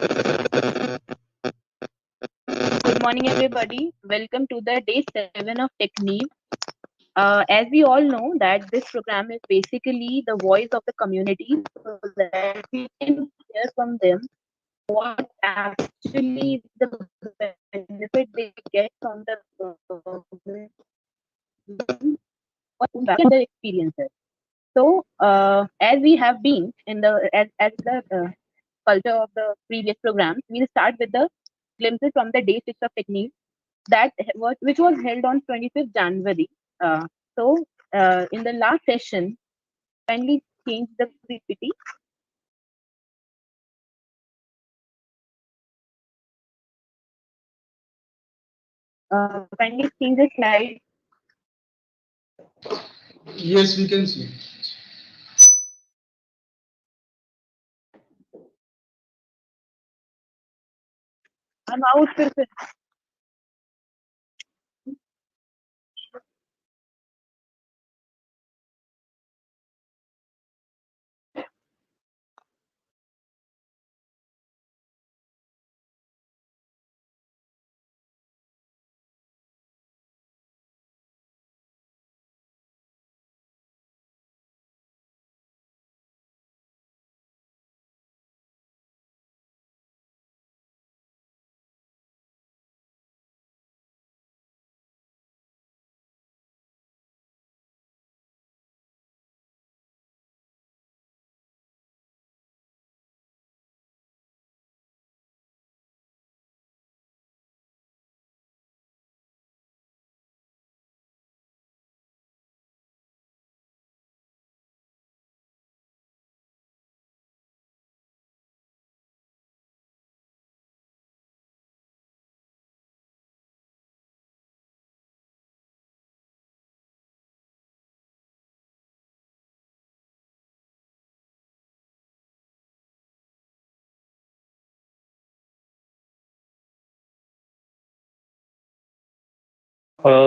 Good morning, everybody. Welcome to the day 7 of Techneev. As we all know that this program is basically the voice of the community so that we can hear from them what actually the benefit they get from the what their experiences. So, as we have been in the as the culture of the previous programs, we'll start with the glimpses from the day 6 of Technique which was held on 25th January. In the last session, kindly change the PPT. Kindly change the slide. Yes, we can see. I'm out.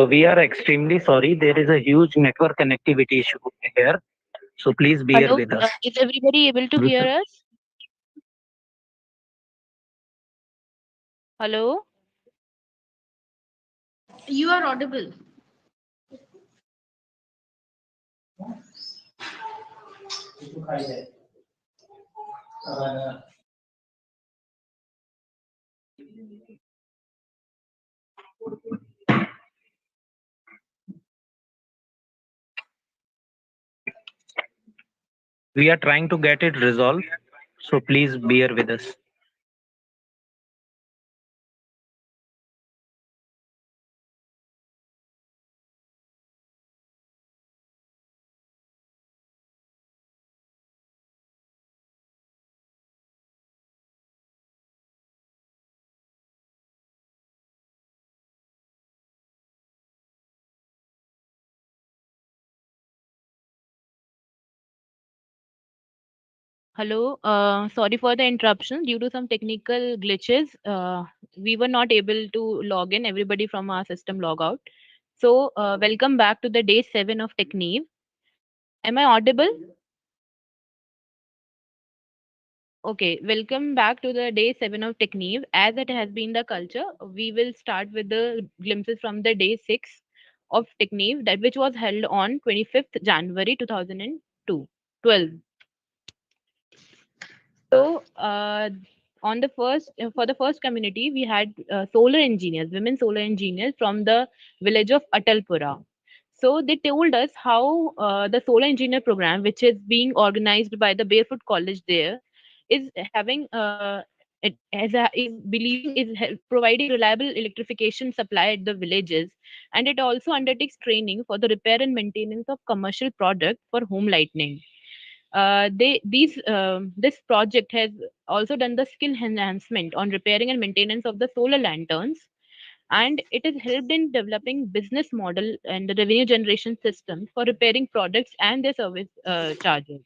We are extremely sorry. There is a huge network connectivity issue here. So please bear Hello, with us. is everybody able to hear us? Hello. You are audible. We are trying to get it resolved. So please bear with us. Hello. Sorry for the interruption. Due to some technical glitches, we were not able to log in. Everybody from our system log out. So, welcome back to the day 7 of Techneev. Am I audible? Okay, welcome back to the day 7 of Techneev. As it has been the culture, we will start with the glimpses from the day 6 of Techneev, that which was held on 25th January 2002. 12. So, on the first for the first community, we had solar engineers, women solar engineers from the village of Atalpura. So they told us how the solar engineer program, which is being organized by the Barefoot College there, is having is believing is providing reliable electrification supply at the villages, and it also undertakes training for the repair and maintenance of commercial product for home lighting. This project has also done the skill enhancement on repairing and maintenance of the solar lanterns, and it has helped in developing business model and the revenue generation system for repairing products and their service charges.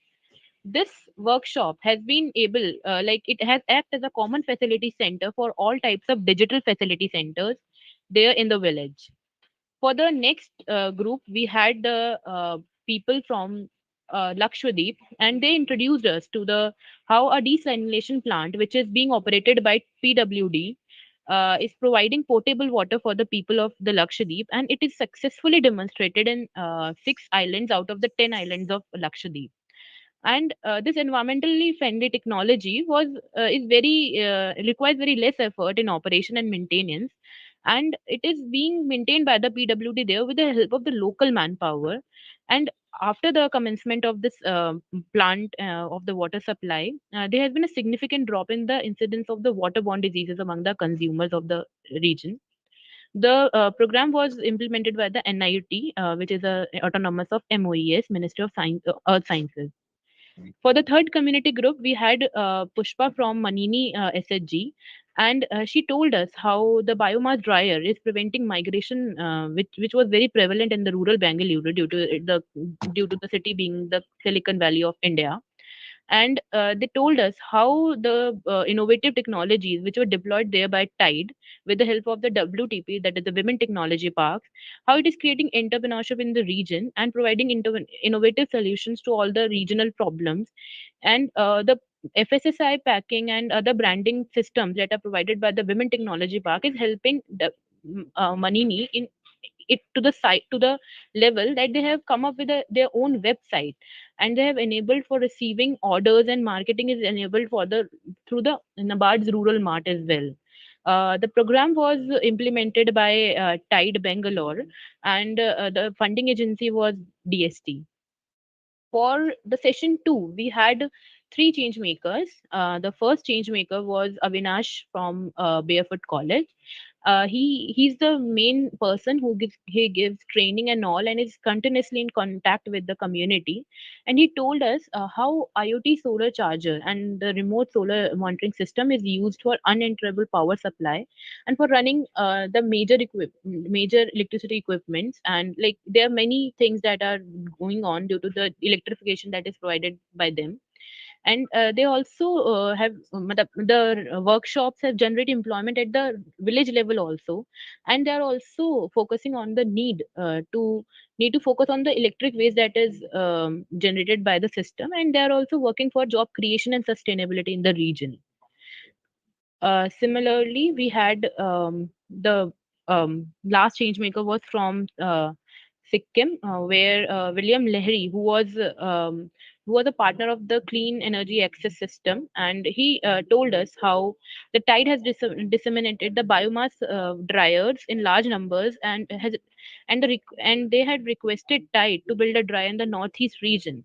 This workshop has been able, like it has acted as a common facility center for all types of digital facility centers there in the village. For the next group, we had the people from Lakshadweep, and they introduced us to the how a desalination plant, which is being operated by PWD, is providing potable water for the people of the Lakshadweep, and it is successfully demonstrated in 6 islands out of the 10 islands of Lakshadweep. And this environmentally friendly technology was is very requires very less effort in operation and maintenance, and it is being maintained by the PWD there with the help of the local manpower. And after the commencement of this plant of the water supply, there has been a significant drop in the incidence of the waterborne diseases among the consumers of the region. The program was implemented by the NIUT, which is a autonomous of MOES, Ministry of Science, Earth Sciences. For the third community group, we had Pushpa from Manini SHG, and she told us how the biomass dryer is preventing migration, which was very prevalent in the rural Bangalore due to the city being the Silicon Valley of India. And they told us how the innovative technologies which were deployed there by Tide with the help of the WTP, that is the Women Technology Parks, how it is creating entrepreneurship in the region and providing innovative solutions to all the regional problems. And the FSSI packing and other branding systems that are provided by the Women Technology Park is helping the Manini in it to the site to the level that they have come up with their own website, and they have enabled for receiving orders, and marketing is enabled for the through the Nabard's Rural Mart as well. The program was implemented by Tide Bangalore, and the funding agency was DST. For the session two, we had three change makers. The first change maker was Avinash from Barefoot College. He's the main person who gives training and all, and is continuously in contact with the community. And he told us how IoT solar charger and the remote solar monitoring system is used for uninterruptible power supply and for running the major electricity equipments. And like there are many things that are going on due to the electrification that is provided by them. And they also have the workshops have generated employment at the village level also. And they are also focusing on the need to focus on the electric waste that is generated by the system, and they are also working for job creation and sustainability in the region. Similarly, we had the last changemaker was from Sikkim, where William Lehri, who was a partner of the Clean Energy Access System, and he told us how the tide has disseminated the biomass dryers in large numbers, and they had requested Tide to build a dryer in the northeast region.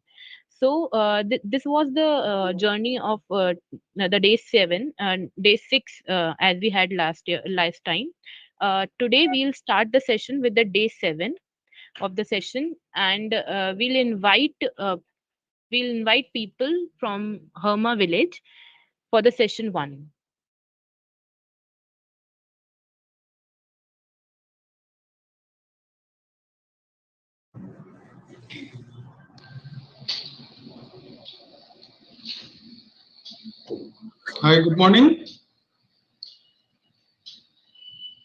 So this was the journey of the day 7 and day 6, as we had last time. Today we'll start the session with the day 7 of the session, and we'll invite people from Herma village for the session 1. Hi, good morning.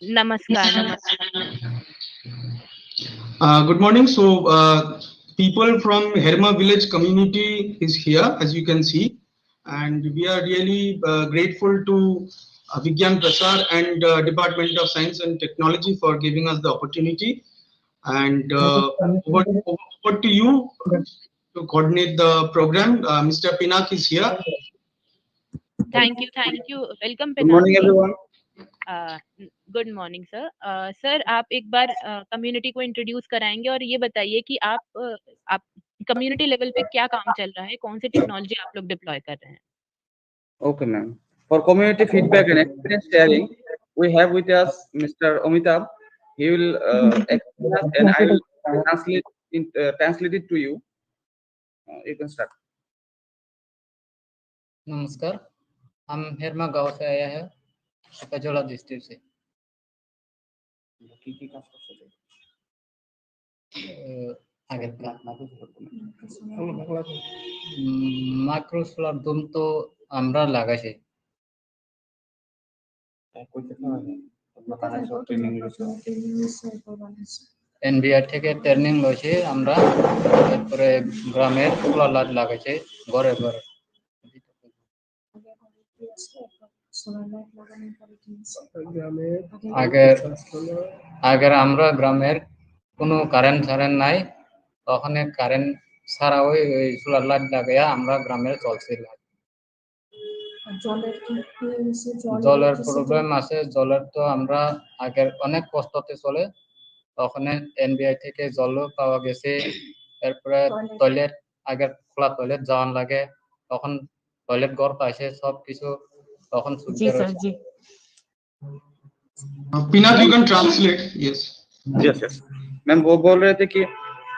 Namaskar, namaskar. Good morning. So, people from Herma village community is here, as you can see, and we are really grateful to Vigyan Prasar and Department of Science and Technology for giving us the opportunity. And over to you to coordinate the program. Mr. Pinak is here. Thank you, thank you. Welcome, Good Pinaki. morning, everyone. Good morning sir. Sir आप एक बार community को introduce कराएंगे और ये बताइए कि आप community level पे क्या काम चल रहा है, कौन सी टेक्नोलॉजी आप लोग डिप्लॉय कर रहे हैं. Okay, ma'am. For community feedback and experience sharing, we have with us Mr. Amitabh. He will explain us, and I will translate it to you. You can start. नमस्कार, हम हेरमा गांव से आया है, कजोला डिस्ट्रिक्ट से. आगे माइक्रो सोलार डोम तो আমরা লাগাইছি. এনবিআর থেকে ট্রেনিং লইছি আমরা এরপরে গ্রামের সোলার লাইট লাগাইছি ঘরে ঘরে আগের আমরা গ্রামের কোনো কারেন্ট ছাড়েন নাই ওখানে কারেন্ট ছাড়া ওই সোলার লাইট লাগাইয়া আমরা গ্রামের চলছিলাম জলের প্রবলেম আছে জলের তো আমরা আগের অনেক কষ্টতে চলে ওখানে এনবিআই থেকে জলও পাওয়া গেছে এরপরে টয়লেট আগের খোলা টয়লেট যাওয়ান লাগে তখন টয়লেট ঘর পাইছে সব কিছু তখন जी সুবিধা सर রয়েছে जी Pinat, you can translate. Yes. Yes ma'am वो बोल रहे थे कि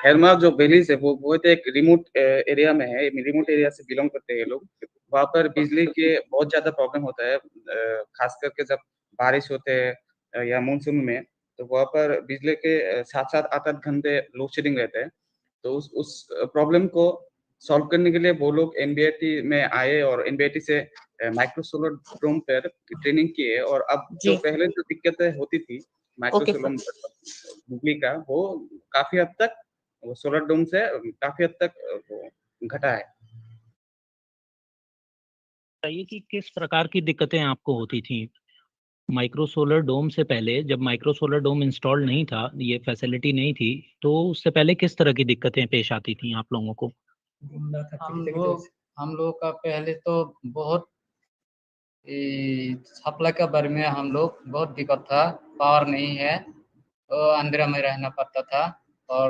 हेरमा जो बेलीज है वो तो एक रिमोट एरिया में है, रिमोट एरिया से बिलोंग करते हैं ये लोग। वहाँ पर बिजली के बहुत ज्यादा प्रॉब्लम होता है, खास करके जब बारिश होते हैं या मानसून में, तो वहाँ पर बिजली के 7-7 8-8 घंटे लोड शेडिंग रहते हैं। तो उस प्रॉब्लम को सॉल्व करने के लिए वो लोग एनबीआईटी में आए और एनबीआईटी से माइक्रो सोलर ड्रोम पर ट्रेनिंग किए। और अब जो जी पहले जो दिक्कतें होती थी माइक्रो ओके सोलर सर बिजली का, वो काफी हद तक वो सोलर डोम से काफी हद तक वो घटा है। बताइए कि किस प्रकार की दिक्कतें आपको होती थी माइक्रो सोलर डोम से पहले, जब माइक्रो सोलर डोम इंस्टॉल नहीं था, ये फैसिलिटी नहीं थी, तो उससे पहले किस तरह की दिक्कतें पेश आती थी आप लोगों को? हम लोग का पहले तो बहुत सप्लाई के बारे में हम लोग बहुत दिक्कत था पावर नहीं है तो अंधेरा में रहना पड़ता था और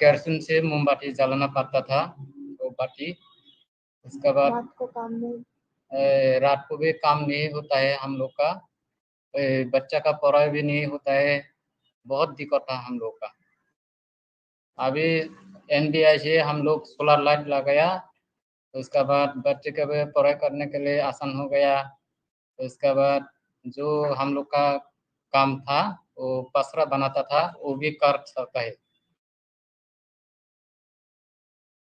केरोसिन से मोमबत्ती जलाना पड़ता था तो बाकी उसके बाद रात को भी काम नहीं होता है हम लोग का बच्चा का पढ़ाई भी नहीं होता है बहुत दिक्कत था हम लोग का अभी एनबीआई से हम लोग सोलर लाइट लगाया उसके बाद बच्चे के भी पढ़ाई करने के लिए आसान हो गया उसके बाद जो हम लोग का काम था वो पसरा बनाता था वो भी कर सकता है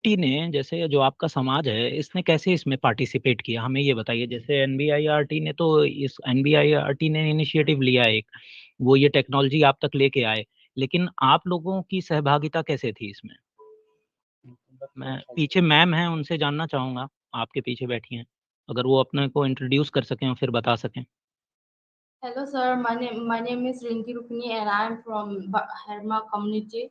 ने जैसे जो आपका समाज है इसने कैसे इसमें पार्टिसिपेट किया हमें ये बताइए। जैसे एनबीआईआरटी ने तो इस एनबीआईआरटी ने इनिशिएटिव लिया एक, वो ये टेक्नोलॉजी आप तक लेके आए, लेकिन आप लोगों की सहभागिता कैसे थी इसमें? मैं पीछे मैम हैं उनसे जानना चाहूंगा, आपके पीछे बैठी हैं, अगर वो अपने को इंट्रोड्यूस कर सकें और फिर बता सकें। Hello, sir. My name is Rinki Rukni, and I'm from Herma community.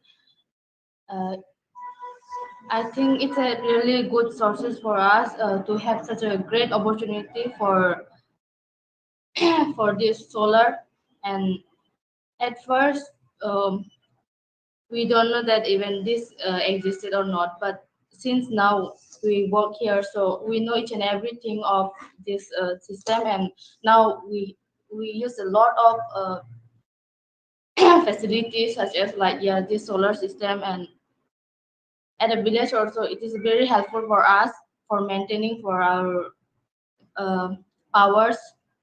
I think it's a really good sources for us to have such a great opportunity for for this solar. And at first, we don't know that even this existed or not. But since now we work here, so we know each and everything of this system, and now we use a lot of facilities such as like this solar system. And at a village also it is very helpful for us for maintaining for our powers.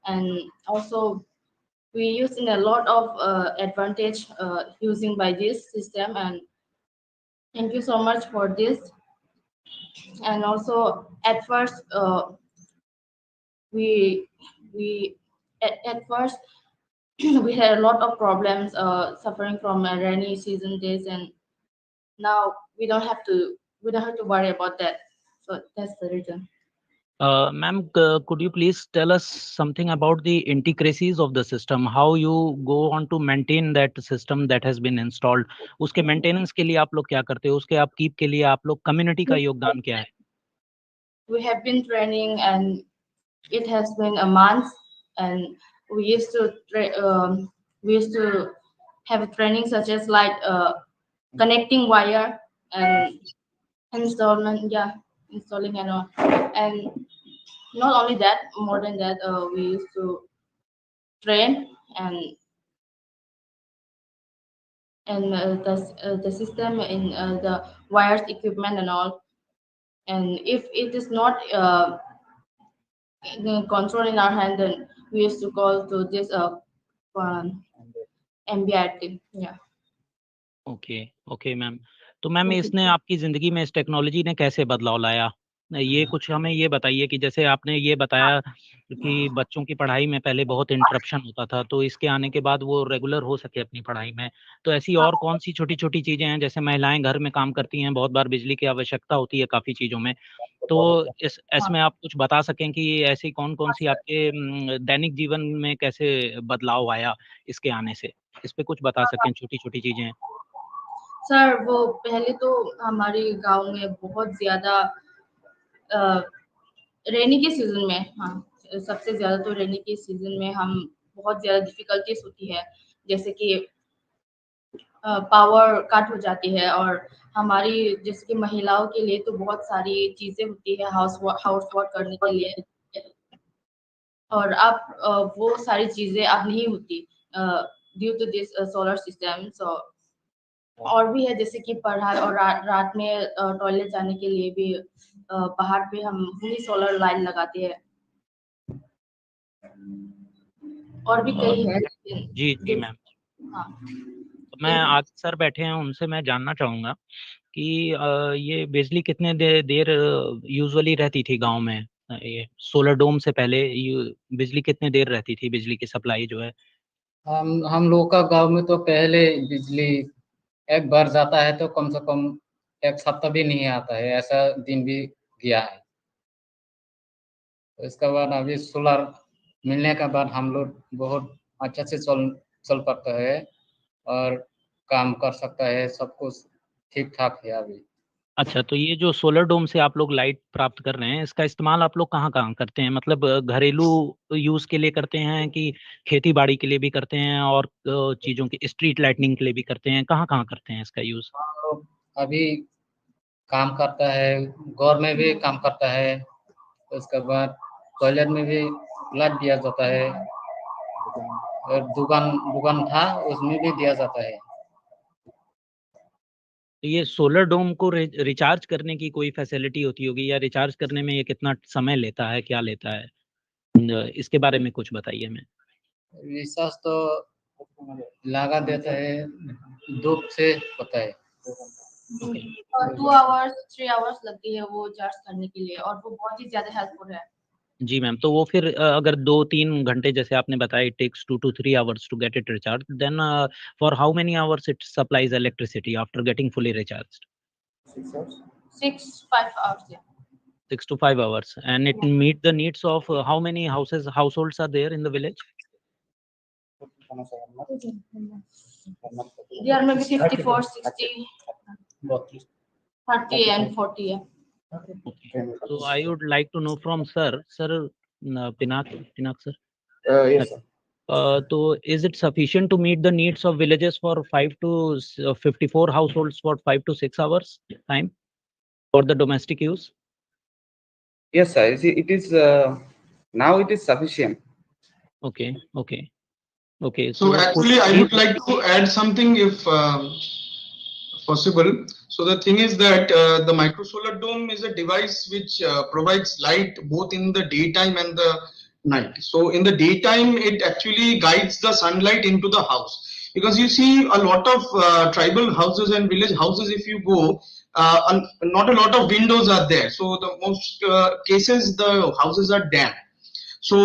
And also we use in a lot of advantage using by this system. And thank you so much for this. And also at first we at first we had a lot of problems suffering from rainy season days, and now we don't have to worry about that. So that's the reason. Ma'am, could you please tell us something about the intricacies of the system? How you go on to maintain that system that has been installed? उसके maintenance के लिए आप लोग क्या करते हो? उसके upkeep के लिए आप लोग community का योगदान क्या है? We have been training, and it has been a month, and we used to have a training such as like connecting wire and installing and all. And not only that, more than that, we used to train and the system in the wires equipment and all. And if it is not control in our hand, then we used to call to this MBRT. Yeah. Okay ma'am, तो ma'am इसने आपकी जिंदगी में इस technology ने कैसे बदलाव लाया? ये कुछ हमें ये बताइए कि जैसे आपने ये बताया कि बच्चों की पढ़ाई में पहले बहुत इंटरप्शन होता था, तो इसके आने के बाद वो रेगुलर हो सके अपनी पढ़ाई में, तो ऐसी और कौन सी छोटी छोटी चीजें हैं? जैसे महिलाएं घर में काम करती हैं, बहुत बार बिजली की आवश्यकता होती है काफी चीजों में, तो इसमें आप कुछ बता सकें कि ऐसी कौन कौन सी आपके दैनिक जीवन में कैसे बदलाव आया इसके आने से, इस पे कुछ बता सकें, छोटी छोटी चीजें। सर वो पहले तो हमारे गांव में बहुत ज्यादा रेनी के सीजन में, हाँ सबसे ज्यादा तो रेनी के सीजन में हम बहुत ज्यादा डिफिकल्टीज होती है, जैसे कि पावर कट हो जाती है, और हमारी जैसे कि महिलाओं के लिए तो बहुत सारी चीजें होती है हाउस वर्क करने के लिए, और अब वो सारी चीजें अब नहीं होती due to this solar system. So और भी है जैसे कि पढ़ाई, और रात में टॉयलेट जाने के लिए भी बाहर पे हम ही सोलर लाइट लगाते हैं, और भी कई है जी जी मैम। हाँ। तो मैं आज सर बैठे हैं, उनसे मैं जानना चाहूँगा कि ये बिजली कितने देर यूजुअली रहती थी गांव में, ये सोलर डोम से पहले बिजली कितने देर रहती थी, बिजली की सप्लाई जो है? हम लोग का गांव में तो पहले बिजली एक बार जाता है तो कम से कम एक सप्ताह भी नहीं आता है, ऐसा दिन भी गया है। तो इसके बाद अभी सोलर मिलने के बाद हम लोग बहुत अच्छे से चल पाता है और काम कर सकता है, सब कुछ ठीक ठाक है अभी। अच्छा, तो ये जो सोलर डोम से आप लोग लाइट प्राप्त कर रहे हैं, इसका इस्तेमाल आप लोग कहाँ कहाँ करते हैं? मतलब घरेलू यूज के लिए करते हैं कि खेती बाड़ी के लिए भी करते हैं, और चीजों की स्ट्रीट लाइटनिंग के लिए भी करते हैं? कहाँ कहाँ करते हैं इसका यूज? हम लोग अभी काम करता है, घर में भी काम करता है, उसके बाद टॉयलेट में भी लाइट दिया जाता है, और दुकान दुकान था उसमें भी दिया जाता है। तो ये सोलर डोम को रिचार्ज करने की कोई फैसिलिटी होती होगी, या रिचार्ज करने में ये कितना समय लेता है, क्या लेता है? इसके बारे में कुछ बताइए हमें। रिचार्ज तो लगा देता है, धूप से होता है। 2 आवर्स 3 आवर्स लगती है वो चार्ज करने के लिए, और वो बहुत ही ज्यादा हेल्पफुल है। जी मैम, तो वो फिर अगर 2-3 घंटे जैसे आपने बताया, it takes 2 to 3 hours to get it recharge, then for how many hours it supplies electricity after getting fully recharge? 6 5 hours, yeah. 6 to 5 hours, and it meet the needs of how many households are there in the village? There are maybe 54 60 30 and 40, yeah. Okay. So I would like to know from sir, Pinak sir. Yes, sir. So is it sufficient to meet the needs of villages for 54 households for 5 to 6 hours time for the domestic use? Yes, sir. You see, it is now it is sufficient. Okay, okay, okay. So actually, I would like to add something if possible. So the thing is that the micro solar dome is a device which provides light both in the daytime and the night. So in the daytime, it actually guides the sunlight into the house, because you see a lot of tribal houses and village houses, if you go, not a lot of windows are there. So the most cases the houses are damp. So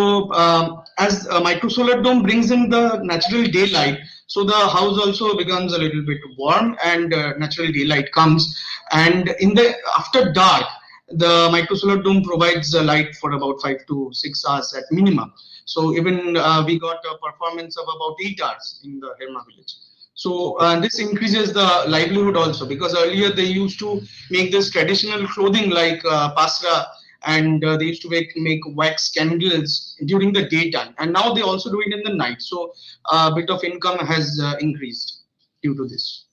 as a micro solar dome brings in the natural daylight, so the house also becomes a little bit warm, and natural daylight comes. And in the after dark, the micro solar dome provides light for about 5 to 6 hours at minimum. So even we got a performance of about 8 hours in the Herma village. So this increases the livelihood also, because earlier they used to make this traditional clothing like pasra, and they used to make wax candles during the daytime, and now they also do it in the night. So a bit of income has increased due to this.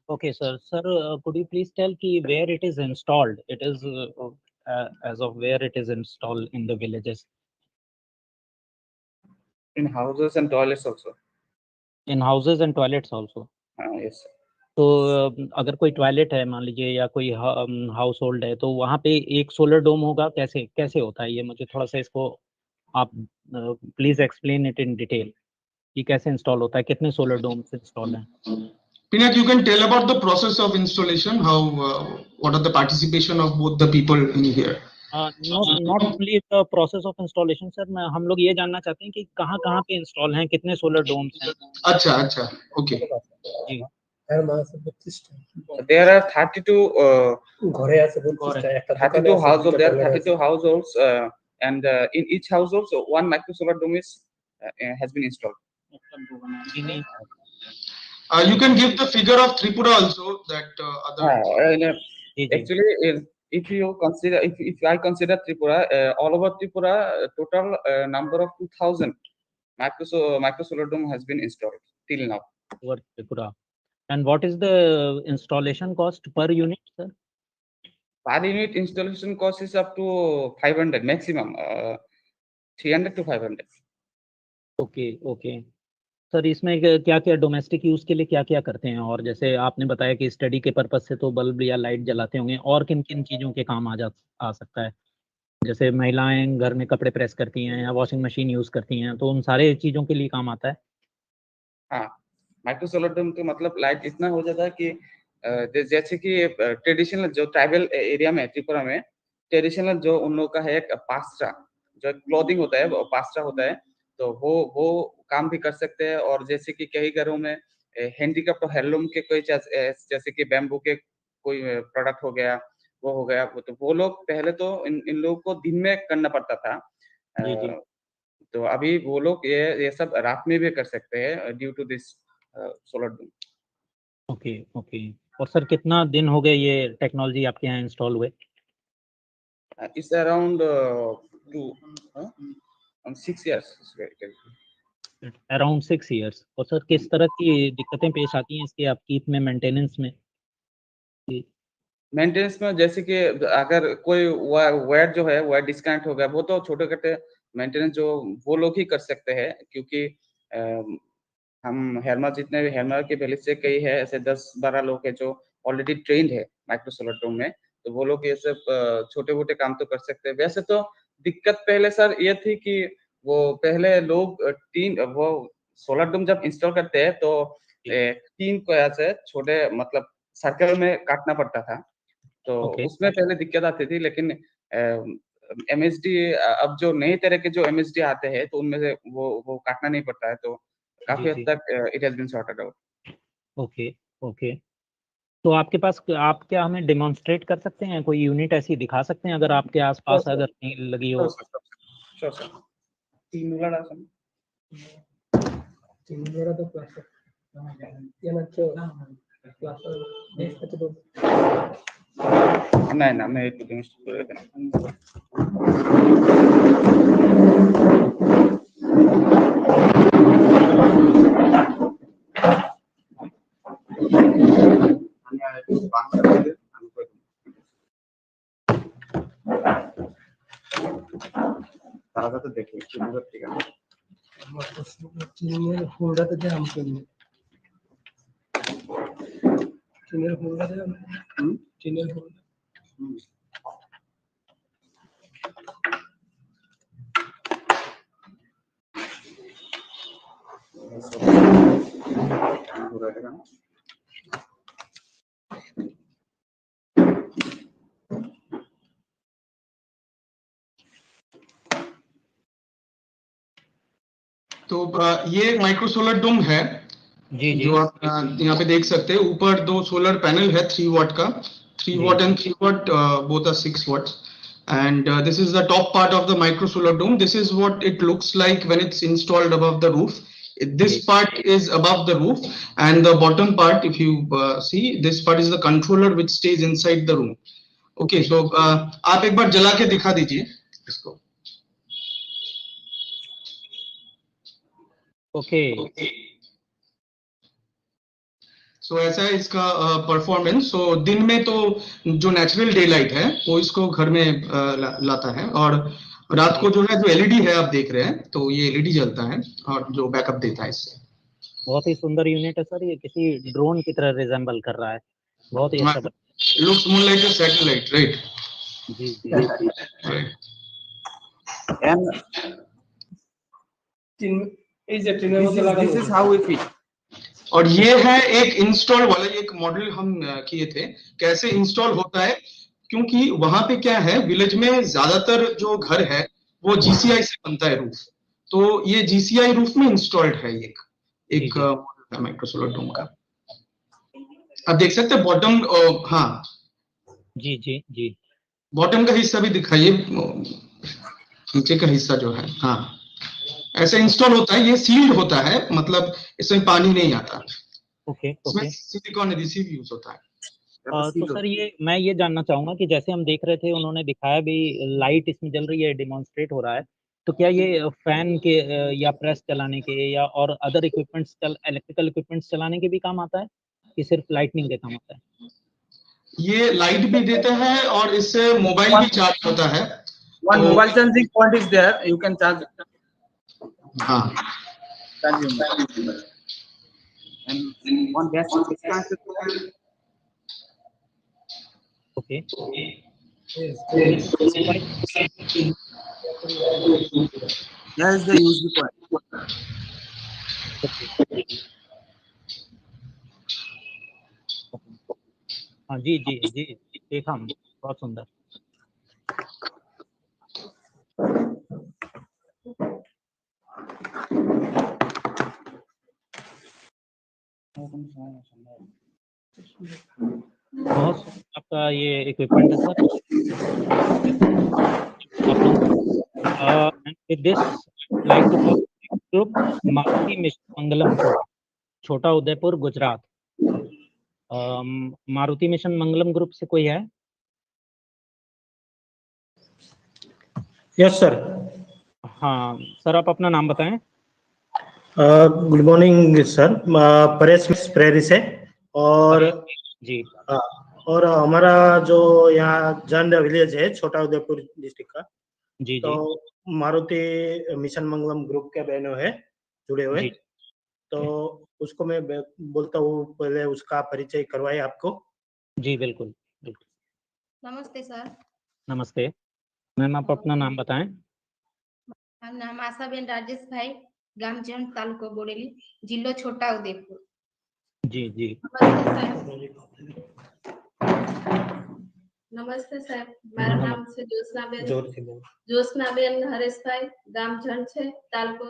Okay, sir. Sir, could you please tell ki where it is installed? It is as of where it is installed in the villages. In houses and toilets also. In houses and toilets also. Yes, sir. तो अगर कोई toilet है मान लीजिए, या कोई house hold है, तो वहाँ पे एक सोलर डोम होगा, कैसे कैसे होता है ये? मुझे थोड़ा सा इसको आप please explain it in detail कि कैसे इंस्टॉल होता है, कितने सोलर डोम्स इंस्टॉल हैं? Pinath, you can tell about the process of installation. How what are the participation of both the people in here? Not only the process of installation sir, मैं हम लोग ये जानना चाहते हैं कि कहाँ कहाँ पे इंस्टॉल हैं, कितने सोलर डोम्स हैं। अच्छा अच्छा, ओके। जी There are 32 households. There are 32 households, and in each household, so one micro solar dome is has been installed. You can give the figure of Tripura also, that other. Actually, if you consider, if I consider Tripura, all over Tripura, total number of 2,000 micro solar dome has been installed till now. Over Tripura. And what is the installation cost per unit, sir? Per unit installation cost is up to 500 maximum, 300 to 500. Okay okay sir, इसमें क्या क्या domestic use के लिए क्या क्या करते हैं? और जैसे आपने बताया कि स्टडी के पर्पज से तो बल्ब या लाइट जलाते होंगे, और किन किन चीज़ों के काम आ सकता है? जैसे महिलाएं घर में कपड़े प्रेस करती हैं या वॉशिंग मशीन यूज करती हैं, तो उन सारे चीज़ों के लिए काम आता है। हाँ, माइक्रो सोलर डोम तो मतलब लाइट इतना हो जाता है कि जैसे कि ट्रेडिशनल जो ट्राइबल एरिया में त्रिपुरा में ट्रेडिशनल जो उन लोगों का है एक पास्ट्रा, जो क्लोथिंग होता है वो पास्ट्रा होता है, तो वो काम भी कर सकते हैं। और जैसे कि कई घरों में हैंडीक्राफ्ट और हैंडलूम के कोई जैसे कि बैम्बू के कोई प्रोडक्ट हो गया, वो हो गया, तो वो लोग पहले तो इन लोगों को दिन में करना पड़ता था, तो अभी वो लोग ये सब रात में भी कर सकते हैं due to this solar dome. Okay okay. और सर कितना दिन हो गए ये टेक्नोलॉजी आपके यहाँ इंस्टॉल हुए? It's around 6 years। Around 6 years। और सर किस तरह की दिक्कतें पेश आती हैं इसके अपकीप में, मेंटेनेंस में? मेंटेनेंस में जैसे कि अगर कोई वायर जो है वायर डिस्कनेक्ट हो गया, वो तो छोटे छोटे मेंटेनेंस जो वो लोग ही कर सकते हैं, क्योंकि हम हेरमा जितने भी हेरमा के पहले से कई है ऐसे 10-12 लोग हैं जो ऑलरेडी ट्रेंड है माइक्रो सोलर डोम में, तो वो लोग ये सब छोटे मोटे काम तो कर सकते हैं। वैसे तो दिक्कत पहले सर ये थी कि वो पहले लोग वो सोलर डोम जब इंस्टॉल करते हैं तो 3 को ऐसे छोटे मतलब सर्कल में काटना पड़ता था, तो उसमें पहले दिक्कत आती थी। लेकिन एमएसडी अब जो नए तरह के जो एमएसडी आते हैं तो उनमें से वो काटना नहीं पड़ता है, तो काफी हद तक it has been sorted out. Okay okay. तो आपके पास, आप क्या हमें डेमोन्स्ट्रेट कर सकते हैं, कोई यूनिट ऐसी दिखा सकते हैं अगर आपके आसपास अगर नहीं लगी हो? Sure sir. 3 वाला सर, 3 वाला तो प्लास्टर ये ना क्यों प्लास्टर नहीं ना, मैं एक डेमोन्स्ट्रेट कर तारा तो देखिए कितना ठीक है चीनी होल्डर तो जाम कर ले चीनी होल्डर है चीनी होल्डर तो ये माइक्रो सोलर डोम है जो आप यहाँ पे देख सकते हैं। ऊपर 2 सोलर पैनल है 3 watt का, 3 watt and 3 watt, both are 6 watts, and this is the top part of the micro solar dome. This is what it looks like when it's installed above the roof. This part is above the roof, and the bottom part, if you see, this part is the controller which stays inside the room. Okay, so आप एक बार जला के दिखा दीजिए इसको। Okay. सो ऐसा है इसका परफॉर्मेंस। सो दिन में तो जो नेचुरल डे लाइट है वो इसको घर में लाता है, और रात को जो है जो एलईडी है आप देख रहे हैं, तो ये एलईडी जलता है और जो बैकअप देता है इससे। बहुत ही सुंदर यूनिट है सर, ये किसी ड्रोन की तरह रिजेंबल कर रहा है, बहुत ही अच्छा। Looks more like a satellite, right? जी जी। And this is how we fit. और ये है एक इंस्टॉल वाला, एक मॉडल हम किए थे कैसे इंस्टॉल होता है, क्योंकि वहां पे क्या है, विलेज में ज्यादातर जो घर है वो जीसीआई से बनता है रूफ, तो ये जीसीआई रूफ में इंस्टॉल्ड है एक एक मॉडल है माइक्रो सोलर डोम का। आप देख सकते हैं बॉटम, हाँ जी जी जी, बॉटम का हिस्सा भी दिखाइए, नीचे का हिस्सा जो है, हाँ ऐसे इंस्टॉल होता है, ये सील्ड होता है, मतलब इसमें पानी नहीं आता, ओके इसमें ओके। सिलिकॉन एडिसिव यूज होता है। तो सर ये मैं ये जानना चाहूंगा कि जैसे हम देख रहे थे, उन्होंने दिखाया भी, लाइट इसमें जल रही है, डिमॉन्स्ट्रेट हो रहा है, तो क्या ये फैन के या प्रेस चलाने के या और अदर इक्विपमेंट्स, इलेक्ट्रिकल इक्विपमेंट्स चलाने के भी काम आता है, कि सिर्फ लाइटनिंग के काम आता है? ये लाइट भी देता है और इससे मोबाइल भी चार्ज होता है। One mobile charging point is there. You can charge हाँ your mobile. And one gas is connected. Okay. There is the USB point. हाँ जी जी जी, देखा हम, बहुत सुंदर। बहुत सुंदर आपका ये इक्विपमेंट है सर। आप लोग and with this like to group Maruti mission Mangalam group, Chhota Udaipur, Gujarat. Maruti mission Mangalam group से कोई है? Yes sir. हाँ सर, आप अपना नाम बताएं। Good morning sir, Paresh prairie से। और जी और हमारा जो यहाँ जंड विलेज है, छोटा उदयपुर डिस्ट्रिक्ट का, जी तो जी मारुति मिशन मंगलम ग्रुप के बहनों है जुड़े हुए, जी। तो उसको मैं बोलता हूँ पहले उसका परिचय करवाए आपको। जी बिल्कुल बिल्कुल। नमस्ते सर। नमस्ते मैम, आप अपना नाम बताएं। नाम आशाबेन राजेश भाई, गांव जन तालुको बोरेली, जिलो छोटा उदयपुर। जी जी। नमस्ते सर, मारा नाम से ज्योत्सनाबेन हरेश भाई, गांव जन छे तालुको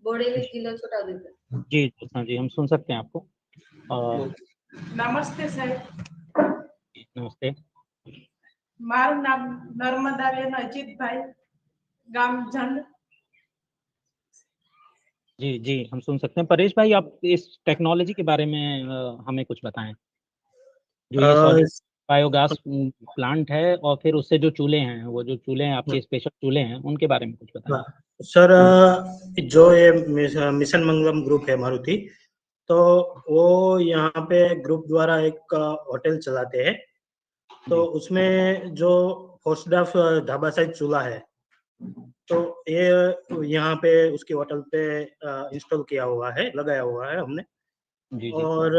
बोरेली, जिलो छोटा उदयपुर। जी हाँ जी, हम सुन सकते हैं आपको। नमस्ते सर, नमस्ते। मारू नाम नर्मदाबेन अजीत भाई, गांव झंड। जी जी, हम सुन सकते हैं। परेश भाई, आप इस टेक्नोलॉजी के बारे में हमें कुछ बताएं, जो ये सॉलिड बायोगैस प्लांट है और फिर उससे जो चूल्हे हैं, वो जो चूल्हे हैं आपके स्पेशल चूल्हे हैं, उनके बारे में कुछ बताएं। सर, जो ये मिशन मंगलम ग्रुप है मारुति, तो वो यहाँ पे ग्रुप द्वारा एक होटल चलाते हैं, तो उसमें जो फोस्टडाफ ढाबा साइड चूल्हा है, तो ये यहाँ पे उसके होटल पे इंस्टॉल किया हुआ है, लगाया हुआ है हमने। जी जी। और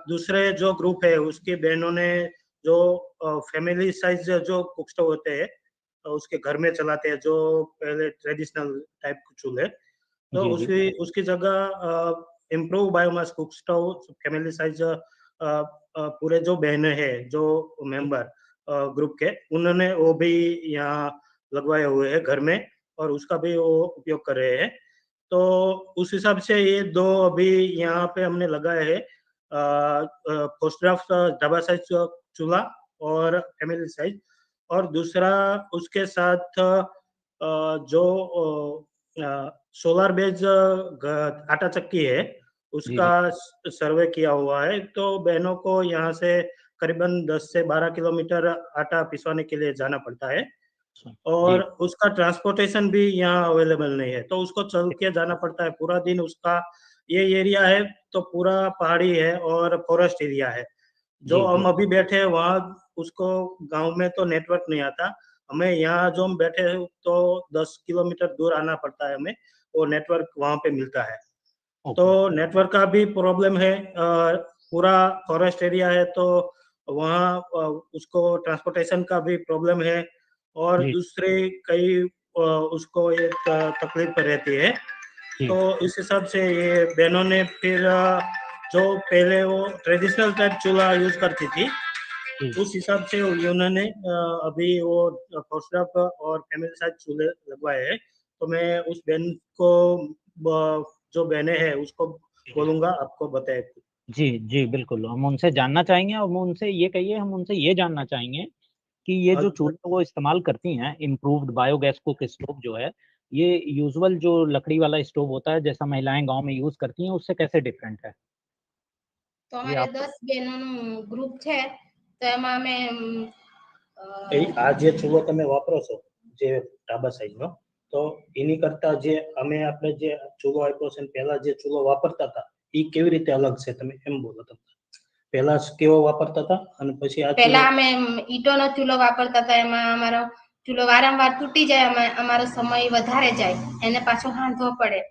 दूसरे जो ग्रुप है उसके बहनों ने जो फैमिली साइज जो कुक स्टोव होते हैं, उसके घर में चलाते हैं, जो पहले ट्रेडिशनल टाइप चूल्हे, तो जी, जी। उसकी जगह improve biomass cook stove family size पूरे जो बहनें हैं, जो मेंबर ग्रुप के, उन्होंने वो भी यहाँ लगवाए हुए हैं घर में, और उसका भी वो उपयोग कर रहे हैं। तो उस हिसाब से ये दो अभी यहाँ पे हमने लगाए हैं, फोस्टडाफ डबल साइज चूल्हा और फैमिली साइज, और दूसरा उसके साथ जो सोलर बेज आटा चक्की है, उसका सर्वे किया हुआ है। तो बहनों को यहाँ से करीबन 10 से 12 किलोमीटर आटा पिसवाने के लिए जाना पड़ता है, और उसका ट्रांसपोर्टेशन भी यहाँ अवेलेबल नहीं है, तो उसको चल के जाना पड़ता है पूरा दिन। उसका ये एरिया है तो पूरा पहाड़ी है और फॉरेस्ट एरिया है। जो हम अभी बैठे हैं वहाँ, उसको गांव में तो नेटवर्क नहीं आता, हमें यहाँ जो हम बैठे हैं तो 10 किलोमीटर दूर आना पड़ता है हमें, वो नेटवर्क वहाँ पे मिलता है। तो नेटवर्क का भी प्रॉब्लम है, पूरा फॉरेस्ट एरिया है, तो वहाँ उसको ट्रांसपोर्टेशन का भी प्रॉब्लम है, और दूसरे कई उसको एक तकलीफ रहती है। तो इस हिसाब से ये बहनों ने फिर जो पहले वो ट्रेडिशनल टाइप चूल्हा यूज करती थी, जी। उस हिसाब से उन्होंने अभी वो प्रोस्पेरस और फैमिली साइज चूल्हे लगवाए हैं। तो मैं उस बहन को जो बहनें हैं उसको बोलूंगा आपको बताए। जी जी बिल्कुल, हम उनसे जानना चाहेंगे और हम उनसे ये कहिए, हम उनसे ये जानना चाहेंगे कि ये जो चूल्हा वो इस्तेमाल करती हैं इम्प्रूव्ड बायोगैस कुक स्टोव जो है, ये यूजुअल जो लकड़ी वाला स्टोव होता है जैसा महिलाएं गांव में यूज करती हैं उससे कैसे डिफरेंट है? तो ये हमारे आप 10 बहनों ग्रुप है, तो એમાં અમે આ જે ચૂલો તમે વાપરો છો જે ઢાબા સાઈઝનો, તો એની કરતા જે અમે આપણે જે ચૂલો આપ્યો છે પહેલા જે ચૂલો વાપરતા હતા એ કેવી રીતે અલગ છે, તમે એમ બોલો. તમે પહેલા કેવો વાપરતા હતા અને પછી આ પહેલા અમે ઈંટોનો ચૂલો વાપરતા હતા, એમાં અમારો ચૂલો વારંવાર તૂટી જાય, અમારો સમય વધારે જાય, એને પાછો હાંધવો પડે,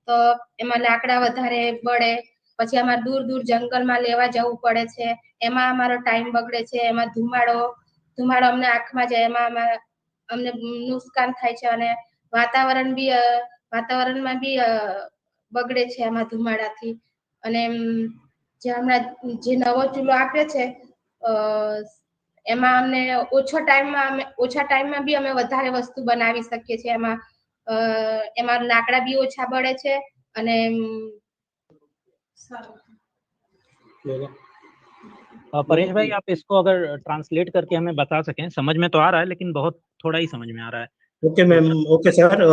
તો એમાં લાકડા વધારે બળે, પછી અમારે દૂર દૂર જંગલમાં લેવા જવું પડે છે, એમાં અમારો ટાઈમ બગડે છે, એમાં ધુમાડો અમને આંખમાં જાય, એમાં અમને નુકસાન થાય છે, અને વાતાવરણમાં બી બગડે છે આમાં ધુમાડાથી. અને જે હમણાં જે નવો ચૂલો આપ્યો છે એમાં અમને ઓછા ટાઈમમાં બી અમે વધારે વસ્તુ બનાવી શકીએ છીએ, એમાં લાકડા બી ઓછા બળે છે, અને परेश भाई आप इसको अगर ट्रांसलेट करके हमें बता सकें, समझ में तो आ रहा है लेकिन बहुत थोड़ा ही समझ में आ रहा है। ओके मैम, ओके सर,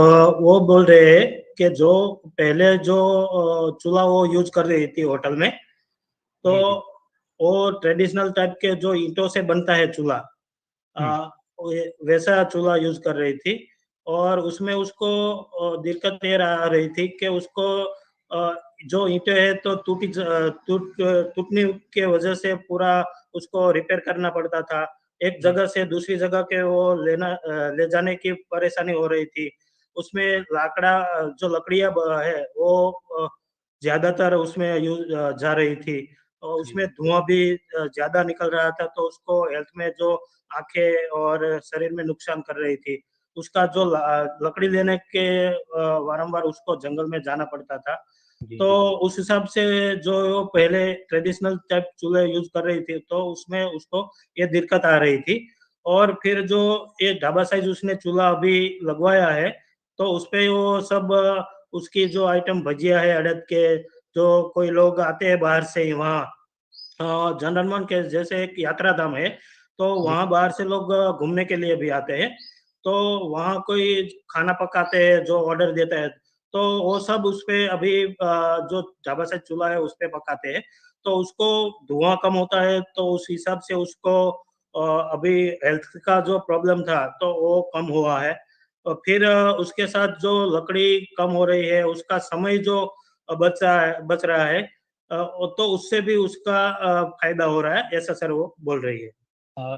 वो बोल रहे हैं कि जो पहले जो चूल्हा वो यूज कर रही थी होटल में, तो वो ट्रेडिशनल टाइप के जो ईंटों से बनता है चूल्हा, वैसा चूल्हा यूज कर रही थी, और उसमें उसको दिक्कत ये आ रही थी कि उसको जो ईंटें है तो टूटने के वजह से पूरा उसको रिपेयर करना पड़ता था, एक जगह से दूसरी जगह के वो ले जाने की परेशानी हो रही थी, उसमें जो लकड़ियां है वो ज्यादातर उसमें जा रही थी, और उसमें धुआं भी ज्यादा निकल रहा था, तो उसको हेल्थ में जो आंखें और शरीर में नुकसान कर रही थी, उसका जो लकड़ी लेने के वारंवार उसको जंगल में जाना पड़ता था। तो उस हिसाब से जो पहले ट्रेडिशनल टाइप चूल्हे यूज कर रही थी तो उसमें उसको ये दिक्कत आ रही थी, और फिर जो ये ढाबा साइज उसने चूल्हा अभी लगवाया है, तो उसपे वो सब उसकी जो आइटम भजिया है अड़द के, जो कोई लोग आते हैं बाहर से ही, वहाँ जनरल के जैसे एक यात्रा धाम है, तो वहाँ बाहर से लोग घूमने के लिए भी आते हैं, तो वहाँ कोई खाना पकाते हैं जो ऑर्डर देता है, तो वो सब उसपे अभी जो ढाबा साइज चूल्हा है उसपे पकाते हैं, तो उसको धुआं कम होता है, तो उस हिसाब से उसको अभी हेल्थ का जो प्रॉब्लम था तो वो कम हुआ है। और फिर उसके साथ जो लकड़ी कम हो रही है, उसका समय जो बच रहा है, तो उससे भी उसका फायदा हो रहा है, ऐसा सर वो बोल रही है।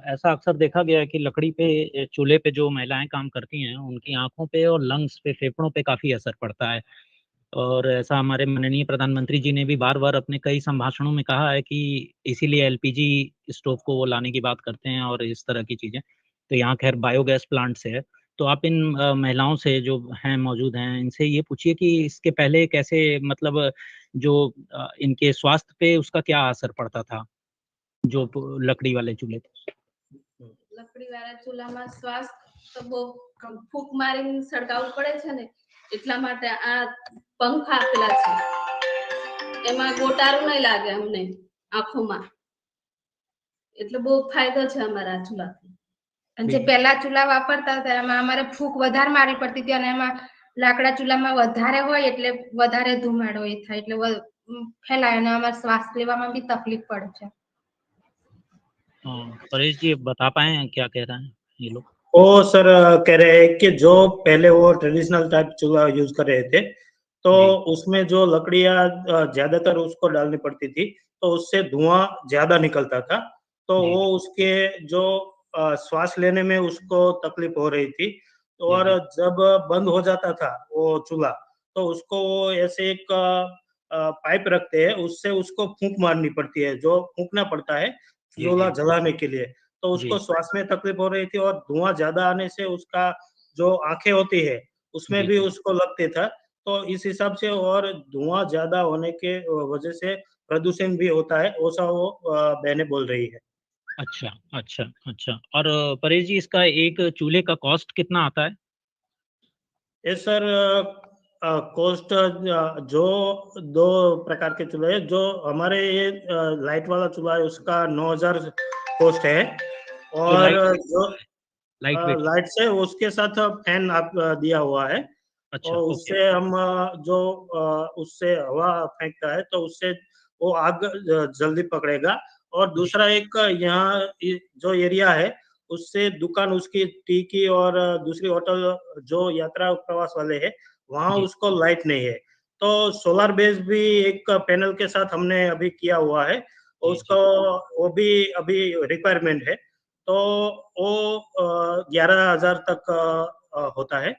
ऐसा अक्सर देखा गया है कि लकड़ी पे चूल्हे पे जो महिलाएं काम करती हैं उनकी आंखों पे और लंग्स पे, फेफड़ों पे काफी असर पड़ता है, और ऐसा हमारे माननीय प्रधानमंत्री जी ने भी बार बार अपने कई संभाषणों में कहा है कि इसीलिए एलपीजी स्टोव को वो लाने की बात करते हैं और इस तरह की चीजें। तो यहाँ खैर बायोगैस प्लांट से है, तो आप इन महिलाओं से जो हैं मौजूद हैं इनसे ये पूछिए कि इसके पहले कैसे, मतलब जो इनके स्वास्थ्य पे उसका क्या असर पड़ता था जो लकड़ी वाले चूल्हे थे। લકડી વાળા ચૂલામાં શ્વાસ તો બહુ ફૂંક મારીને સળગાવવું પડે છે ને, એટલા માટે આ પંખા આપેલા છે, એમાં ગોટારું નહીં લાગે અમને આંખોમાં, એટલે બહુ ફાયદો છે અમારા ચૂલાથી. અને જે પહેલા ચૂલા વાપરતા હતા એમાં અમારે ફૂંક વધારે મારવી પડતી હતી, અને એમાં લાકડા ચૂલામાં વધારે હોય એટલે વધારે ધુમાડો એ થાય, એટલે ફેલાય, અને અમારે શ્વાસ લેવામાં બી તકલીફ પડે છે. परेश जी बता पाए क्या कह रहे हैं ये लोग? वो सर कह रहे हैं कि जो पहले वो ट्रेडिशनल टाइप चूल्हा यूज कर रहे थे, तो उसमें जो लकड़ियां ज्यादातर उसको डालनी पड़ती थी, तो उससे धुआं ज्यादा निकलता था, तो वो उसके जो श्वास लेने में उसको तकलीफ हो रही थी, और जब बंद हो जाता था वो चूल्हा, तो उसको ऐसे एक पाइप रखते हैं, उससे उसको फूंक मारनी पड़ती है, जो फूंकना पड़ता है चूल्हा जलाने के लिए, तो उसको श्वास में तकलीफ हो रही थी, और धुआं ज्यादा आने से उसका जो आंखें होती है उसमें भी उसको लगते था, तो इस हिसाब से और धुआं ज्यादा होने के वजह से प्रदूषण भी होता है, ऐसा वो बहनें बोल रही है। अच्छा अच्छा अच्छा। और परेश जी, इसका एक चूल्हे का कॉस्ट कितना आता है? ये सर कॉस्ट जो 2 प्रकार के चूल्हे हैं, जो हमारे ये लाइट वाला चूल्हा है उसका 9,000 कॉस्ट है, और जो लाइट वेट। लाइट से उसके साथ फैन आप दिया हुआ है, अच्छा, और ओके। उससे हम जो उससे हवा फेंकता है तो उससे वो आग जल्दी पकड़ेगा। और दूसरा एक यहाँ जो एरिया है उससे दुकान उसकी टी की और दूसरी होटल जो यात्रा प्रवास वाले हैं वहाँ जी। उसको लाइट नहीं है, तो सोलर बेस भी एक पैनल के साथ हमने अभी किया हुआ है, जी, उसको वो भी अभी रिक्वायरमेंट है, तो वो 11,000 तक होता है,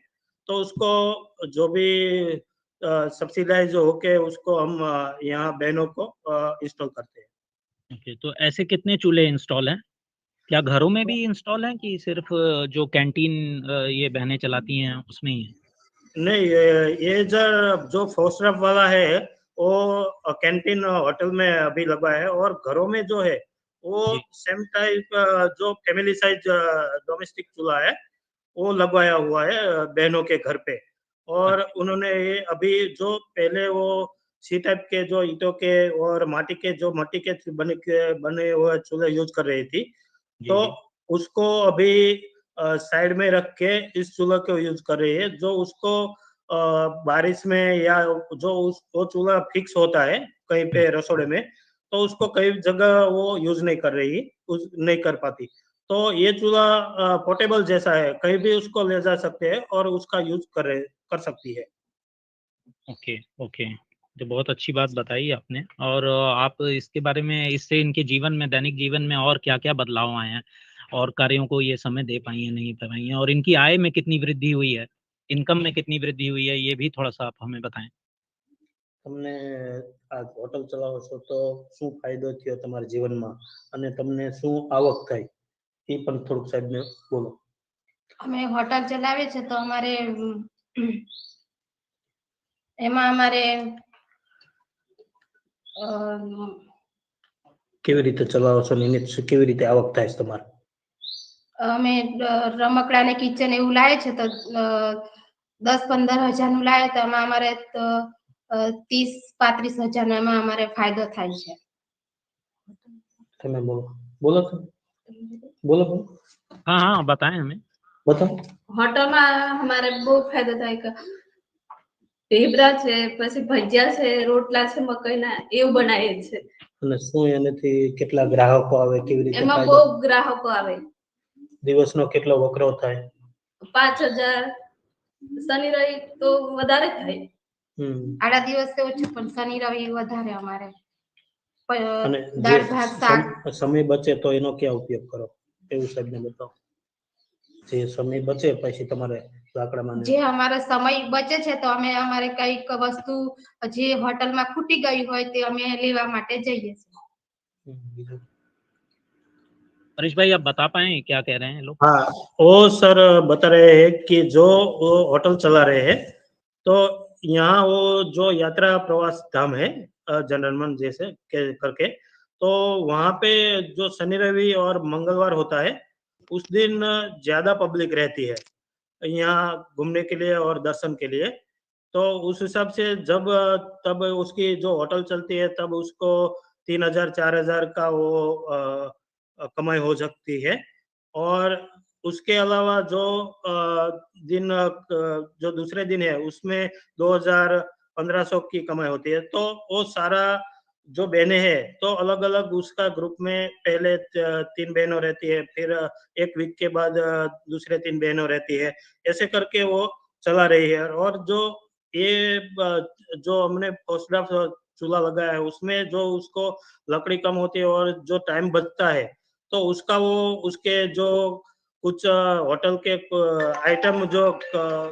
तो उसको जो भी सब्सिडाइज होके उसको हम यहाँ बहनों को इंस्टॉल करते हैं। ओके, तो ऐसे कितने चूल्हे इंस्टॉल हैं? क्या घरों में भी इंस्टॉल हैं कि सिर्फ जो कैंटीन ये बहनें चलाती हैं उसमें ही है? नहीं, ये जो फोस्ट्रफ वाला है वो कैंटीन होटल में अभी लगा है, और घरों में जो है वो जी। सेम टाइप जो फैमिली साइज डोमेस्टिक चूल्हा है वो लगवाया हुआ है बहनों के घर पे। और अच्छा। उन्होंने ये अभी जो पहले वो सी टाइप के जो ईंटों के और मट्टी के बने हुए चूल्हे यूज कर रही थी, जी तो जी। उसको अभी साइड में रख के इस चूल्हा को यूज कर रही है, जो उसको बारिश में या जो वो चूल्हा फिक्स होता है कहीं पे रसोड़े में, तो उसको कई जगह वो यूज नहीं कर पाती, तो ये चूल्हा पोर्टेबल जैसा है, कहीं भी उसको ले जा सकते हैं और उसका यूज कर सकती है। ओके ओके, तो बहुत अच्छी बात बताई आपने। और आप इसके बारे में, इससे इनके जीवन में, दैनिक जीवन में और क्या क्या बदलाव आए हैं, और कार्यों को ये समय दे पाई है नहीं दे पाई है, और इनकी आय में कितनी वृद्धि हुई है, इनकम में कितनी वृद्धि हुई है, ये भी थोड़ा सा आप हमें बताएं। તમને આ હોટલ ચલાવો છો તો શું ફાયદો થયો તમારા જીવનમાં અને તમને શું આવક થઈ એ પણ થોડુંક સાહેબ ને બોલો. અમે હોટલ ચલાવીએ છે તો અમારે એમાં અમારે કેવી રીતે ચલાવો છો ને એની કેવી રીતે આવક થાય છે તમારે? અમે રમકડા ને કિચન એવું લાવે છે તો 10-15 હજાર નું લાવે તો એમાં અમારે 30-35 હજાર નો એમાં અમારે ફાયદો થાય છે. તમે બોલો બોલો છો બોલો બોલો. हाँ हाँ, बताएं हमें। बताओ. હોટલમાં અમારે બહુ ફાયદો થાય કે ઢેબરા છે, પછી ભજીયા છે, રોટલા છે, મકાઈના એવું બનાવીએ છે. અને શું એનાથી કેટલા ગ્રાહકો આવે, કેવી રીતે એમાં ફાયદો? બહુ ગ્રાહકો આવે. દિવસનો કેટલો વકરો થાય? 5,000 શનિ રવિ તો વધારે થાય. આડા દિવસે ઓછું પણ શનિ રવિ વધારે અમારે. અને દાળ ભાત શાક સમય બચે તો એનો ક્યાં ઉપયોગ કરો એવું સાહેબને બતાવો. જે સમય બચે પછી તમારે લાકડામાં જે અમારો સમય બચે છે તો અમે અમારે કઈક વસ્તુ જે હોટલમાં ખૂટી ગઈ હોય તે અમે લેવા માટે જઈએ છીએ. परेश भाई, आप बता पाए क्या कह रहे हैं लोग? हाँ, वो सर बता रहे हैं कि जो वो होटल चला रहे हैं तो यहाँ वो जो यात्रा प्रवास धाम है जनरल जैसे करके, तो वहाँ पे जो शनि रवि और मंगलवार होता है उस दिन ज्यादा पब्लिक रहती है यहाँ घूमने के लिए और दर्शन के लिए, तो उस हिसाब से तब उसकी जो होटल चलती है तब उसको 3,000-4,000 का वो कमाई हो सकती है। और उसके अलावा जो जो दूसरे दिन है उसमें 2,000-1,500 की कमाई होती है, तो वो सारा जो बहनें हैं तो अलग अलग उसका ग्रुप में पहले 3 बहनों रहती है, फिर एक वीक के बाद दूसरे 3 बहनों रहती है, ऐसे करके वो चला रही है। और जो हमने पोस्टग्राफ चूल्हा लगाया है उसमें जो उसको लकड़ी कम होती है और जो टाइम बचता है तो उसका वो उसके जो कुछ होटल के आइटम जो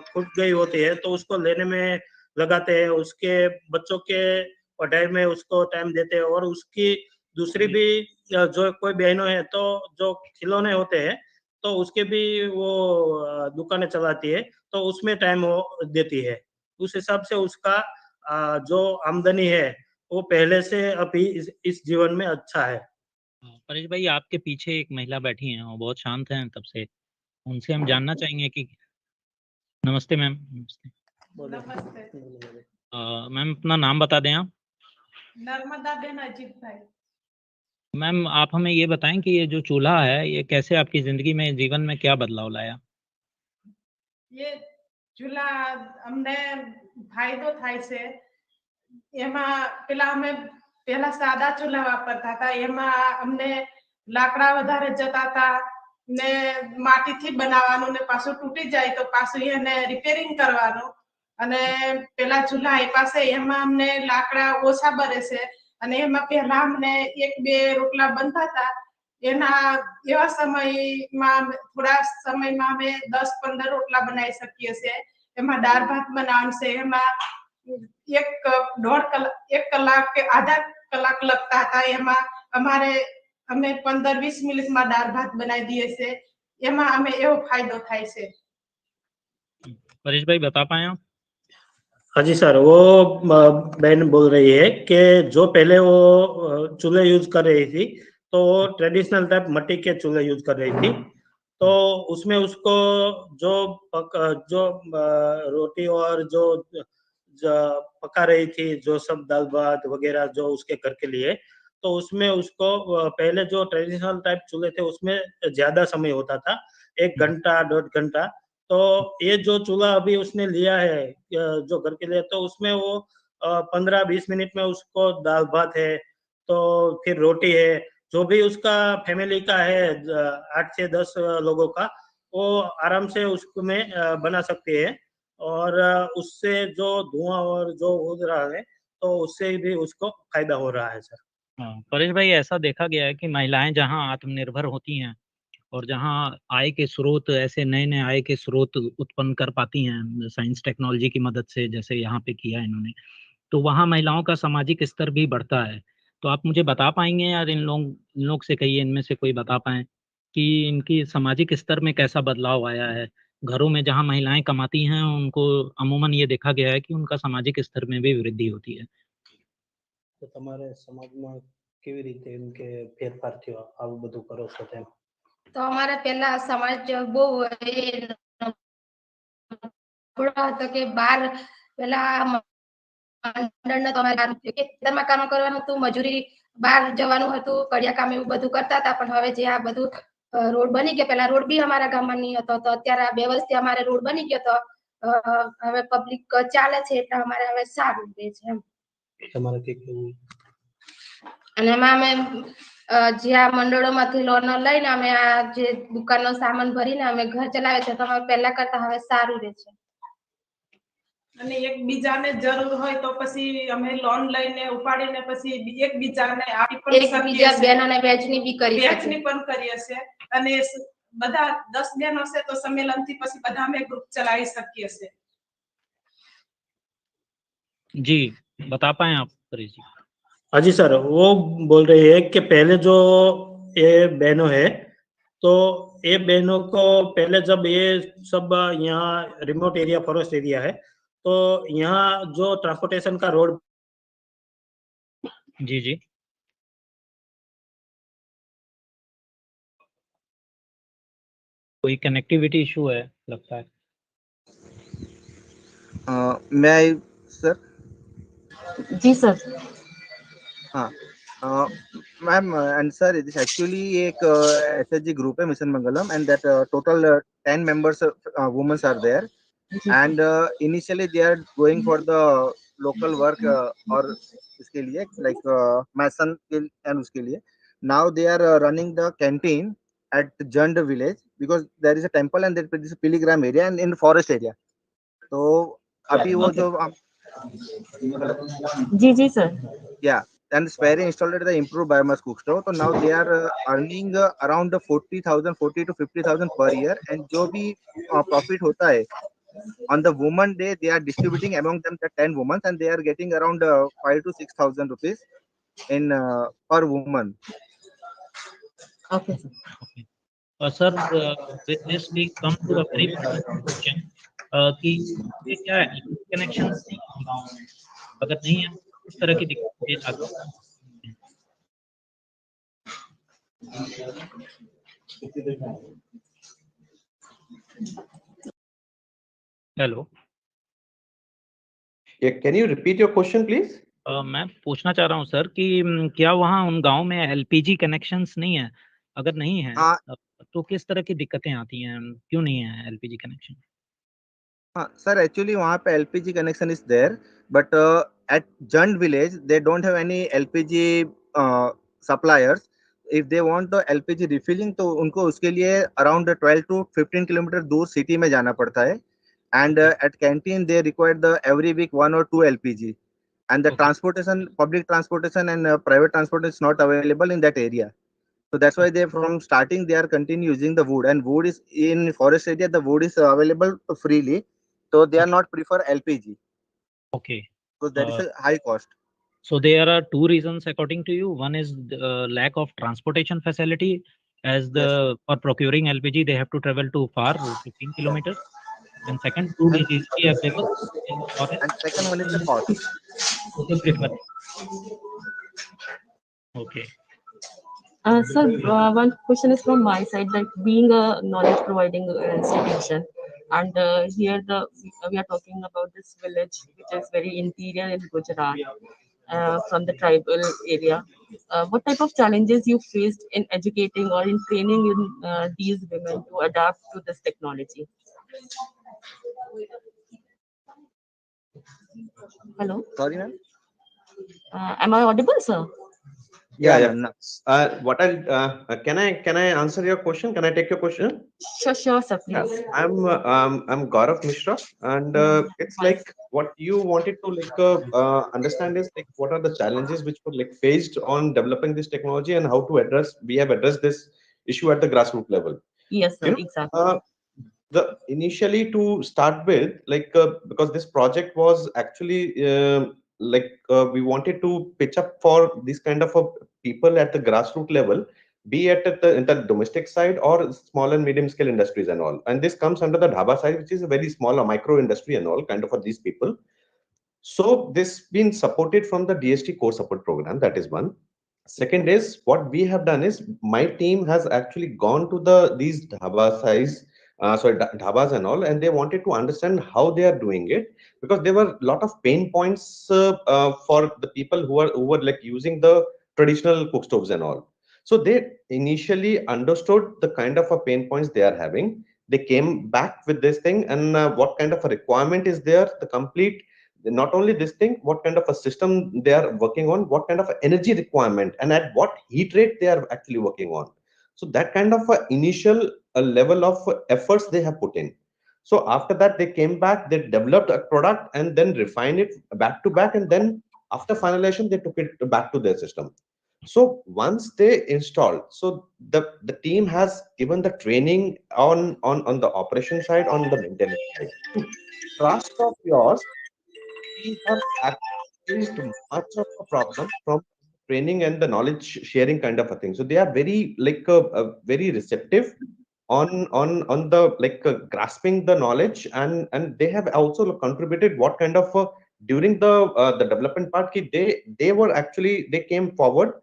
खुट गई होती है तो उसको लेने में लगाते हैं, उसके बच्चों के पढ़ाई में उसको टाइम देते हैं, और उसकी दूसरी भी जो कोई बहनों है तो जो खिलौने होते हैं तो उसके भी वो दुकानें चलाती है तो उसमें टाइम वो देती है। उस हिसाब से उसका जो आमदनी है वो पहले से अभी इस जीवन में अच्छा है। परेश भाई, आपके पीछे एक महिला बैठी हैं, वो बहुत शांत हैं तब से, उनसे हम जानना चाहेंगे कि नमस्ते मैम। नमस्ते नमस्ते। मैम, अपना नाम बता दें आप। नर्मदा बेन अजीत भाई। मैम, आप हमें ये बताएं कि ये जो चूल्हा है ये कैसे आपकी जिंदगी में, जीवन में क्या बदलाव लाया? ये चूल्हा हमने फायदो થાય છે એમાં પેલા અમે પેલા સાદા ચૂલા વાપરતા હતા એમાં અમને લાકડા વધારે જતા હતા ને માટીથી બનાવવાનું ને પાછું તૂટી જાય તો પાછું એને રિપેરિંગ કરવાનું અને પેલા ચૂલા આપ્યા છે એમાં અમને લાકડા ઓછા બરે છે અને એમાં પહેલા અમને એક બે રોટલા બનતા હતા એના એવા સમયમાં થોડા સમયમાં અમે 10-15 રોટલા બનાવી શકીએ છીએ એમાં દાળ ભાત બનાવવાનું છે એમાં એક કલાક કે આધા કલાક લગતા હતા એમાં અમારે અમે 15-20 મિનિટમાં દાળ ભાત બનાવી દઈએ છે એમાં અમે એવો ફાયદો થાય છે। परेश भाई, बता पाए आप? हाँ जी सर, वो बहन बोल रही है कि जो पहले वो चूल्हे यूज कर रही थी तो वो ट्रेडिशनल टाइप मट्टी के चूल्हे यूज कर रही थी, तो उसमें उसको जो रोटी और जो पका रही थी, जो सब दाल भात वगैरह जो उसके घर के लिए, तो उसमें उसको पहले जो ट्रेडिशनल टाइप चूल्हे थे उसमें ज्यादा समय होता था, 1 घंटा 1.5 घंटा। तो ये जो चूल्हा अभी उसने लिया है जो घर के लिए, तो उसमें वो 15-20 मिनट में उसको दाल भात है, तो फिर रोटी है, जो भी उसका फैमिली का है 8 से 10 लोगों का, वो आराम से उसमें बना सकते हैं। और उससे जो धुआं और जो उड़ रहा है तो उससे भी उसको फायदा हो रहा है सर। हाँ परेश भाई, ऐसा देखा गया है कि महिलाएं जहाँ आत्मनिर्भर होती हैं और जहाँ आय के स्रोत, ऐसे नए नए आय के स्रोत उत्पन्न कर पाती हैं साइंस टेक्नोलॉजी की मदद से, जैसे यहाँ पे किया है इन्होंने, तो वहाँ महिलाओं का सामाजिक स्तर भी बढ़ता है। तो आप मुझे बता पाएंगे यार, इन लोग से कहिए, इनमें से कोई बता पाए कि इनकी सामाजिक स्तर में कैसा बदलाव आया है? घरों में जहाँ महिलाएं कमाती हैं उनको अमूमन ये देखा गया है कि उनका सामाजिक स्तर में भी वृद्धि होती है। तो તમારે સમાજમાં કેવી રીતે એમ કે ફેરફાર થયો આવું બધું કરો છો તેમ? તો અમારે પેલા સમાજ બહુ હતો કે બાર પેલા મંડળને તો અમારે ખેતરમાં કામ કરવાનું હતું, મજૂરી બહાર જવાનું હતું, કડિયા કામ એવું બધું કરતા હતા, પણ હવે જે આ બધું રોડ બની ગયો, પેલા રોડ બી અમારા ગામમાં નહીં હતો, તો અત્યારે 2 વર્ષથી અમારે રોડ બની ગયો, તો હવે પબ્લિક ચાલે છે એટલે અમારે હવે સારું રહે છે એમ। તમારે કેવું? અને એમાં અમે જે આ મંડળોમાંથી લોનો લઈને અમે આ જે દુકાનનો સામાન ભરીને અમે ઘર ચલાવે છે, તો અમારે પહેલા કરતા હવે સારું રહે છે। અને એકબીજાને જરૂર હોય તો પછી અમે લોન લઈને ઉપાડીને પછી એકબીજાને આપી પણ શકીએ એકબીજા છીએ, બહેનોને વહેંચણી બી કરી વહેંચણી શકીએ। પણ કરીએ છીએ અને બધા 10 બહેનો છે તો સંમેલનથી પછી બધા અમે ગ્રુપ ચલાવી શકીએ છીએ। जी, बता पाए आप परेश जी? हाँ जी सर, वो बोल रही है कि पहले जो ये बहनों है, तो ये बहनों को पहले जब ये सब यहाँ रिमोट एरिया, फॉरेस्ट एरिया है, तो यहाँ जो ट्रांसपोर्टेशन का रोड। जी जी, कोई कनेक्टिविटी इशू है लगता है। may I, sir? जी सर। हाँ, ma'am and sir, this actually एक SHG ग्रुप है, mission Mangalam, and that total 10 members women are there, and initially they are going for the local work और उसके लिए like mason and उसके लिए now they are running the canteen at Jand village because there is a temple and there is a pilgrim area and in forest area। तो अभी वो जो जी जी sir. yeah, and Sperry installed the improved biomass cook stove, so now they are earning around 40 to 50,000 per year, and जो भी profit होता है on the woman day they are distributing among them the 10 women and they are getting around 5 to 6,000 rupees in per woman। Okay sir. Sir, with this we come to a very important question कि ये क्या है, connection नहीं है गाँव में? अगर नहीं है किस तरह की दिक्कतें आती हैं? Hello, Can you repeat your question, please? मैं पूछना चाह रहा हूँ सर कि क्या वहाँ उन गांव में एलपीजी कनेक्शंस नहीं है? अगर नहीं है तो किस तरह की दिक्कतें आती हैं? क्यों नहीं है एलपीजी कनेक्शन? हाँ सर, एक्चुअली वहाँ पे LPG connection is there, but at Jand village they don't have any LPG suppliers. If they want the LPG refilling तो उनको उसके लिए अराउंड 12 to 15 किलोमीटर दूर सिटी में जाना पड़ता है. And at canteen they require the every week 1 or 2 LPG, and the transportation, public transportation and private transport is not available in that area. So that's why they from starting they are continue using the wood, and wood is in forest area, the wood is available freely, so they are not prefer LPG. Okay. Because that is a high cost. So there are two reasons according to you. One is the lack of transportation facility, as the for procuring LPG they have to travel too far, 15 kilometers. And second, food is easily available in the forest. And second one is the cost. Okay. Sir, one question is from my side, that being a knowledge providing institution, and here we are talking about this village which is very interior in Gujarat, from the tribal area. What type of challenges you faced in educating or in training in these women to adapt to this technology? Hello. Sorry, ma'am. Am I audible, sir? Yeah. What can I answer your question? Can I take your question? Sure, sir, please. I'm Gaurav Mishra, and it's like what you wanted to understand is like what are the challenges which were like faced on developing this technology and how to address. We have addressed this issue at the grassroots level. Yes, sir, exactly. The initially to start with, because this project was actually we wanted to pitch up for this kind of people at the grassroots level, be it at the domestic side or small and medium scale industries and all. And this comes under the dhaba side, which is a very small or micro industry and all kind of for these people. So this been supported from the DST core support program. That is one. Second is what we have done is my team has actually gone to these dhabas and all, and they wanted to understand how they are doing it, because there were a lot of pain points for the people who were like using the traditional cook stoves and all. So they initially understood the kind of a pain points they are having. They came back with this thing, and what kind of a requirement is there, the complete, not only this thing, what kind of a system they are working on, what kind of energy requirement, and at what heat rate they are actually working on. So that kind of initial level of efforts they have put in. So after that they came back, they developed a product and then refined it back to back, and then after finalization they took it back to their system. So once they installed, so the team has given the training on the operation side, on the maintenance side. Trust of yours, we have faced much of a problem from training and the knowledge sharing kind of a thing. So they are very very receptive on the grasping the knowledge, and they have also contributed what kind of during the development part they came forward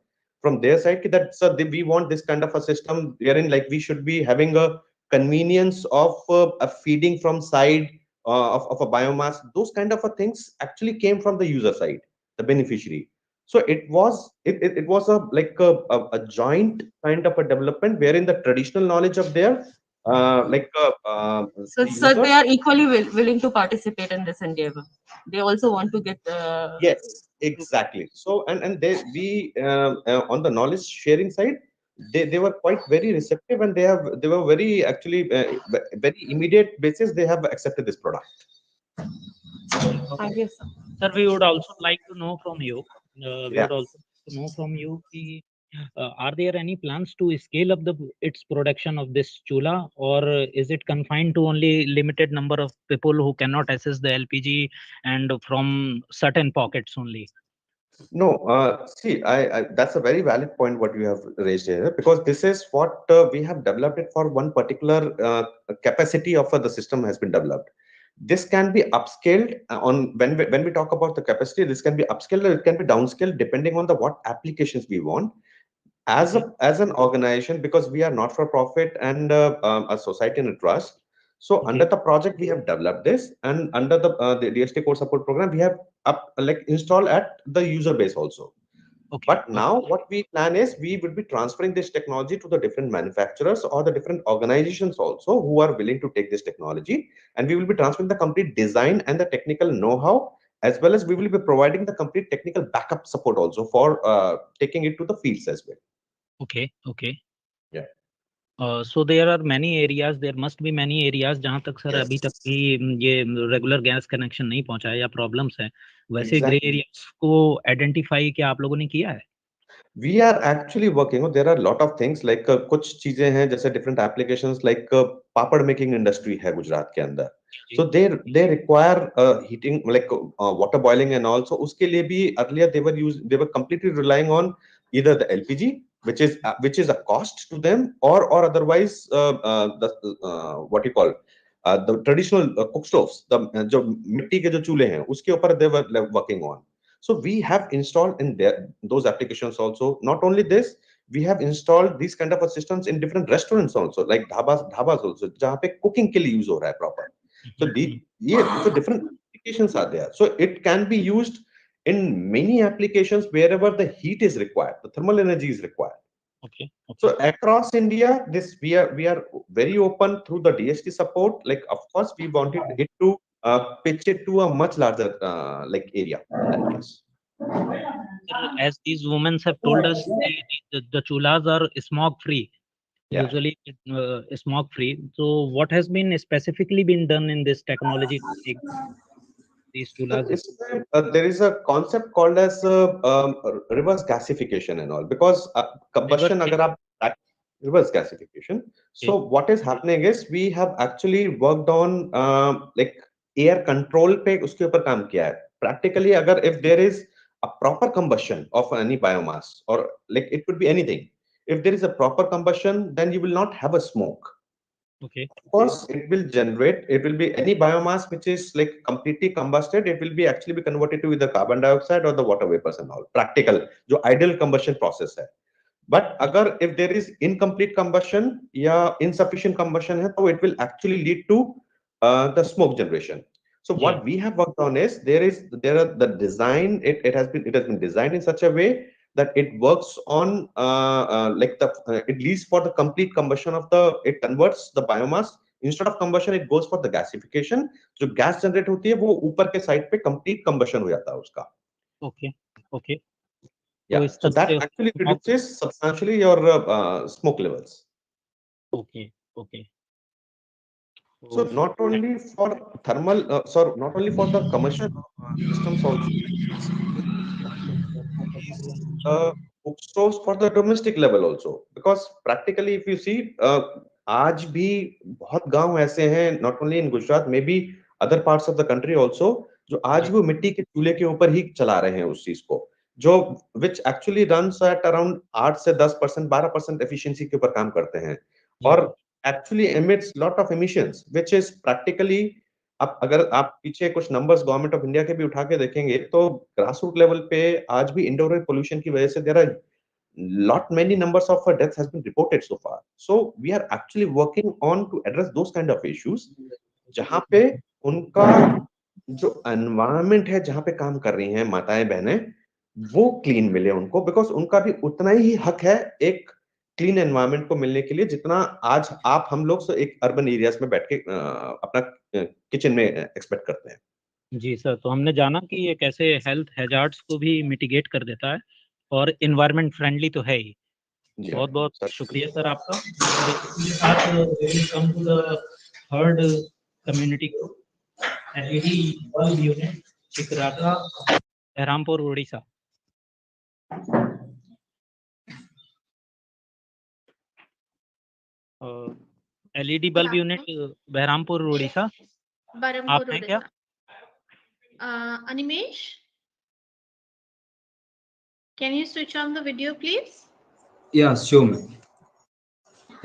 from their side that we want this kind of a system wherein like we should be having a convenience of a feeding from side of a biomass. Those kind of things actually came from the user side, the beneficiary. So it was a joint kind of a development wherein the traditional knowledge of their so they are equally willing to participate in this endeavor. They also want to get yes, exactly. So and we on the knowledge sharing side, they were quite very receptive, and they were very actually very immediate basis they have accepted this product. Thank you, sir. Sir, we would also like to know from you. Are there any plans to scale up its production of this chula, or is it confined to only limited number of people who cannot access the LPG and from certain pockets only? No, see, that's a very valid point what you have raised here, because this is what we have developed it for one particular capacity of the system has been developed. this can be upscaled on when we talk about the capacity. This can be upscaled or it can be downscaled depending on the what applications we want. As an organization, because we are not for profit and a society and a trust, so under the project we have developed this, and under the DST core support program we have installed at the user base also. But now what we plan is we will be transferring this technology to the different manufacturers or the different organizations also who are willing to take this technology, and we will be transferring the complete design and the technical know-how, as well as we will be providing the complete technical backup support also for taking it to the fields as well. Okay. Yeah. So there are many areas, there must be many areas जहाँ तक sir अभी तक भी ये regular gas connection नहीं पहुंचा है या प्रॉब्लम्स है, वैसे ग्रे एरियाज को आइडेंटिफाई क्या आप लोगों ने किया है? We are actually working on, there are a lot of things like कुछ चीजें हैं जैसे different applications like पापड़ making industry है गुजरात के अंदर, so they require heating like water boiling and also उसके लिए भी earlier they were completely relying on either the LPG which is a cost to them or otherwise what you call the traditional cook stoves, the जो मिट्टी के जो चूल्हे हैं उसके ऊपर they were working on. So we have installed in those applications also. Not only this, we have installed these kind of systems in different restaurants also, like dhabas also, जहाँ पे cooking के लिए use हो रहा है proper. So so different applications are there. So it can be used in many applications wherever the heat is required, the thermal energy is required. Okay. So across India, this we are very open through the DST support. Like of course, we wanted it to pitch it to a much larger like area in that case. As these women have told us, the chulas are smoke free. Yeah. Usually smoke free. So what has been specifically been done in this technology to make these chulas? There is a concept called as reverse gasification and all, because combustion reverse gasification. So what is happening is we have actually worked on like air control पे उसके ऊपर काम किया है. Practically अगर if there is a proper combustion of any biomass or like it could be anything, if there is a proper combustion, then you will not have a smoke. Okay. Of course, it will generate. It will be any biomass which is like completely combusted. It will be actually be converted to either carbon dioxide or the water vapors and all. Practical, जो ideal combustion process है. But अगर if there is incomplete combustion या insufficient combustion है, तो it will actually lead to the smoke generation. So what we have worked on is there are the design. It has been designed in such a way that it works on like it leads for the complete combustion of it converts the biomass. Instead of combustion, it goes for the gasification. जो gas generate होती है वो ऊपर के side पे complete combustion हो जाता है उसका. Okay. Yeah, so that actually reduces substantially your smoke levels. Okay. So not only for thermal, not only for the commercial systems also, cook stoves for the domestic level also, because practically if you see आज भी बहुत गांव ऐसे हैं not only in Gujarat, maybe other parts of the country also, जो आज भी वो मिट्टी के चूल्हे के ऊपर ही चला रहे हैं उस चीज को, जो which actually runs at around 8 से 10%, 12% efficiency के ऊपर काम करते हैं और actually emits lot of emissions, which is practically अब अगर आप पीछे कुछ नंबर्स गवर्नमेंट ऑफ इंडिया के भी उठा के देखेंगे तो ग्रास रूट लेवल पे आज भी इंडोर एयर पोल्यूशन की वजह से there are lot many numbers of deaths has been reported so far. So we are actually working on to address those kind of issues जहाँ पे उनका जो एनवायरनमेंट है जहाँ पे काम कर रही हैं माताएं बहनें वो क्लीन मिले उनको, बिकॉज उनका भी उतना ही हक है एक क्लीन एनवायरनमेंट को मिलने के लिए जितना आज आप हम लोग एक अर्बन एरियाज में बैठ के अपना किचन में एक्सपेक्ट करते हैं. जी सर, तो हमने जाना कि ये कैसे हेल्थ हैजार्ड्स को भी मिटिगेट कर देता है और एनवायरनमेंट फ्रेंडली तो है ही. बहुत बहुत शुक्रिया सर आपका. Come to the third community group LED bulb unit Chikaraka Berhampur Orissa. LED bulb unit Berhampur Orissa. आप हैं क्या? Animesh, can you switch on the video, please? Yeah, sure.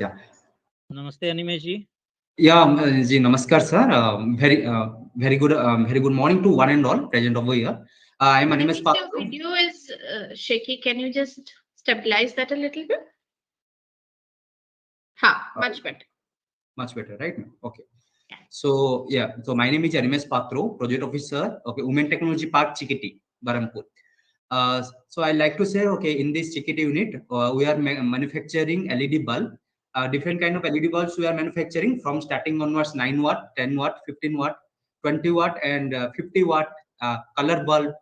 Yeah. नमस्ते अनिमेश जी. Yeah, ji, namaskar, sir. Very good morning to one and all present over here. I am Animesh Your Patro. video is shaky. Can you just stabilize that a little bit? Ha, much better. Much better, right? Okay. So yeah, so my name is Animesh Patro, project officer. Okay, Women Technology Park, Chikiti, Barampur. So I like to say, okay, in this Chikiti unit, we are manufacturing LED bulb. Different kind of LED bulbs we are manufacturing from starting onwards 9 watt, 10 watt, 15 watt, 20 watt, and 50 watt color bulb.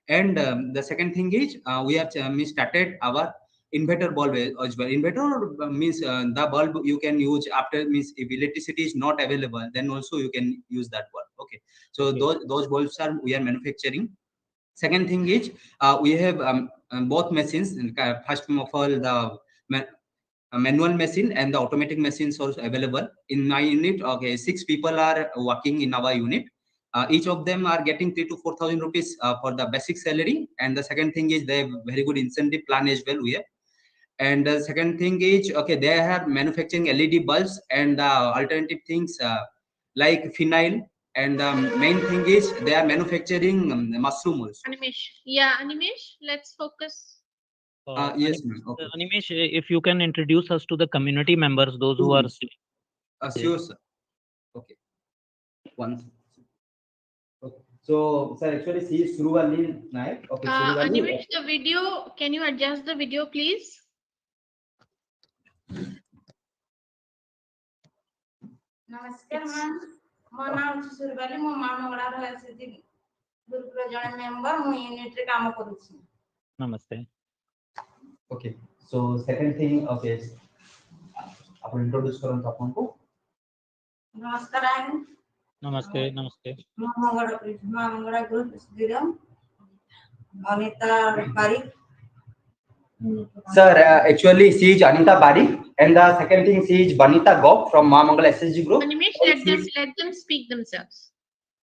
And the second thing is we have started our inverter bulb as well. Inverter means the bulb you can use after, means if electricity is not available, then also you can use that bulb. Okay, so those bulbs are we are manufacturing. Second thing is we have both machines. First of all, the manual machine and the automatic machines also available in my unit. Okay, 6 people are working in our unit. Each of them are getting 3 to 4,000 rupees for the basic salary. And the second thing is they have very good incentive plan as well. We have. And the second thing is, okay, they have manufacturing LED bulbs and alternative things like phenyl. And the main thing is they are manufacturing mushroom also. Animesh, yeah, Animesh, let's focus. Yes, ma'am. Okay. Animesh, if you can introduce us to the community members, those who are. Sure, sir. Okay. One. Okay. So, sir, actually, she is Suruvali Naik. Okay, Suruvali. Animesh, the video, can you adjust the video, please? नमस्कार ma'am मो नाम सुरबाली मो मामगड़ा रो SSG group रो जने member मो unit रे काम करूछी नमस्ते. Okay, so second thing, okay, आप introduce करो तो अपन को. नमस्कार आयन नमस्ते. नमस्ते. Mamagada group studio Anita Barik. Sir, actually, she is Anita Barik, and the second thing, she is Banita Gop from Mahamangal SSG group. Animesh, let them speak themselves.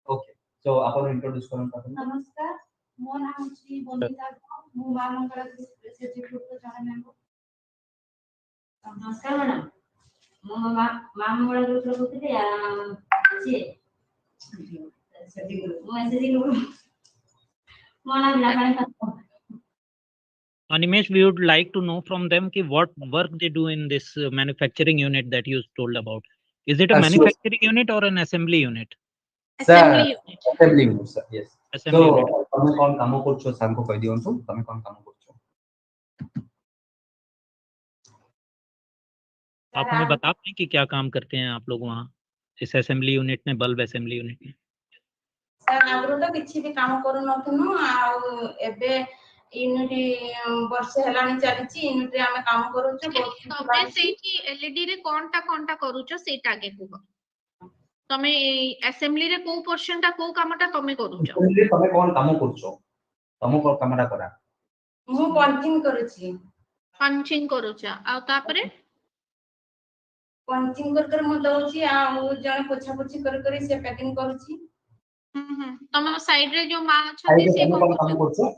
Okay, so upon introduce करो तो अपन. नमस्कार मो नाम श्री बनिता मो मामगड़ा ग्रुप एसएसजी ग्रुप रो जने member. नमस्कार madam मो मामगड़ा group रो कुते अछि एसएसजी ग्रुप मो एसएसजी ग्रुप मो नाम Lakhani. Animesh, we would like to know from them ki what work they do in this manufacturing unit that you told about. Is it a manufacturing unit or an assembly unit? Assembly unit. Assembly unit, sir. Yes. Assembly so, unit. तमे कौन काम करछो सांको कहि दियंतु तमे कौन काम करछो. आप हमें बता पाएं कि क्या काम करते हैं आप लोग वहाँ इस असेंबली यूनिट में, बल्ब असेंबली यूनिट में. सर आगरो तो किछि भी काम करू नथनु आ एबे यूनिट वर्ष हेलानी चलीची यूनिट रे आमे काम करूछु. तमे सेठी एलईडी रे कोनटा करूछो सेटा आगे कुह. तमे असेंबली रे को पोर्शन ता को कामटा तमे करूछो. असेंबली तमे कौन काम करछो तमे को कामटा करा. मु पंचिंग करूची. पंचिंग करूछो आ तापरे पंचिंग कर मु दउची आ जने पोछा पोछी कर से पैकिंग करूची. तमे साइड रे जो मा छथि से कौन काम करछो.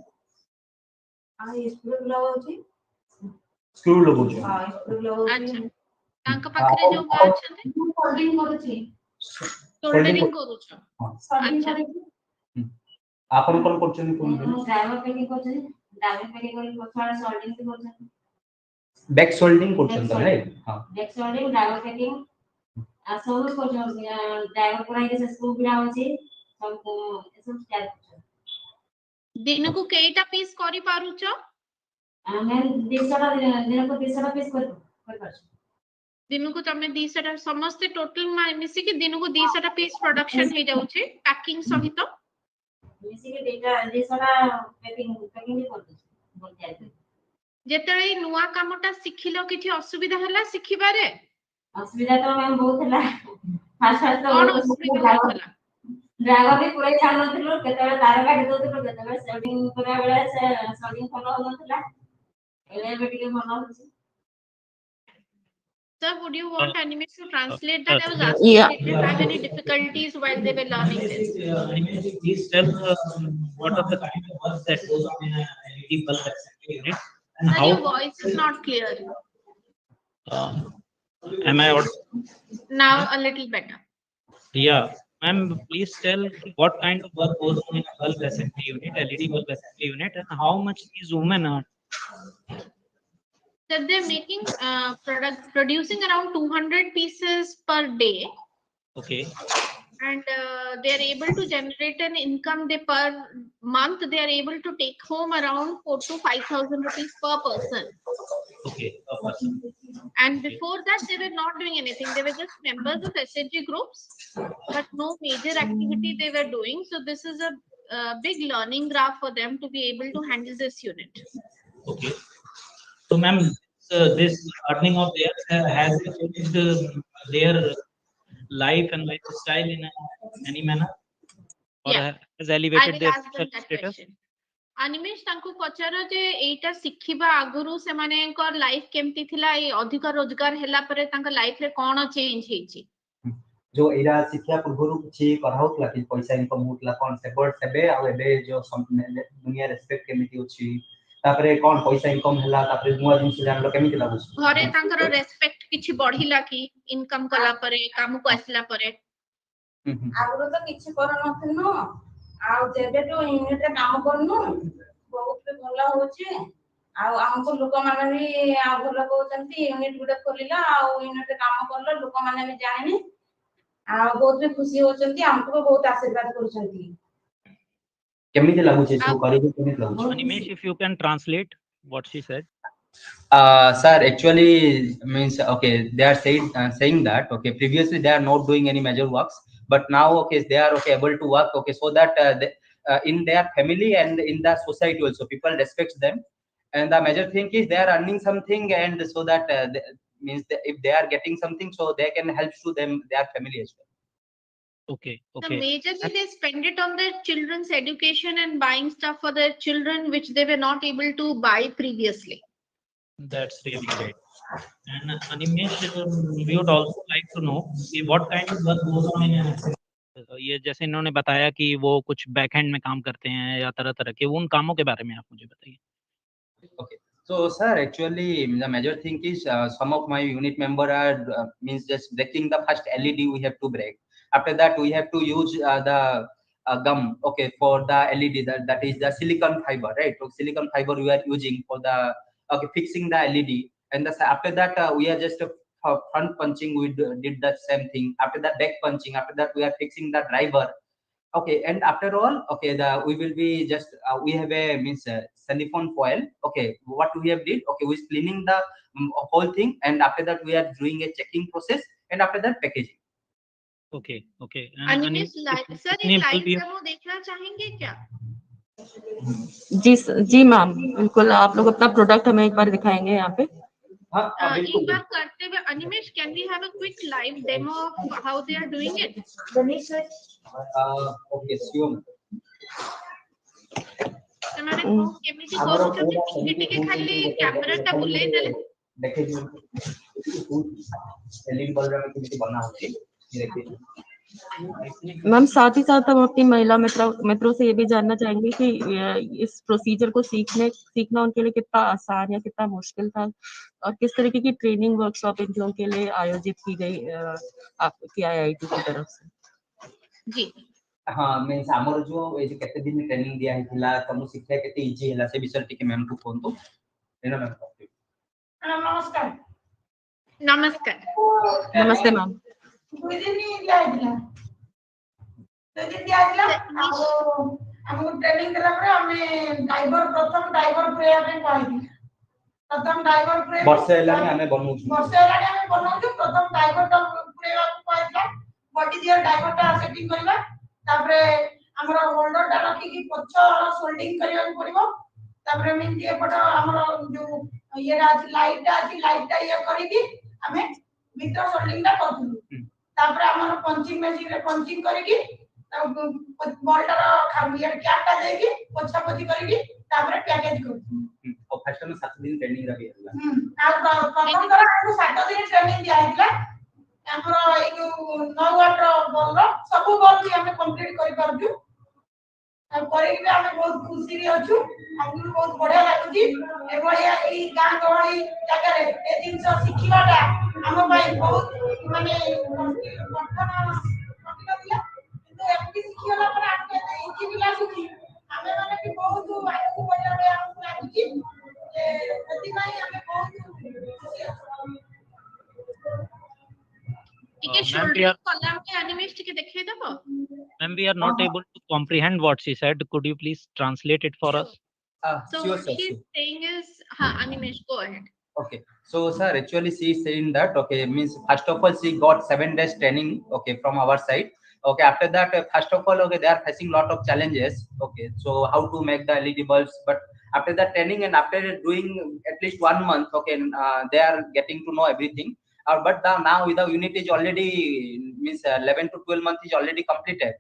आ स्क्रू लगाउची. स्क्रू लगाउची. हां स्क्रू लगाउची. अच्छा तांका पाखरे जो मा छथि सोल्डरिंग करूची. सोल्डरिंग करूछो. अच्छा आपन कोन करछन कोन. ड्राइवर पैकिंग करछन. ड्राइवर पैकिंग कर पछाड़ सोल्डरिंग से करछन. बैक सोल्डरिंग करछन त राइट. हां बैक सोल्डरिंग ड्राइवर पैकिंग आ सब करछन. ड्राइवर पुरा के स्क्रू बिना होची सब सब स्टाइल करछन. दिन को केटा पीस करि पारुछो. आमे 200 दिन को 200 पीस कर पाछो. दिन को तमे 200 समस्त टोटल मिसी के दिन को 200 पीस प्रोडक्शन हे जाउछे पैकिंग सहित मिसी के डेटा 200 पैकिंग कर दो. जेतळे नुवा कामटा सिखिलो किछि असुविधा हला सिखिबारे. असुविधा तो मैम बहुत हला. फास्ट तो कोन असुविधा हला. ड्राइवर भी पूरा जान नथिलो केतळे तार काटी दोथिलो केतळे सेटिंग करा बेला से सेटिंग फॉलो होनथिला. एले बेटिके फॉलो होछि. Sir, would you want Animesh to translate that? I was asking if they have any difficulties while they were learning this. Animesh, please tell what are the kind of work that goes on in a LED bulb assembly unit and Sir, how. your voice is not clear. Am I audible? Now a little better. Yeah, ma'am, please tell what kind of work goes on in a bulb assembly unit, LED bulb assembly unit, and how much these women earn. That they're making producing around 200 pieces per day. Okay. And they are able to generate an income. They per month they are able to take home around 4,000 to 5,000 rupees per person. Okay, per person. And before that, they were not doing anything. They were just members of SHG groups, but no major activity they were doing. So this is a big learning graph for them to be able to handle this unit. Okay. So, ma'am, this earning of theirs has it changed their life and lifestyle in any manner, or Yeah, has I elevated will their ask them social that status? question. Animesh तांको पचार जे एटा शिखिबा आगुरु से माने को life केमती थिला ए अधिक रोजगार हेला परे तांका लाइफ रे कोन चेंज हेची जो एरा शिक्षा पूर्वरु किछि कराउतला कि पैसा इनकम होतला कोन सेबे आ एबे जो दुनिया रेस्पेक्ट केमिति होछि तापरे कोन पैसा इनकम हेला तापरे दुआ दिन से जानलो केमिति लागुछि घरे तांकर रेस्पेक्ट किछि बढ़िला कि इनकम कला परे काम को आसला परे आगुरु तो किछि कर नथिनो आ जेबे तो यूनिट रे काम करनु बहुत भला होछि आ हमको लोक माने भी आ भला कहउचंती यूनिट गुडे खोलिला आ यूनिट रे काम करला लोक माने भी जाने आ बहुत भी खुशी होचंती हमको बहुत आशीर्वाद करूचंती केमिति लागुछि सो करिबे केमिति लागुछि Animesh, if you can translate what she said. Sir, actually means okay, they are saying that okay, previously they are not doing any major works, but now okay, they are okay able to work okay, so that in their family and in the society also people respect them, and the major thing is they are earning something, and so that means that if they are getting something, so they can help to them their family as well. Okay, the okay. majorly they spend it on their children's education and buying stuff for their children which they were not able to buy previously. That's really great. And Animesh, we would also like to know what kind of work goes on in an ये जैसे इन्होंने बताया कि वो कुछ backend में काम करते हैं या तरह तरह के उन कामों के बारे में आप मुझे बताइए. Okay, so sir, actually the major thing is some of my unit member are means just breaking the first LED we have to break. After that we have to use the gum okay for the LED that is the silicon fiber, right? So silicon fiber we are using for the okay fixing the LED, and after that we are just front punching we did the same thing. After that back punching, after that we are fixing the driver. Okay, and after all okay we will be just we have a means silicone foil. Okay, what we have did okay we cleaning the whole thing, and after that we are doing a checking process, and after that packaging. Okay, okay. Animesh sir एक live demo देखना चाहेंगे क्या? जी ma'am, बिल्कुल आप लोग अपना product हमें एक बार दिखाएंगे यहाँ पे. एक बार करते हुए Animesh, can we have a quick live demo of how they are doing it? Okay sure. ସେମାନେ କୋ କେମିତି କରୁଛନ୍ତି ଟିକେ ଟିକେ ଖାଲି କ୍ୟାମେରାଟା ବୁଲେଇ देले देखिए जो एलईडी बल्ब में केमिति बना होती ये देखिए. मैम साथ ही साथ हम अपनी महिला मित्रों से ये भी जानना चाहेंगे कि इस प्रोसीजर को सीखना उनके लिए कितना आसान या कितना मुश्किल था, और किस तरीके की ट्रेनिंग वर्कशॉप इन लोगों के लिए आयोजित की गई आपकी आईआईटी की तरफ से. जी हाँ, मीन्स हमर जो ए जे केते दिन ट्रेनिंग दिया हिला तमु शिक्षा केते इजी हिला से विषय टिके मैम को फोन तो एना मैम. नमस्कार. नमस्कार. नमस्ते मैम. दुई दिन दिया हमको ट्रेनिंग देला पर हमें प्रथम डाइवर प्रेयर रे कहली. प्रथम डाइवर प्रेयर वर्षे लानी हमें बनउ प्रथम डाइवर टा प्रेयर को कहला बॉडी दियर डाइवर टा सेटिंग करबा, तापरे हमर होल्डर टा रखी कि पछ सोल्डिंग करिया पड़िबो, तापरे मिन दिए पट हमर जो ये लाइट ये करी कि हमें भीतर सोल्डिंग टा करथु. तापरे हमर पंचिंग मशीन रे पंचिंग करी कि बॉल्टर खाबियर कैपटा दे कि पछा पछी करी कि तापरे पैकेज करथु. और फर्स्ट में 7 दिन ट्रेनिंग रही है. आ प्रथम तर हमको 7 दिन ट्रेनिंग दिया हिला. हमरो ए जो 9 वाट बॉल सब बॉल भी हमें कंप्लीट करि परजु. आ करे कि हमें बहुत खुशी रे अछु. आज भी बहुत बढ़िया लाଗୁଛି एभଳିया एई गां गहଳି ଜାଗାରେ ଏ ଜିନିଷ ଶିଖିବାଟା ଆମ ପାଇଁ ବହୁତ ମାନେ କଠିନ ଥିଲା କିନ୍ତୁ ଏମିତି ଶିଖିଗଲା ପରେ ଆମକୁ ଏତେ ଇଜି ବି ଲାଗୁଛି ଆମେ ମାନେ ବି ବହୁତ ଆଗକୁ ବଢିବା ଭଳିଆ ଆମକୁ ଲାଗୁଛି ସେଥିପାଇଁ ଆମେ ବହୁତ ଖୁସି ଅଛୁ। ଟିକେ Ma'am, we shoulder are column के animate ଟିକେ ଦେଖେଇ ଦବ? ma'am, we are not able to comprehend what she said. Could you please translate it for Sure. us? So Sure, what sir, she's sure. saying is, Animesh, go ahead. Okay, so sir, actually she is saying that, okay, means first of all she got 7 days training, okay, from our side. Okay, after that, first of all, okay, they are facing lot of challenges. Okay, so how to make the LED bulbs, but after that training and after doing at least 1 month, okay, they are getting to know everything. But now with the unit is already means 11 to 12 months is already completed,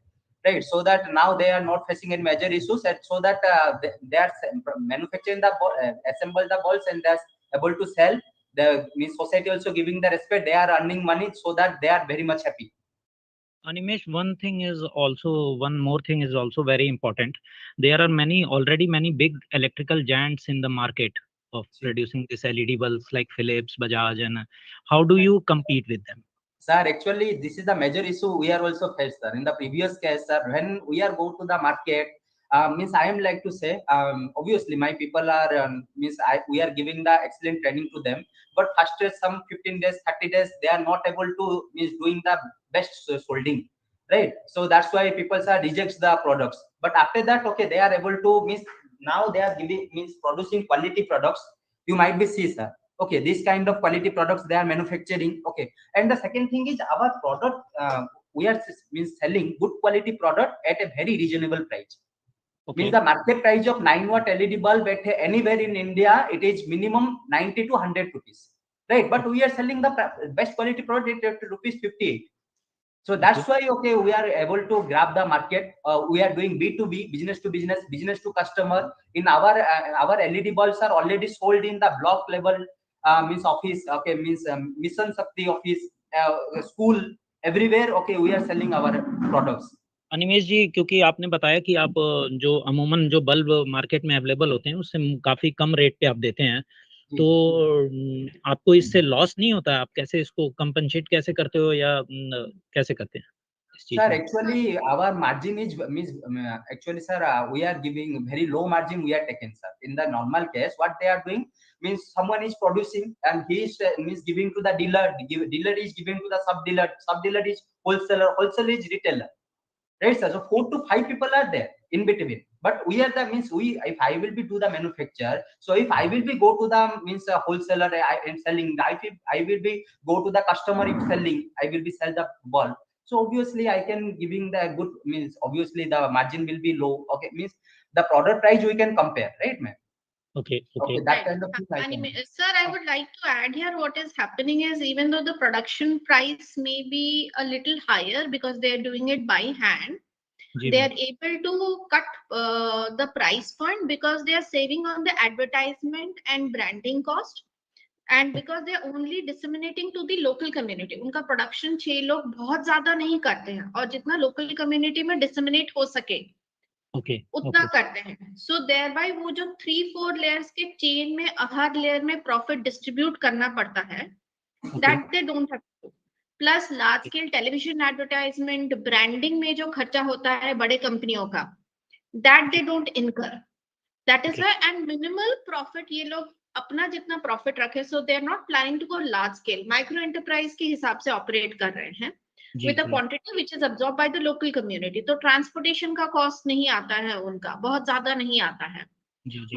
right? So that now they are not facing any major issues, and so that they are manufacturing the assemble the balls and they're able to sell. The means society also giving the respect, they are earning money, so that they are very much happy. Animesh, one more thing is also very important. There are already many big electrical giants in the market of producing these LED bulbs like Philips, Bajaj, and how do you compete with them? Sir, actually, this is the major issue we are also faced, sir. In the previous case, sir, when we are go to the market, means I am like to say, obviously my people are we are giving the excellent training to them, but after some 15 days, 30 days, they are not able to means doing the best solding, right? So that's why people sir rejects the products. But after that, okay, they are able to means now they are giving means producing quality products. You might be see, sir. Okay, this kind of quality products they are manufacturing. Okay, and the second thing is our product. We are means selling good quality product at a very reasonable price. Okay. Means the market price of 9-watt LED bulb at anywhere in India, it is minimum 90 to 100 rupees, right? But we are selling the best quality product at rupees 58. So that's why, okay, we are able to grab the market. We are doing B2B, business to business, business to customer. In our LED bulbs are already sold in the block level, means office, okay, means mission Shakti office, school, everywhere. Okay, we are selling our products. Animesh जी, क्योंकि आपने बताया कि आप जो अमूमन जो bulb market में available होते हैं उससे काफी कम रेट पे आप देते हैं, तो आपको इससे लॉस नहीं होता? आप कैसे इसको कंपनसेट कैसे करते हो या कैसे करते हैं इस चीज Sir, में? actually, our margin is means actually, sir, we are giving very low margin. We are taken, sir. In the normal case, what they are doing means someone is producing and he is means giving to the dealer. Dealer is giving to the sub dealer. Sub dealer is wholesaler. Wholesaler is retailer. Right, sir. So 4 to 5 people are there in between. But we are the means we if I will be do the manufacture. So if I will be go to the means wholesaler I am selling. I will be go to the customer if selling. I will be sell the bulb. So obviously I can giving the good means obviously the margin will be low. Okay, means the product price we can compare, right, ma'am? Okay. That kind of thing Sir, I would like to add here what is happening is even though the production price may be a little higher because they are doing it by hand, they are able to cut the price point because they are saving on the advertisement and branding cost, and because they are only disseminating to the local community. उनका production 6 लोग बहुत ज्यादा नहीं करते हैं और जितना local community में disseminate हो सके उतना करते हैं. So thereby वो जो 3-4 layers के chain में हर layer में profit distribute करना पड़ता है, that they don't have to. Plus large scale television advertisement, branding में जो खर्चा होता है बड़े कंपनियों का, that they don't incur. That is why and minimal profit ये लोग अपना जितना profit रखे. So they are not planning to go large scale. Micro enterprise के हिसाब से operate कर रहे हैं. With a quantity which is absorbed by the local community. तो transportation का cost नहीं आता है उनका, बहुत ज्यादा नहीं आता है.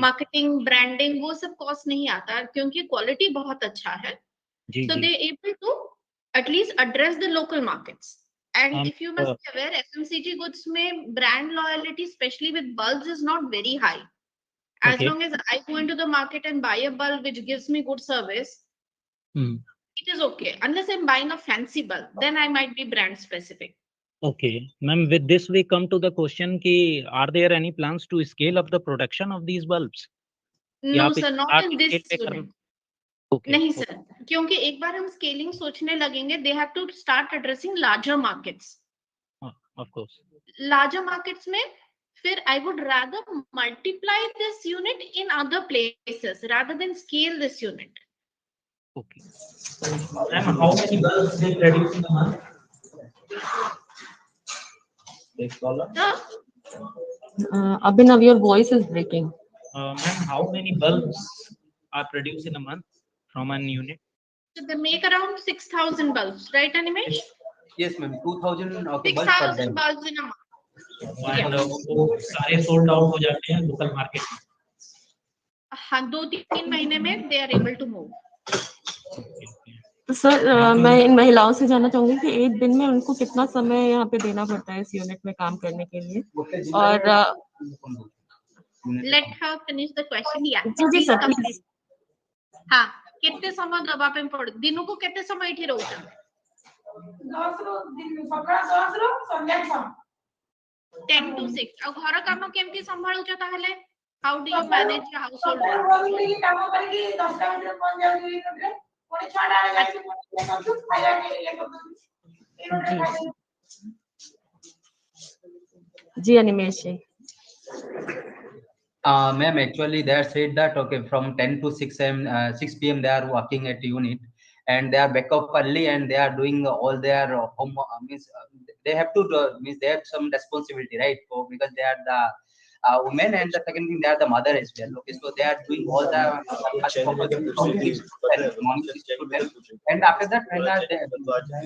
Marketing, branding वो सब cost नहीं आता है क्योंकि quality बहुत अच्छा है. So they are able to at least address the local markets. And if you must be aware, FMCG goods में brand loyalty, especially with bulbs, is not very high. As long as I go into the market and buy a bulb which gives me good service, it is okay. Unless I'm buying a fancy bulb, then I might be brand specific. Okay, ma'am, with this we come to the question ki, are there any plans to scale up the production of these bulbs? No, sir, not in this unit. Okay. नहीं sir, क्योंकि एक बार हम scaling सोचने लगेंगे, they have to start addressing larger markets. Of course. Larger markets में फिर I would rather multiply this unit in other places rather than scale this unit. Okay. Ma'am, how many bulbs they produce in a month? Abhinav, your voice is breaking. Ma'am, how many bulbs are produced in a month from an unit? So they make around 6,000 bulbs, right, Animesh? Yes, ma'am. 2,000 okay, bulbs per 6,000 day. bulbs in a month. And वो सारे sold out हो जाते हैं local market में. हाँ, 2-3 महीने में they are able to move. तो सर मैं इन महिलाओं से जानना चाहूंगी कि एक दिन में उनको कितना समय यहाँ पे देना पड़ता है इस यूनिट में काम करने के लिए और Let her finish the question. Yeah. जी सर प्लीज हाँ, कितने समय दबा पे पड़ दिनों को कितने समय इठी रहउछन 10 रो दिन सकाळ 10 रो संध्या 6 10 to 6 और घर काम केमती संभाळुछ ताहले how do you manage your household work काम करके 10 टा मिनिट पहुंच जाऊ यूनिट रे पुणी 6 टा जाके करछु खाଇବା के करछु जी Animesh ji Ma'am, actually they said that okay, from 10 to 6 6 p.m. they are working at unit, and they are back up early, and they are doing all their home means they have to do, means they have some responsibility, right? So because they are the women, and the second thing they are the mother as well. Okay, so they are doing all the morning 6 to 10, and after that when they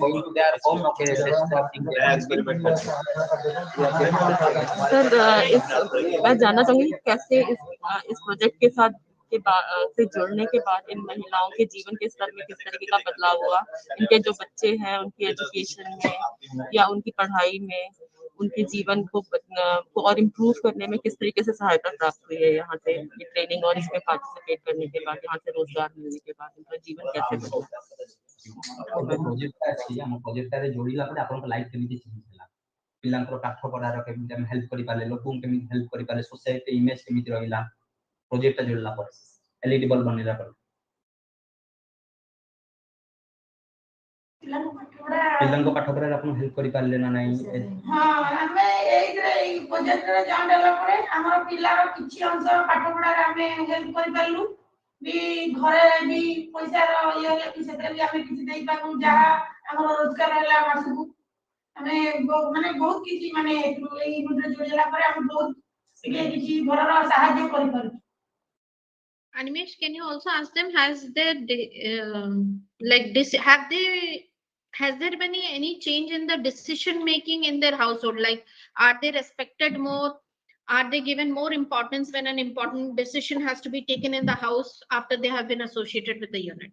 going to their home, okay, sir मैं जानना चाहूंगी कि कैसे इस project के साथ से जुड़ने के बाद इन महिलाओं के जीवन के स्तर में किस तरीके का बदलाव हुआ इनके जो बच्चे हैं उनकी एजुकेशन में या उनकी पढ़ाई में उनके जीवन को और इम्प्रूव करने में किस तरीके से सहायता प्राप्त हुई है यहाँ से ट्रेनिंग और इसमें पार्टिसिपेट करने के बाद यहाँ से रोजगार मिलने के बाद उनका जीवन कैसे बदला प्रोजेक्ट रे जोड़िला पर आपन लाइफ केमिति चेंज होला पिलांकर पाठ पढ़ार केमिति हम हेल्प करि पाले लोकन केमिति हेल्प करि पाले सोसाइटी इमेज केमिति रहिला प्रोजेक्ट जोड़ला पर एलईडी बल्ब बनेला पर पिलांको पाठ पढ़ार आपन हेल्प करि पाले ना नाही हां हमें एई प्रोजेक्ट रे जॉइन होला परे हमर पिलार किछि अंश पाठ पढ़ार हमें हेल्प करि पालु भी घरे भी पैसा रो ये कि सेते भी हमें किछि देई पाबु जहा हमर रोजगार होला मासु हमें माने बहुत किछि माने एई मुद्रा जोड़ला परे हम बहुत किछि घर रो सहायता करि पारु Animesh, can you also ask them has there like this has there been any change in the decision making in their household, like are they respected more, are they given more importance when an important decision has to be taken in the house after they have been associated with the unit?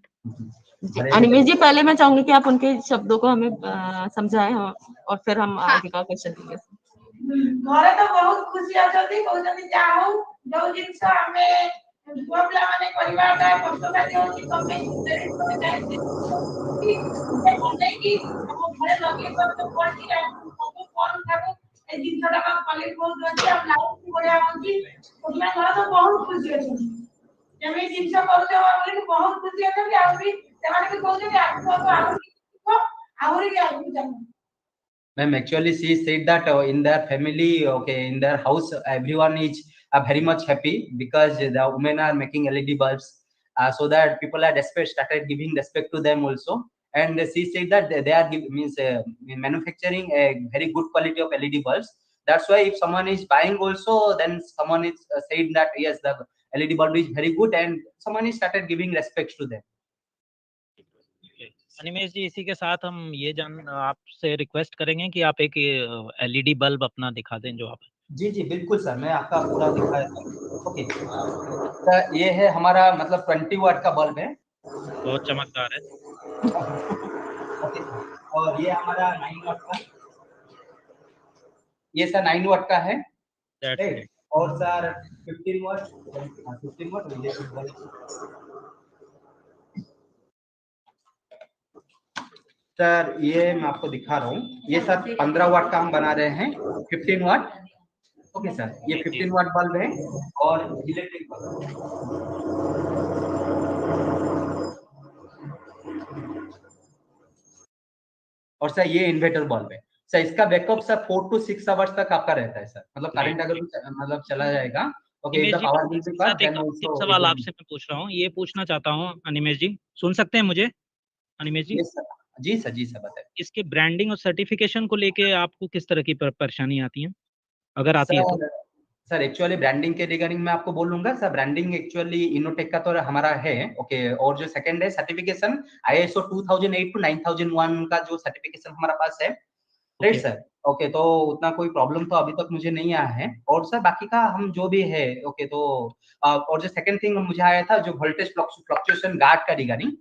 Animesh जी पहले मैं चाहूंगी कि आप उनके शब्दों को हमें समझाएं और फिर हम आगे का क्वेश्चन लेंगे घरे तो बहुत खुशी आछथि कहउछथि जाहु जो जिंस हमें बुआपला माने परिवार का कष्टकारी होछि तमे नहीं कि हम घरे लगे तो पढ़ी हम फोन करू ए जिंसटा का कॉलेज बहुत अछि हम लाइफ बढ़िया होछि ओना घर तो बहुत खुशी अछि जमे जिंस करू जो बोले बहुत खुशी अछि आ भी सेमाने के कहउछथि आहुरी के आगु जानु Ma'am, actually she said that in their family, okay, in their house, everyone is very much happy because the women are making LED bulbs, so that people are started giving respect to them also. And she said that they are manufacturing a very good quality of LED bulbs. That's why if someone is buying also, then someone is saying that yes, the LED bulb is very good, and someone is started giving respect to them. Animesh जी इसी के साथ हम ये आपसे request करेंगे कि आप एक एलईडी बल्ब अपना दिखा दें जो आप जी जी बिल्कुल सर मैं आपका पूरा दिखा देता हूं ओके तो ये है हमारा मतलब 20 वाट का बल्ब है बहुत चमकदार है ओके और ये हमारा 9 वाट का ये सर 9 वाट का है राइट और सर 15 वाट सर ये मैं आपको दिखा रहा हूँ ये सर 15 वाट का हम बना रहे हैं 15 वाट ओके सर ये 15 वाट बल्ब है और इलेक्ट्रिक बल्ब और सर ये इन्वर्टर बल्ब है सर इसका बैकअप सर 4 to 6 आवर्स तक आपका रहता है सर, मतलब करंट अगर मतलब चला जाएगा, ओके, अनिमेश द जी, power will be cut, then एक आल्सो सवाल आपसे मैं पूछ रहा हूँ, ये पूछना चाहता हूँ अनिमेश जी, सुन सकते हैं मुझे अनिमेश जी? जी सर बताइए। इसके ब्रांडिंग और सर्टिफिकेशन को लेके आपको किस तरह की परेशानी आती है, अगर आती है तो? सर एक्चुअली ब्रांडिंग के रिगार्डिंग मैं आपको बोलूंगा सर, ब्रांडिंग एक्चुअली इनोटेक का तो हमारा है, ओके, और जो सेकंड है सर्टिफिकेशन ISO 2008 to 9001 का जो सर्टिफिकेशन हमारा पास है, राइट सर, ओके, तो उतना कोई प्रॉब्लम तो अभी तक मुझे नहीं आया है। और सर बाकी का हम जो भी है, ओके, तो और जो सेकंड थिंग मुझे आया था जो वोल्टेज फ्लक्चुएशन गार्ड का रिगार्डिंग,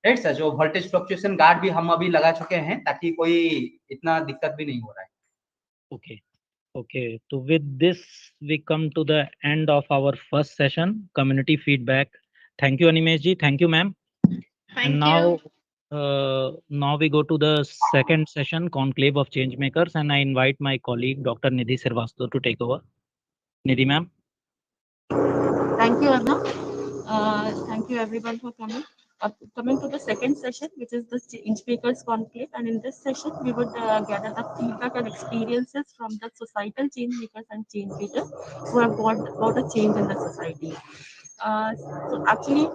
राइट सर, जो वोल्टेज फ्लक्चुएशन गार्ड भी हम अभी लगा चुके हैं ताकि कोई इतना दिक्कत भी नहीं हो रहा है। Okay Okay, so with this, we come to the end of our first session, community feedback. Thank you, Animesh ji. Thank you, ma'am. And now, now we go to the second session, Conclave of Changemakers, and I invite my colleague, Dr. Nidhi Srivastava, to take over. Nidhi, ma'am. Thank you, Anna. Thank you, everyone, for coming. Coming to the second session, which is the Changemakers Conclave, and in this session, we would gather the feedback and experiences from the societal change makers and change leaders who have brought a change in the society. So actually,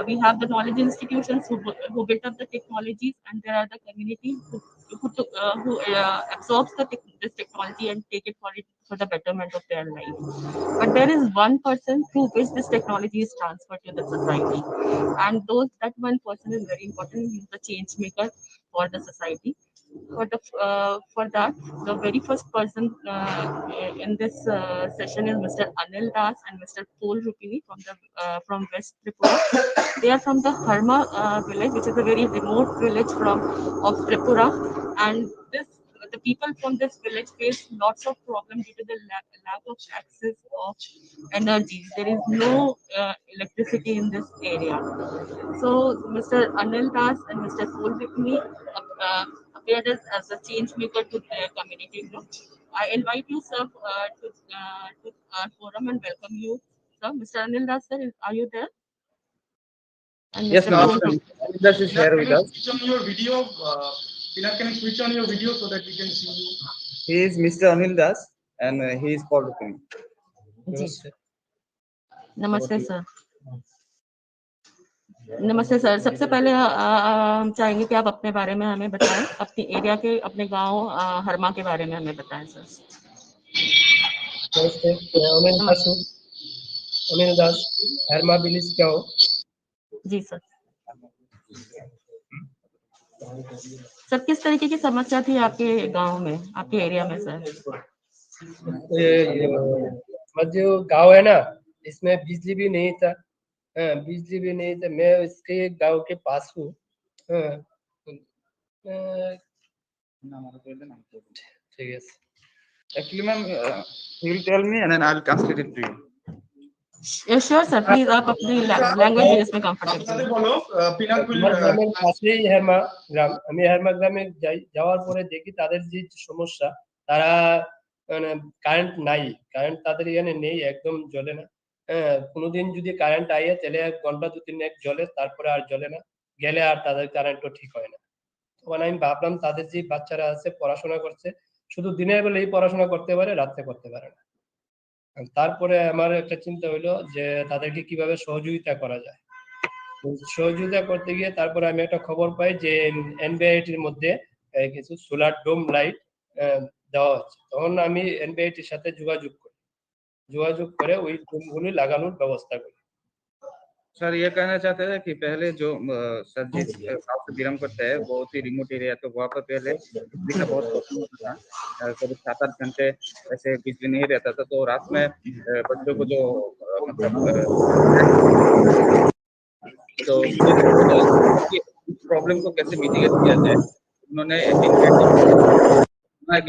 we have the knowledge institutions who built up the technologies, and there are the community who absorbs this technology and take it for the betterment of their life. But there is one person through which this technology is transferred to the society, and that one person is very important. He's the change maker for the society. For that, the very first person in this session is Mr. Anil Das and Mr. Pol Rupini from West Tripura. They are from the Harma village, which is a very remote village of Tripura, and the people from this village face lots of problems due to the lack of access of energy. There is no electricity in this area. So Mr. Anil Das and Mr. Pol Rupini appeared as a change maker to their community group. I invite you, sir, to our forum and welcome you, sir. Mr. Anil Das, sir, are you there? And Yes, Mr. ma'am. Pol Rupini. Anil Das is here with us. Switch on your video. Pilar, can you switch on your video so that we can see you? He is Mr. Anil Das, and he is Paul Rupini. नमस्ते sir. नमस्ते sir, सबसे पहले हम चाहेंगे कि आप अपने बारे में हमें बताएं, अपने एरिया के, अपने गांव हरमा के बारे में हमें बताएं सर। नमस्ते, मैं अनिल दास, हरमा विलेज का हूँ। जी सर। सर, किस तरीके की समस्या थी आपके गांव में, आपके एरिया में सर? जो गांव है ना, इसमें बिजली भी नहीं था। बिजली भी नहीं था। मैं इसके गांव के पास हूँ। ठीक है। Actually, ma'am, he will tell me and then I'll translate it to you. Yes, sure, sir. Please, आप अपनी लैंग्वेज इसमें कंफर्टेबल बोलो। গ্রামের পাশেই হেরমা গ্রাম। আমি হেরমা গ্রামে যাওয়ার পরে দেখি তাদের যে সমস্যা, তারা মানে কারেন্ট নাই, কারেন্ট তাদের এখানে নেই, একদম জ্বলে না। কোনোদিন যদি কারেন্ট আইয়ে তাহলে 1 ঘন্টা 2-3 এক জ্বলে, তারপরে আর জ্বলে না, গেলে আর তাদের কারেন্টও ঠিক হয় না। তখন আমি ভাবলাম তাদের যে বাচ্চারা আছে পড়াশোনা করছে, শুধু দিনের বেলায় পড়াশোনা করতে পারে, রাতে করতে পারে না। তারপরে আমার একটা চিন্তা হইলো যে তাদেরকে কিভাবে সহযোগিতা করা যায়। সহযোগিতা করতে গিয়ে তারপরে আমি একটা খবর পাই যে এনবিআইটির মধ্যে কিছু সোলার ডোম লাইট দেওয়া হচ্ছে। তখন আমি এনবিআইটির সাথে যোগাযোগ করে ওই ডোমগুলি লাগানোর ব্যবস্থা করি। सर ये कहना चाहते हैं कि पहले जो सर जिस गाँव से बिलोंग करते हैं, बहुत ही रिमोट एरिया, तो वहाँ पर पहले बिजली का बहुत प्रॉब्लम होता था। करीब 7-8 घंटे ऐसे बिजली नहीं रहता था, तो रात में बच्चों को जो मतलब तो इस प्रॉब्लम को कैसे मिटिगेट किया जाए, उन्होंने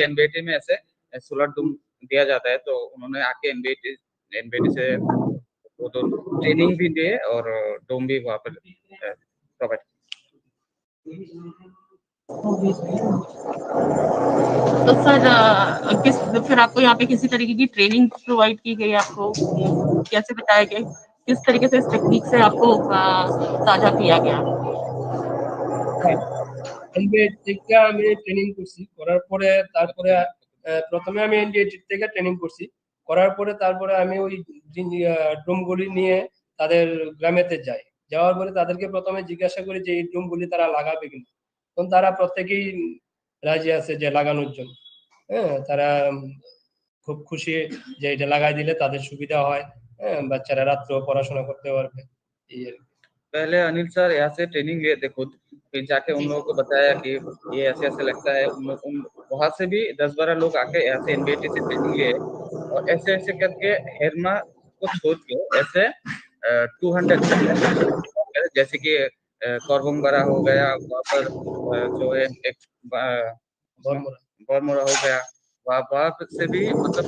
एनबीटी में ऐसे सोलर डूम दिया जाता है, तो उन्होंने आके एनबीटी से वो तो ट्रेनिंग भी दिए और डोम भी वहाँ पर प्रोवाइड। तो सर फिर आपको यहाँ पे किसी तरीके की ट्रेनिंग प्रोवाइड की गई, आपको कैसे बताया गया, किस तरीके से इस टेक्निक से आपको साझा किया गया? থেকে আমি ট্রেনিং করছি, করার পরে তারপরে প্রথমে আমি এনডিএটি থেকে ট্রেনিং করছি, করার পরে তারপরে আমি ওই ড্রোমগুলি নিয়ে তাদের গ্রামেতে যাই, যাওয়ার পরে তাদেরকে প্রথমে জিজ্ঞাসা করি যে এই ড্রোমগুলি তারা লাগাবে কিনা, তখন তারা প্রত্যেকেই রাজি আছে যে লাগানোর জন্য। হ্যাঁ, তারা খুব খুশি যে এটা লাগাই দিলে তাদের সুবিধা হয়, হ্যাঁ, বাচ্চারা রাত্রেও পড়াশোনা করতে पारবে। पहले अनिल सर यहाँ से ट्रेनिंग लिए थे खुद, फिर जाके उन लोगों को बताया कि ये ऐसे ऐसे लगता है। वहां से भी 10-12 लोग आके यहाँ से एनबीटी से ट्रेनिंग लिए, और ऐसे ऐसे करके हेरमा को छोड़ के ऐसे 200 जैसे कि करबंगबरा हो गया, वहाँ पर जो है एक बरमुरा हो गया, वहाँ से भी मतलब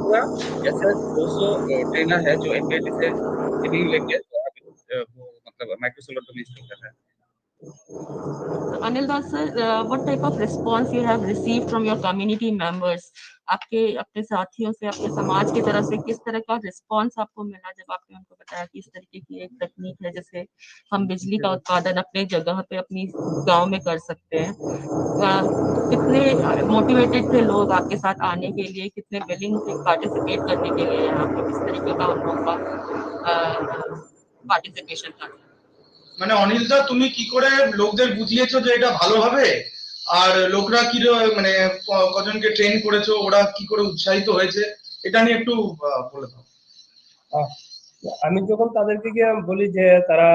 पूरा ऐसे 200 ट्रेनर है जो एनबीटी से ट्रेनिंग लेके वो मतलब माइक्रोसोलर डोमेन इंस्टॉल कर रहा है। Anil Das sir, what type of response you have received from your community members? आपके अपने साथियों से, अपने समाज की तरफ से किस तरह का रिस्पांस आपको मिला जब आपने उनको बताया कि इस तरीके की एक तकनीक है जिससे हम बिजली का उत्पादन अपने जगह पे अपनी गांव में कर सकते हैं? कितने मोटिवेटेड थे लोग आपके साथ आने के लिए, कितने विलिंग थे पार्टिसिपेट करने के लिए यहाँ पे, किस तरीके का उन लोगों का पार्टिसिपेशन था? মানে অনিল দা, তুমি কি করে লোকদের বুঝিয়েছো যে এটা ভালো হবে, আর লোকরা কি মানে কজনকে ট্রেন করেছো, ওরা কি করে উৎসাহিত হয়েছে, এটা নিয়ে একটু বলে দাও। আমি যখন তাদেরকে গিয়ে বলি যে তারা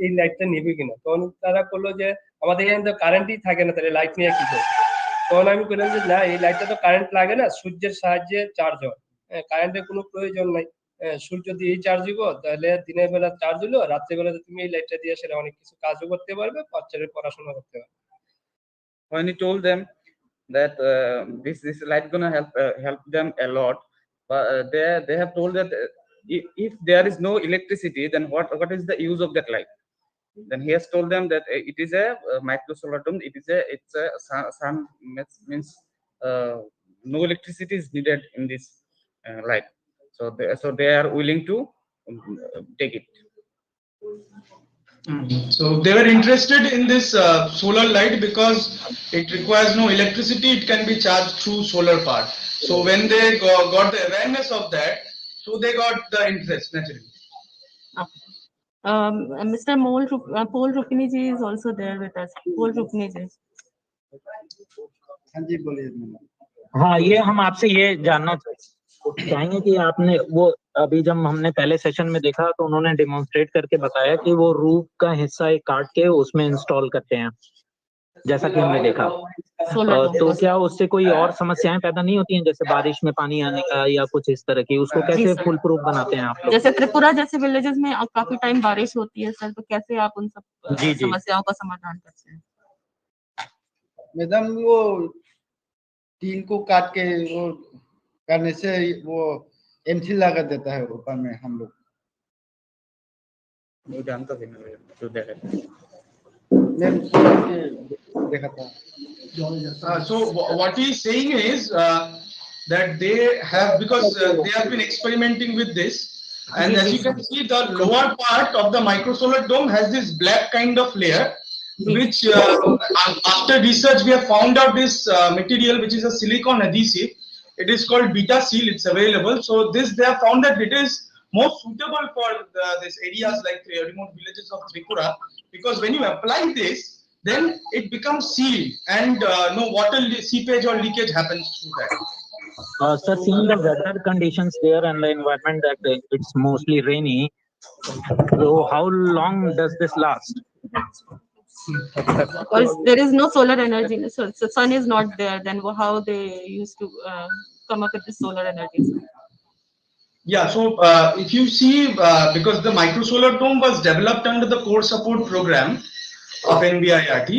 এই লাইটটা নেবে কিনা, তখন তারা বললো যে আমাদের এখানে তো কারেন্টই থাকে না, তাহলে লাইট নিয়ে কি করবে। তখন আমি বললাম যে না, এই লাইটটা তো কারেন্ট লাগে না, সূর্যের সাহায্যে চার্জ হয়, কারেন্টের কোনো প্রয়োজন নাই। সূর্য দিয়েই চার্জ দিব, তাহলে দিনের বেলা চার্জ হলো, রাত্রেবেলা তুমি এই লাইটটা দিয়ে সেটা অনেক কিছু কাজও করতে পারবে, বাচ্চাদের পড়াশোনা করতে পারবে। When he told them that this light gonna help them a lot, but they have told that if there is no electricity, then what is the use of that light? Then he has told them that it is a microsolar dome. It's a sun means no electricity is needed in this light. So they are willing to take it. So they were interested in this solar light because it requires no electricity, it can be charged through solar power. So when they got the awareness of that, so they got the interest naturally. Mr. Paul Rukni ji is also there with us. Paul Rukni ji. हाँ जी, बोलिए। हाँ, ये हम आपसे ये जानना चाहेंगे कि आपने वो अभी जब हमने पहले सेशन में देखा तो उन्होंने डेमोन्स्ट्रेट करके बताया कि वो रूफ का हिस्सा एक काट के उसमें इंस्टॉल करते हैं, जैसा कि हमने देखा। तो क्या उससे कोई और समस्याएं पैदा नहीं होती हैं, जैसे बारिश में पानी आने का या कुछ इस तरह की? उसको कैसे फुल प्रूफ बनाते हैं आप लोग? जैसे त्रिपुरा जैसे विलेजेस में काफी टाइम बारिश होती है सर, तो कैसे आप उन सब समस्याओं का समाधान करते हैं? मैडम, वो टीन को काट के वो करने से वो एमसी लगा देता है ऊपर में। हम लोग वो जानता भी नहीं तो देखा था। So what he is saying is that they have, because they have been experimenting with this, and as you can see, the lower part of the microsolar dome has this black kind of layer, which after research we have found out this material, which is a silicon adhesive. It is called beta seal. It's available. So this, they have found that it is more suitable for these areas like remote villages of Tripura, because when you apply this, then it becomes sealed and no water seepage or leakage happens through that. Sir, seeing the weather conditions there and the environment that it's mostly rainy, so how long does this last? Because there is no solar energy, so the sun is not there, then how they used to come up with the solar energy? Yeah, so if you see, because the microsolar dome was developed under the core support program of NBIRT,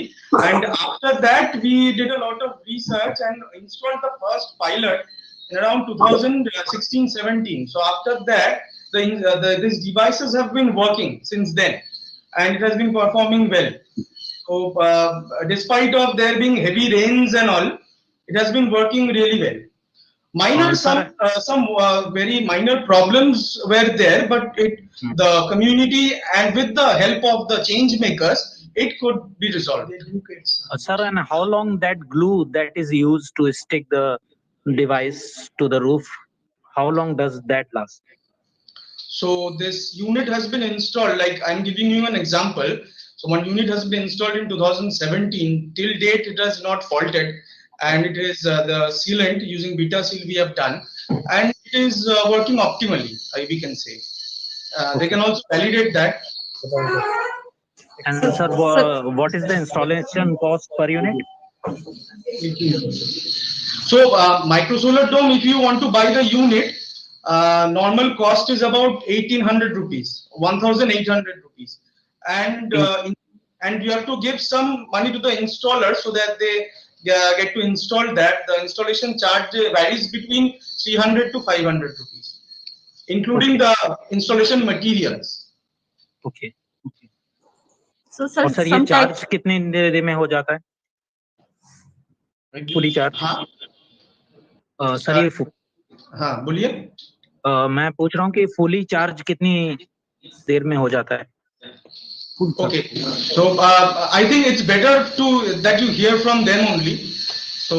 and after that we did a lot of research and installed the first pilot in around 2016-17. So after that, these devices have been working since then, and it has been performing well. So despite of there being heavy rains and all, it has been working really well. Some very minor problems were there, but the community and with the help of the change makers, it could be resolved. Sir, and how long that glue that is used to stick the device to the roof, how long does that last? So this unit has been installed, like I'm giving you an example. So one unit has been installed in 2017. Till date, it has not faulted, and it is the sealant using beta seal we have done, and it is working optimally, we can say. They can also validate that. And sir, what is the installation cost per unit? So micro solar dome, if you want to buy the unit, normal cost is about 1800 rupees, 1800 rupees, and and you have to give some money to the installer so that they get to install that. The installation charge varies between 300 to 500 rupees, including the installation materials. Okay. So और sir ये charge कितनी देर में हो जाता है? Fully charge? Sir ये हाँ बोलिए। मैं पूछ रहा हूँ कि फुली चार्ज कितनी देर में हो जाता है? Okay, so I think it's better to that you hear from them only. So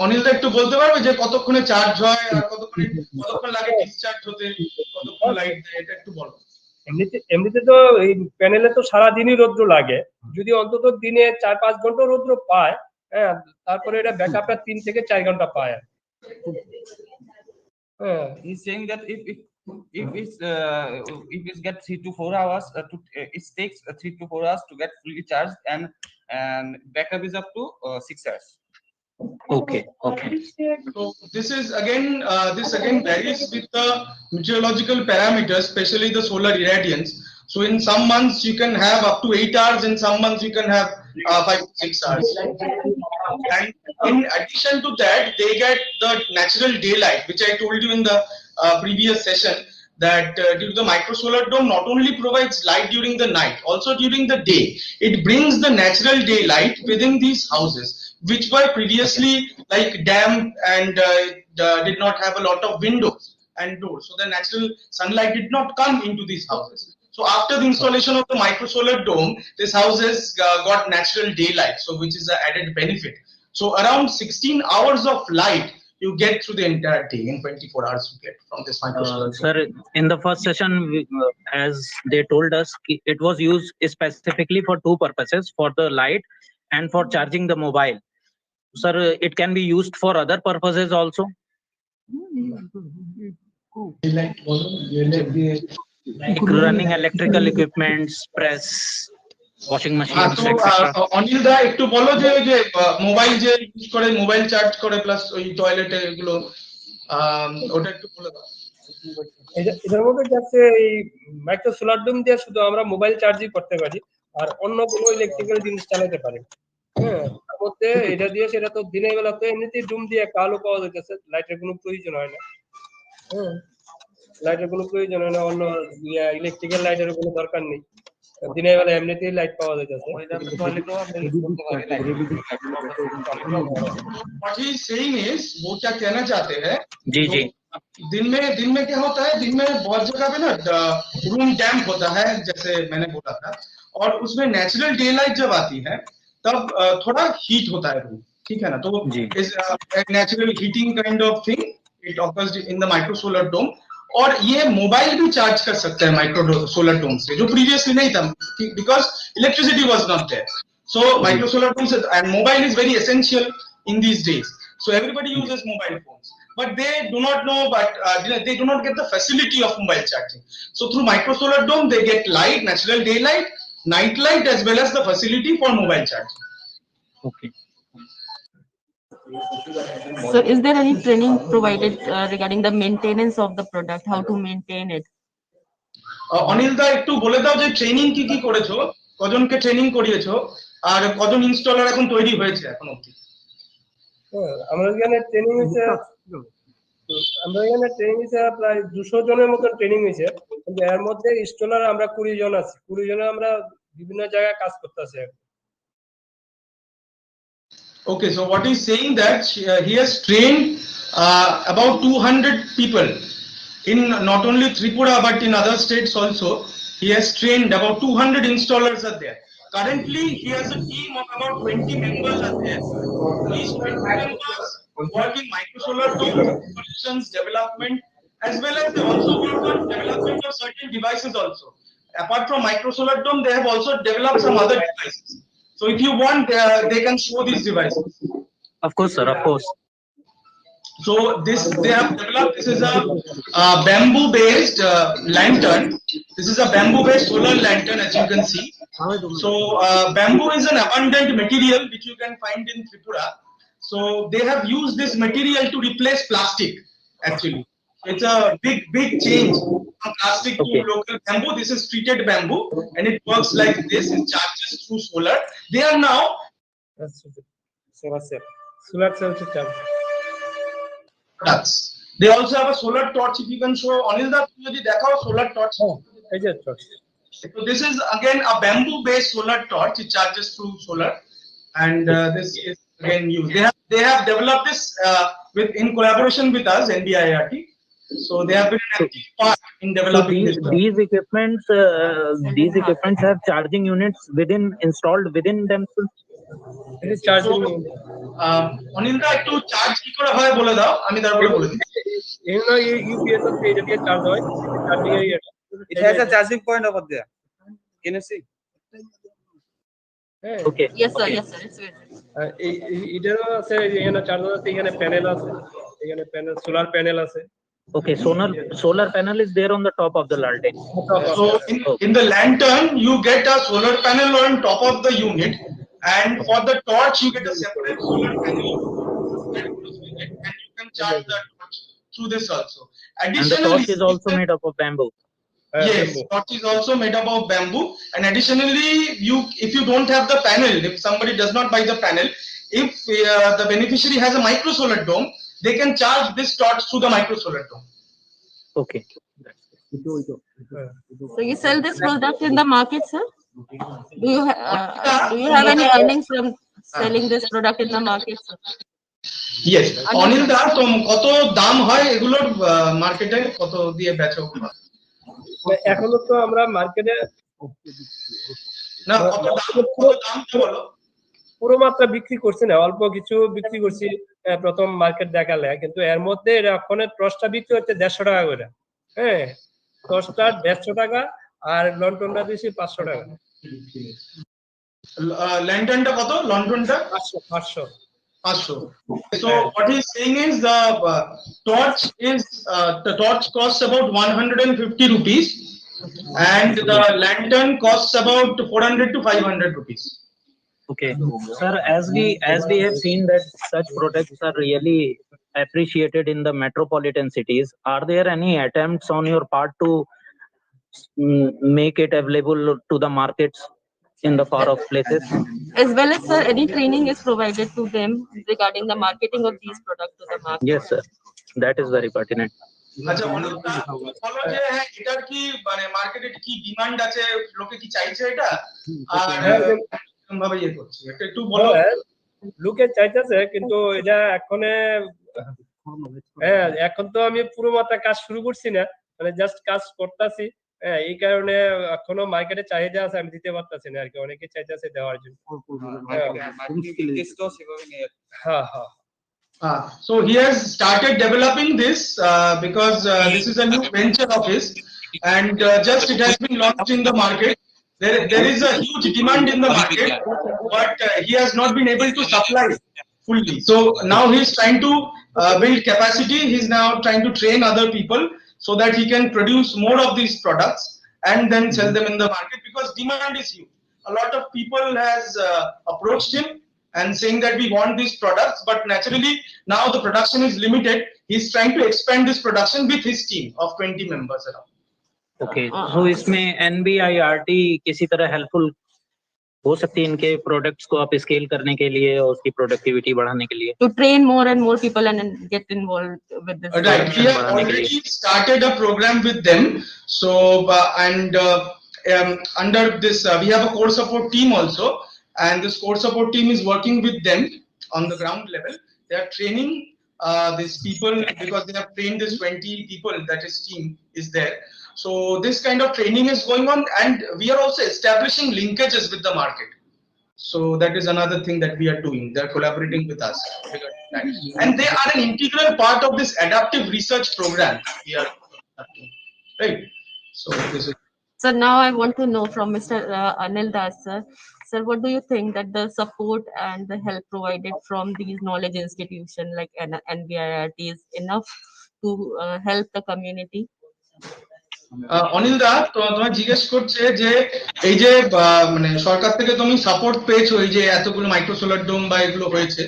Anil da একটু বলতে পারবে যে কতক্ষণে চার্জ হয় আর কতক্ষণ লাগে ডিসচার্জ হতে, কতক্ষণ লাইট দেয়, এটা একটু বলো। এমনিতে তো এই প্যানেলে তো সারাদিনই রৌদ্র লাগে, যদি অন্তত দিনে 4-5 ঘন্টা রৌদ্র পায়, হ্যাঁ, তারপরে এটা ব্যাকআপটা 3 থেকে 4 ঘন্টা পায়। He's saying that if it gets 3 to 4 hours, it takes 3 to 4 hours to get fully charged, and backup is up to 6 hours. Okay. So this again varies with the meteorological parameters, especially the solar irradiance. So in some months you can have up to 8 hours, in some months you can have 5 to 6 hours. And in addition to that, they get the natural daylight, which I told you in the previous session, that due to the micro solar dome not only provides light during the night, also during the day. It brings the natural daylight within these houses, which were previously like damp and did not have a lot of windows and doors. So the natural sunlight did not come into these houses. So after the installation of the micro solar dome, these houses got natural daylight, so which is an added benefit. So around 16 hours of light you get through the entire day. In 24 hours you get from this micro solar dome. Sir, in the first session, as they told us, it was used specifically for two purposes, for the light and for charging the mobile. Sir, it can be used for other purposes also? Like running electrical equipments, press, washing machines, etc. Anil da একটু বলো যে যে mobile যে use করে, mobile charge করে plus ওই টয়লেটে এগুলো ওটা একটু বলে দাও। এটার মধ্যে যাচ্ছে এই মাইক্রো সোলার ডোম দিয়ে শুধু আমরা মোবাইল চার্জই করতে পারি, আর অন্য কোনো ইলেকট্রিক্যাল জিনিস চালাতে পারি। হ্যাঁ, তার মধ্যে এটা দিয়ে সেটা তো দিনের বেলা তো এমনিতেই ডুম দিয়ে কালো পাওয়া যাচ্ছে, লাইটের কোনো প্রয়োজন হয় না। হ্যাঁ, লাইটের কোনো প্রয়োজন হয় না, অন্য ইলেকট্রিক্যাল লাইটের কোনো দরকার নেই, দিনের বেলা এমনিতেই লাইট পাওয়া যাচ্ছে। What he is saying is, वो क्या कहना चाहते हैं? जी जी। दिन में क्या होता है, दिन में बहुत जगह पे ना रूम डैम्प होता है, जैसे मैंने बोला था, और उसमें नेचुरल डे लाइट जब आती है तब थोड़ा हीट होता है रूम, ठीक है ना। तो इस natural heating kind of thing it occurs in the micro solar dome. और ये मोबाइल भी चार्ज कर सकता है माइक्रो सोलर डोम से, जो प्रीवियसली नहीं था, because electricity was not there. So micro solar domes and mobile is very essential in these days. So everybody uses mobile phones, but they do not know, they do not get the facility of mobile charging. So through micro solar dome, they get light, natural daylight, night light, as well as the facility for mobile charging. Okay. So is there any training provided regarding the maintenance of the product, how to maintain it? Anil da একটু বলে দাও যে training কি কি করেছো, কজনকে training করিয়েছো, আর কজন installer এখন তৈরি হয়েছে এখন অবধি? আমরা এখানে ট্রেনিং হয়েছে প্রায় 200 জনের মতো ট্রেনিং হয়েছে, কিন্তু এর মধ্যে ইনস্টলার আমরা 20 জন আছি। 20 জনে আমরা বিভিন্ন জায়গায় কাজ করতেছি। Okay, so what he's saying that he has trained about 200 people in not only Tripura but in other states also, He has trained about 200 installers are there. Currently, he has a team of about 20 members are there. These 20 members work in microsolar dome solutions development, as well as they also work on development of certain devices also. Apart from microsolar dome, they have also developed some other devices. So if you want, they can show these devices. Of course, sir. Of course. So this they have developed. This is a bamboo-based lantern. This is a bamboo-based solar lantern, as you can see. So bamboo is an abundant material which you can find in Tripura. So they have used this material to replace plastic. Actually, it's a big change from plastic to local bamboo. This is treated bamboo, and it works like this. It charges through solar. They are now. Solar cell. Solar cell to charge. Products. They also have a solar torch. If you can show Anil da, you dekho solar torch. Oh, I just torch. So this is again a bamboo-based solar torch. It charges through solar, and this is again used. They have developed this in collaboration with us, NBIRT. So they have been an active part in developing this. These equipments have charging units installed within themselves. It is charging. Anil da ekটু charge কি করে হয় বলে দাও, আমি তারপরে বলে দিচ্ছি। UPS of এটা charge হয়, charging area. It has a charging point over there. Can you see? Okay. Yes, sir. Yes, sir. It's good. এটারও আছে, এখানে চার্জার আছে, এখানে প্যানেল আছে, এখানে প্যানেল, সোলার প্যানেল আছে। Okay, solar panel is there on the top of the lantern. So in the lantern, you get a solar panel on top of the unit, and for the torch, you get a separate solar panel, and you can charge the torch through this also. Additionally, And the torch is also made up of bamboo. Yes, torch is also made up of bamboo, and additionally, if you don't have the panel, if somebody does not buy the panel, if the beneficiary has a microsolar dome, they can charge this torch through the microsolar dome. Okay. So you sell this product in the market, sir? Do you have any earnings from selling this product in the market, sir? Yes. Anil da, তো কত দাম হয় এগুলোর মার্কেটে, কত দিয়ে বেচো? এখনো তো আমরা মার্কেটে না, কত দাম বলো? পুরো মাত্রা বিক্রি করছি না, অল্প কিছু বিক্রি করছি প্রথম মার্কেট দেখালে, কিন্তু এর মধ্যে এখন টসটা বিক্রি হচ্ছে 150 টাকা করে। হ্যাঁ, টসটা 150 টাকা আর লন্ডনটা দিছি 500 টাকা। ল্যান্টনটা কত? লন্ডনটা 500। So what he's saying is the torch costs about 150 rupees, and the lantern costs about 400 to 500 rupees. Okay, sir, as we have seen that such products are really appreciated in the metropolitan cities, are there any attempts on your part to make it available to the markets in the far off places? As well as, sir, any training is provided to them regarding the marketing of these products to the market? Yes, sir. That is very pertinent. আচ্ছা, বলো যে হ্যাঁ, এটার কি মানে মার্কেটে কি demand আছে, লোকে কি চাইছে এটা, আর ভাবে ইয়ে করছে, একটু বলো। লোকে চাইতেছে, কিন্তু এটা এখন তো আমি পুরো মাত্রা কাজ শুরু করছি না, মানে জাস্ট কাজ করতেছি। এই কারণে এখনো মার্কেটে চাহিদা আছে, আমি দিতে পারতাছি না আর কি, অনেকে চাইতেছে দেওয়ার জন্য। So he has started developing this because this is a new venture of his, and just it has been launched in the market. There is a huge demand in the market, but he has not been able to supply fully. So now he is trying to build capacity. He is now trying to train other people so that he can produce more of these products and then sell them in the market, because demand is huge. A lot of people has approached him and saying that we want these products, but naturally now the production is limited. He's trying to expand this production with his team of 20 members around. Okay, so इसमें NBIRT किसी तरह helpful हो सकती है इनके products को आप scale करने के लिए और उसकी प्रोडक्टिविटी बढ़ाने के लिए? To train more and more people and get involved with this. Right, we have already started a program with them. So under this, we have a core support team also, and this core support team is working with them on the ground level. They are training these people, because they have trained this 20 people, that his team is there. So this kind of training is going on, and we are also establishing linkages with the market. So that is another thing that we are doing. They are collaborating with us regarding that, and they are an integral part of this adaptive research program we are doing, right? So this is. So now I want to know from Mr. Anil Das, sir. Sir, what do you think that the support and the help provided from these knowledge institutions like NBIRT is enough to help the community? Anil দা, তোমার জিজ্ঞেস করছে যে এই যে মানে সরকার থেকে তুমি support পেয়েছো, এই যে এতগুলো মাইক্রো সোলার ডোম বা এগুলো হয়েছে,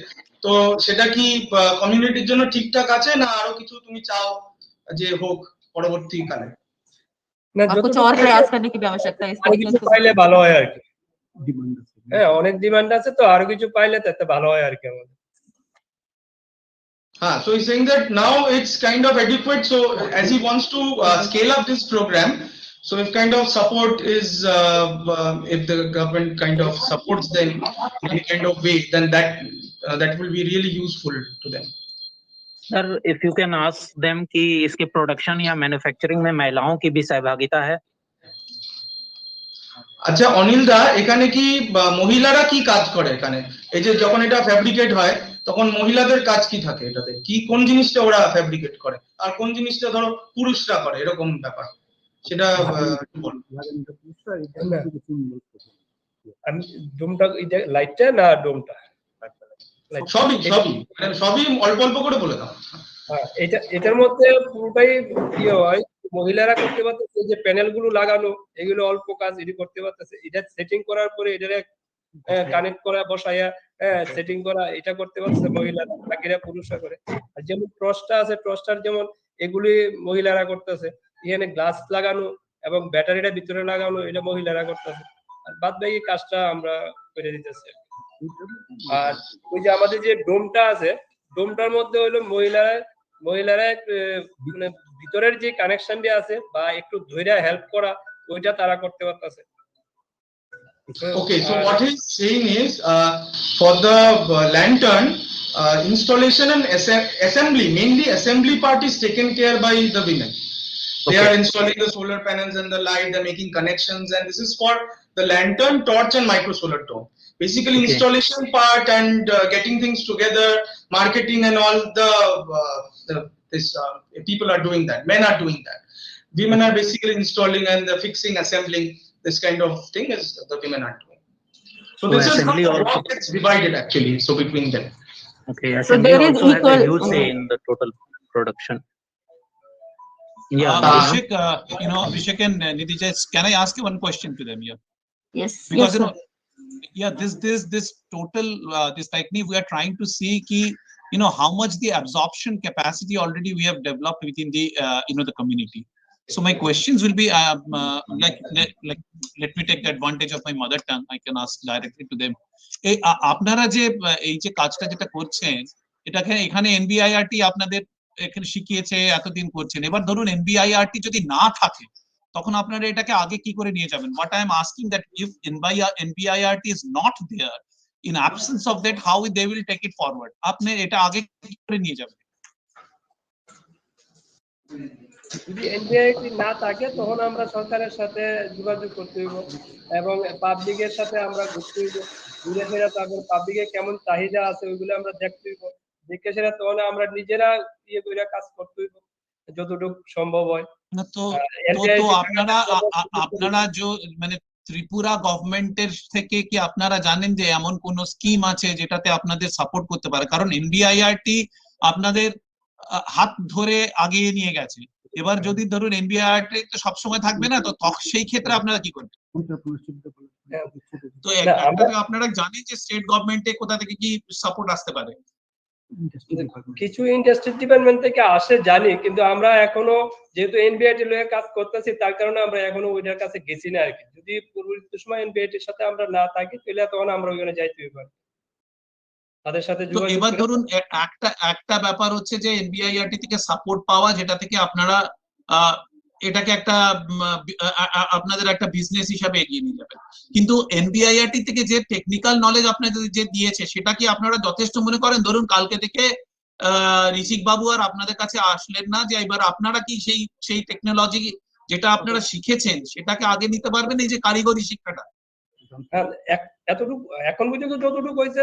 তো সেটা কি কমিউনিটির জন্য ঠিকঠাক আছে, না আরো কিছু তুমি চাও যে হোক পরবর্তীকালে? না, कुछ और प्रयास करने की भी आवश्यकता है, কিছু পাইলে ভালো হয় আর কি। হ্যাঁ, অনেক ডিমান্ড আছে, তো আরো কিছু পাইলে তাতে ভালো হয় আর কি আমাদের। So he's saying that now it's kind of adequate. So as he wants to scale up this program, so if kind of support is, if the government kind of supports them in any kind of way, then that will be really useful to them. Sir, if you can ask them कि इसके production या manufacturing में महिलाओं की भी सहभागिता है? আচ্ছা অনিল দা, এখানে কি মহিলারা কি কাজ করে? এখানে এই যে যখন এটা ফ্যাব্রিকেট হয় তখন মহিলাদের কাজ কি থাকে? এটাতে কি কোন জিনিসটা ওরা ফ্যাব্রিকেট করে আর কোন জিনিসটা ধরো পুরুষরা করে, এরকম ব্যাপার সেটা আমি ডোমটা লাইটটা না ডোমটা সবই সবই অল্প অল্প করে বলে দাও। এটার মধ্যে পুরোটাই ইয়ে হয়, মহিলারা করতে পারতেছে, যে প্যানেল গুলো লাগানো এগুলো অল্প কাজ এটি করতে পারতেছে। এটা সেটিং করার পরে এটারে কানেক্ট করা বসায়া সেটিং করা এটা করতে পারতেছে মহিলারা, বাকিরা পুরুষরা করে। আর যেমন টর্চটা আছে, টর্চটার যেমন এগুলি মহিলারা করতেছে, এখানে গ্লাস লাগানো এবং ব্যাটারিটা ভিতরে লাগানো এটা মহিলারা করতেছে, আর বাদ বাকি কাজটা আমরা করে দিতেছি। আর ওই যে আমাদের যে ডোমটা আছে, ডোমটার মধ্যে হলো মহিলারা মানে ভিতরের যে কানেকশনটা আছে বা একটু ধৈর্য হেল্প করা, ওইটা তারা করতে পারতেছে। Okay, so what he's saying is for the lantern installation and assembly, mainly assembly part is taken care by the women. They are installing the solar panels and the light, they're making connections, and this is for the lantern, torch and micro solar dome. Basically installation part and getting things together, marketing and all people are doing that, men are doing that. Women are basically installing and the fixing, assembling, this kind of thing is the women are doing. So this is how the work gets divided actually, so between them. Okay, so there is also has a huge say in the total production. Yeah, Abhishek, Abhishek and Nidhi, can I ask you one question to them here? Yes. Because yes, this total this technique we are trying to see ki, how much the absorption capacity already we have developed within the the community. So my questions will be like let me take the advantage of my mother tongue. I can ask directly to them. আপনারা যে এই যে কাজটা যেটা করছেন, এটাকে এখানে NBIRT আপনাদের এখানে শিখিয়েছে, এতদিন করছেন। এবার ধরুন NBIRT যদি না থাকে তখন আপনারা এটাকে আগে কি করে নিয়ে যাবেন? What I am asking that if NBIRT is not there, in absence of that, how they will take it forward? আপনি এটা আগে কি করে নিয়ে যাবেন? যদি এনবিআইটি না থাকে তখন আমরা সরকারের সাথে যোগাযোগ করতে হইব এবং পাবলিকের সাথে আমরা ঘুরতে হইব, ঘুরে ফেরা তারপর পাবলিকে কেমন চাহিদা আছে ওইগুলো আমরা দেখতে হইব, দেখে সেটা তখন আমরা নিজেরা ইয়ে করে কাজ করতে হইব যতটুকু সম্ভব হয়। তো আপনারা মানে ত্রিপুরা গভর্নমেন্টের থেকে কি আপনারা জানেন যে এমন কোন স্কিম আছে যেটাতে আপনাদের সাপোর্ট করতে পারে? কারণ এনবিআইআরটি আপনাদের হাত ধরে আগিয়ে নিয়ে গেছে, এবার যদি ধরুন এনবিআইআরটি তো সবসময় থাকবে না, তো সেই ক্ষেত্রে আপনারা কি করবেন? তো আপনারা জানেন যে স্টেট গভর্নমেন্টে কোথা থেকে কি সাপোর্ট আসতে পারে? কিছু ইন্ডাস্ট্রি ডিপার্টমেন্ট থেকে আসে জানি, কিন্তু আমরা এখনো যেহেতু এনবিআইটি লয়ে কাজ করতেছি তার কারণে আমরা এখনো ওইটার কাছে গেছি না আর কি। যদি পূর্ববর্তী সময় এনবিআইটির সাথে আমরা না থাকি তাহলে তখন আমরা ওইখানে যাইতে হইব তাদের সাথে যোগাযোগ। এবার ধরুন একটা ব্যাপার হচ্ছে যে এনবিআইআরটি থেকে সাপোর্ট পাওয়া, যেটা থেকে আপনারা এটাকে একটা আপনাদের একটা বিজনেস হিসাবে এগিয়ে নিয়ে যাবেন, কিন্তু এনবিআইআরটি থেকে যে টেকনিক্যাল নলেজ আপনাদের যে দিয়েছে সেটা কি আপনারা যথেষ্ট মনে করেন? ধরুন কালকে থেকে ঋষিক বাবু আর আপনাদের কাছে আসলেন না, যে এবার আপনারা কি সেই টেকনোলজি যেটা আপনারা শিখেছেন সেটাকে আগে নিতে পারবেন এই যে কারিগরি শিক্ষাটা? এতটুকু এখন পর্যন্ত যতটুকু হয়েছে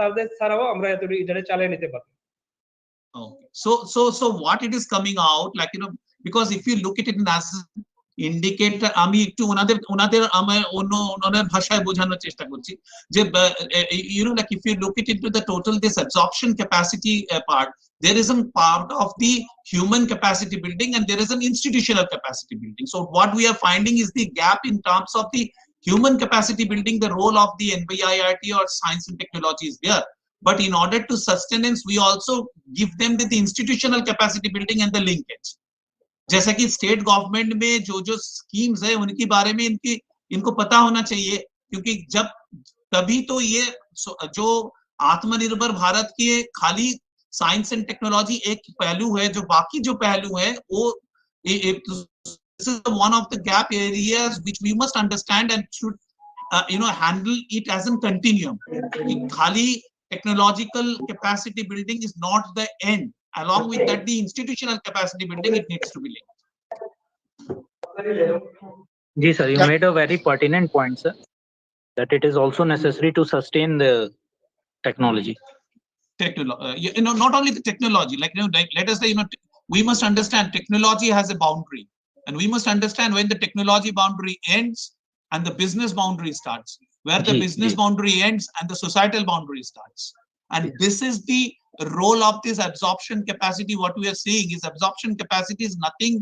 তাদের ছাড়াও আমরা এতটুকু এটারে চালিয়ে নিতে পারবো। Okay. So what it is coming out, like, you know, because if you look at it as indicator, আমি একটু ওনাদের আমার ওনাদের ভাষায় বোঝানোর চেষ্টা করছি যে you know, like if you look at it to the total this absorption capacity part, there is a part of the human capacity building and there is an institutional capacity building. So what we are finding is the gap in terms of the human capacity building. The role of the NBIRT or science and technology is there, but in order to sustenance we also give them the institutional capacity building and the linkage. जैसा कि state government में जो schemes है उनके बारे में इनको पता होना चाहिए, क्योंकि जब तभी तो ये जो आत्मनिर्भर भारत के खाली साइंस एंड टेक्नोलॉजी एक पहलू है, जो बाकी जो पहलू है वो this is one of the gap areas which we must understand and should you know, handle it as a continuum. खाली technological capacity building is not the end. Along with that, the institutional capacity building, it needs to be linked. Ji sir, you made a very pertinent point, sir, that it is also necessary to sustain the technology. You know, not only the technology, like, you know, like, let us say, you know, we must understand technology has a boundary, and we must understand when the technology boundary ends and the business boundary starts, where the business boundary ends and the societal boundary starts. And this is the role of this absorption capacity. What we are seeing is absorption capacity is nothing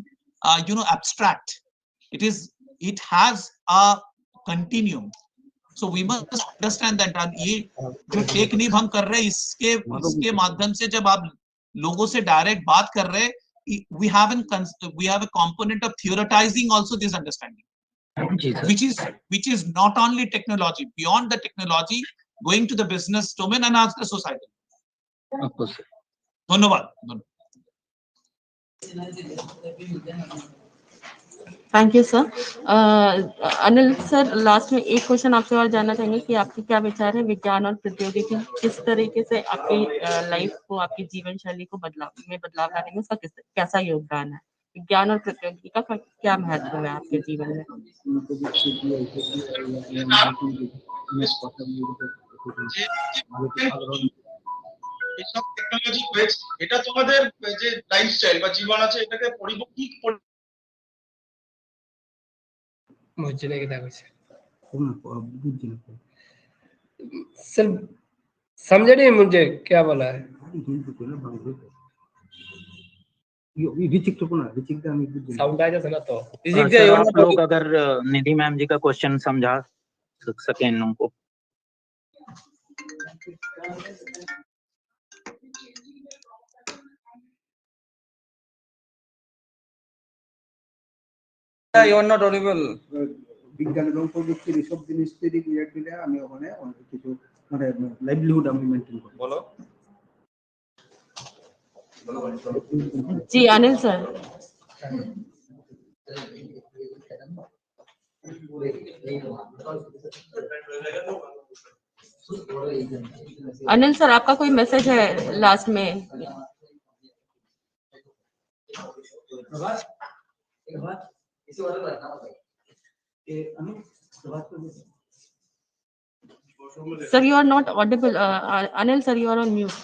you know, abstract. It has a continuum. So we must understand that ये जो टेकनीव हम कर रहे हैं इसके माध्यम से जब आप लोगों से डायरेक्ट बात कर रहे हैं, we have a component of theoretizing also this understanding, which is not only technology, beyond the technology, going to the business domain and as the society. Of course. धन्यवाद. Thank you sir. Anil sir, last में एक question आपसे और जानना चाहेंगे कि आपके क्या विचार है विज्ञान और प्रौद्योगिकी किस तरीके से आपकी लाइफ को, आपकी जीवन शैली को बदलाव लाने में उसका कैसा योगदान है? विज्ञान और प्रौद्योगिकी का क्या महत्व है आपके जीवन में? এইসব টেকনোলজি হয়েছে, এটা তোমাদের যে লাইফস্টাইল বা জীবন আছে এটাকে পরিবর্তন सर समझे नहीं मुझे क्या बोला है? साउंड आया था ना तो सर आप लोग अगर निधि मैम जी का क्वेश्चन समझा सकें उनको. You are not audible. বিজ্ঞান এবং প্রযুক্তির এসব জিনিস তৈরি করে দিলে আমি ওখানে অনেক কিছু মানে লাইভলিহুড আমি মেইনটেইন করব. বলো जी अनिल सर. अनिल सर, आपका कोई मैसेज है लास्ट में? Sir, you are not audible. Anil sir, you are on mute.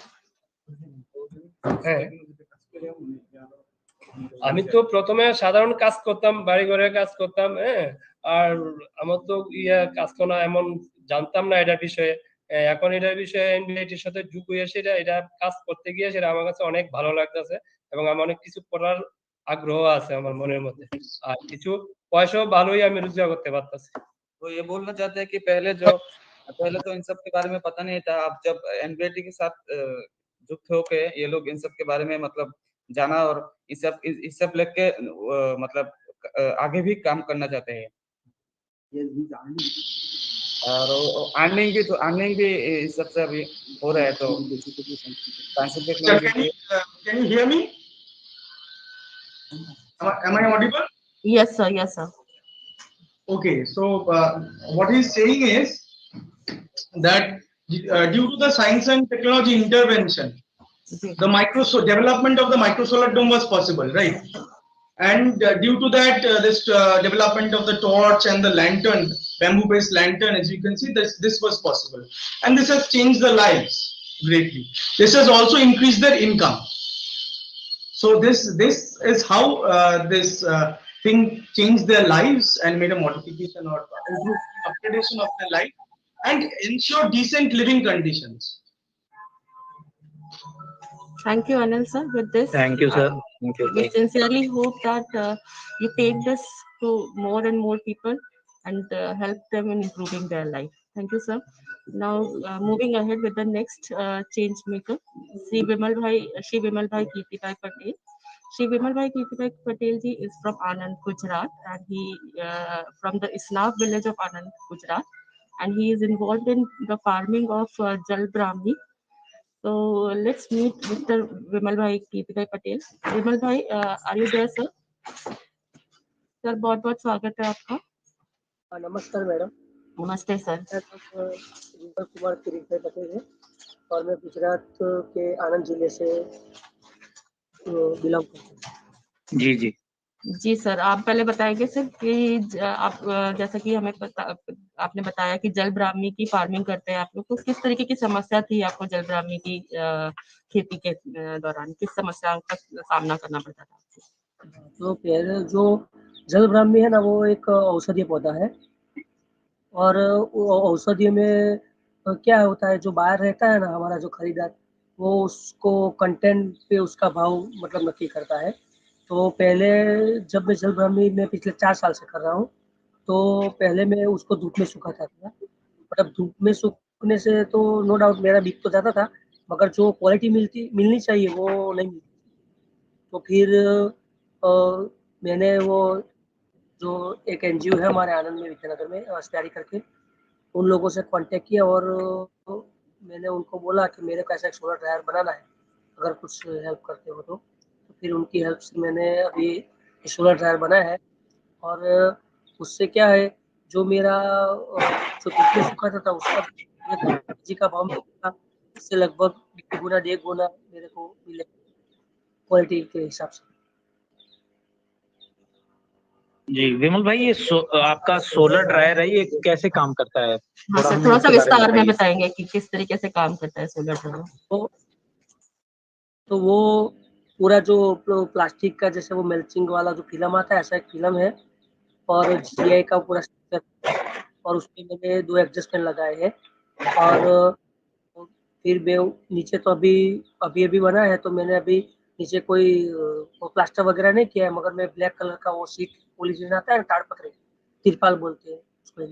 আমি তো প্রথমে সাধারণ কাজ করতাম, বাড়ি ঘরের কাজ করতাম, আর আমার তো কাজ করা এমন জানতাম না এটার বিষয়ে। এখন এটার বিষয়ে এনবিআইটির সাথে যুক্ত হয়েছে, এটা কাজ করতে গিয়ে সেটা আমার কাছে অনেক ভালো লাগতেছে এবং আমার অনেক কিছু করার आग्रह আছে আমার মনের মধ্যে, আর কিছু পয়সাও ভালোই আমি রোजगार করতে পারতাছি। तो ये बोलना चाहते हैं कि पहले तो इन सब के बारे में पता नहीं था, अब जब एनबीआईटी के साथ जुक्त होके ये लोग इन सब के बारे में मतलब जाना और इस सब लेके मतलब आगे भी काम करना चाहते हैं और अर्निंग भी इस सब से अभी हो रहा है। तो can you hear me? Am I audible? Yes sir, yes sir. Okay, so what he's saying is that due to the science and technology intervention, the development of the micro solar dome was possible, right? And due to that, this development of the torch and the lantern, bamboo-based lantern, as you can see, this was possible, and this has changed their lives greatly. This has also increased their income. So this is how this thing changed their lives and made a modification or improved upgradation of their life and ensure decent living conditions. Thank you, Anil sir. With this, Thank you, sir. Thank you. we sincerely hope that you take this to more and more people and help them in improving their life. Thank you, sir. Now, moving ahead with the next change maker, Shri Vimal Bhai Kirtibhai Patel. Shri Vimal Bhai Kirtibhai Patel ji is from Anand, Gujarat, and he from the Isnaf village of Anand, Gujarat, and he is involved in the farming of Jal Brahmi. So let's meet Mr. Vimal Bhai Kirtibhai Patel. Vimal Bhai, are you there, sir? Sir बहुत बहुत स्वागत है आपका। नमस्कार madam. नमस्ते sir. Vimal Kumar Kiritbhai Patel है और मैं गुजरात के आनंद जिले से बिलोंग करता हूँ। जी जी जी सर, आप पहले बताएंगे सर कि आप जैसा कि हमें आपने बताया कि जल ब्राह्मी की फार्मिंग करते हैं आप लोग, तो किस तरीके की समस्या थी आपको जल ब्राह्मी की खेती के दौरान, किस समस्याओं का सामना करना पड़ता था आपको? तो पहले जो जल ब्राह्मी है ना, वो एक औषधीय पौधा है और औषधीय में क्या होता है, जो बाहर रहता है ना हमारा जो खरीदार, वो उसको कंटेंट पे उसका भाव मतलब नक्की करता है। तो पहले जब मैं जल ब्राह्मी में पिछले 4 साल से कर रहा हूँ, तो पहले मैं उसको धूप में सुखाता था। मतलब धूप में सूखने से तो नो डाउट मेरा बिक तो जाता था, मगर जो क्वालिटी मिलनी चाहिए वो नहीं मिलती। तो फिर मैंने वो जो एक एनजीओ है हमारे आनंद में विद्यानगर में STI करके, उन लोगों से कांटेक्ट किया और मैंने उनको बोला कि मेरे को ऐसा एक सोलर ड्रायर बनाना है, अगर कुछ हेल्प करते हो तो फिर उनकी हेल्प से मैंने अभी सोलर ड्रायर बनाया है। और उससे क्या है, जो मेरा जो धूप में सुखाता था उसका जी का भाव मिलेगा, इससे लगभग 1 गुना 1.5 गुना मेरे को मिलेगा क्वालिटी के हिसाब से। जी विमल भाई, ये आपका सोलर ड्रायर है, ये कैसे काम करता है? हाँ सर, थोड़ा सा विस्तार में बताएंगे कि किस तरीके से काम करता है सोलर ड्रायर। तो वो पूरा जो प्लास्टिक का जैसे वो मेल्चिंग वाला जो फिल्म आता है, ऐसा एक फिल्म है और GI का पूरा स्ट्रक्चर, और उसमें मैंने 2 एडजस्टमेंट लगाए हैं। और फिर मैं नीचे तो अभी बना है, तो मैंने अभी नीचे कोई प्लास्टर वगैरह नहीं किया है, मगर मैं ब्लैक कलर का वो सीट पॉलीथीन आता है ना, ताड़पत्री तिरपाल बोलते हैं उसको,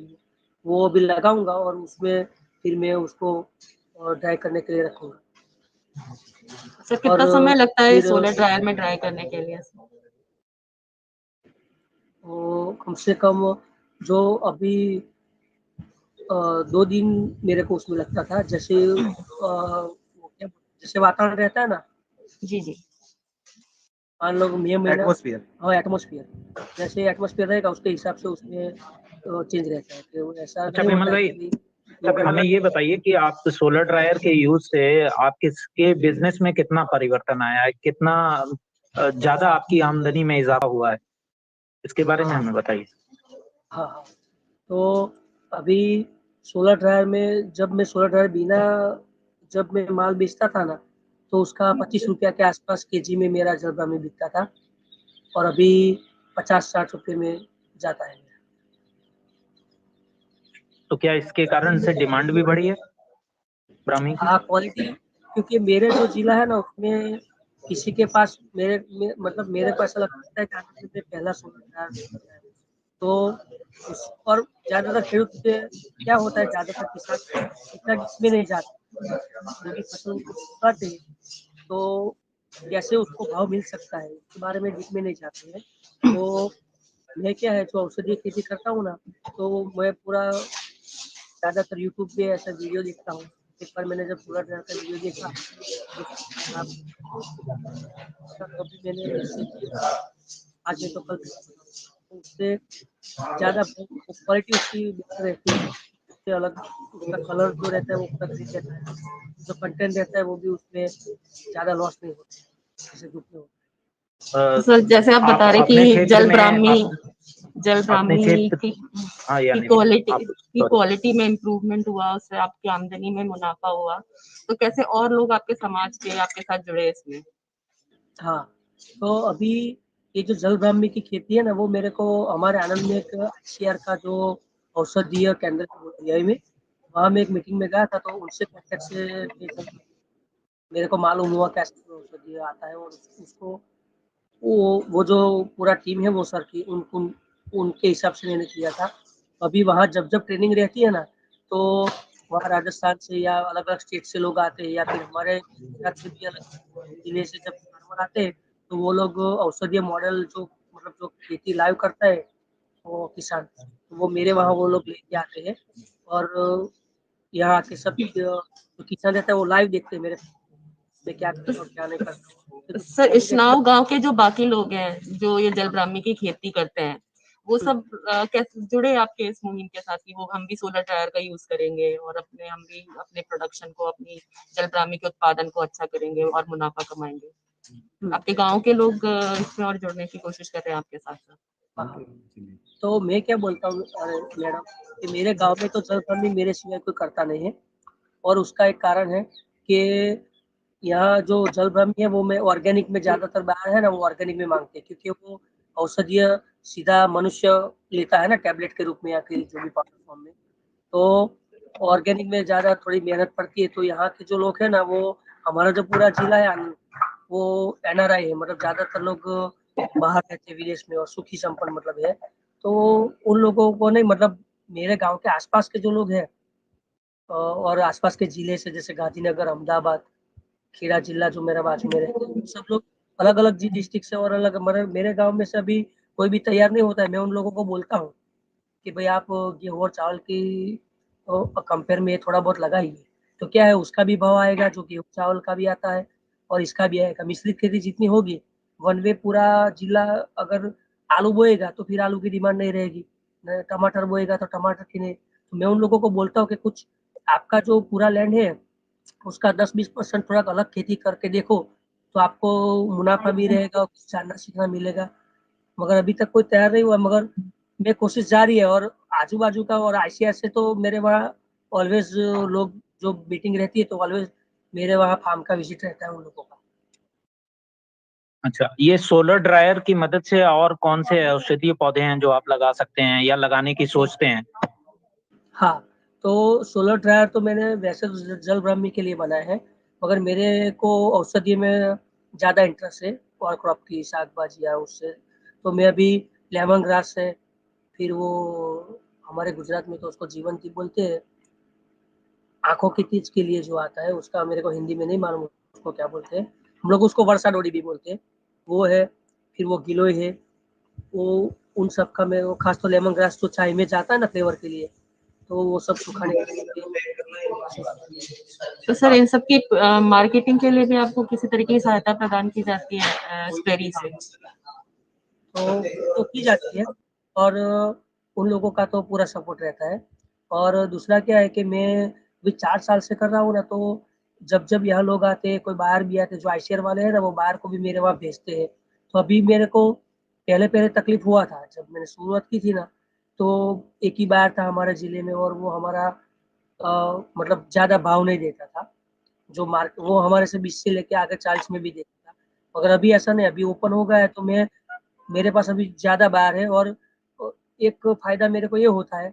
वो अभी लगाऊंगा और उसमें फिर मैं उसको ड्राई करने के लिए रखूंगा। सर कितना समय लगता है सोलर ड्रायर में ड्राई करने के लिए? वो कम से कम जो अभी 2 दिन मेरे को उसमें लगता था, जैसे जैसे वातावरण रहता है ना। जी जी, मान लो मई महीना एटमॉस्फेयर, हाँ एटमॉस्फेयर, जैसे एटमॉस्फेयर रहेगा उसके हिसाब से उसमें चेंज रहता है। तो ऐसा अच्छा नहीं विमल होता है भाई, कि हमें ये बताइए कि आप सोलर ड्रायर के यूज से आप किसके बिजनेस में कितना परिवर्तन आया है, कितना ज्यादा आपकी आमदनी में इजाफा हुआ है, इसके बारे में हमें बताइए। हाँ, तो अभी सोलर ड्रायर में जब मैं सोलर ड्रायर बिना जब मैं माल बेचता था ना, तो उसका 25 रुपया के आसपास केजी में मेरा जलवा में बिकता था, और अभी 50-60 रुपये में जाता है। तो क्या इसके कारण से डिमांड भी बढ़ी है ब्राह्मी की? हाँ, क्वालिटी, क्योंकि मेरे जो जिला है ना उसमें किसी के पास मतलब मेरे को ऐसा लगता है कि आनंद में पहला सोलर ड्रायर है। तो और ज्यादातर खेडूत पे क्या होता है, ज्यादातर किसान इतना इसमें नहीं जाते, क्योंकि फसल उनको उगाते हैं तो कैसे उसको भाव मिल सकता है इसके बारे में डीप में नहीं जाते हैं। तो मैं क्या है, जो औषधीय खेती करता हूँ ना, तो मैं पूरा ज्यादातर यूट्यूब पे ऐसा वीडियो देखता हूँ। एक बार मैंने जब सोलर ड्रायर का वीडियो देखा तो भी मैंने इससे आज नहीं तो कल उससे ज्यादा क्वालिटी उसकी बेहतर रहती है, उससे अलग उसका कलर जो रहता है वो पूरा ग्रीन रहता है, जो कंटेंट रहता है वो भी उसमें ज्यादा लॉस नहीं होता जैसे धूप में होता है। सर जैसे आप बता रहे अपने कि क्षेत्र जल में ब्राह्मी अपने क्षेत्र की हाँ की यानी क्वालिटी आप sorry। क्वालिटी में इम्प्रूवमेंट हुआ, उससे आपकी आमदनी में मुनाफा हुआ, तो कैसे और लोग आपके समाज के आपके साथ जुड़े इसमें? हाँ, तो अभी ये जो जल ब्राह्मी की खेती है ना, वो मेरे को हमारे आनंद में एक ICR का जो औषधीय केंद्र है में, वहाँ मैं एक मीटिंग में गया था, तो उनसे कॉन्टेक्ट से मेरे को मालूम हुआ कैसे औषधीय आता है, और उसको वो जो पूरा टीम है वो सर की उनके हिसाब से मैंने किया था। अभी वहाँ जब ट्रेनिंग रहती है ना, तो वहाँ राजस्थान से या अलग अलग स्टेट से लोग आते हैं, या फिर हमारे गुजरात से भी अलग जिले से जब फार्मर आते हैं, तो वो लोग औषधीय मॉडल जो मतलब जो खेती लाइव करता है वो किसान, तो वो मेरे वहाँ वो लोग लेके आते हैं, और यहाँ आके सब जो किसान रहता है वो लाइव देखते हैं मेरे मैं क्या करता हूँ क्या नहीं करता हूँ। सर इशनाव गांव के जो बाकी लोग हैं जो ये जल ब्राह्मी की खेती करते हैं, वो सब कैसे जुड़े आपके इस मुहिम के साथ कि वो हम भी सोलर ड्रायर का यूज करेंगे और हम भी अपने प्रोडक्शन को, अपनी जल ब्राह्मी के उत्पादन को अच्छा करेंगे और मुनाफा कमाएंगे? आपके गांव के लोग इसमें और जुड़ने की कोशिश कर रहे हैं आपके साथ साथ? तो मैं क्या बोलता हूँ मैडम कि मेरे गांव में तो जल ब्राह्मी मेरे सिवाय कोई करता नहीं है, और उसका एक कारण है कि यहाँ जो जल ब्राह्मी है वो मैं ऑर्गेनिक में ज्यादातर बाहर है ना, वो ऑर्गेनिक में मांगते हैं, क्योंकि वो औषधीय सीधा मनुष्य लेता है ना टैबलेट के रूप में या फिर जो भी पाउडर फॉर्म में, तो ऑर्गेनिक में ज्यादा थोड़ी मेहनत पड़ती है। तो यहाँ के जो लोग हैं ना, वो हमारा जो पूरा जिला है वो NRI है, मतलब ज्यादातर लोग बाहर रहते हैं विदेश में, और सुखी संपन्न मतलब है। तो उन लोगों को नहीं, मतलब मेरे गांव के आसपास के जो लोग हैं और आसपास के जिले से जैसे गांधीनगर, अहमदाबाद, खेड़ा जिला जो मेरा बाजू में रहता है, सब लोग अलग अलग डिस्ट्रिक्ट से और अलग मेरे गांव में से अभी कोई भी तैयार नहीं होता है। मैं उन लोगों को बोलता हूँ कि भाई आप गेहूं और चावल की कंपेयर में थोड़ा बहुत लगाइए, तो क्या है उसका भी भाव आएगा, जो गेहूं चावल का भी आता है और इसका भी आएगा। मिश्रित खेती जितनी होगी, वन वे पूरा जिला अगर आलू बोएगा तो फिर आलू की डिमांड नहीं रहेगी, टमाटर बोएगा तो टमाटर की नहीं। तो मैं उन लोगों को बोलता हूँ कि कुछ आपका जो पूरा लैंड है उसका 10-20% थोड़ा अलग खेती करके देखो, तो आपको मुनाफा भी रहेगा और जानना सीखना मिलेगा। मगर अभी तक कोई तैयार नहीं हुआ, मगर मैं कोशिश जारी है। और आजू बाजू का और ICR से तो मेरे वहाँ ऑलवेज लोग जो मीटिंग रहती है तो ऑलवेज मेरे वहाँ फार्म का विजिट रहता है उन लोगों का। अच्छा, ये सोलर ड्रायर की मदद से और कौन से औषधीय पौधे हैं जो आप लगा सकते हैं या लगाने की सोचते हैं? हाँ, तो सोलर ड्रायर तो मैंने वैसे तो जल ब्राह्मी के लिए बनाया है, मगर मेरे को औषधि में ज़्यादा इंटरेस्ट है और क्रॉप की साग भाजियाँ उससे। तो मैं अभी लेमन ग्रास है, फिर वो हमारे गुजरात में तो उसको जीवंती बोलते हैं, आंखों की तीज के लिए जो आता है उसका मेरे को हिंदी में नहीं मालूम उसको क्या बोलते हैं, हम लोग उसको वर्षा डोडी भी बोलते हैं, वो है। फिर वो गिलोय है, वो उन सब का मेरे को खास तो लेमन ग्रास तो चाय में जाता है ना फ्लेवर के लिए, तो वो सब सुखाने तो सर इन सब की मार्केटिंग के लिए भी आपको किसी तरीके की सहायता प्रदान की जाती है स्पेरी से? तो की जाती है, और उन लोगों का तो पूरा सपोर्ट रहता है। और दूसरा क्या है कि मैं भी 4 साल से कर रहा हूँ ना, तो जब यहाँ लोग आते हैं, कोई बाहर भी आते हैं, जो ICR वाले हैं ना, वो बाहर को भी मेरे वहाँ भेजते हैं। तो अभी मेरे को पहले तकलीफ हुआ था जब मैंने शुरुआत की थी ना, तो एक ही बार था हमारे जिले में, और वो हमारा मतलब ज्यादा भाव नहीं देता था, जो मार्केट वो हमारे से 20 से लेके आगे 40 में भी देता था। मगर अभी ऐसा नहीं, अभी ओपन हो गया है, तो मैं मेरे पास अभी ज्यादा बार है। और एक फायदा मेरे को ये होता है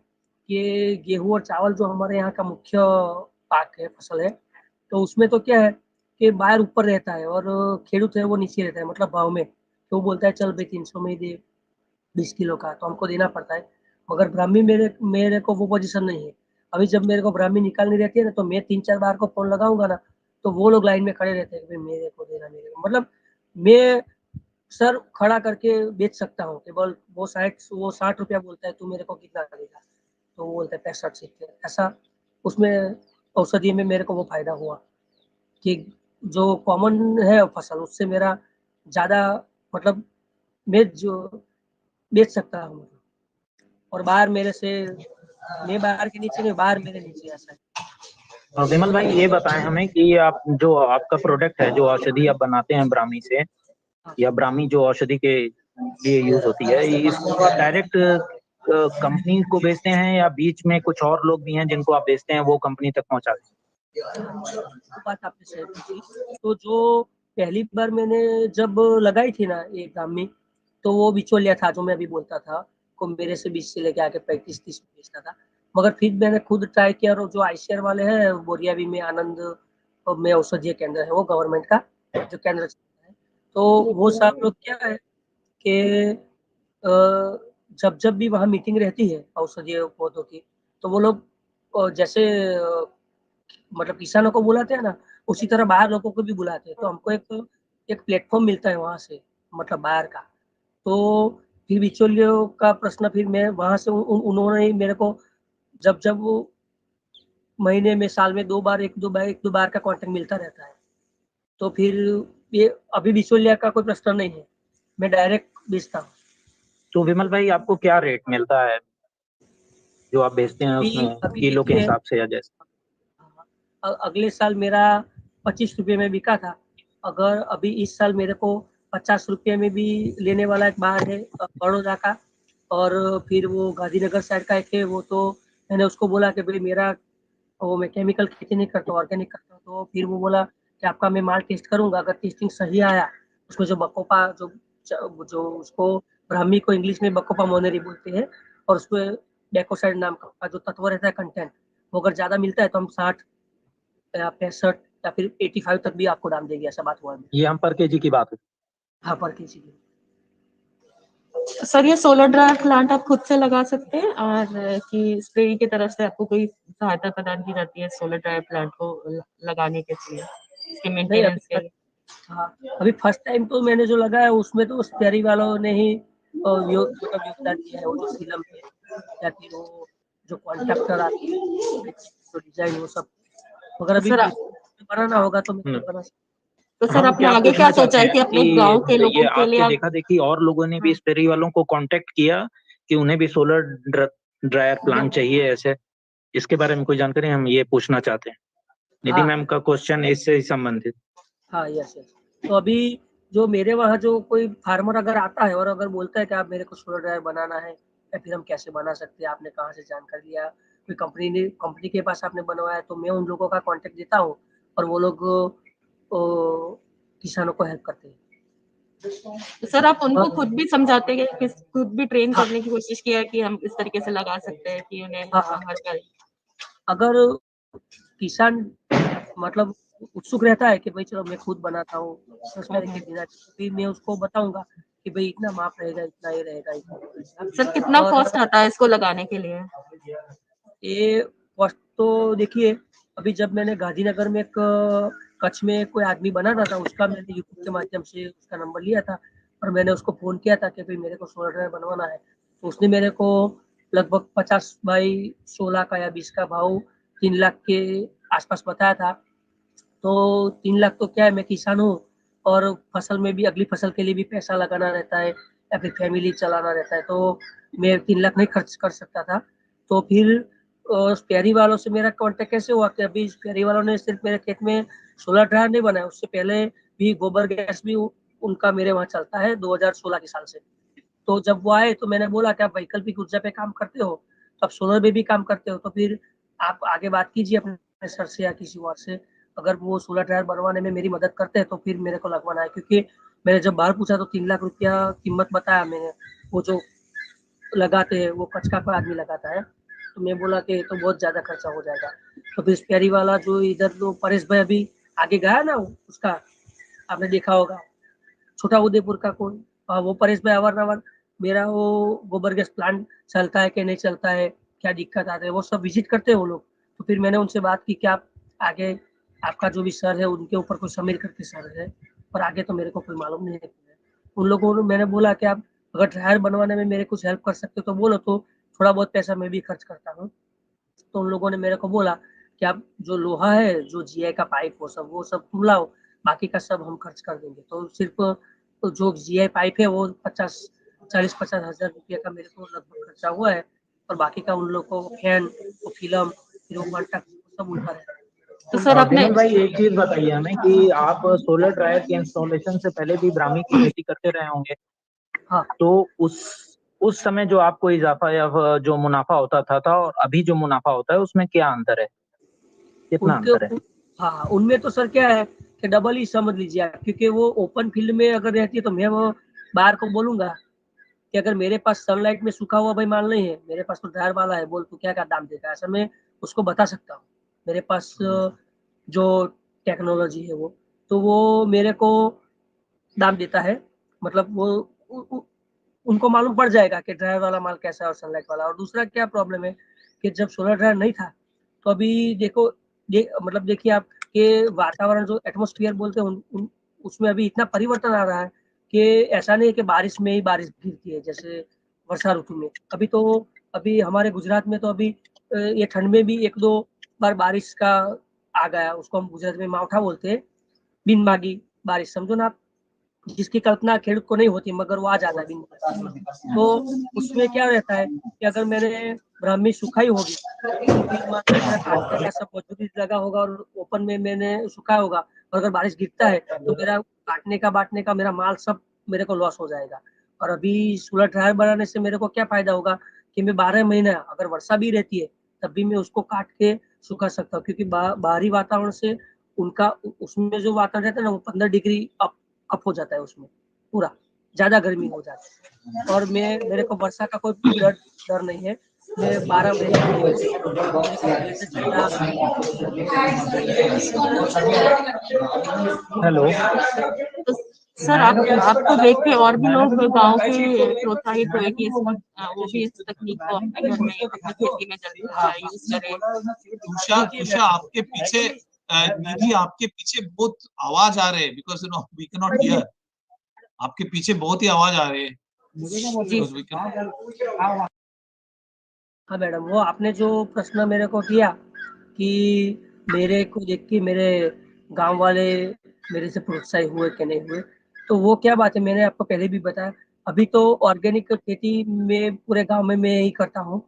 कि गेहूं और चावल जो हमारे यहाँ का मुख्य पाक है, फसल है, तो उसमें तो क्या है कि बाहर ऊपर रहता है और खेडूत है वो नीचे रहता है, मतलब भाव में। तो वो बोलता है चल भाई 300 में ही दे 20 किलो का, तो हमको देना पड़ता है। मगर ब्राह्मी मेरे मेरे को वो पोजीशन नहीं है। अभी जब मेरे को ब्राह्मी निकालनी रहती है ना, तो मैं 3-4 बार को फोन लगाऊंगा ना, तो वो लोग लाइन में खड़े रहते हैं कि भाई मेरे को देना, मेरे को, मतलब मैं सर खड़ा करके बेच सकता हूँ। केवल वो 60 रुपया बोलता है, तू मेरे को कितना देगा, तो वो बोलता है 65-70, ऐसा। उसमें औषधि में मेरे को वो फायदा हुआ कि जो कॉमन है फसल, उससे मेरा ज्यादा मतलब मैं जो बेच सकता हूँ, और बाहर मेरे से मैं बाहर के नीचे नहीं, बाहर मेरे नीचे, ऐसा है। विमल भाई ये बताएं हमें कि आप जो आपका प्रोडक्ट है जो औषधि आप बनाते हैं ब्राह्मी से, या ब्राह्मी जो औषधि के लिए यूज होती है, इसको आप डायरेक्ट कंपनी को बेचते हैं या बीच में कुछ और लोग भी हैं जिनको आप बेचते हैं, वो कंपनी तक पहुंचाते हैं? वो बात आपने सही पूछी। तो जो पहली बार मैंने जब लगाई थी ना ये ब्राह्मी, तो वो बिचौलिया था जो मैं अभी बोलता था, को मेरे से 20 से लेके आके 35-30 बेचता था। मगर फिर मैंने खुद ट्राई किया और जो ICR वाले हैं बोरियावी में आनंद में औषधीय केंद्र है, वो गवर्नमेंट का जो केंद्र चलता है, तो वो सब लोग क्या है कि जब भी वहाँ मीटिंग रहती है औषधीय पौधों की, तो वो लोग जैसे मतलब किसानों को बुलाते हैं ना, उसी तरह बाहर लोगों को भी बुलाते हैं। तो हमको एक प्लेटफॉर्म मिलता है वहाँ से, मतलब बाहर का। तो फिर बिचौलियों का प्रश्न फिर मैं वहाँ से उन्होंने ही मेरे को जब वो महीने में, साल में 2 बार 1-2 बार का कॉन्टेक्ट मिलता रहता है। तो फिर ये अभी बिचौलिया का कोई प्रश्न नहीं है, मैं डायरेक्ट बेचता हूँ। तो विमल भाई, आपको क्या रेट मिलता है जो आप बेचते हैं उसमें, किलो के हिसाब से या जैसे? अगले साल मेरा 25 रुपये में बिका था। अगर अभी इस साल मेरे को 50 रुपये में भी लेने वाला एक बाहर है बड़ौदा का, और फिर वो गांधीनगर साइड का एक है, वो तो मैंने उसको बोला कि भाई मेरा वो मैं केमिकल खेती नहीं करता, ऑर्गेनिक करता हूँ। तो फिर वो बोला कि आपका मैं माल टेस्ट करूंगा, अगर टेस्टिंग सही आया, उसको जो बकोपा जो उसको ब्राह्मी को इंग्लिश में बकोपा मोनेरी बोलते हैं, और उसको डेकोसाइड नाम का जो तत्व रहता है कंटेंट, वो अगर ज्यादा मिलता है तो हम 60 या 65 या फिर 85 तक भी आपको डाल देगी, ऐसा बात हुआ है। ये हम पर केजी की बात है? हाँ, पर केजी की। सर, ये सोलर ड्रायर प्लांट आप खुद से लगा सकते हैं, और कि स्प्रे की तरफ से आपको कोई सहायता प्रदान की जाती है सोलर ड्रायर प्लांट को लगाने के लिए, इसके मेंटेनेंस के लिए? हाँ, अभी फर्स्ट टाइम तो मैंने जो लगाया उसमें तो स्पेरी वालों ने ही मतलब योगदान दिया है, वो जो फिल्म है या फिर वो जो कॉन्ट्रैक्टर आते हैं, जो डिजाइन, वो सब। मगर अभी बनाना होगा तो मैं बना सकता। तो सर, आपने आगे क्या सोचा है कि अपने गांव के लोगों ये के लिए आपके देखा देखी और लोगों ने भी स्पेरी वालों को कांटेक्ट किया कि उन्हें भी सोलर ड्रायर प्लांट चाहिए ऐसे? इसके बारे में कोई जानकारी हम ये पूछना चाहते हैं। निधि मैम का क्वेश्चन इससे ही संबंधित। हाँ, यस। तो अभी जो मेरे वहाँ जो कोई फार्मर अगर आता है और अगर बोलता है कि आप मेरे को सोलर ड्रायर बनाना है, या फिर हम कैसे बना सकते हैं, आपने कहाँ से जानकारी लिया, कोई कंपनी के पास आपने बनवाया, तो मैं उन लोगों का कांटेक्ट देता हूँ और वो लोग किसानों को हेल्प करते हैं। तो सर, आप उनको खुद भी समझाते हैं कि खुद भी ट्रेन करने की कोशिश किया कि हम इस तरीके से लगा सकते हैं कि उन्हें हर अगर किसान मतलब उत्सुक रहता है कि भाई चलो मैं खुद बनाता हूँ, फिर मैं उसको बताऊंगा कि भाई इतना माप रहेगा, इतना ये रहेगा। सर, कितना कॉस्ट आता है इसको लगाने के लिए? ये कॉस्ट तो देखिए, अभी जब मैंने गांधीनगर में एक कच्छ में कोई आदमी बना रहा था, उसका मैंने यूट्यूब के माध्यम से उसका नंबर लिया था और मैंने उसको फोन किया था कि भाई मेरे को सोलर ड्रायर बनवाना है। तो उसने मेरे को लगभग 50 बाई 16 का या 20 का भाव 3 लाख के आसपास बताया था। तो 3 लाख तो क्या है, मैं किसान हूँ और फसल में भी अगली फसल के लिए भी पैसा लगाना रहता है या फिर फैमिली चलाना रहता है, तो मैं 3 लाख नहीं खर्च कर सकता था। तो फिर स्पेरी वालों से मेरा कांटेक्ट कैसे हुआ कि अभी स्पेरी वालों ने सिर्फ मेरे खेत में सोलर ड्रायर नहीं बनाया, उससे पहले भी गोबर गैस भी उनका मेरे वहाँ चलता है 2016 के साल से। तो जब वो आए तो मैंने बोला कि आप वैकल्पिक ऊर्जा पे काम करते हो, तो आप सोलर पे भी काम करते हो, तो फिर आप आगे बात कीजिए अपने सर से या किसी और से, अगर वो सोलर ड्रायर बनवाने में मेरी मदद करते हैं तो फिर मेरे को लगवाना है। क्योंकि मैंने जब बाहर पूछा तो 3 लाख रुपया कीमत बताया मैंने, वो जो लगाते हैं वो कच्छ का आदमी लगाता है, तो मैं बोला कि तो बहुत ज्यादा खर्चा हो जाएगा। तो फिर प्यारी वाला जो इधर जो परेश भाई अभी आगे गया ना, उसका आपने देखा होगा, छोटा उदयपुर का कोई, वो परेश भाई अवारनवार मेरा वो गोबर गैस प्लांट चलता है कि नहीं चलता है, क्या दिक्कत आते है, वो सब विजिट करते हैं वो लोग। तो फिर मैंने उनसे बात की कि आप आगे आपका जो भी सर है उनके ऊपर कोई समीर करके सर है, पर आगे तो मेरे को कोई मालूम नहीं है। उन लोगों ने मैंने बोला कि आप अगर ड्रायर बनवाने में मेरे कुछ हेल्प कर सकते हो तो बोलो, तो थोड़ा बहुत पैसा मैं भी खर्च करता हूँ। तो उन लोगों ने मेरे को बोला कि आप जो लोहा है, जो GI का पाइप, वो सब तुम लाओ, बाकी का सब हम खर्च कर देंगे। तो सिर्फ तो जो GI पाइप है वो 40-50 हजार रुपये का मेरे को लगभग खर्चा हुआ है, और बाकी का उन लोग को फैन, फिल्म, फिर वो कॉन्ट्रैक्ट सब उनका है। तो सर आपने विमल भाई एक चीज बताइए हमें कि आप सोलर ड्रायर के इंस्टॉलेशन से पहले भी ब्राह्मी की खेती करते रहे होंगे। हाँ। तो उस समय जो आपको इजाफा या जो मुनाफा होता था और अभी जो मुनाफा होता है उसमें क्या अंतर है, कितना अंतर है? हाँ, उनमें तो सर क्या है कि डबल ही समझ लीजिए आप, क्योंकि वो ओपन फील्ड में अगर रहती है तो मैं वो बाहर को बोलूंगा कि अगर मेरे पास सनलाइट में सूखा हुआ भाई माल नहीं है, मेरे पास तो ड्रायर वाला है, बोल तू क्या क्या दाम देगा, ऐसा मैं उसको बता सकता हूँ। मेरे पास जो टेक्नोलॉजी है वो, तो वो मेरे को दाम देता है, मतलब वो उनको मालूम पड़ जाएगा कि ड्रायर वाला माल कैसा है और सनलाइट वाला। और दूसरा क्या प्रॉब्लम है कि जब सोलर ड्रायर नहीं था तो अभी देखो मतलब देखिए आप कि वातावरण जो एटमॉस्फेयर बोलते हैं उसमें अभी इतना परिवर्तन आ रहा है कि ऐसा नहीं है कि बारिश में ही बारिश गिरती है जैसे वर्षा ऋतु में। अभी हमारे गुजरात में तो अभी ये ठंड में भी एक दो बार बारिश का आ गया, उसको हम गुजरात में मावठा बोलते हैं, बिन मागी बारिश, समझो ना आप, जिसकी कल्पना खेडूत को नहीं होती मगर वो आ जाता है बिन। तो उसमें क्या रहता है कि अगर मैंने ब्राह्मी सुखाई होगी मेरा काटने का सब मजदूरी लगा होगा और ओपन में मैंने सुखाया होगा, और अगर बारिश गिरता है तो मेरा काटने का बांटने का मेरा माल सब मेरे को लॉस हो जाएगा। और अभी सोलर ड्रायर बनाने से मेरे को क्या फायदा होगा कि मैं 12 महीना अगर वर्षा भी रहती है तब भी मैं उसको काट के सुखा सकता हूँ, क्योंकि बाहरी वातावरण से उनका उसमें जो वातावरण रहता है ना वो 15 डिग्री अप हो जाता है, उसमें पूरा ज्यादा गर्मी हो जाती है। और मेरे को वर्षा का कोई डर नहीं है, मैं 12 महीने हेलो सर आपको देख के और भी लोग गांव के प्रोत्साहित हुए कि वो भी इस तकनीक को अपने घर में अपनी खेती में यूज करें। उषा आपके पीछे निधि आपके पीछे बहुत आवाज आ रहे हैं, because we can not hear. आपके पीछे बहुत ही आवाज आ रही है। हाँ मैडम, वो आपने जो प्रश्न मेरे को किया कि मेरे को देख के मेरे गांव वाले मेरे से प्रोत्साहित हुए कि नहीं हुए, तो वो क्या बात है, मैंने आपको पहले भी बताया, अभी तो ऑर्गेनिक खेती में पूरे गांव में मैं ही करता हूँ।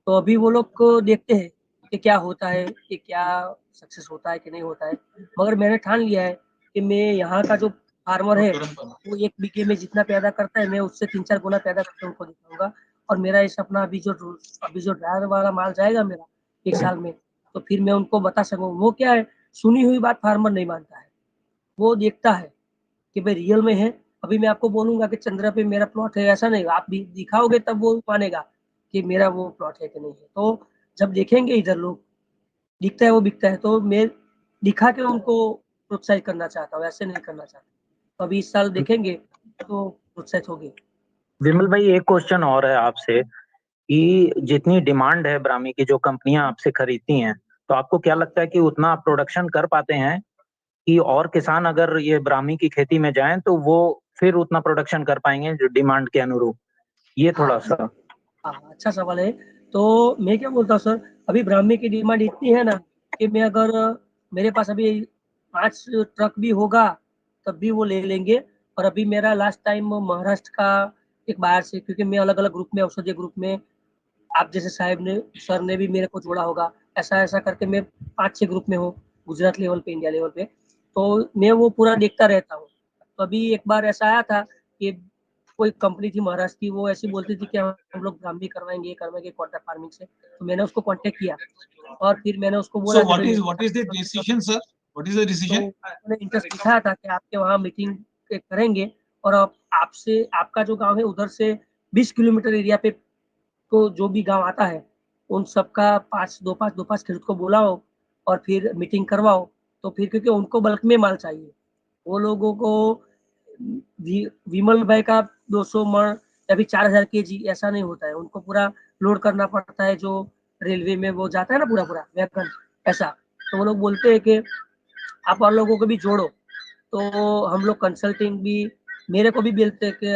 तो अभी वो लोग को देखते हैं कि क्या होता है, कि क्या सक्सेस होता है कि नहीं होता है। मगर मैंने ठान लिया है कि मैं यहाँ का जो फार्मर है वो 1 बीघे में जितना पैदा करता है मैं उससे 3-4 गुना पैदा करके उनको दिखाऊंगा। और मेरा ये सपना अभी जो ड्रायर वाला माल जाएगा मेरा 1 साल में, तो फिर मैं उनको बता सकूँ। वो क्या है, सुनी हुई बात फार्मर नहीं मानता है, वो देखता है कि भाई रियल में है। अभी मैं आपको बोलूंगा कि चंद्रा पे मेरा प्लॉट है, ऐसा नहीं, आप भी दिखाओगे तब वो मानेगा कि मेरा वो प्लॉट है कि नहीं है। तो जब देखेंगे इधर लोग दिखता है वो बिकता है, तो मैं दिखा के उनको प्रोत्साहित करना चाहता हूँ, ऐसे नहीं करना चाहता। तो अभी इस साल देखेंगे तो प्रोत्साहित होगी। विमल भाई एक क्वेश्चन और है आपसे कि जितनी डिमांड है ब्राह्मी की, जो कंपनियां आपसे खरीदती हैं, तो आपको क्या लगता है कि उतना आप प्रोडक्शन कर पाते हैं कि और किसान अगर ये ब्राह्मी की खेती में जाएं तो वो फिर उतना प्रोडक्शन कर पाएंगे जो डिमांड के अनुरूप? ये थोड़ा सा अच्छा सवाल है। तो मैं क्या बोलता हूँ सर, अभी ब्राह्मी की डिमांड इतनी है ना कि मैं अगर मेरे पास अभी 5 ट्रक भी होगा तब भी वो ले लेंगे। और अभी मेरा लास्ट टाइम महाराष्ट्र का एक बाहर से, क्योंकि मैं अलग अलग ग्रुप में, औषधीय ग्रुप में, आप जैसे साहब ने सर ने भी मेरे को जोड़ा होगा, ऐसा ऐसा करके मैं 5-6 ग्रुप में हूँ, गुजरात लेवल पे, इंडिया लेवल पे। तो मैं वो पूरा देखता रहता हूँ। तो अभी एक बार ऐसा आया था कि कोई कंपनी थी महाराष्ट्र की, वो ऐसी बोलती थी कि हम लोग ब्राह्मी करवाएंगे कॉन्ट्रैक्ट फार्मिंग से। तो मैंने उसको कांटेक्ट किया और फिर मैंने उसको बोला what is the decision, sir? What is the decision? तो इंटरेस्ट दिखाया था कि आपके वहाँ मीटिंग करेंगे और आपसे, आपका जो गांव है उधर से 20 किलोमीटर एरिया पे तो जो भी गांव आता है उन सबका 5 खेडूत को बुलाओ और फिर मीटिंग करवाओ। तो फिर क्योंकि उनको बल्क में माल चाहिए, वो लोगों को विमल भाई का 200 मण या फिर 4000 केजी ऐसा नहीं होता है, उनको पूरा लोड करना पड़ता है, जो रेलवे में वो जाता है ना पूरा पूरा वैगन ऐसा। तो वो लोग बोलते हैं कि आप और लोगों को भी जोड़ो। तो हम लोग कंसल्टिंग भी, मेरे को भी बोलते हैं कि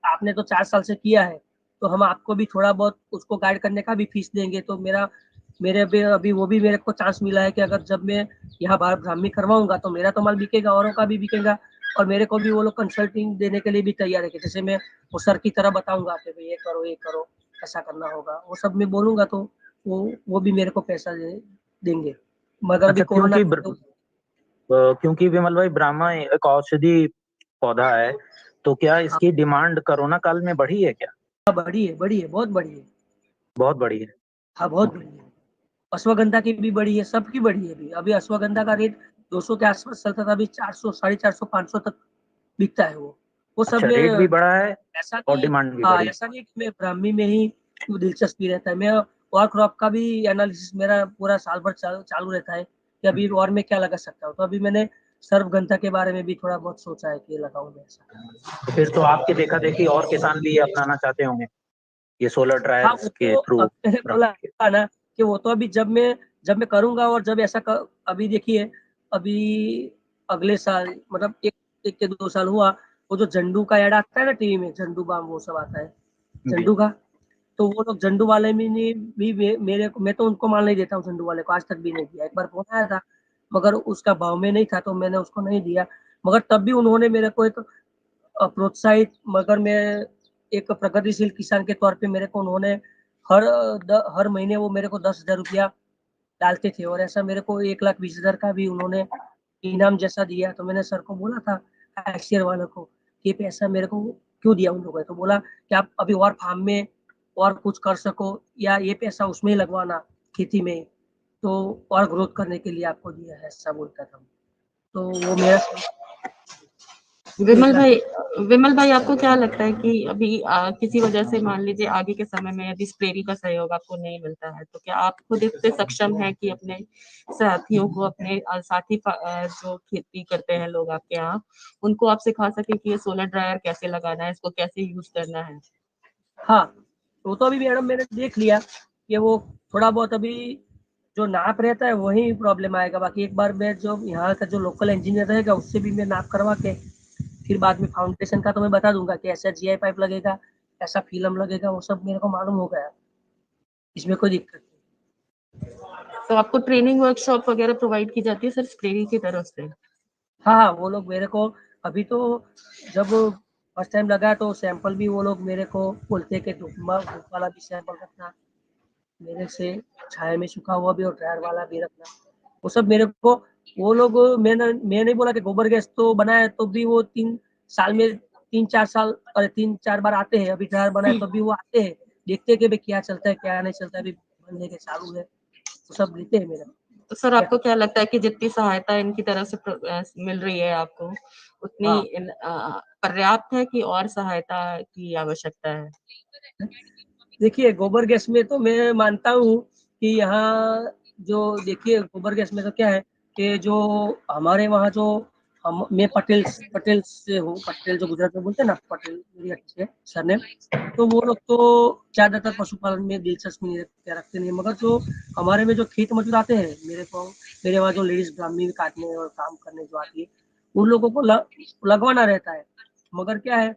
आपने तो 4 साल से किया है तो हम आपको भी थोड़ा बहुत उसको गाइड करने का भी फीस देंगे। तो मेरे भी अभी वो भी मेरे को चांस मिला है कि अगर जब मैं यहाँ बाहर ब्राह्मी करवाऊंगा तो मेरा तो माल बिकेगा, औरों का भी बिकेगा, और मेरे को भी वो लोग कंसल्टिंग देने के लिए भी तैयार है कि जैसे मैं वो सर की तरह बताऊंगा कि भाई ये करो ऐसा करना होगा, वो सब मैं बोलूंगा तो वो भी मेरे को पैसा देंगे। मगर अभी अच्छा, कोरोना क्योंकि विमल भाई ब्राह्मा एक औषधि पौधा है, तो क्या इसकी डिमांड कोरोना काल में बढ़ी है क्या? बढ़ी है, बढ़ी है, बहुत बढ़ी है, बहुत बढ़ी है। हाँ बहुत बढ़ी है। अश्वगंधा की भी बढ़ी है, सबकी बढ़ी है। अभी अश्वगंधा का रेट 200 के आसपास चलता था, अभी 400, 450, 500 तक बिकता है वो सब अच्छा, में। रेट भी बढ़ा है ऐसा और नहीं, डिमांड भी हाँ बढ़ी। ऐसा नहीं कि मैं ब्राह्मी में ही दिलचस्पी रहता है। मैं और क्रॉप का भी एनालिसिस मेरा पूरा साल भर चालू रहता है कि अभी और में क्या लगा सकता हूँ। तो अभी मैंने सर्वगंधा के बारे में भी थोड़ा बहुत सोचा है कि लगाऊं मैं ऐसा। तो फिर तो आपके देखा देखी और किसान भी ये अपनाना चाहते होंगे ये सोलर हाँ ड्रायर्स वो के तो थ्रू। मैंने बोला ना कि वो तो अभी जब मैं करूंगा, और जब ऐसा अभी देखिए, अभी अगले साल मतलब एक के 2 साल हुआ, वो जो झंडू का ऐड आता है ना टीवी में, झंडू बाम वो सब आता है झंडू का, तो वो लोग झंडू वाले में भी मेरे को, मैं तो उनको माल नहीं देता हूँ झंडू वाले को, आज तक भी नहीं दिया। एक बार फोन आया था मगर उसका भाव में नहीं था तो मैंने उसको नहीं दिया, मगर तब भी उन्होंने मेरे को एक प्रोत्साहित, मगर मैं एक प्रगतिशील किसान के तौर पे मेरे को उन्होंने हर महीने वो मेरे को 10,000 रुपया डालते थे, और ऐसा मेरे को 1,20,000 का भी उन्होंने इनाम जैसा दिया। तो मैंने सर को बोला था, ISTI वालों को, ये पैसा मेरे को क्यों दिया उन लोगों ने? तो बोला कि आप अभी और फार्म में और कुछ कर सको, या ये पैसा उसमें ही लगवाना खेती में, तो और ग्रोथ करने के लिए आपको दिया है, ऐसा बोलता था। तो वो मेरा विमल भाई आपको क्या लगता है कि अभी किसी वजह से मान लीजिए आगे के समय में यदि स्प्रेरी का सहयोग आपको नहीं मिलता है, तो क्या आप खुद इससे सक्षम है कि अपने साथियों को, अपने साथी जो खेती करते हैं लोग आपके यहाँ, उनको आप सिखा सके कि ये सोलर ड्रायर कैसे लगाना है, इसको कैसे यूज करना है? हाँ, वो तो अभी मैडम मैंने देख लिया कि वो थोड़ा बहुत अभी जो नाप रहता है वही प्रॉब्लम आएगा। बाकी एक बार मैं जो यहाँ का जो लोकल इंजीनियर रहेगा उससे भी मैं नाप करवा के फिर बाद में फाउंडेशन का तो मैं बता दूंगा कि ऐसा GI पाइप लगेगा, ऐसा फिल्म लगेगा, वो सब मेरे को मालूम हो गया, इसमें कोई दिक्कत नहीं। तो आपको ट्रेनिंग वर्कशॉप वगैरह प्रोवाइड की जाती है सर स्प्रेरी की तरफ से? हाँ, वो लोग मेरे को अभी तो जब फर्स्ट टाइम लगा तो सैंपल भी वो लोग मेरे को बोलते कि धूप वाला भी सैंपल रखना मेरे से, छाया में सूखा हुआ भी और ड्रायर वाला भी रखना। वो सब मेरे को वो लोग, मैं नहीं बोला कि गोबर गैस तो बनाया तो भी वो 3 साल में 3-4 साल, अरे 3-4 बार आते हैं। अभी ड्रायर बनाए तो भी वो आते हैं, देखते हैं कि भाई क्या चलता है क्या नहीं चलता है, अभी बनने के चालू है, वो सब लेते हैं मेरा। तो सर आपको क्या लगता है कि जितनी सहायता इनकी तरफ से मिल रही है आपको, उतनी पर्याप्त है कि और सहायता की आवश्यकता है? देखिए गोबर गैस में तो मैं मानता हूँ कि यहाँ जो देखिए गोबर गैस में तो क्या है कि जो हमारे वहाँ जो मैं पटेल से हूँ, पटेल जो गुजरात में बोलते हैं ना, पटेल मेरी अच्छी है सरनेम, तो वो लोग तो ज्यादातर पशुपालन में दिलचस्पी रखते नहीं, मगर जो हमारे में जो खेत मजदूर आते हैं मेरे वहाँ जो लेडीज ब्राह्मणी काटने और काम करने जो आती है, उन लोगों को लगवाना रहता है। मगर क्या है,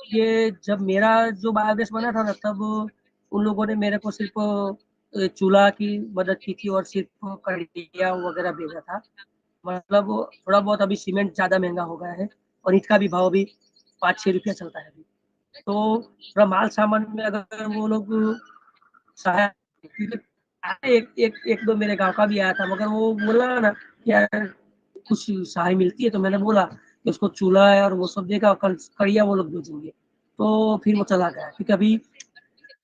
ये जब मेरा जो बायोगैस बना था ना, तब उन लोगों ने मेरे को सिर्फ चूल्हा की मदद की थी और सिर्फ कड़िया वगैरह भेजा था। मतलब थोड़ा बहुत अभी सीमेंट ज्यादा महंगा हो गया है और ईंट का भी भाव अभी 5-6 रुपया चलता है अभी, तो थोड़ा माल सामान में अगर वो लोग सहायता, एक दो मेरे गांव का भी आया था, मगर वो बोला ना यार कुछ सहाय मिलती है, तो मैंने बोला कि उसको चूल्हा है और वो सब देगा, कड़िया वो लोग भेजेंगे, तो फिर वो चला गया, क्योंकि अभी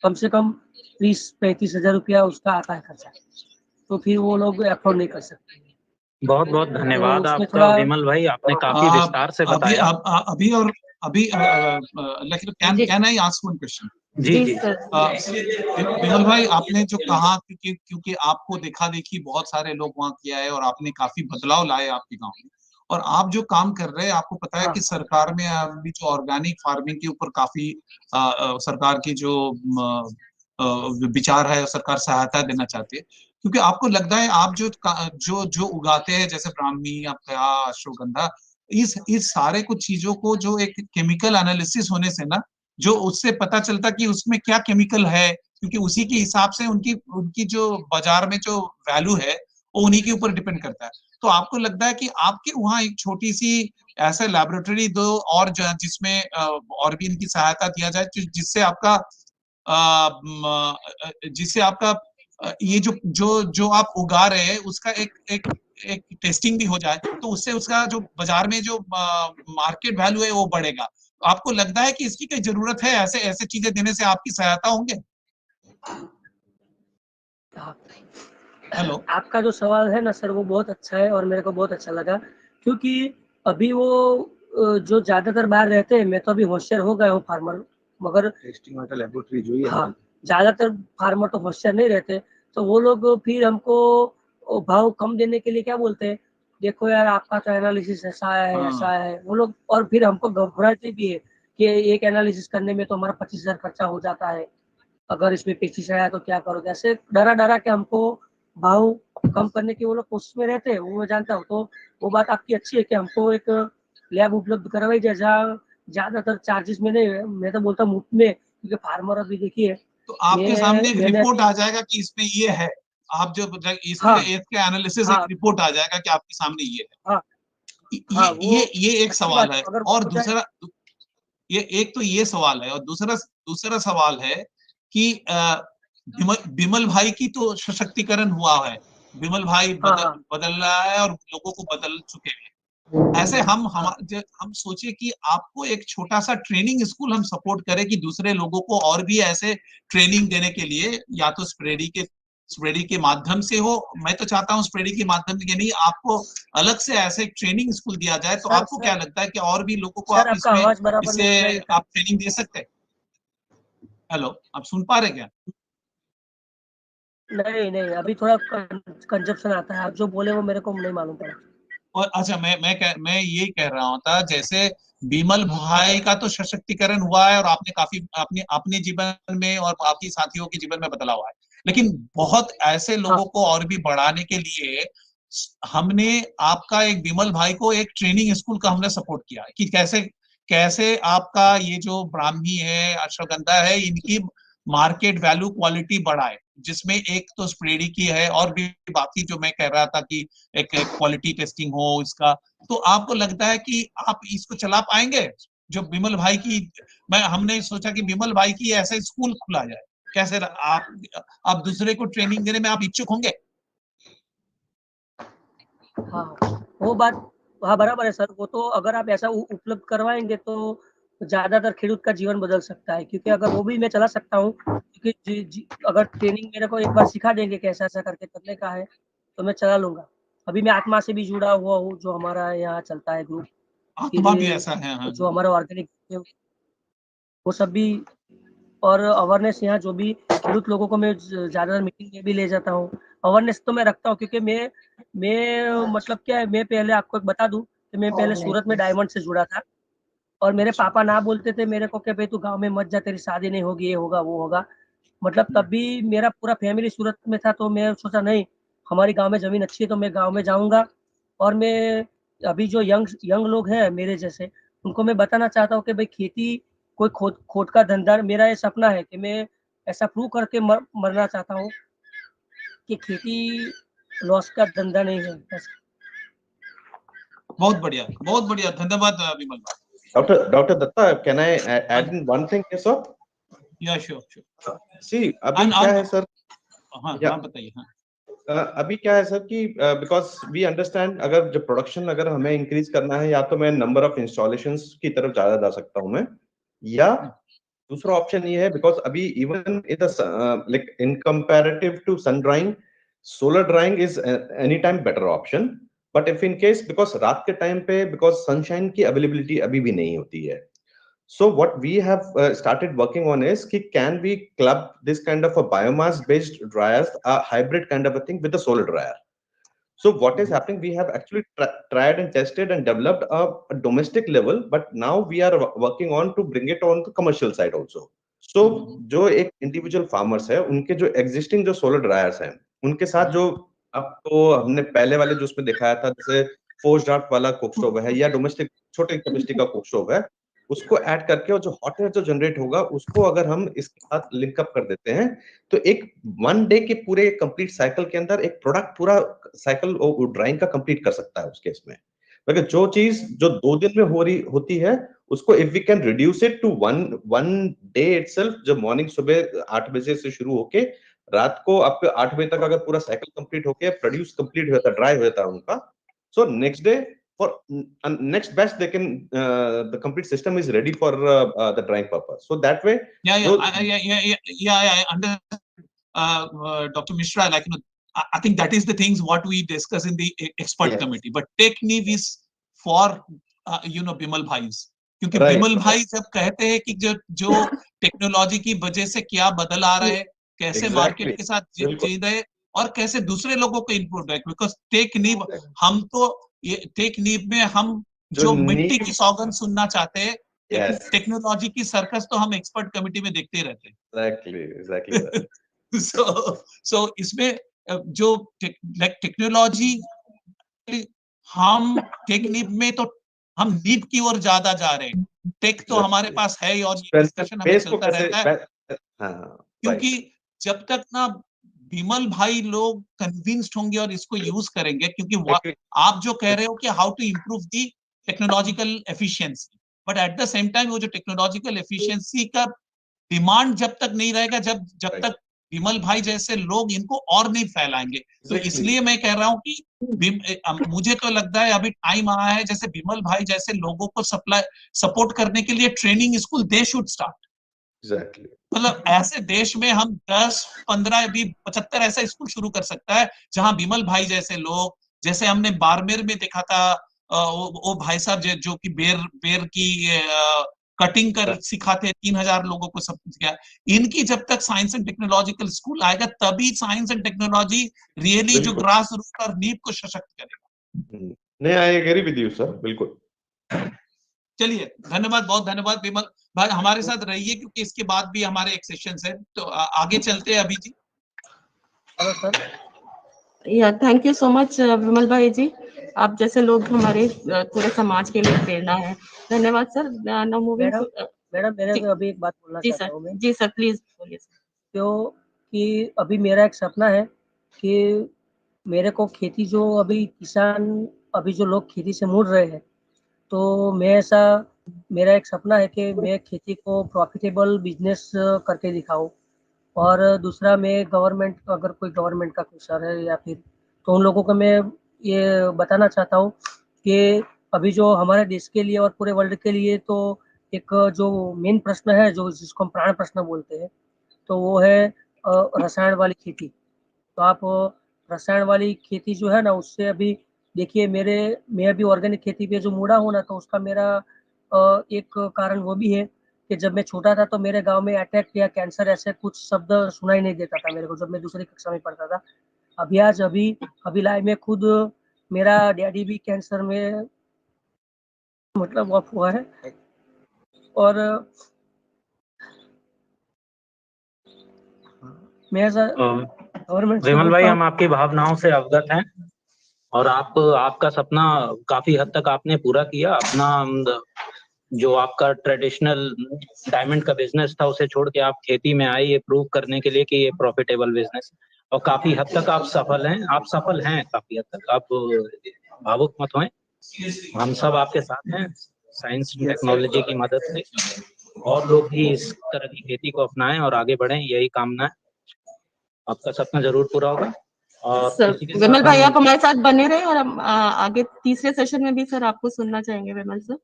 कम से कम 30-35 हजार रुपया उसका आता है खर्चा, तो फिर वो लोग अफोर्ड नहीं कर सकते। बहुत बहुत धन्यवाद तो उसमें आपका विमल भाई, आपने काफी विस्तार से बताया। Can I ask one question? जी जी विमल भाई, आपने जो कहा क्योंकि आपको देखा देखी बहुत सारे लोग वहां किया है और आपने काफी बदलाव लाए आपके गांव में, और आप जो काम कर रहे हैं आपको पता है कि सरकार में अभी जो ऑर्गेनिक फार्मिंग के ऊपर काफी सरकार की जो विचार है, सरकार सहायता देना चाहती है, क्योंकि आपको लगता है आप जो उगाते हैं जैसे ब्राह्मी, आपका अश्वगंधा, इस सारे कुछ चीजों को जो एक केमिकल एनालिसिस होने से ना, जो उससे पता चलता कि उसमें क्या केमिकल है, क्योंकि उसी के हिसाब से उनकी जो बाजार में जो वैल्यू है वो उन्हीं के ऊपर डिपेंड करता है। तो आपको लगता है कि आपके वहाँ एक छोटी सी ऐसे लैबोरेटरी दो और जिसमें और भी इनकी सहायता दिया जाए, जिससे आपका ये जो आप उगा रहे हैं उसका एक टेस्टिंग भी हो जाए, तो उससे उसका जो बाजार में जो मार्केट वैल्यू है वो बढ़ेगा। आपको लगता है कि इसकी कोई जरूरत है? ऐसे ऐसे चीजें देने से आपकी सहायता होंगे? हेलो, आपका जो सवाल है ना सर, वो बहुत अच्छा है और मेरे को बहुत अच्छा लगा, क्योंकि अभी वो जो ज्यादातर बाहर रहते हैं, मैं तो अभी होशियार हो गया हूँ फार्मर, मगर टेस्टिंग वाटर लेबोरेटरी जो है, हाँ, ज्यादातर फार्मर तो होशियार नहीं रहते, तो वो लोग फिर हमको भाव कम देने के लिए क्या बोलते हैं, देखो यार आपका तो एनालिसिस ऐसा है ऐसा है, वो लोग, और फिर हमको घबराते भी है कि एक एनालिसिस करने में तो हमारा 25,000 खर्चा हो जाता है, अगर इसमें पेस्टिसाइड आया तो क्या करोगे, ऐसे डरा डरा के हमको भाव कम करने की वो लोग कोशिश में रहते हैं, वो मैं जानता हूँ। तो वो बात आपकी अच्छी है कि हमको एक लैब उपलब्ध करवाई जाए जहाँ ज्यादातर चार्जेस में नहीं, मैं तो बोलता हूँ मुफ्त में, क्योंकि फार्मर अभी देखिए, तो आपके सामने एक मैंने रिपोर्ट आ जाएगा कि इसमें ये है, आप जो इसके एनालिसिस एक रिपोर्ट आ जाएगा कि आपके सामने ये है। हाँ, हाँ, ये एक सवाल है। और दूसरा, ये एक तो ये सवाल है, और दूसरा सवाल है कि बिमल भाई की तो सशक्तिकरण हुआ है, बिमल भाई बदल रहा है और लोगों को बदल चुके हैं। ऐसे हम सोचे कि आपको एक छोटा सा ट्रेनिंग स्कूल हम सपोर्ट करें कि दूसरे लोगों को और भी ऐसे ट्रेनिंग देने के लिए, या तो स्प्रेडी के माध्यम से हो, मैं तो चाहता हूं स्प्रेडी के माध्यम से नहीं, आपको अलग से ऐसे ट्रेनिंग स्कूल दिया जाए। तो आपको क्या लगता है कि और भी लोगों को आप इससे आप ट्रेनिंग दे सकते हैं? हेलो, आप सुन पा रहे क्या? नहीं, अभी थोड़ा कंजप्शन आता है, आप जो बोले वो मेरे को नहीं मालूम पड़ा। और अच्छा, मैं यही कह रहा हूँ था, जैसे बिमल भाई का तो सशक्तिकरण हुआ है और आपने काफी अपने जीवन में और आपकी साथियों के जीवन में बदलाव हुआ है, लेकिन बहुत ऐसे लोगों को और भी बढ़ाने के लिए हमने आपका एक बिमल भाई को एक ट्रेनिंग स्कूल का हमने सपोर्ट किया कि कैसे आपका ये जो ब्राह्मी है, अश्वगंधा है, इनकी मार्केट वैल्यू क्वालिटी बढ़ाए, जिसमें एक तो स्प्रेडी की है और भी बाकी जो मैं कह रहा था कि एक क्वालिटी टेस्टिंग हो इसका। तो आपको लगता है कि आप इसको चला पाएंगे? जो बिमल भाई की, हमने सोचा कि बिमल भाई की ऐसा स्कूल खुला जाए, कैसे आप दूसरे को ट्रेनिंग देने में आप इच्छुक होंगे? हाँ, वो बात बराबर है सर, वो तो अगर आप ऐसा उपलब्ध करवाएंगे तो ज्यादातर खेडूत का जीवन बदल सकता है, क्योंकि अगर वो भी मैं चला सकता हूँ, क्योंकि अगर ट्रेनिंग मेरे को एक बार सिखा देंगे कैसा ऐसा करके करने का है तो मैं चला लूंगा। अभी मैं आत्मा से भी जुड़ा हुआ हूँ, जो हमारा यहाँ चलता है ग्रुप, आत्मा भी ऐसा है, हाँ। जो हमारा ऑर्गेनिक वो सब भी, और अवेयरनेस यहाँ जो भी खेडूत लोगों को मैं ज्यादातर मीटिंग में भी ले जाता हूँ, अवेयरनेस तो मैं रखता हूँ, क्योंकि मैं मतलब क्या है, मैं पहले आपको एक बता दूं कि मैं पहले सूरत में डायमंड से जुड़ा था, और मेरे पापा ना बोलते थे मेरे को कि भाई तू गांव में मत जा, तेरी शादी नहीं होगी, ये होगा वो होगा, मतलब तब भी मेरा पूरा फैमिली सूरत में था, तो मैं सोचा नहीं, हमारी गांव में जमीन अच्छी है तो मैं गांव में जाऊंगा। और मैं अभी जो यंग लोग हैं मेरे जैसे, उनको मैं बताना चाहता हूँ कि भाई खेती कोई खोद का धंधा, मेरा ये सपना है कि मैं ऐसा प्रूव करके मरना चाहता हूँ कि खेती लॉस का धंधा नहीं है। बहुत बढ़िया, धन्यवाद विमल भाई। Dr. Datta, can I add in one thing, yes, sir? Yeah, sure. See, अभी क्या है सर? हाँ, बताइए। हाँ, अभी क्या है सर कि बिकॉज वी अंडरस्टैंड, अगर जो प्रोडक्शन अगर हमें इंक्रीज करना है, या तो मैं नंबर ऑफ इंस्टॉलेशंस की तरफ ज्यादा जा सकता हूं मैं, या दूसरा ऑप्शन ये है, बिकॉज अभी even in like in comparative to sun drying, solar drying is any time better option. But if in case, because रात के टाइम पे बिकॉज सनशाइन की अवेलेबिलिटी अभी भी नहीं होती है, so what we have started working on is can we club this kind of a biomass based dryers, a hybrid kind of a thing, with the solar dryer. So what is happening, we have actually tried and tested and developed a domestic level, but now we are working on to bring it on the commercial side also. So जो एक individual farmers है, उनके जो existing जो solar dryers हैं, उनके साथ जो आपको हमने पहले वाले जो उसमें दिखाया था, जैसे फोर्स ड्राफ्ट वाला कुक स्टोव है, या डोमेस्टिक छोटे कैपेसिटी का कुक स्टोव है, उसको ऐड करके, और जो हॉट एयर जो जनरेट होगा उसको अगर हम इसके साथ लिंक अप कर देते हैं, तो एक 1 डे के पूरे कंप्लीट साइकिल के अंदर एक प्रोडक्ट पूरा साइकिल ड्राइंग का कंप्लीट कर सकता है उस केस में। मगर जो चीज जो 2 दिन में होती है, उसको if we can reduce it to one day itself, जब मॉर्निंग सुबह 8 बजे से शुरू होके रात को आपके 8 बजे तक अगर पूरा साइकिल कंप्लीट होके प्रोड्यूस कंप्लीट होता, ड्राई होता है उनका, so next day for next batch they can the complete system is ready for the drying purpose. So that way I understand, Dr. Mishra, like, you know, I think that is the things what we discuss in the expert committee, but Techneev is for you know, Bimal bhais, क्योंकि बिमल भाई जब कहते हैं कि जो technology की वजह से क्या बदल आ रहा है, कैसे मार्केट के साथ जी रहे और कैसे दूसरे लोगों को इनपुट है, बिकॉज टेक्नीव हम तो ये टेक्नीव में हम जो मिट्टी की सौगंध सुनना चाहते हैं, टेक्नोलॉजी की सर्कस तो हम एक्सपर्ट कमेटी में देखते रहते हैं। Exactly. So इसमें जो टेक्नोलॉजी हम टेक्नीव में तो हम नीब की ओर ज्यादा जा रहे हैं, टेक तो हमारे पास है और ये डिस्कशन हमें चलता रहता है, क्योंकि जब तक ना बिमल भाई लोग कन्विंस्ड होंगे और इसको यूज करेंगे, क्योंकि आप जो कह रहे हो कि how to improve the technological efficiency, but at the same time वो जो टेक्नोलॉजिकल एफिशिएंसी का डिमांड जब तक नहीं रहेगा, जब तक बिमल भाई जैसे लोग इनको और नहीं फैलाएंगे, तो इसलिए मैं कह रहा हूं कि मुझे तो लगता है अभी टाइम आया है, जैसे बिमल भाई जैसे लोगों को सपोर्ट करने के लिए training school they should start. Exactly. मतलब ऐसे देश में हम 10, 15, 20, 75 ऐसा स्कूल शुरू कर सकता है जहां बिमल भाई जैसे लोग, जैसे हमने बाड़मेर में देखा था वो भाई साहब जो कि बेर की कटिंग कर सिखाते, 3000 लोगों को सब कुछ किया। इनकी जब तक साइंस एंड टेक्नोलॉजिकल स्कूल आएगा तभी साइंस एंड टेक्नोलॉजी रियली जो ग्रास रूट और नींव को सशक्त करेगा। नहीं, I agree with you sir, बिल्कुल। चलिए, धन्यवाद, बहुत धन्यवाद बिमल भाई, हमारे साथ रहिए क्योंकि इसके बाद भी हमारे एक सेशन है, तो आगे चलते हैं अभी जी। या थैंक यू सो मच विमल भाई जी, आप जैसे लोग हमारे पूरे समाज के लिए प्रेरणा है। धन्यवाद sir. Now moving to madam, मेरे को अभी एक बात बोलना चाहता हूँ मैं। जी सर, प्लीज बोलिए सर। कि अभी मेरा एक सपना है कि मेरे को खेती, जो अभी किसान, अभी जो लोग खेती से मुड़ रहे हैं, तो मेरा एक सपना है कि मैं खेती को प्रॉफिटेबल बिजनेस करके दिखाऊं। और दूसरा, मैं गवर्नमेंट, अगर कोई गवर्नमेंट का ऑफिसर है या फिर, तो उन लोगों को मैं ये बताना चाहता हूँ कि अभी जो हमारे देश के लिए और पूरे वर्ल्ड के लिए तो एक जो मेन प्रश्न है, जो जिसको हम प्राण प्रश्न बोलते हैं, तो वो है रसायन वाली खेती। तो आप रसायन वाली खेती जो है ना, उससे अभी देखिए मैं अभी ऑर्गेनिक खेती पे जो मुड़ा हूँ ना, तो उसका मेरा एक कारण वो भी है कि जब मैं छोटा था तो मेरे गांव में अटैक या कैंसर ऐसे कुछ शब्द सुनाई नहीं देता था मेरे को, जब मैं दूसरी कक्षा में पढ़ता था। अभी लाइव में खुद मेरा डैडी भी कैंसर में मतलब ऑफ हुआ है। और मैं विमल भाई, हम आपकी भावनाओं से अवगत हैं और आपका सपना काफी हद तक आपने पूरा किया। अपना जो आपका ट्रेडिशनल डायमंड का बिजनेस था उसे छोड़ के आप खेती में आए, ये प्रूव करने के लिए कि ये प्रॉफिटेबल बिजनेस, और काफी हद तक आप सफल हैं। आप सफल हैं काफी हद तक, आप भावुक मत हों, हम सब आपके साथ हैं। साइंस टेक्नोलॉजी की मदद से और लोग भी इस तरह की खेती को अपनाएं और आगे बढ़ें, यही कामना है। आपका सपना जरूर पूरा होगा। और सर विमल भाई, आप हमारे साथ बने रहे और हम आगे तीसरे सेशन में भी सर आपको सुनना चाहेंगे विमल सर,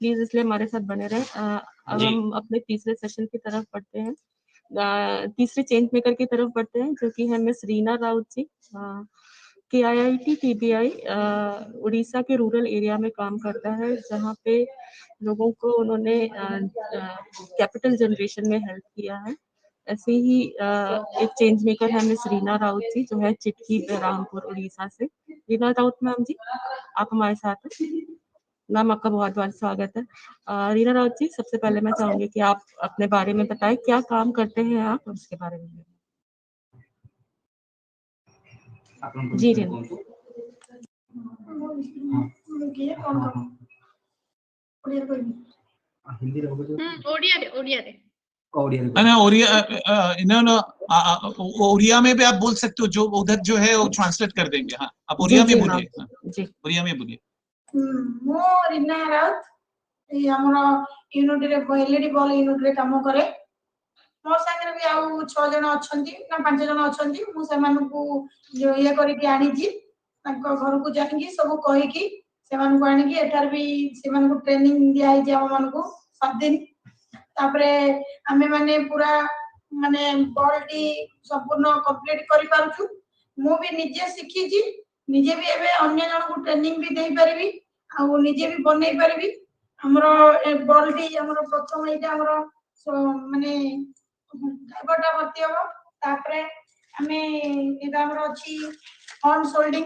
प्लीज इसलिए हमारे साथ बने रहे। अब हम अपने तीसरे सेशन की तरफ बढ़ते हैं, तीसरे चेंज मेकर की तरफ बढ़ते हैं, जो कि है मिस रीना राउत जी, KIIT TBI उड़ीसा के रूरल एरिया में काम करता है, जहाँ पे लोगों को उन्होंने कैपिटल जनरेशन में हेल्प किया है। ऐसे ही एक चेंज मेकर है मिस रीना राउत जी, जो है चिटकी रामपुर उड़ीसा से। रीना राउत मैम जी, आप हमारे साथ हैं। मैम, आपका बहुत बहुत स्वागत है। रीना राउत जी, सबसे पहले मैं चाहूंगी कि आप अपने बारे में बताएं, क्या काम करते हैं आप, उसके बारे में। जी रीना। ओडिया में भी आप बोल सकते हो, जो उधर जो है वो ट्रांसलेट कर देंगे। हाँ, आप ओडिया में बोलिए। ओडिया में बोलिए। मो रीना राउत, ये हमरा यूनिट रे एलईडी बल्ब यूनिट रे काम करे। ମୋ ସାଙ୍ଗରେ ବି ଆଉ 6 ଜଣ ଅଛନ୍ତି ନା 5 ଜଣ ଅଛନ୍ତି ମୁଁ ସେମାନଙ୍କୁ ଇଏ କରିକି ଆଣିଛି ତାଙ୍କ ଘରକୁ ଯାଇକି ସବୁ କହିକି ସେମାନଙ୍କୁ ଆଣିକି ଏଠାରେ ବି ସେମାନଙ୍କୁ ଟ୍ରେନିଂ ଦିଆ ହେଇଛି ଆମ ମାନଙ୍କୁ 7 ଦିନ ତାପରେ ଆମେ ମାନେ ପୁରା ମାନେ ବଲଟି ସମ୍पूर्ण କମ୍ପ୍ଲିଟ କରି ପାରୁଛୁ ମୁଁ ବି ନିଜେ ଶିଖିଛି ନିଜେ ବି ଏବେ ଅନ୍ୟ ଜଣଙ୍କୁ ଟ୍ରେନିଂ ବି ଦେଇ ପାରିବି ଆଉ ନିଜେ ବି ବନେଇ ପାରିବି ଆମର ବଲଟି ଆମର ପ୍ରଥମ ଏଇଟା ଆମର ମାନେ ଢାଗଟା ଭର୍ତ୍ତି ହବ ତାପରେ ଆମେ ଏଇଟା ଆମର ଅଛି ଫ୍ରଣ୍ଟ ସୋଲ୍ଡିଂ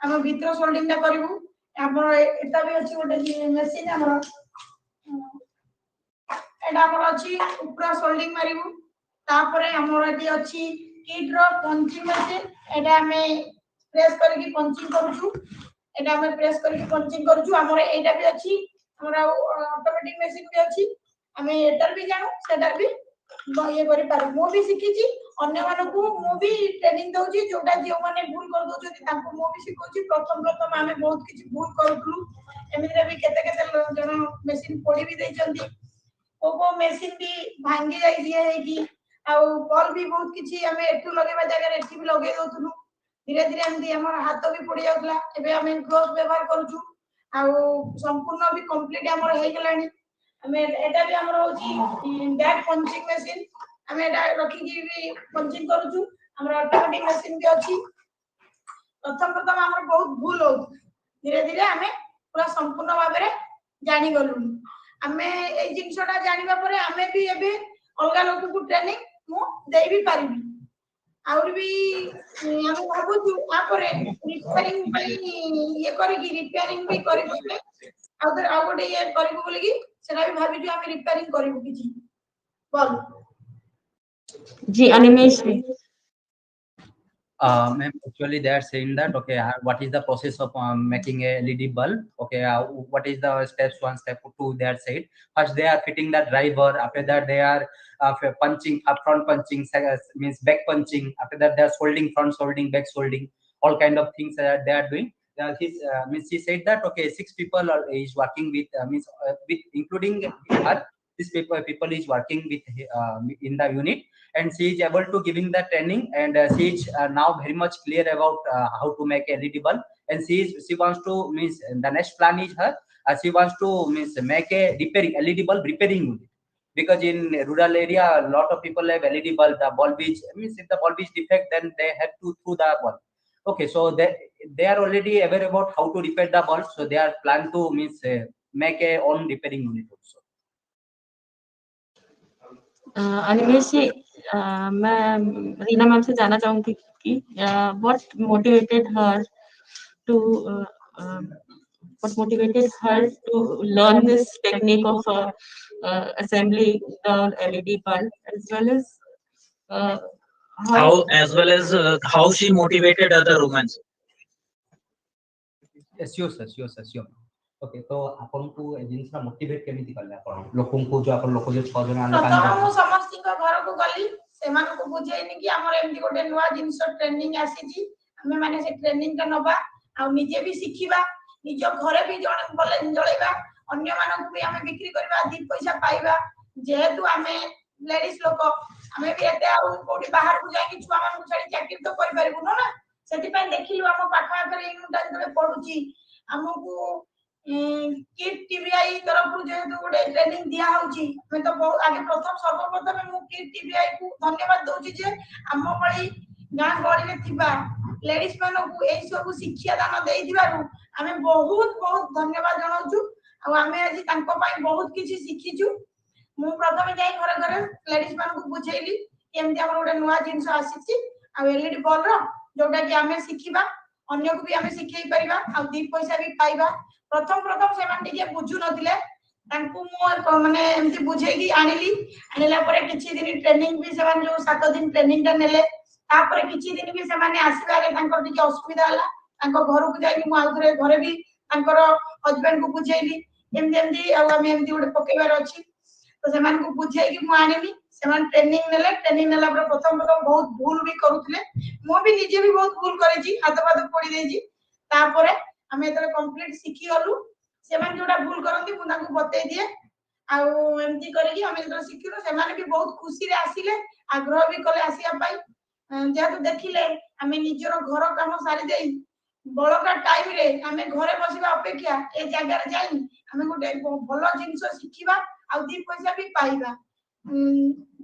ଆମେ ଭିତର ସୋଲ୍ଡିଂ ଟା କରିବୁ ଆମର ଏଟା ବି ଅଛି ଗୋଟେ ମେସିନ୍ ଆମର ଏଟା ଆମର ଅଛି ଉପର ସୋଲ୍ଡିଂ ମାରିବୁ ତାପରେ ଆମର ଏଠି ଅଛି କିଟ୍ ର ପଞ୍ଚିଂ ମେସିନ୍ ଏଟା ଆମେ ପ୍ରେସ୍ କରିକି ପଞ୍ଚିଂ କରୁଛୁ ଏଟା ଆମେ ପ୍ରେସ୍ କରିକି ପଞ୍ଚିଂ କରୁଛୁ ଆମର ଏଇଟା ବି ଅଛି ଆମର ଅଟୋମେଟିକ୍ ମେସିନ୍ ବି ଅଛି ଆମେ ଏଟାର ବି ଜାଣୁ ସେଟା ବି ଇଏ କରିପାରୁ ମୁଁ ବି ଶିଖିଛି ଅନ୍ୟମାନଙ୍କୁ ମୁଁ ବି ଟ୍ରେନିଂ ଦଉଛି ଯୋଉଟା ଯେଉଁମାନେ ଭୁଲ କରିଦଉଛନ୍ତି ତାଙ୍କୁ ମୁଁ ବି ଶିଖଉଛି ପ୍ରଥମ ଆମେ ବହୁତ କିଛି ଭୁଲ କରୁଥିଲୁ ଏମିତିରେ ବି କେତେ ଜଣ ମେସିନ୍ ପୋଡ଼ି ବି ଦେଇଛନ୍ତି କୋଉ ମେସିନ୍ ବି ଭାଙ୍ଗି ଯାଇଛି ହେଇକି ଆଉ ବଲ୍ ବି ବହୁତ କିଛି ଆମେ ଏଠୁ ଲଗେଇବା ଜାଗାରେ ଏଠି ବି ଲଗେଇ ଦଉଥିଲୁ ଧୀରେ ଧୀରେ ଏମିତି ଆମର ହାତ ବି ପୋଡ଼ି ଯାଉଥିଲା ଏବେ ଆମେ ଗ୍ଲୋଭ୍ ବ୍ୟବହାର କରୁଛୁ ଆଉ ସମ୍ପୂର୍ଣ୍ଣ ବି କମ୍ପ୍ଲିଟ୍ ଆମର ହେଇଗଲାଣି ଆମେ ଏଟା ବି ଆମର ହଉଛି ବ୍ୟାକ୍ ପଞ୍ଚିଂ ମେସିନ୍ ଆମେ ଏଟା ରଖିକି ବି ପଞ୍ଚିଂ କରୁଛୁ ଆମର ଅଟୋମେଟିକ୍ ମେସିନ୍ ବି ଅଛି ପ୍ରଥମ ଆମର ବହୁତ ଭୁଲ ହଉଛି ଧୀରେ ଧୀରେ ଆମେ ପୁରା ସମ୍ପୂର୍ଣ୍ଣ ଭାବରେ ଜାଣିଗଲୁଣି ଆମେ ଏଇ ଜିନିଷଟା ଜାଣିବା ପରେ ଆମେ ବି ଏବେ ଅଲଗା ଲୋକଙ୍କୁ ଟ୍ରେନିଂ ମୁଁ ଦେଇ ବି ପାରିବି ଆହୁରି ବି ଆମେ ଭାବୁଛୁ ତାପରେ ରିପେୟାରିଂ ପାଇଁ ଇଏ କରିକି ରିପେୟାରିଂ ବି କରିବୁ ଆଉ ଗୋଟେ ଇଏ କରିବୁ ବୋଲିକି ସେଟା ବି ଭାବିଛୁ ଆମେ ରିପେୟାରିଂ କରିବୁ କିଛି ବଲ୍ जी अनिमेश भी Ma'am, actually they are saying that okay, what is the process of making a LED bulb? Okay, what is the steps 1, step 2? They are said first they are fitting the driver. After that they are punching front punching, means back punching. After that they are soldering, front soldering, back soldering, all kind of things that they are doing. Means she said that okay, 6 people is working with means with including her. These people is working with in the unit, and she is able to giving the training, and she is now very much clear about how to make a LED bulb, and she wants to means the next plan is her she wants to means make a repairing LED bulb repairing unit, because in rural area a lot of people have LED bulb. The bulb is means if the bulb is defect, then they have to throw the bulb. Okay, so they are already aware about how to repair the bulb, so they are plan to means make a own repairing unit also. Animesh जी मैं Reena ma'am से जानना चाहूंगी कि what motivated her to learn this technique of assembling the LED bulb, as well as how she motivated other women. Sure sir. Okay, तो आपनको जिनसा motivate केमिति करले आपण लोकन को जो आपण लोक जो 6 जन आले 5 जन प्रथम समस्त को घर को गली सेमान को बुझेइनी कि हमर एमती गोटे नुवा जिंस ट्रेनिंग आसीची हमें माने से ट्रेनिंग का नबा आ निजे भी सिखिबा निजो घरे भी जण बोले जळेबा अन्य मानन को भी हमें बिक्री करबा दी पैसा पाइबा जेहेतु हमें लेडीज लोक हमें भी एते आ कोठी बाहर को जाई कि छुआ मान को छाडी चाकरी तो कर परबु ना सेति पय देखिलु हम पाखा करे इनुटा जते पडुची हमकु किट टीवीआई तरफ जेहेतु गोटे ट्रेनिंग दिया होची मैं तो बहुत आगे प्रथम सर्वप्रथम मु किट टीवीआई को धन्यवाद दोची जे हम बळी गां गळी में थिबा लेडीज मानो को एई सब शिक्षा दान देई दिबारु हमें बहुत बहुत धन्यवाद जणाउछु आ हमें आज तांको पय बहुत किछि सिखिछु मु प्रथम जाई घर घर लेडीज मान को बुझेइली केमति हमर गोटे नुवा जिंस आसीछि आ एलईडी बल्ब रो जोटा कि हमें सिखिबा अन्य को भी हमें सिखै परिबा आ दी पैसा भी पाइबा प्रथम से मान टिके बुझु नथिले तांकु मो माने एमति बुझेकी आनिली आनिला परे किछि दिन ट्रेनिंग भी सेमान जो 7 दिन ट्रेनिंग ता नेले तापरे किछि दिन भी से माने आसीबारे तांको टिके असुविधा हला तांको घर को जाई मु आउथरे घरे भी तांकर हस्बैंड को बुझेइली एमति आ हम एमति गोटे पकेबार अछि तो सेमान को बुझेकी मु आनिली सेमान ट्रेनिंग नेला पर प्रथम बहुत भूल भी करूथले मो भी निजे भी बहुत भूल करेजी हाथ पाद पड़ी देजी तापरे हमें तो कंप्लीट सिखी गलु सेमान जोटा भूल करंती मु तांको बतै दिए आउ एमती करके हम जो शिखिलु से माने भी बहुत खुशी रे आसिले आग्रह भी कले आसिया पाई जेहेतु देखिले आमे निजरो घर काम सारी देई बळका टाइम रे आमे घरे बसिबा अपेक्षा ए जगह रे जाई आमे गोटे भलो जिंस शिखिबा आ दी पैसा भी पाइबा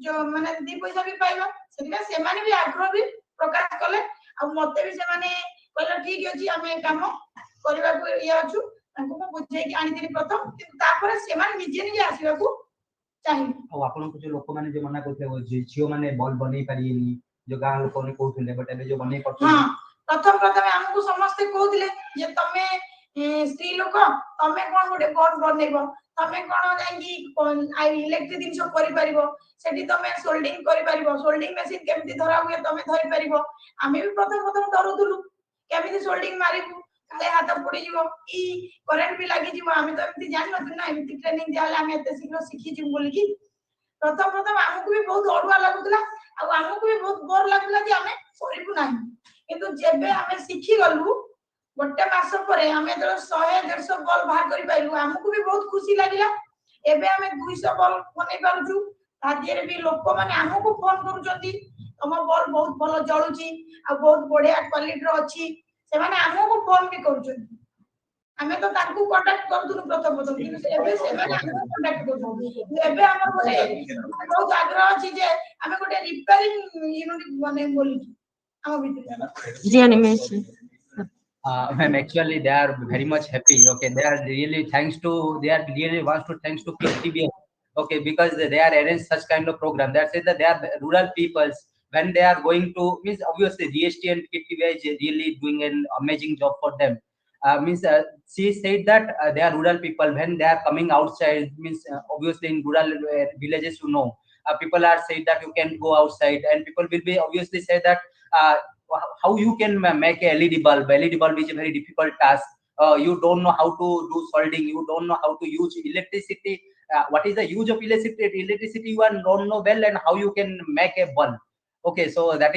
जो माने दी पैसा भी पाइबा सेटा से माने भी आग्रह भी प्रकाश कले आ मते भी से माने कहले ठीक अछि आमे काम करबा को या अछु ताको को बुझे कि आनी दिनी प्रथम किंतु तापर से माने निजे निजे आसीबा को चाहि आ आपन को जो लोक माने जे मना करते झियो माने बॉल बनै पारियेनी जो गां लोक ने कहउथिले बट एबे जो बनै पड़तो हां प्रथम हमकु समस्त कहउथिले जे तमे स्त्री लोक तमे कोन गोटे बॉल बनेबो तमे कोन जाई आई इलेक्ट्रिक जिंस करि परिबो सेठी तमे सोल्डिंग करि परिबो सोल्डिंग मशीन केमति धरा हुए तमे धरि परिबो आमे भी प्रथम धरुथुलु केमति सोल्डिंग मारिबु काले हाथ पड़ी जीवो ई करंट भी लागि जीवो आमे तो एमति जानि नथु ना एमति ट्रेनिंग दियाले आमे एते शीघ्र सिखि जिवु बोली कि प्रथम हमकु भी बहुत अडुआ लागुतला आ हमकु भी बहुत बोर लागुतला कि आमे करिबु नाही किंतु जेबे आमे सिखि गलु गोटे मास परे आमे तो 100 150 बॉल बाहर करि पाइलु हमकु भी बहुत खुशी लागिला एबे आमे 200 बॉल बनै पारुछु तादिरे भी लोक माने हमकु फोन करूचंती तम बॉल बहुत भलो जळुची आ बहुत बढ़िया क्वालिटी रो अछि से माने हमकु फोन भी करूचंती आमे तो ताकू कांटेक्ट करथुनु प्रथम किंतु एबे से माने हमकु कांटेक्ट करथुनु एबे हमर गोटे बहुत आग्रह अछि जे आमे गोटे रिपेयरिंग यूनिट बने बोली हम भीतर जी Animesh ma'am, actually they are very much happy. Okay, they are really they are really wants to thanks to KTB. Okay, because they are arranged such kind of program. That says that they are rural peoples when they are going to means obviously DST and KTB is really doing an amazing job for them. She said that they are rural people when they are coming outside means obviously in rural villages people are said that you can go outside and people will be obviously say that how you can make a LED bulb. LED bulb is a very difficult task. You don't know how to do soldering. You don't know how to use electricity. What is the use of electricity? You don't know well, and how you can make a bulb. Okay, so that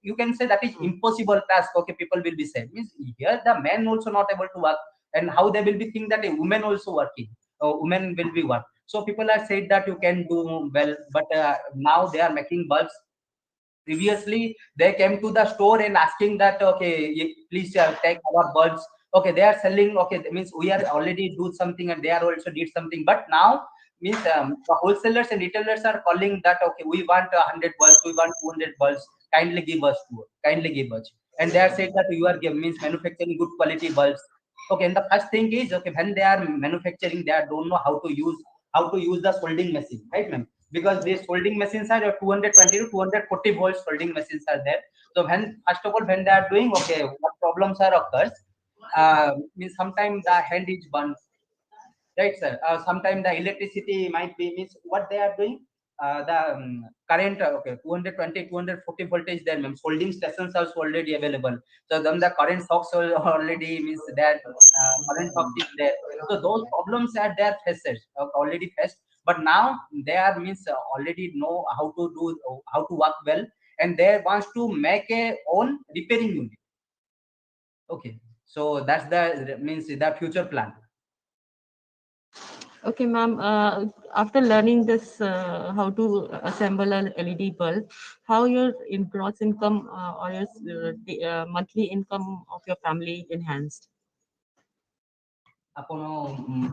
you can say that is impossible task. Okay, people will be saying means here the men also not able to work, and how they will be think that a woman also working. Women will be work. So people are said that you can do well, but now they are making bulbs. Previously they came to the store and asking that okay please take our bulbs. Okay, they are selling. Okay, that means we are already do something and they are also did something, but now means the wholesalers and retailers are calling that okay we want 100 bulbs, we want 200 bulbs, kindly give us and they are saying that you are means manufacturing good quality bulbs. Okay, and the first thing is okay when they are manufacturing they don't know how to use the soldering machine, right ma'am? Because these soldering machines are 220 to 240 volts soldering machines are there. So when first of all when they are doing okay what problems are occurs means sometimes the hand is burnt, right sir? Sometimes the electricity might be means what they are doing the current okay 220 240 voltage there ma'am. Soldering stations are already available, so then the current shocks are already means that current shock is there. So those problems are there faced already faced, but now they are means already know how to do how to work well, and they wants to make a own repairing unit. Okay, so that's the means the future plan. Okay, ma'am. After learning this, how to assemble an LED bulb, how your gross income or your monthly income of your family enhanced? ଆପଣ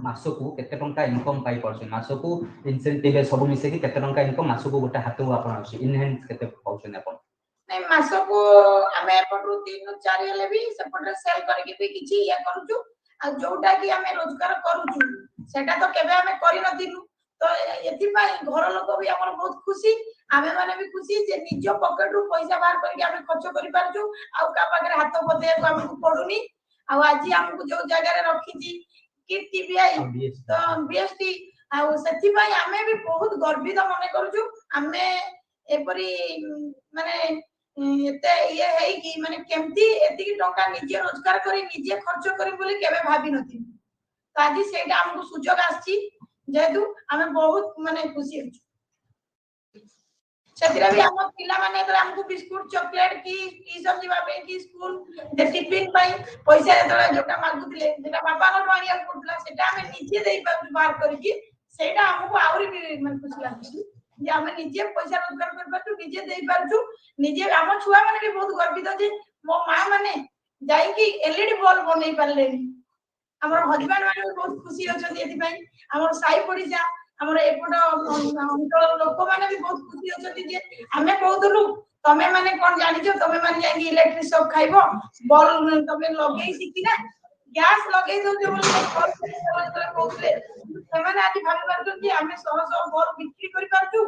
ମାସକୁ କେତେ ଟଙ୍କା income ପାଇ ପାରୁଛନ୍ତି? ମାସକୁ incentive ସବୁ ମିଶେଇକି କେତେ ଟଙ୍କା ଇନକମ୍ ମାସକୁ ଗୋଟେ ହାତକୁ ଆପଣ ଆସୁଛି ଇନହେନ୍ସ କେତେ ପାଉଛନ୍ତି ଆପଣ? ନାଇଁ ମାସକୁ ଆମେ ଏପଟରୁ 3-4 ହେଲେ ବି ସେପଟରେ ସେଲ୍ କରିକି ବି କିଛି ଇଏ କରୁଛୁ ଆଉ ଯୋଉଟା କି ଆମେ ରୋଜଗାର କରୁଛୁ ସେଟା ତ କେବେ ଆମେ କରିନଥିଲୁ ତ ଏଥିପାଇଁ ଘର ଲୋକ ବି ଆମର ବହୁତ ଖୁସି ଆମେ ମାନେ ବି ଖୁସି ଯେ ନିଜ ପକେଟରୁ ପଇସା ବାହାର କରିକି ଆମେ ଖର୍ଚ୍ଚ କରିପାରୁଛୁ ଆଉ କାହା ପାଖରେ ହାତ ବଦେଇବାକୁ ଆମକୁ ପଡୁନି ଆଉ ଆଜି ଆମକୁ ଯୋଉ ଜାଗାରେ ରଖିଛି କି ଟିବିଆଇ ତ ବିଏସଟି ଆଉ ସେଥିପାଇଁ ଆମେ ବି ବହୁତ ଗର୍ବିତ ମନେ କରୁଛୁ ଆମେ ଏପରି ମାନେ ଏତେ ଇଏ ହେଇକି ମାନେ କେମିତି ଏତିକି ଟଙ୍କା ନିଜେ ରୋଜଗାର କରି ନିଜେ ଖର୍ଚ୍ଚ କରି ବୋଲି କେବେ ଭାବି ନଥିଲୁ ତ ଆଜି ସେଇଟା ଆମକୁ ସୁଯୋଗ ଆସିଛି ଯେହେତୁ ଆମେ ବହୁତ ମାନେ ଖୁସି ଅଛୁ ସେଥିରେ ବି ଆମ ପିଲାମାନେ ଯେତେବେଳେ ଆମକୁ ବିସ୍କୁଟ ଚକୋଲେଟ କି ଟିଉସନ ଯିବା ପାଇଁ କି ସ୍କୁଲ ଟିଫିନ ପାଇଁ ପଇସା ଯେତେବେଳେ ଯୋଉଟା ମାଗୁଥିଲେ ସେଟା ବାପାଙ୍କଠୁ ଆଣିବାକୁ ପଡୁଥିଲା ସେଟା ଆମେ ନିଜେ ଦେଇପାରୁଛୁ ବାହାର କରିକି ସେଇଟା ଆମକୁ ଆହୁରି ବି ମାନେ ଖୁସି ଲାଗୁଛି ଯେ ଆମେ ନିଜେ ପଇସା ରୋଜଗାର କରିପାରୁଛୁ, ନିଜେ ଦେଇପାରୁଛୁ, ନିଜେ ଆମ ଛୁଆ ମାନେ ବି ବହୁତ ଗର୍ବିତ ଯେ ମୋ ମା ମାନେ ଯାଇକି ଏଲଇଡି ବଲ୍ବ ବନେଇ ପାରିଲେଣି। ଆମର ହଜବେଣ୍ଡ ମାନେ ବି ବହୁତ ଖୁସି ଅଛନ୍ତି ଏଥିପାଇଁ। ଆମର ସାହି ପଡିଶା, ଆମର ଏପଟ ଅଞ୍ଚଳ ଲୋକମାନେ ବି ବହୁତ ଖୁସି ଅଛନ୍ତି ଯେ ଆମେ କହୁଥିଲୁ ତମେ ମାନେ କଣ ଜାଣିଛ, ତମେ ମାନେ ଯାଇକି ଇଲେକ୍ଟ୍ରିକ ସକ୍ ଖାଇବ, ବଲ୍ବ ତମେ ଲଗେଇ ଶିଖିନା, ଗ୍ୟାସ ଲଗେଇ ଦଉଛ ବୋଲି କହୁଥିଲେ। ସେମାନେ ଆଜି ଭାବି ପାରୁଛନ୍ତି ଯେ ଆମେ ଶହ ଶହ ବଲ୍ବ ବିକ୍ରି କରିପାରୁଛୁ,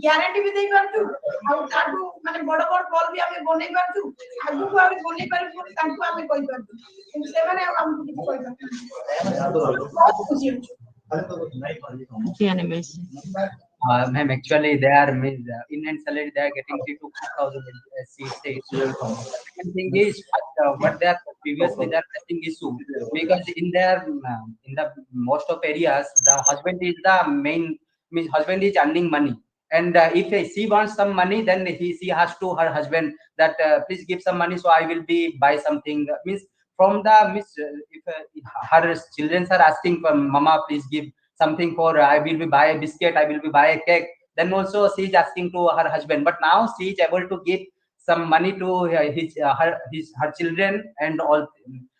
ଗ୍ୟାରେଣ୍ଟି ବି ଦେଇପାରୁଛୁ, ଆଉ ତାଠୁ ମାନେ ବଡ ବଡ ବଲ୍ବ ବି ଆମେ ବନେଇ ପାରୁଛୁ, ଆଗକୁ ଆମେ ବନେଇ ପାରିବୁ ବୋଲି ତାଙ୍କୁ ଆମେ କହିପାରୁଛୁ, କିନ୍ତୁ ସେମାନେ ଆଉ ଆମକୁ କିଛି କହିପାରୁଛନ୍ତି। ବହୁତ ଖୁସି ଅଛୁ। Ma'am, actually they are in hand salary they are getting 3 to 4,000 seats. Second thing is what they are previously they are facing issue because in their in the most of areas the husband is the main, means husband is earning money, and if she wants some money then she has to her husband that please give some money so I will be buy something, means from the if her children are asking for mama please give something for I will be buy a biscuit, I will be buy a cake, then also she is asking to her husband, but now she is able to give some money to her children and all,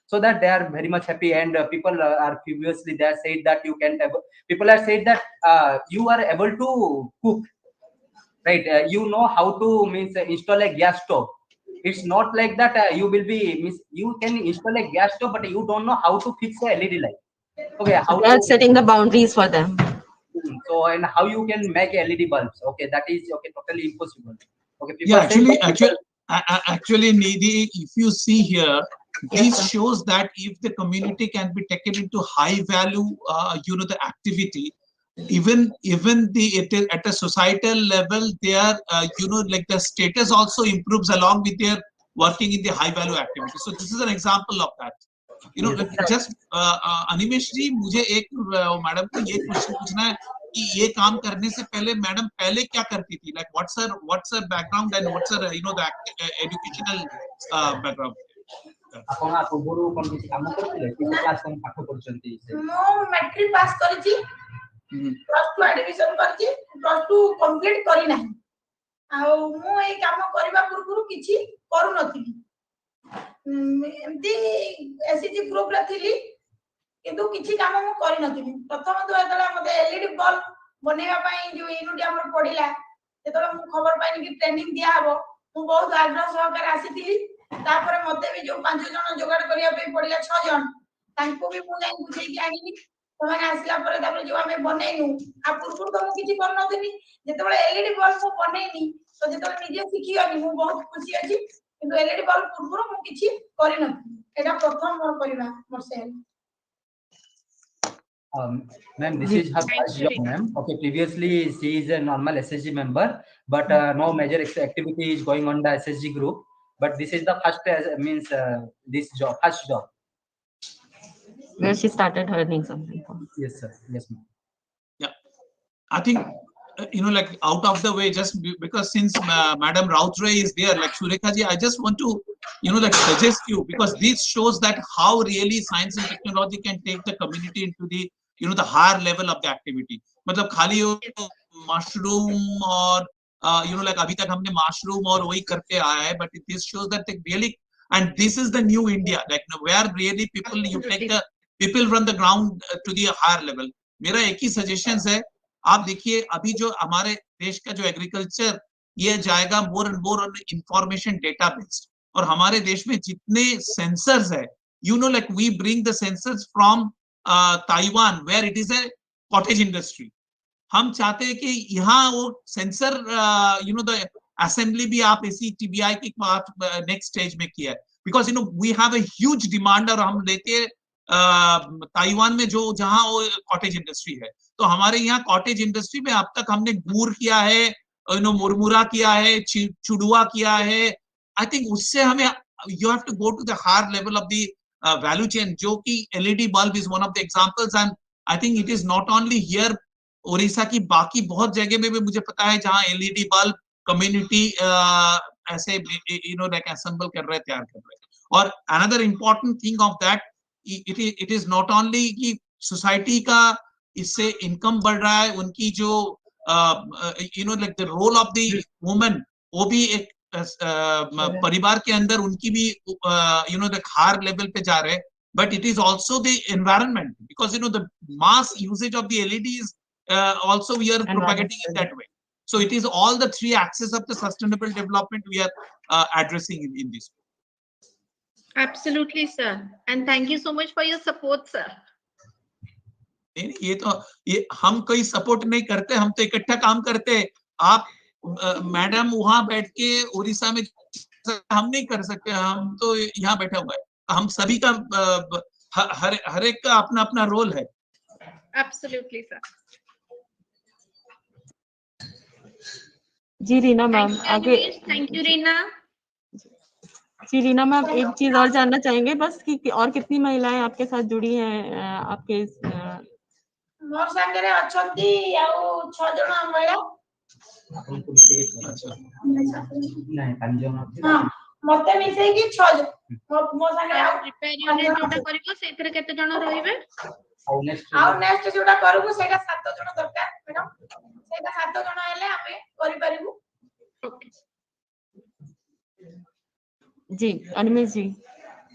so that they are very much happy. And people are previously they are said that you can people are said that you are able to cook, right? You know how to means install a gas stove. It's not like that you will be means you can install a gas stove but you don't know how to fix a LED light. Okay, how They are to setting the boundaries for them. so and how you can make LED bulbs? Okay, that is okay, totally impossible. Okay, people Yeah, say actually, Nidhi, if you see here, this shows that if the community can be taken into high value, the activity, even at a societal level, they are, like the status also improves along with their working in the high value activity. So this is an example of that. Just Animesh जी, मुझे एक madam को ये question पूछना है कि ये काम करने से पहले मैडम पहले क्या करती थी, like what's her background and what's her the educational background? ଆପଣ ପୂର୍ବରୁ କଣ କିଛି କାମ କରୁଥିଲେ କି କ୍ଲାସ୍ କଣ ପାଠ ପଢୁଛନ୍ତି? ମୁଁ ମ୍ୟାଟ୍ରିକ ପାସ୍ କରିଛି, ପ୍ଲସ୍ ଟୁ ଆଡମିସନ କରିଛି, ପ୍ଲସ୍ ଟୁ କମ୍ପ୍ଲିଟ କରିନାହିଁ। ଆଉ ମୁଁ ଏଇ କାମ କରିବା ପୂର୍ବରୁ କିଛି କରୁନଥିଲି, ଏମିତି ଏସଏଚଜି ଗ୍ରୁପରେ ଥିଲି କିନ୍ତୁ କିଛି କାମ ମୁଁ କରିନଥିଲି। ପ୍ରଥମତଃ ଯେତେବେଳେ ମୋତେ ଏଲଇଡି ବଲ୍ବ ବନେଇବା ପାଇଁ ଯୋଉ ୟୁନିଟ୍ ଆମର ପଡିଲା, ଯେତେବେଳେ ମୁଁ ଖବର ପାଇଲି କି ଟ୍ରେନିଂ ଦିଆହବ, ମୁଁ ବହୁତ ଆଗ୍ରହ ସହକାରେ ଆସିଥିଲି। ତାପରେ ମତେ ବି ଯୋଉ 5 ଜଣ ଯୋଗାଡ଼ କରିବା ପାଇଁ ପଡିଲା, 6 ଜଣ, ତାଙ୍କୁ ବି ମୁଁ ଯାଇ ବୁଝେଇକି ଆଣିଲି। ସେମାନେ ଆସିଲା ପରେ ତାପରେ ଯୋଉ ଆମେ ବନେଇଲୁ, ଆ ପୂର୍ବରୁ ତ ମୁଁ କିଛି କରିନଥିଲି। ଯେତେବେଳେ ଏଲଇଡି ବଲ୍ବ ମୁଁ ବନେଇନି, ତ ଯେତେବେଳେ ନିଜେ ଶିଖିଗଲି ମୁଁ ବହୁତ ଖୁସି ଅଛି, କିନ୍ତୁ ଏଲଇଡି ବଲ୍ବ ପୂର୍ବରୁ ମୁଁ କିଛି କରିନଥିଲି। ଏଟା ପ୍ରଥମ ମୋର କରିବା ବର୍ଷେ ହେଲା। Ma'am, this is her first job, ma'am. Okay, previously she is a normal SSG member, but no major activity is going on the SSG group. But this is the first means this job, first job. Where she started earning something. Yes, sir. Yes, ma'am. Yeah, I think like out of the way, just because since Madam Rautre is there, like Surekha ji, I just want to like suggest you, because this shows that how really science and technology can take the community into the the higher level of the activity. मतलब खाली mushroom और like अभी तक हमने mushroom और वही करके आया है, but this shows that they really, and this is the new India, like where really people you take the people from the ground to the higher level. मेरा एक ही suggestions है, आप देखिए अभी जो हमारे देश का जो एग्रीकल्चर ये जाएगा more and more on information data based, और हमारे देश में जितने सेंसर्स है, like we bring the sensors from Taiwan where it is a cottage industry. हम चाहते हैं कि यहाँ वो सेंसर the assembly भी आप ऐसी TBI की नेक्स्ट स्टेज में किया है, because we have a huge demand, और हम लेते ताइवान में जो जहां वो कॉटेज इंडस्ट्री है, तो हमारे यहाँ कॉटेज इंडस्ट्री में अब तक हमने गुड़ किया है, मुरमुरा किया है, चुड़ुआ किया है। आई थिंक उससे हमें you have to go to the higher level of the value chain, जो कि LED bulb is one of the examples, and I think it is not only here Odisha की, बाकी बहुत जगह में भी मुझे पता है जहां एलईडी बल्ब कम्युनिटी ऐसे लाइक असेंबल कर रहे हैं, तैयार कर रहे हैं। और another important thing of that, it is not only कि सोसाइटी का इससे इनकम बढ़ रहा है, उनकी जो like the role of the woman, वो भी एक परिवार के अंदर उनकी भी द हायर लेवल पे जा रहे हैं. But it is also the environment, because the mass usage of the LEDs also we are propagating in that way. So it is all the three axes of the sustainable development we are addressing in this. Absolutely, sir. And thank you so much for your support, sir. ये हम कोई support नहीं करते, हम तो इकट्ठा काम करते. आप मैडम वहां बैठ के उड़ीसा में हम नहीं कर सकते, हम तो यहाँ बैठे हुए हैं. हम सभी का हर एक का अपना अपना रोल है. Absolutely, sir. जी रीना मैम आगे. Thank you Reena. जी रीना मैम एक चीज और जानना चाहेंगे बस कि और कितनी महिलाएं आपके साथ जुड़ी हैं आपके मोर संगे अछंती आउ 6 जण महिला. हां मते मिसे कि 6 जण मो संगे रिपेयर यूनिट जोटा करिवो सेथरे केते जण रहिबे. आउ नेक्स्ट जोटा करबो सेटा 7 जण दरकार मैडम. सेटा 7 जण हेले हमें करि परिबु. ओके जी Animesh ji.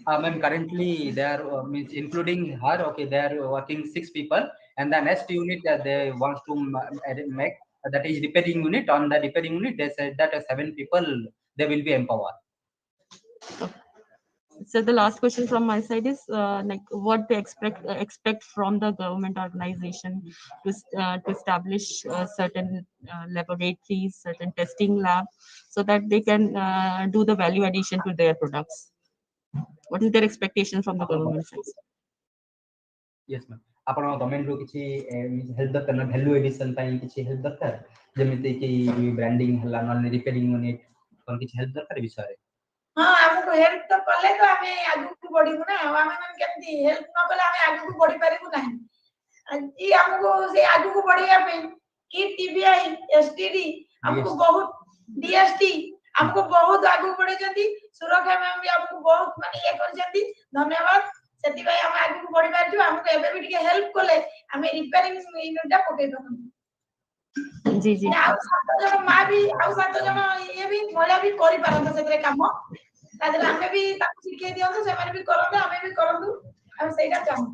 Ma'am, currently they are means including her. Okay, they are working 6 people, and the next unit that they want to make, that is repairing unit. On the repairing unit, they said that 7 people they will be empowered. So the last question from my side is like what they expect from the government organization to establish certain laboratories, certain testing lab, so that they can do the value addition to their products. What is their expectation from the government side? Yes, ma'am. आपण government रो किछि help दरकार ना value addition पई किछि help दरकार जेमिते कि branding हला non repairing unit कोन किछि हेल्प दरकार विषय रे. हां हमको हेल्प तो कले तो हमें आगु को बढ़िबो ना. हमें मन केमती हेल्प न कले हमें आगु को बढ़ी परिबो नाही. जी हमको से आगु को बढ़िया पे कि टीबीआई एसटीडी हमको बहुत डीएसटी हमको बहुत आगु बढ़े जंती. सुरक्षा में भी हमको बहुत माने ये कर जंती. धन्यवाद. सेति भाई हम आगु को बढ़ी पारछु. हमको एबे भी के हेल्प कले हमें रिपेयरिंग यूनिट पके दो. जी जी आ 7 जण मा भी आ 7 जण ये भी मोला भी करि पारंत सेतरे काम. तादरे हमें भी ताकू सिखे दियंतु से माने भी करंतु हमें भी करंतु. हम सेटा चाहू.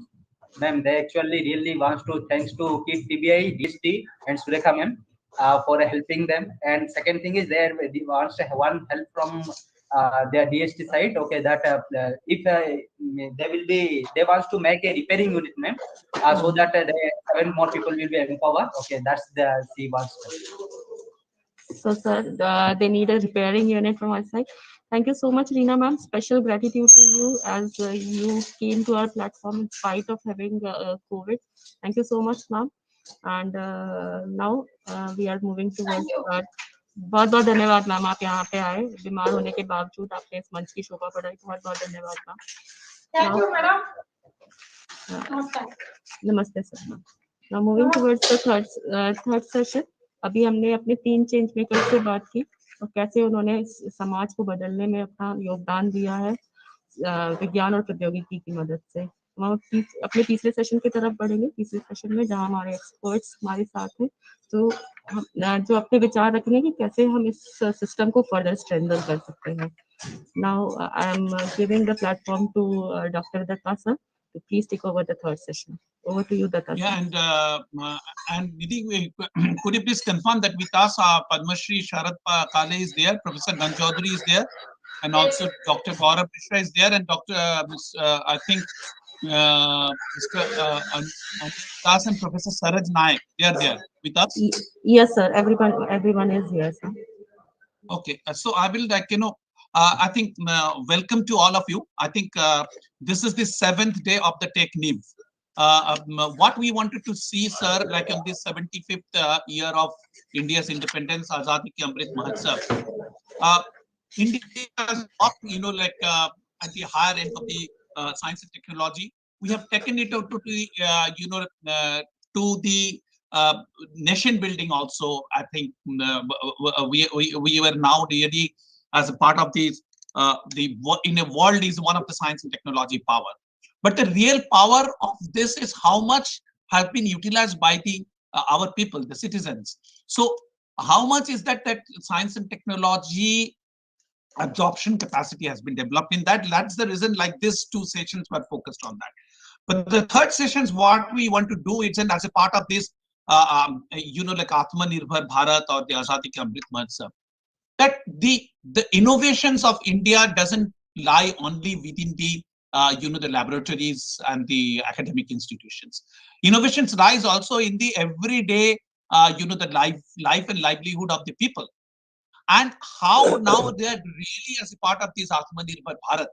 Ma'am, they actually really wants to thanks to keep TBI, DST, and Surekha ma'am for helping them. And second thing is they wants to have one help from their DST side. Okay, that if they wants to make a repairing unit, ma'am, so that 7 more people will be empowered. Okay, that's the she wants to. So sir, they need a repairing unit from our side. Thank you so much, Reena ma'am. Special gratitude to you as you came to our platform in spite of having COVID. Thank you so much, ma'am. And now we are moving towards बहुत बहुत धन्यवाद ma'am आप यहाँ पे आए बीमार होने के बावजूद आपने इस मंच की शोभा बढ़ाई. बहुत बहुत धन्यवाद मैम. Thank you madam. नमस्ते sir. Now moving towards the third session. अभी हमने अपने 3 चेंज मेकर्स से बात की और कैसे उन्होंने समाज को बदलने में अपना योगदान दिया है विज्ञान और प्रौद्योगिकी की मदद से. हम अपने तीसरे सेशन की तरफ बढ़ेंगे. तीसरे सेशन में जहां हमारे एक्सपर्ट्स हमारे साथ हैं तो हम जो अपने विचार रखेंगे कि कैसे हम इस सिस्टम को फर्दर स्ट्रेंथन कर सकते हैं. Now I am giving the platform to doctor Datta sir to please take over the third session. Over to you, Datta. Yeah, and Nidhi, could you please confirm that with us, Padma Shri Sharad Kale is there, Professor Gan Chaudhary is there, and also Dr. Gaurav Mishra is there, and Dr. I think Mr. Das and Professor Saraj Naik, they are there with us. Yes, sir. Everyone is here, sir. Okay, so I will I think welcome to all of you. I think this is the 7th day of the Techneev. What we wanted to see, sir, like on this 75th year of India's independence, Azadi Ki Amrit Mahotsav, India has not, like at the higher end of the science and technology. We have taken it out to the, to the nation building also. I think we were now really as a part of these, in a world is one of the science and technology power. But the real power of this is how much have been utilized by the our people, the citizens. So how much is that science and technology absorption capacity has been developed in that? That's the reason like these two sessions were focused on that. But the third sessions, what we want to do is, and as a part of this, like Atmanirbhar Bharat or the Azadi Ka Amrit Mahotsav, that the innovations of India doesn't lie only within the the laboratories and the academic institutions. Innovations lies also in the everyday the life and livelihood of the people, and how now they are really as a part of this Atmanirbhar Bharat,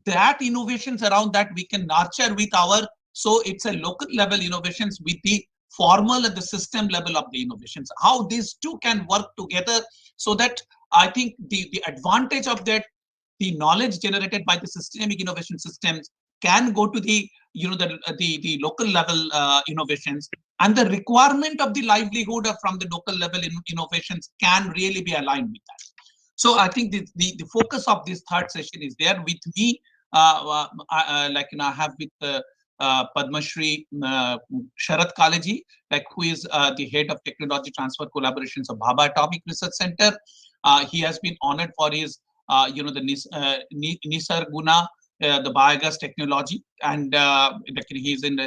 that innovations around that we can nurture with our, so it's a local level innovations with the formal and the system level of the innovations, how these two can work together, so that I think the advantage of that, the knowledge generated by the systemic innovation systems can go to the the local level innovations, and the requirement of the livelihood from the local level innovations can really be aligned with that. So I think the focus of this third session is there with me. Like I have with Padma Shri Sharat Kaleji, like who is the head of technology transfer collaborations of Bhabha Atomic Research Center. He has been honored for his the Nisar Guna, the biogas technology, and he is in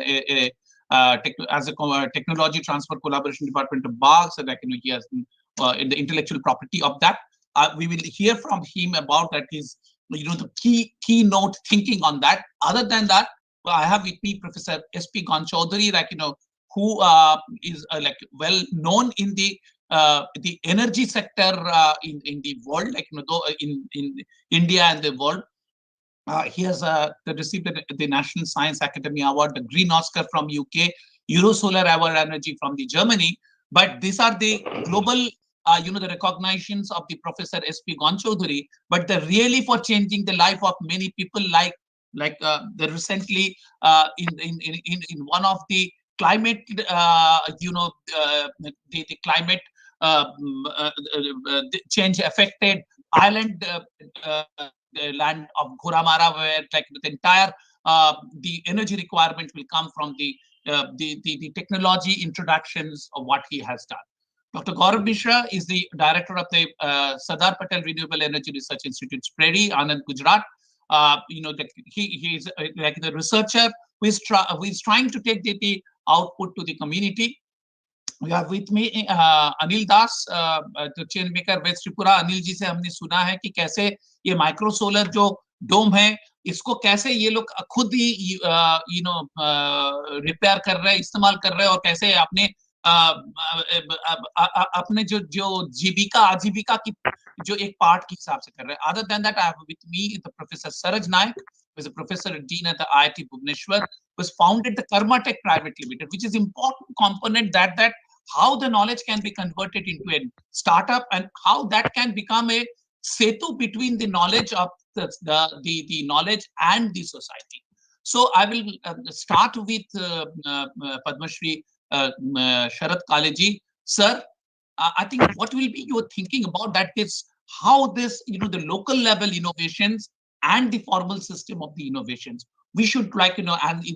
as a technology transfer collaboration department of BAG, so like he has in the intellectual property of that. We will hear from him about that, his the keynote thinking on that. Other than that, I have with me Professor S.P. Gonchaudhary, like who is like well known in the energy sector in the world, like though in India and the world. He has received the National Science Academy Award, the Green Oscar from UK, Euro Solar Award Energy from the Germany. But these are the global the recognitions of the Professor S.P. Gonchaudhary, but they're really for changing the life of many people, like the recently in one of the climate the climate change affected island land of Goramara, where like the entire the energy requirement will come from the technology introductions of what he has done. Dr. Gaurav Mishra is the director of the Sardar Patel Renewable Energy Research Institute, Spredi, Anand, Gujarat. He is like the researcher who is trying to take the output to the community. We have with me Anil Das, तो chain maker West Tripura. Anil ji से हमने सुना है कि कैसे ये micro solar जो डोम है, इसको कैसे ये लोग खुद ही रिपेयर कर रहे हैं, इस्तेमाल कर रहे हैं, और कैसे अपने जो जीविका आजीविका की जो एक पार्ट के हिसाब से कर रहे हैं. Other than that, I have with me the Professor Saraj Naik, who is a professor and dean at the IIT Bhubaneswar, who has founded the Karma Tech Private Limited, which is important component that how the knowledge can be converted into a startup, and how that can become a setu between the knowledge of the knowledge and the society. So I will start with Padma Shri Sharat Kaleji. Sir, I think what will be your thinking about that is how this, the local level innovations and the formal system of the innovations, we should like, and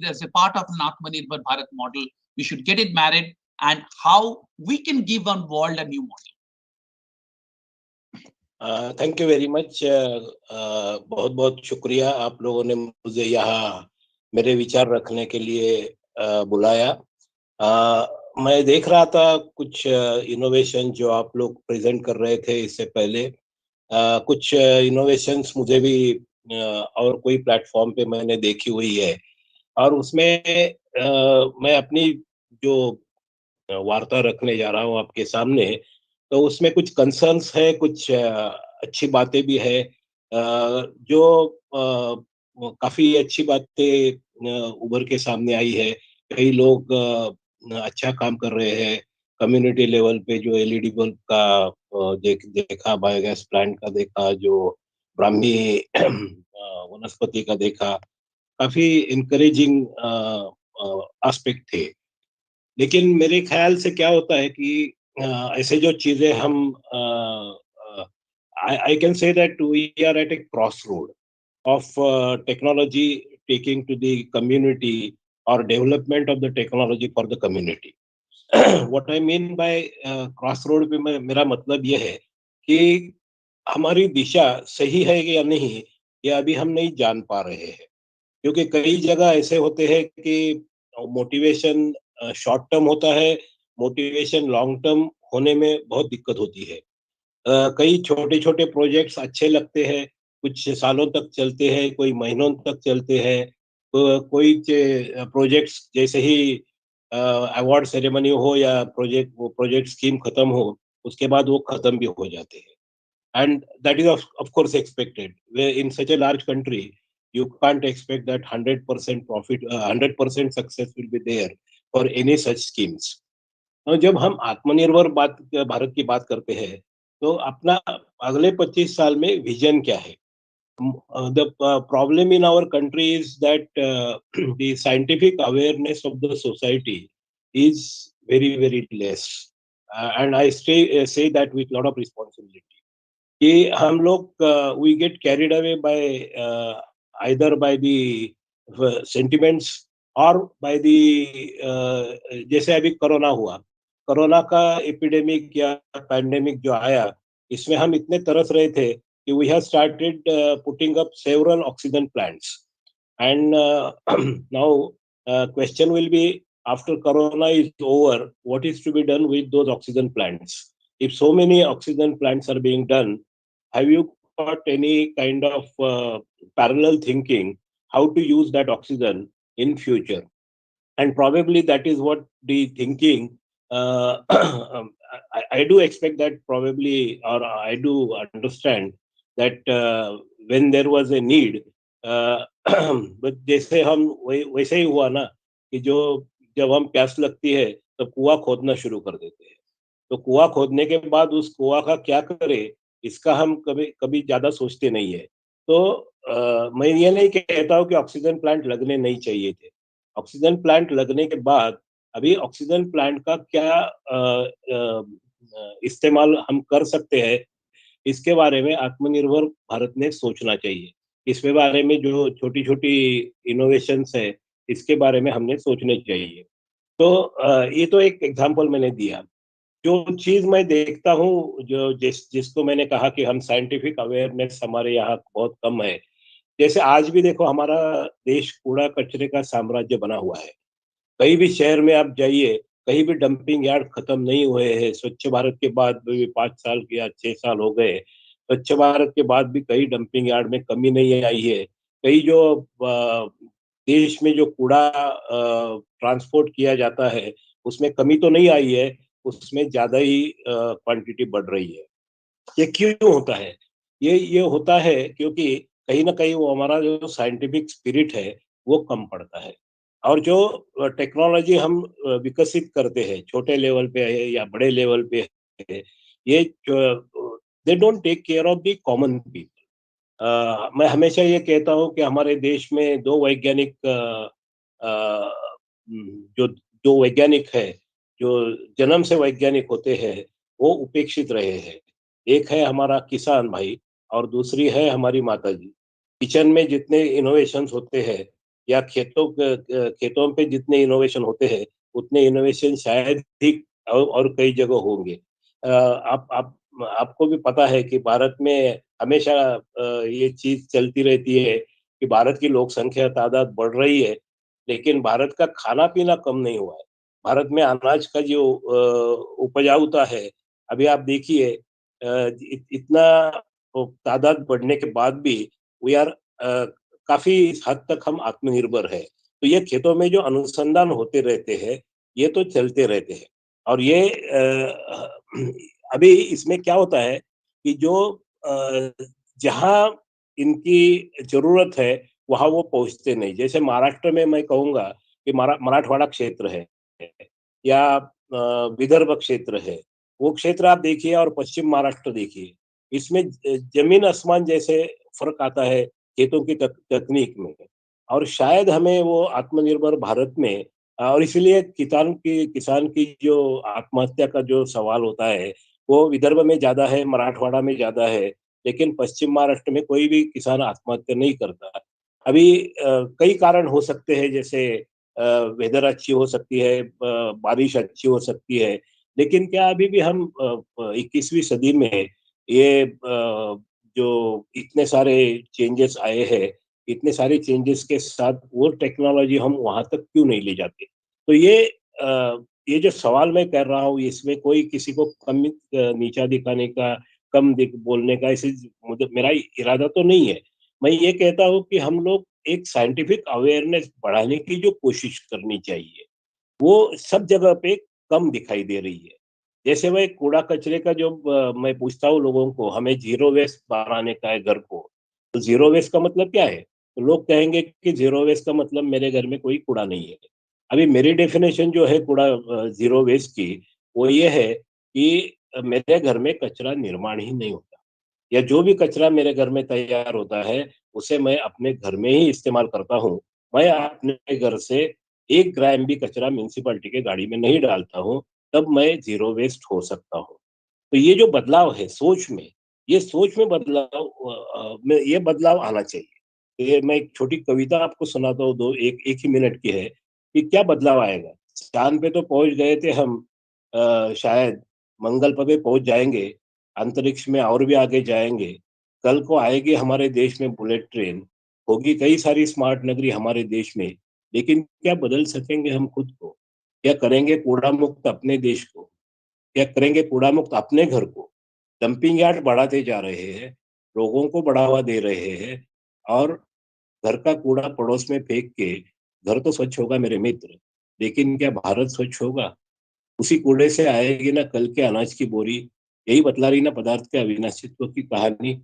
as a part of an Atmanirbhar Bharat model, we should get it married, and how we can give one world a new model. Thank you very much. बहुत बहुत शुक्रिया आप लोगों ने मुझे यहाँ मेरे विचार रखने के लिए बुलाया. मैं देख रहा था कुछ इनोवेशन जो आप लोग प्रेजेंट कर रहे थे इससे पहले. कुछ इनोवेशंस मुझे भी और कोई प्लेटफॉर्म पे मैंने देखी हुई है, और उसमें मैं अपनी जो वार्ता रखने जा रहा हूँ आपके सामने, तो उसमें कुछ कंसर्न्स है, कुछ अच्छी बातें भी है. जो काफी अच्छी बातें उभर के सामने आई है. कई लोग अच्छा काम कर रहे हैं कम्युनिटी लेवल पे. जो एलईडी बल्ब का देखा, बायोगैस प्लांट का देखा, जो ब्राह्मी वनस्पति का देखा, काफी इनकरेजिंग एस्पेक्ट थे. लेकिन मेरे ख्याल से क्या होता है कि ऐसे जो चीजें हम I can say that we are at a crossroad of technology taking to the community or development of the technology for the community. What I mean by crossroad पे मेरा मतलब ये है कि हमारी दिशा सही है या नहीं, ये अभी हम नहीं जान पा रहे हैं, क्योंकि कई जगह ऐसे होते हैं कि मोटिवेशन शॉर्ट टर्म होता है, मोटिवेशन लॉन्ग टर्म होने में बहुत दिक्कत होती है। कई छोटे-छोटे प्रोजेक्ट्स अच्छे लगते हैं, कुछ सालों तक चलते हैं, कोई महीनों तक चलते हैं। कोई प्रोजेक्ट्स जैसे ही अवार्ड सेरेमनी हो या प्रोजेक्ट स्कीम खत्म हो, उसके बाद वो खत्म भी हो जाते हैं। And that is of course expected. Where in such a large country, you can't expect that 100% profit, 100% success will be there for any such schemes. जब हम आत्मनिर्भर भारत की बात करते हैं, तो अपना अगले 25 साल में विजन क्या है? The problem in our country is that the scientific awareness of the society is very, very less. And I say that with a lot of responsibility. कि हम लोग we get carried away by either by the sentiments or by the जैसे अभी corona हुआ, corona का epidemic या pandemic जो आया, इसमें हम इतने तरस रहे थे कि we have started putting up several oxygen plants, and now question will be, after corona is over, what is to be done with those oxygen plants? If so many oxygen plants are being done, have you got any kind of parallel thinking how to use that oxygen in future? And probably that is what the thinking, I do expect that probably, or I do understand that when there was a need, but जैसे हम वैसे ही हुआ ना कि जो जब हम प्यास लगती है तो कुआं खोदना शुरू कर देते हैं, तो कुआं खोदने के बाद उस कुआं का क्या करे, इसका हम कभी कभी ज्यादा सोचते नहीं है। तो मैं ये नहीं कहता हूँ कि ऑक्सीजन प्लांट लगने नहीं चाहिए थे। ऑक्सीजन प्लांट लगने के बाद अभी ऑक्सीजन प्लांट का क्या इस्तेमाल हम कर सकते हैं, इसके बारे में आत्मनिर्भर भारत ने सोचना चाहिए। इसके बारे में जो छोटी-छोटी इनोवेशंस है, इसके बारे में हमने सोचने चाहिए। तो ये तो एक एग्जांपल मैंने दिया। जो चीज़ मैं देखता हूँ, जो जिसको मैंने कहा कि हम साइंटिफिक अवेयरनेस हमारे यहाँ बहुत कम है। जैसे आज भी देखो हमारा देश कूड़ा-कचरे का साम्राज्य बना हुआ है। कहीं भी शहर में आप जाइए, कहीं भी डंपिंग यार्ड खत्म नहीं हुए हैं। स्वच्छ भारत के बाद भी 5 साल या 6 साल हो गए। स्वच्छ भारत के बाद भी कई डंपिंग यार्ड में कमी नहीं आई है। कई जो देश में जो कूड़ा ट्रांसपोर्ट किया जाता है, उसमें कमी तो नहीं आई है, उसमें ज़्यादा ही क्वांटिटी बढ़ रही है। ये क्यों होता है? ये होता है क्योंकि कहीं न कहीं वो हमारा जो साइंटिफिक स्पिरिट है, वो कम पड़ता है। और जो टेक्नोलॉजी हम विकसित करते हैं, छोटे लेवल पे है या बड़े लेवल पे है, ये they don't take care of the common people. मैं हमेशा ये कहता हूँ कि हमारे देश में 2 वैज्ञानिक जो 2 वैज्ञानिक है, जो जन्म से वैज्ञानिक होते हैं, वो उपेक्षित रहे हैं। एक है हमारा किसान भाई और दूसरी है हमारी माताजी। किचन में जितने इनोवेशंस होते हैं या खेतों पे जितने इनोवेशन होते हैं, उतने इनोवेशन शायद ही और कई जगह होंगे। आपको भी पता है कि भारत में हमेशा ये चीज़ चलती रहती है कि भारत की लोक संख्या तादाद बढ़ रही है, लेकिन भारत का खाना-पीना कम नहीं हुआ है। भारत में अनाज का जो उपजाऊता है, अभी आप देखिए इतना तादाद बढ़ने के बाद भी वी आर काफ़ी हद तक हम आत्मनिर्भर हैं। तो ये खेतों में जो अनुसंधान होते रहते हैं, ये तो चलते रहते हैं। और ये अभी इसमें क्या होता है कि जो जहाँ इनकी ज़रूरत है, वहाँ वो पहुँचते नहीं। जैसे महाराष्ट्र में मैं कहूँगा कि मराठवाड़ा क्षेत्र है या विदर्भ क्षेत्र है। वो क्षेत्र आप देखिए और पश्चिम महाराष्ट्र देखिए, इसमें ज़मीन आसमान जैसे फ़र्क आता है खेतों की तकनीक में। और शायद हमें वो आत्मनिर्भर भारत में और इसीलिए किसान की जो आत्महत्या का जो सवाल होता है, वो विदर्भ में ज़्यादा है, मराठवाड़ा में ज़्यादा है, लेकिन पश्चिम महाराष्ट्र में कोई भी किसान आत्महत्या नहीं करता। अभी कई कारण हो सकते हैं, जैसे वेदर अच्छी हो सकती है, बारिश अच्छी हो सकती है, लेकिन क्या अभी भी हम 21वीं सदी में ये जो इतने सारे चेंजेस आए हैं, इतने सारे चेंजेस के साथ वो टेक्नोलॉजी हम वहां तक क्यों नहीं ले जाते? तो ये जो सवाल मैं कर रहा हूँ, इसमें कोई किसी को कम नीचा दिखाने का, कम बोलने का ऐसे मुझे मेरा इरादा तो नहीं है। मैं ये कहता हूँ कि हम लोग एक साइंटिफिक अवेयरनेस बढ़ाने की जो कोशिश करनी चाहिए, वो सब जगह पे कम दिखाई दे रही है। जैसे मैं कूड़ा कचरे का जो मैं पूछता हूँ लोगों को, हमें जीरो वेस्ट बनाने का है घर को, तो जीरो वेस्ट का मतलब क्या है? तो लोग कहेंगे कि जीरो वेस्ट का मतलब मेरे घर में कोई कूड़ा नहीं है। अभी मेरी डेफिनेशन जो है कूड़ा जीरो वेस्ट की, वो ये है कि मेरे घर में कचरा निर्माण ही नहीं होता, या जो भी कचरा मेरे घर में तैयार होता है उसे मैं अपने घर में ही इस्तेमाल करता हूँ। मैं अपने घर से 1 ग्राम भी कचरा म्युनिसिपैलिटी के गाड़ी में नहीं डालता हूँ, तब मैं ज़ीरो वेस्ट हो सकता हूँ। तो ये जो बदलाव है सोच में, ये सोच में बदलाव में ये बदलाव आना चाहिए। ये मैं एक छोटी कविता आपको सुनाता हूँ, एक ही मिनट की है, कि क्या बदलाव आएगा। चाँद पे तो पहुँच गए थे हम, शायद मंगल पे भी पहुँच जाएँगे, अंतरिक्ष में और भी आगे जाएँगे। कल को आएगी हमारे देश में बुलेट ट्रेन, होगी कई सारी स्मार्ट नगरी हमारे देश में, लेकिन क्या बदल सकेंगे हम खुद को? क्या करेंगे कूड़ा मुक्त अपने देश को? क्या करेंगे कूड़ा मुक्त अपने घर को? डंपिंग यार्ड बढ़ाते जा रहे हैं, लोगों को बढ़ावा दे रहे हैं, और घर का कूड़ा पड़ोस में फेंक के घर तो स्वच्छ होगा मेरे मित्र, लेकिन क्या भारत स्वच्छ होगा? उसी कूड़े से आएगी ना कल के अनाज की बोरी। यही बतला रही ना पदार्थ के अविनाशित्व की कहानी।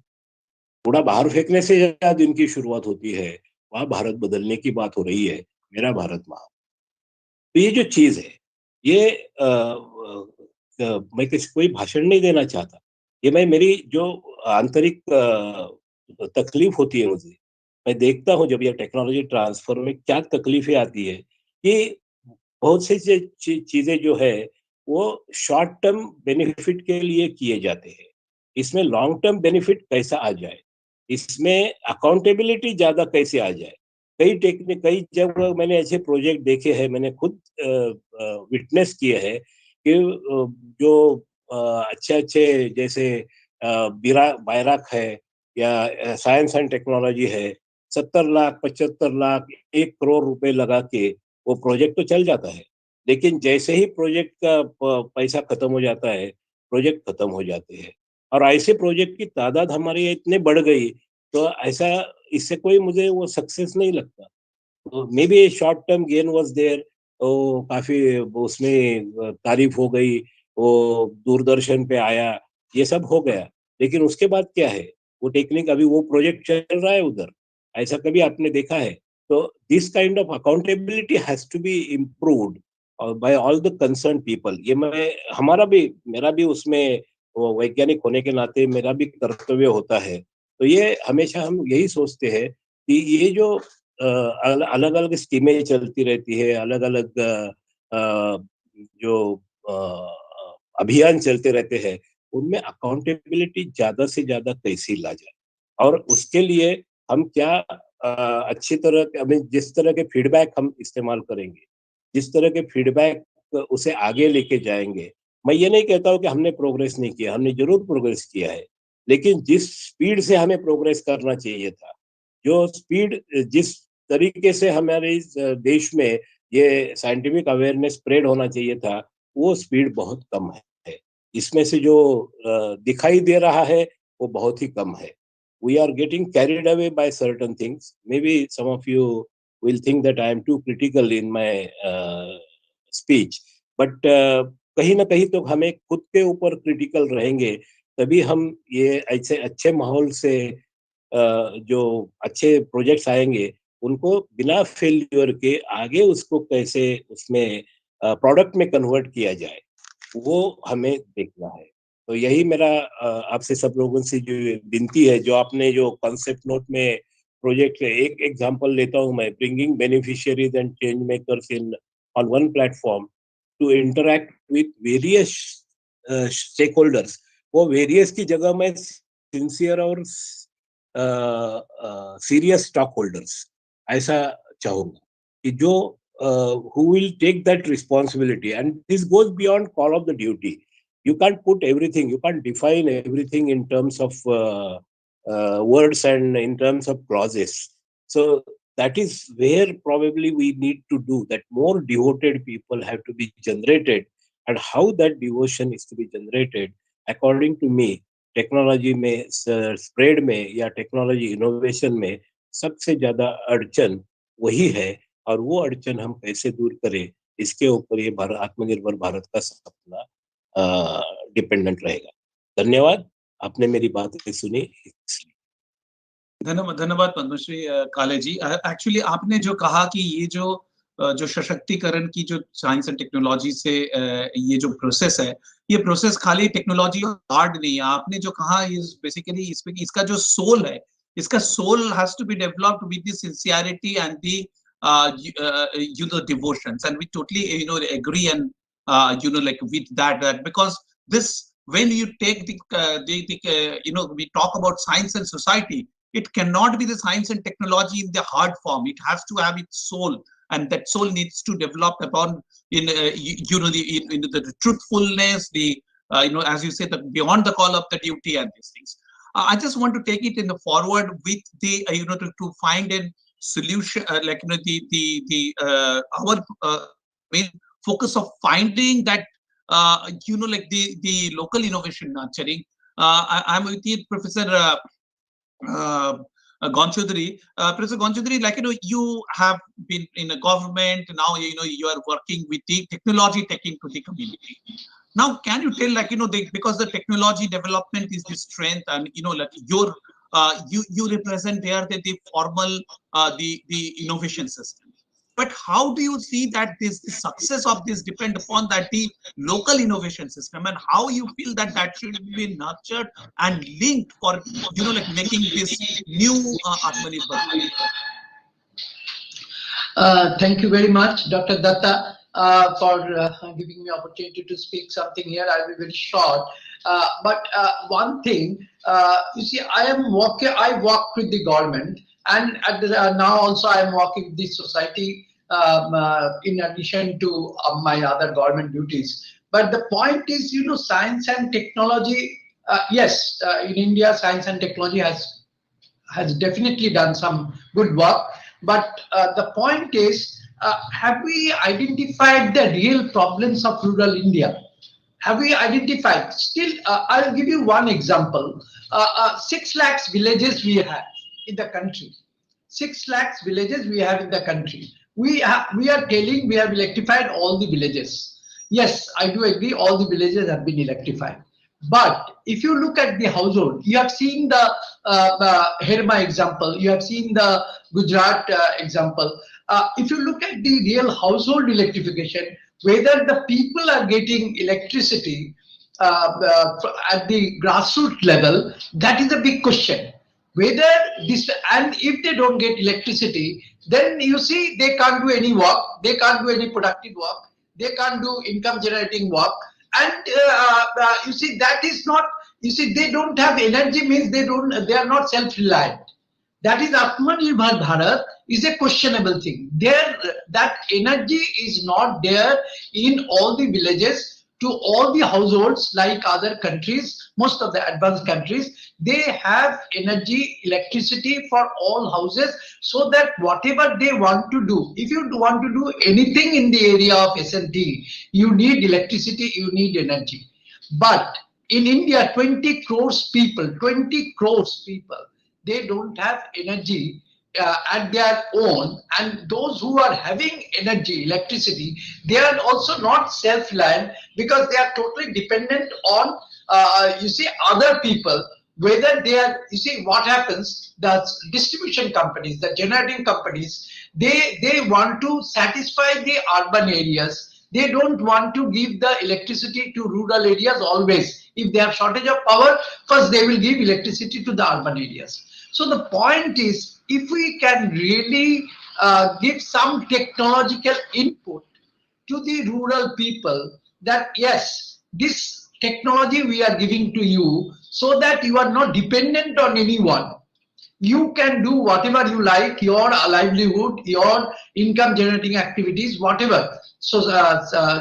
कूड़ा बाहर फेंकने से जहाँ दिन की शुरुआत होती है, वहाँ भारत बदलने की बात हो रही है। मेरा भारत महान। तो ये जो चीज़ है, ये मैं किसी कोई भाषण नहीं देना चाहता। ये मेरी जो आंतरिक तकलीफ होती है मुझे, मैं देखता हूँ जब ये टेक्नोलॉजी ट्रांसफर में क्या तकलीफें आती है, कि बहुत सी चीज़ें जो है, वो शॉर्ट टर्म बेनिफिट के लिए किए जाते हैं। इसमें लॉन्ग टर्म बेनिफिट कैसा आ जाए? इसमें अकाउंटेबिलिटी ज़्यादा कैसे आ जाए? कई जगह मैंने ऐसे प्रोजेक्ट देखे हैं, मैंने खुद विटनेस किए हैं कि जो अच्छे-अच्छे जैसे बिरा बायराक है, या साइंस एंड टेक्नोलॉजी है, 70 लाख, 75 लाख, 1 करोड़ रुपए लगा के वो प्रोजेक्ट तो चल जाता है। लेकिन जैसे ही प्रोजेक्ट का पैसा खत्म हो जाता है, प्रोजेक्ट खत्म हो जाते हैं। और ऐसे प्रोजेक्ट की तादाद हमारे यहाँ इतने बढ़ गई, तो ऐसा इससे कोई मुझे वो सक्सेस नहीं लगता। तो maybe short term gain was there, तो काफ़ी उसमें तारीफ हो गई, वो दूरदर्शन पे आया, ये सब हो गया। लेकिन उसके बाद क्या है? वो टेक्निक अभी वो प्रोजेक्ट चल रहा है उधर, ऐसा कभी आपने देखा है? तो this kind of accountability has to be improved by all the concerned people. ये मेरा भी उसमें वो वैज्ञानिक होने के नाते मेरा भी कर्तव्य होता है। तो ये हमेशा हम यही सोचते हैं कि ये जो अलग-अलग स्कीमें चलती रहती है, अलग-अलग जो अभियान चलते रहते हैं, उनमें अकाउंटेबिलिटी ज़्यादा से ज़्यादा कैसे ला जाए? और उसके लिए हम क्या अच्छी तरह हमें जिस तरह के फीडबैक हम इस्तेमाल करेंगे, जिस तरह के फीडबैक उसे आगे लेके जाएँगे। मैं ये नहीं कहता हूँ कि हमने प्रोग्रेस नहीं किया, हमने ज़रूर प्रोग्रेस किया है। लेकिन जिस स्पीड से हमें प्रोग्रेस करना चाहिए था, जो स्पीड जिस तरीके से हमारे इस देश में ये साइंटिफिक अवेयरनेस स्प्रेड होना चाहिए था, वो स्पीड बहुत कम है। इसमें से जो दिखाई दे रहा है, वो बहुत ही कम है। We are getting carried away by certain things. Maybe some of you will think that I am too critical in my speech, but कहीं न कहीं तो हमें खुद के ऊपर क्रिटिकल रहेंगे, तभी हम ये ऐसे अच्छे माहौल से जो अच्छे प्रोजेक्ट्स आएँगे, उनको बिना फेल्योर के आगे उसको कैसे उसमें प्रोडक्ट में कन्वर्ट किया जाए, वो हमें देखना है। तो यही मेरा आपसे सब लोगों से जो विनती है, जो आपने जो कॉन्सेप्ट नोट में प्रोजेक्ट एक एग्जांपल लेता हूँ मैं, bringing beneficiaries and change makers in on one platform to interact with various stakeholders. वो वेरियस की जगह मैं सिंसियर और सीरियस स्टॉक होल्डर्स ऐसा चाहूँगा कि जो who will take that responsibility. And this goes beyond call of the duty. You can't put everything, you can't define everything in terms of words and in terms of clauses. So that is where probably we need to do that. More devoted people have to be generated, and how that devotion is to be generated, according to me, technology में spread में या technology innovation में सबसे ज्यादा अड़चन वही है, और वो अड़चन हम कैसे दूर करें, इसके ऊपर ये आत्मनिर्भर भारत का सपना डिपेंडेंट रहेगा. धन्यवाद, आपने मेरी बातें सुनी. धन्यवाद पद्मश्री काले जी. एक्चुअली आपने जो कहा कि ये जो सशक्तिकरण की जो साइंस एंड टेक्नोलॉजी से ये जो प्रोसेस है, ये प्रोसेस खाली टेक्नोलॉजी हार्ड नहीं है. आपने जो कहा इज बेसिकली इसका जो सोल है, इसका soul has to be developed with the sincerity and the devotions, and we totally agree and like with that because this, when you take the we talk about science and society, it cannot be the science and technology in the hard form. It has to have its soul, and that soul needs to develop upon the truthfulness, the as you said, the beyond the call of the duty and these things. I just want to take it in the forward with the to find a solution, like our main focus of finding that like the local innovation nurturing. I'm with you, Professor Gonchodhary. Professor Gonchodhary, like you have been in a government now. You are working with the technology taking to the community. Now, can you tell, like because the technology development is the strength, and like your you represent there the formal the innovation system. But how do you see that the success of this depend upon that the local innovation system, and how you feel that should be nurtured and linked for like making this new Atmanirbhar? Thank you very much, Dr. Datta, for giving me opportunity to speak something here. I'll be very short. But one thing, you see, I work with the government, and now also I am working with the society in addition to my other government duties. But the point is, science and technology, yes, in India, science and technology has definitely done some good work. But the point is, have we identified the real problems of rural India? Have we identified? Still, I'll give you one example. 6 lakhs villages we have in the country. 6 lakhs villages we have in the country. We are telling we have electrified all the villages. Yes, I do agree, all the villages have been electrified. But if you look at the household, you have seen the Herma example, you have seen the Gujarat example. If you look at the real household electrification, whether the people are getting electricity at the grassroots level, that is a big question. Whether this, and if they don't get electricity, then you see they can't do any work, they can't do any productive work, they can't do income generating work. And you see, that is not, you see, they don't have energy, means they are not self-reliant. That is Atmanirbhar Bharat is a questionable thing. That energy is not there in all the villages, to all the households like other countries. Most of the advanced countries, they have energy, electricity for all houses, so that whatever they want to do, if you want to do anything in the area of S&T, you need electricity, you need energy. But in India, 20 crores people, they don't have energy at their own, and those who are having energy, electricity, they are also not self-reliant, because they are totally dependent on you see, other people. Whether they are, you see, what happens, the distribution companies, the generating companies, they want to satisfy the urban areas. They don't want to give the electricity to rural areas always. If they have shortage of power, first they will give electricity to the urban areas. So the point is, if we can really give some technological input to the rural people, that yes, this technology we are giving to you, so that you are not dependent on anyone. You can do whatever you like, your livelihood, your income generating activities, whatever. So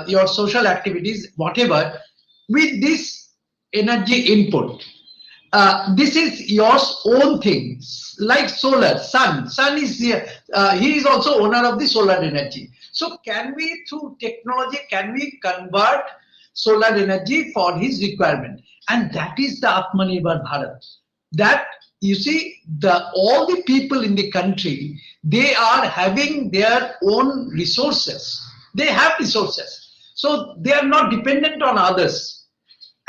your social activities, whatever, with this energy input. This is your own thing, like solar, sun. Sun is here. He is also owner of the solar energy. So can we, through technology, can we convert solar energy for his requirement? And that is the Atmanirbhar Bharat. That, you see, all the people in the country, they are having their own resources. They have resources. So they are not dependent on others.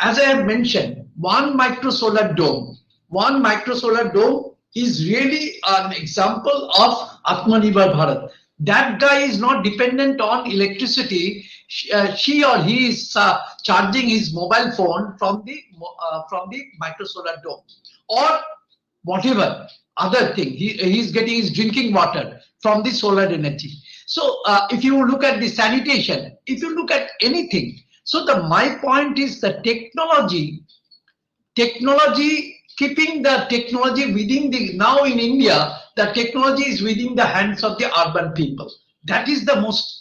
As I have mentioned, one micro solar dome is really an example of Atmanirbhar Bharat. That guy is not dependent on electricity. She or he is charging his mobile phone from the micro solar dome, or whatever other thing. He is getting his drinking water from the solar energy. So if you look at the sanitation, if you look at anything, so my point is the technology, keeping the technology within the, now in India, the technology is within the hands of the urban people. That is the most,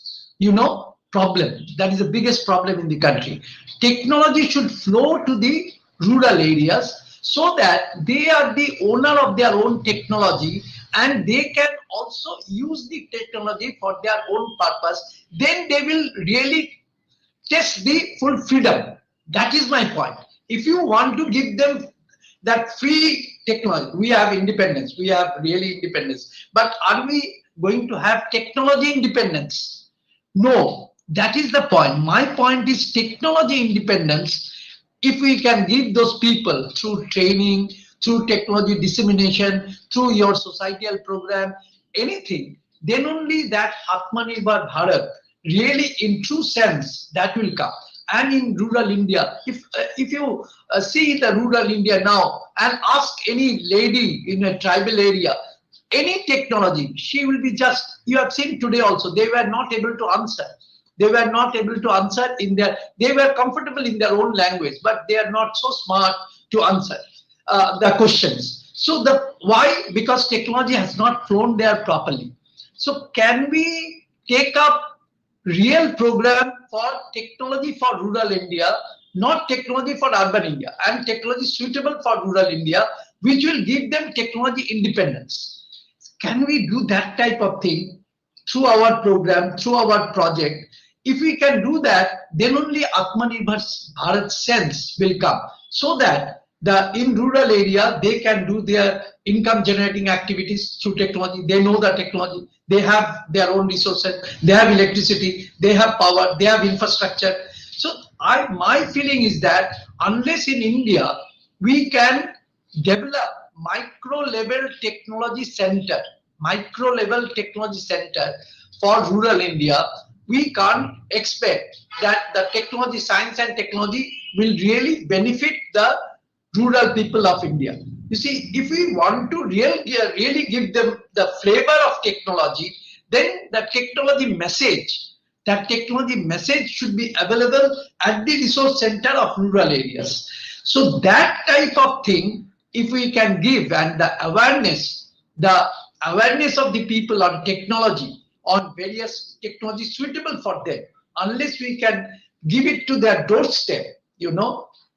problem. That is the biggest problem in the country. Technology should flow to the rural areas so that they are the owner of their own technology and they can also use the technology for their own purpose. Then they will really test the full freedom. That is my point. If you want to give them that free technology, we have independence, we have really independence, but are we going to have technology independence? No, that is the point. My point is technology independence. If we can give those people through training, through technology dissemination, through your societal program, anything, then only that Atmanirbhar Bharat really in true sense that will come. And in rural India, if you see the rural India now and ask any lady in a tribal area, any technology, she will be just, you have seen today also, they were not able to answer. They were not able to answer they were comfortable in their own language, but they are not so smart to answer the questions. So why? Because technology has not flown there properly. So can we take up real program for technology for rural India, not technology for urban India, and technology suitable for rural India, which will give them technology independence? Can we do that type of thing through our program, through our project? If we can do that, then only Atmanirbhar Bharat sense will come, so that in rural area they can do their income generating activities through technology. They know the technology, they have their own resources, they have electricity, they have power, they have infrastructure. So my feeling is that unless in India we can develop micro level technology center for rural India, we can't expect that the technology, science and technology will really benefit the rural people of India. You see, if we want to really give them the flavor of technology, then the technology message should be available at the resource center of rural areas. So that type of thing, if we can give, and the awareness of the people on technology, on various technology suitable for them, unless we can give it to their doorstep,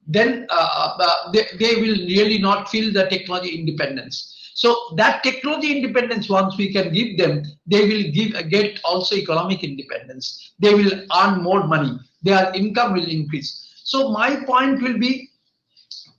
then they will really not feel the technology independence. So that technology independence, once we can give them, they will get also economic independence. They will earn more money. Their income will increase. So my point will be,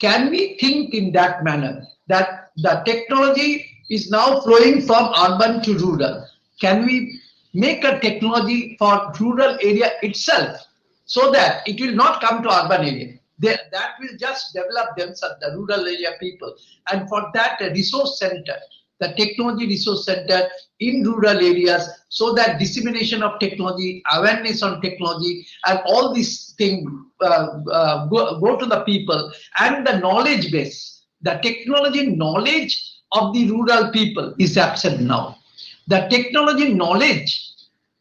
can we think in that manner, that the technology is now flowing from urban to rural? Can we make a technology for rural area itself, so that it will not come to urban area? That will just develop themselves, the rural area people. And for that, a resource center, the technology resource center in rural areas, so that dissemination of technology, awareness on technology, and all these things go to the people. And the knowledge base, the technology knowledge of the rural people is absent now. The technology knowledge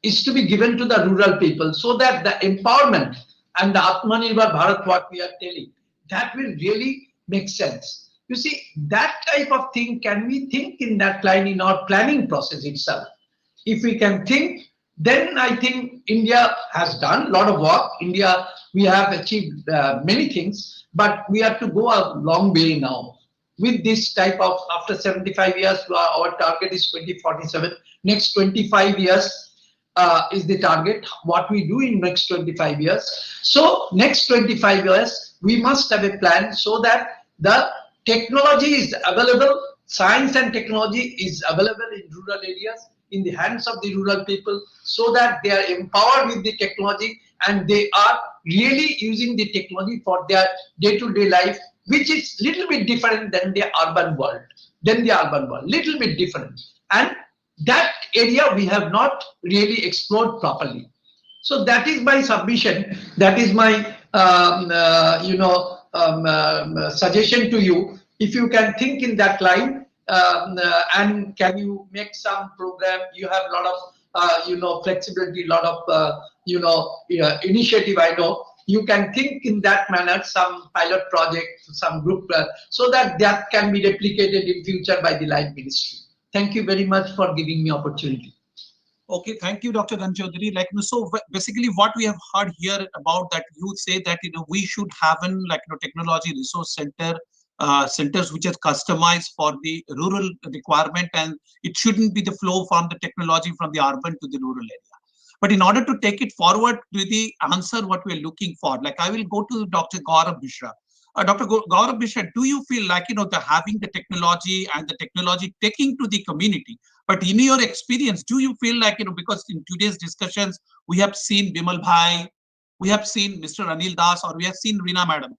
is to be given to the rural people, so that the empowerment and the Atmanirbhar Bharat, what we are telling, that will really make sense. You see, that type of thing, can we think in that line in our planning process itself? If we can think, then I think India has done a lot of work. India, we have achieved many things, but we have to go a long way now. With this type of, after 75 years, our target is 2047. Next 25 years is the target, what we do in next 25 years. So next 25 years, we must have a plan so that the technology is available, science and technology is available in rural areas, in the hands of the rural people, so that they are empowered with the technology and they are really using the technology for their day-to-day life, which is little bit different than the urban world, little bit different. And that area we have not really explored properly. So that is my submission. That is my suggestion to you. If you can think in that line, and can you make some program? You have a lot of flexibility, a lot of initiative. I know you can think in that manner, some pilot project, some group, so that that can be replicated in future by the line ministry. Thank you very much for giving me opportunity. Okay, thank you, Dr. Ganchodhary. So basically, what we have heard here about that, you say that we should have an technology resource center, centers which are customized for the rural requirement, and it shouldn't be the flow from the technology from the urban to the rural area. But in order to take it forward to the answer what we are looking for, I will go to Dr. Gaurav Mishra. Dr. Gaurav Mishra, do you feel like having the technology and the technology taking to the community? But in your experience, do you feel like because in today's discussions we have seen Bimal Bhai, we have seen Mr. Anil Das, or we have seen Reena Madam,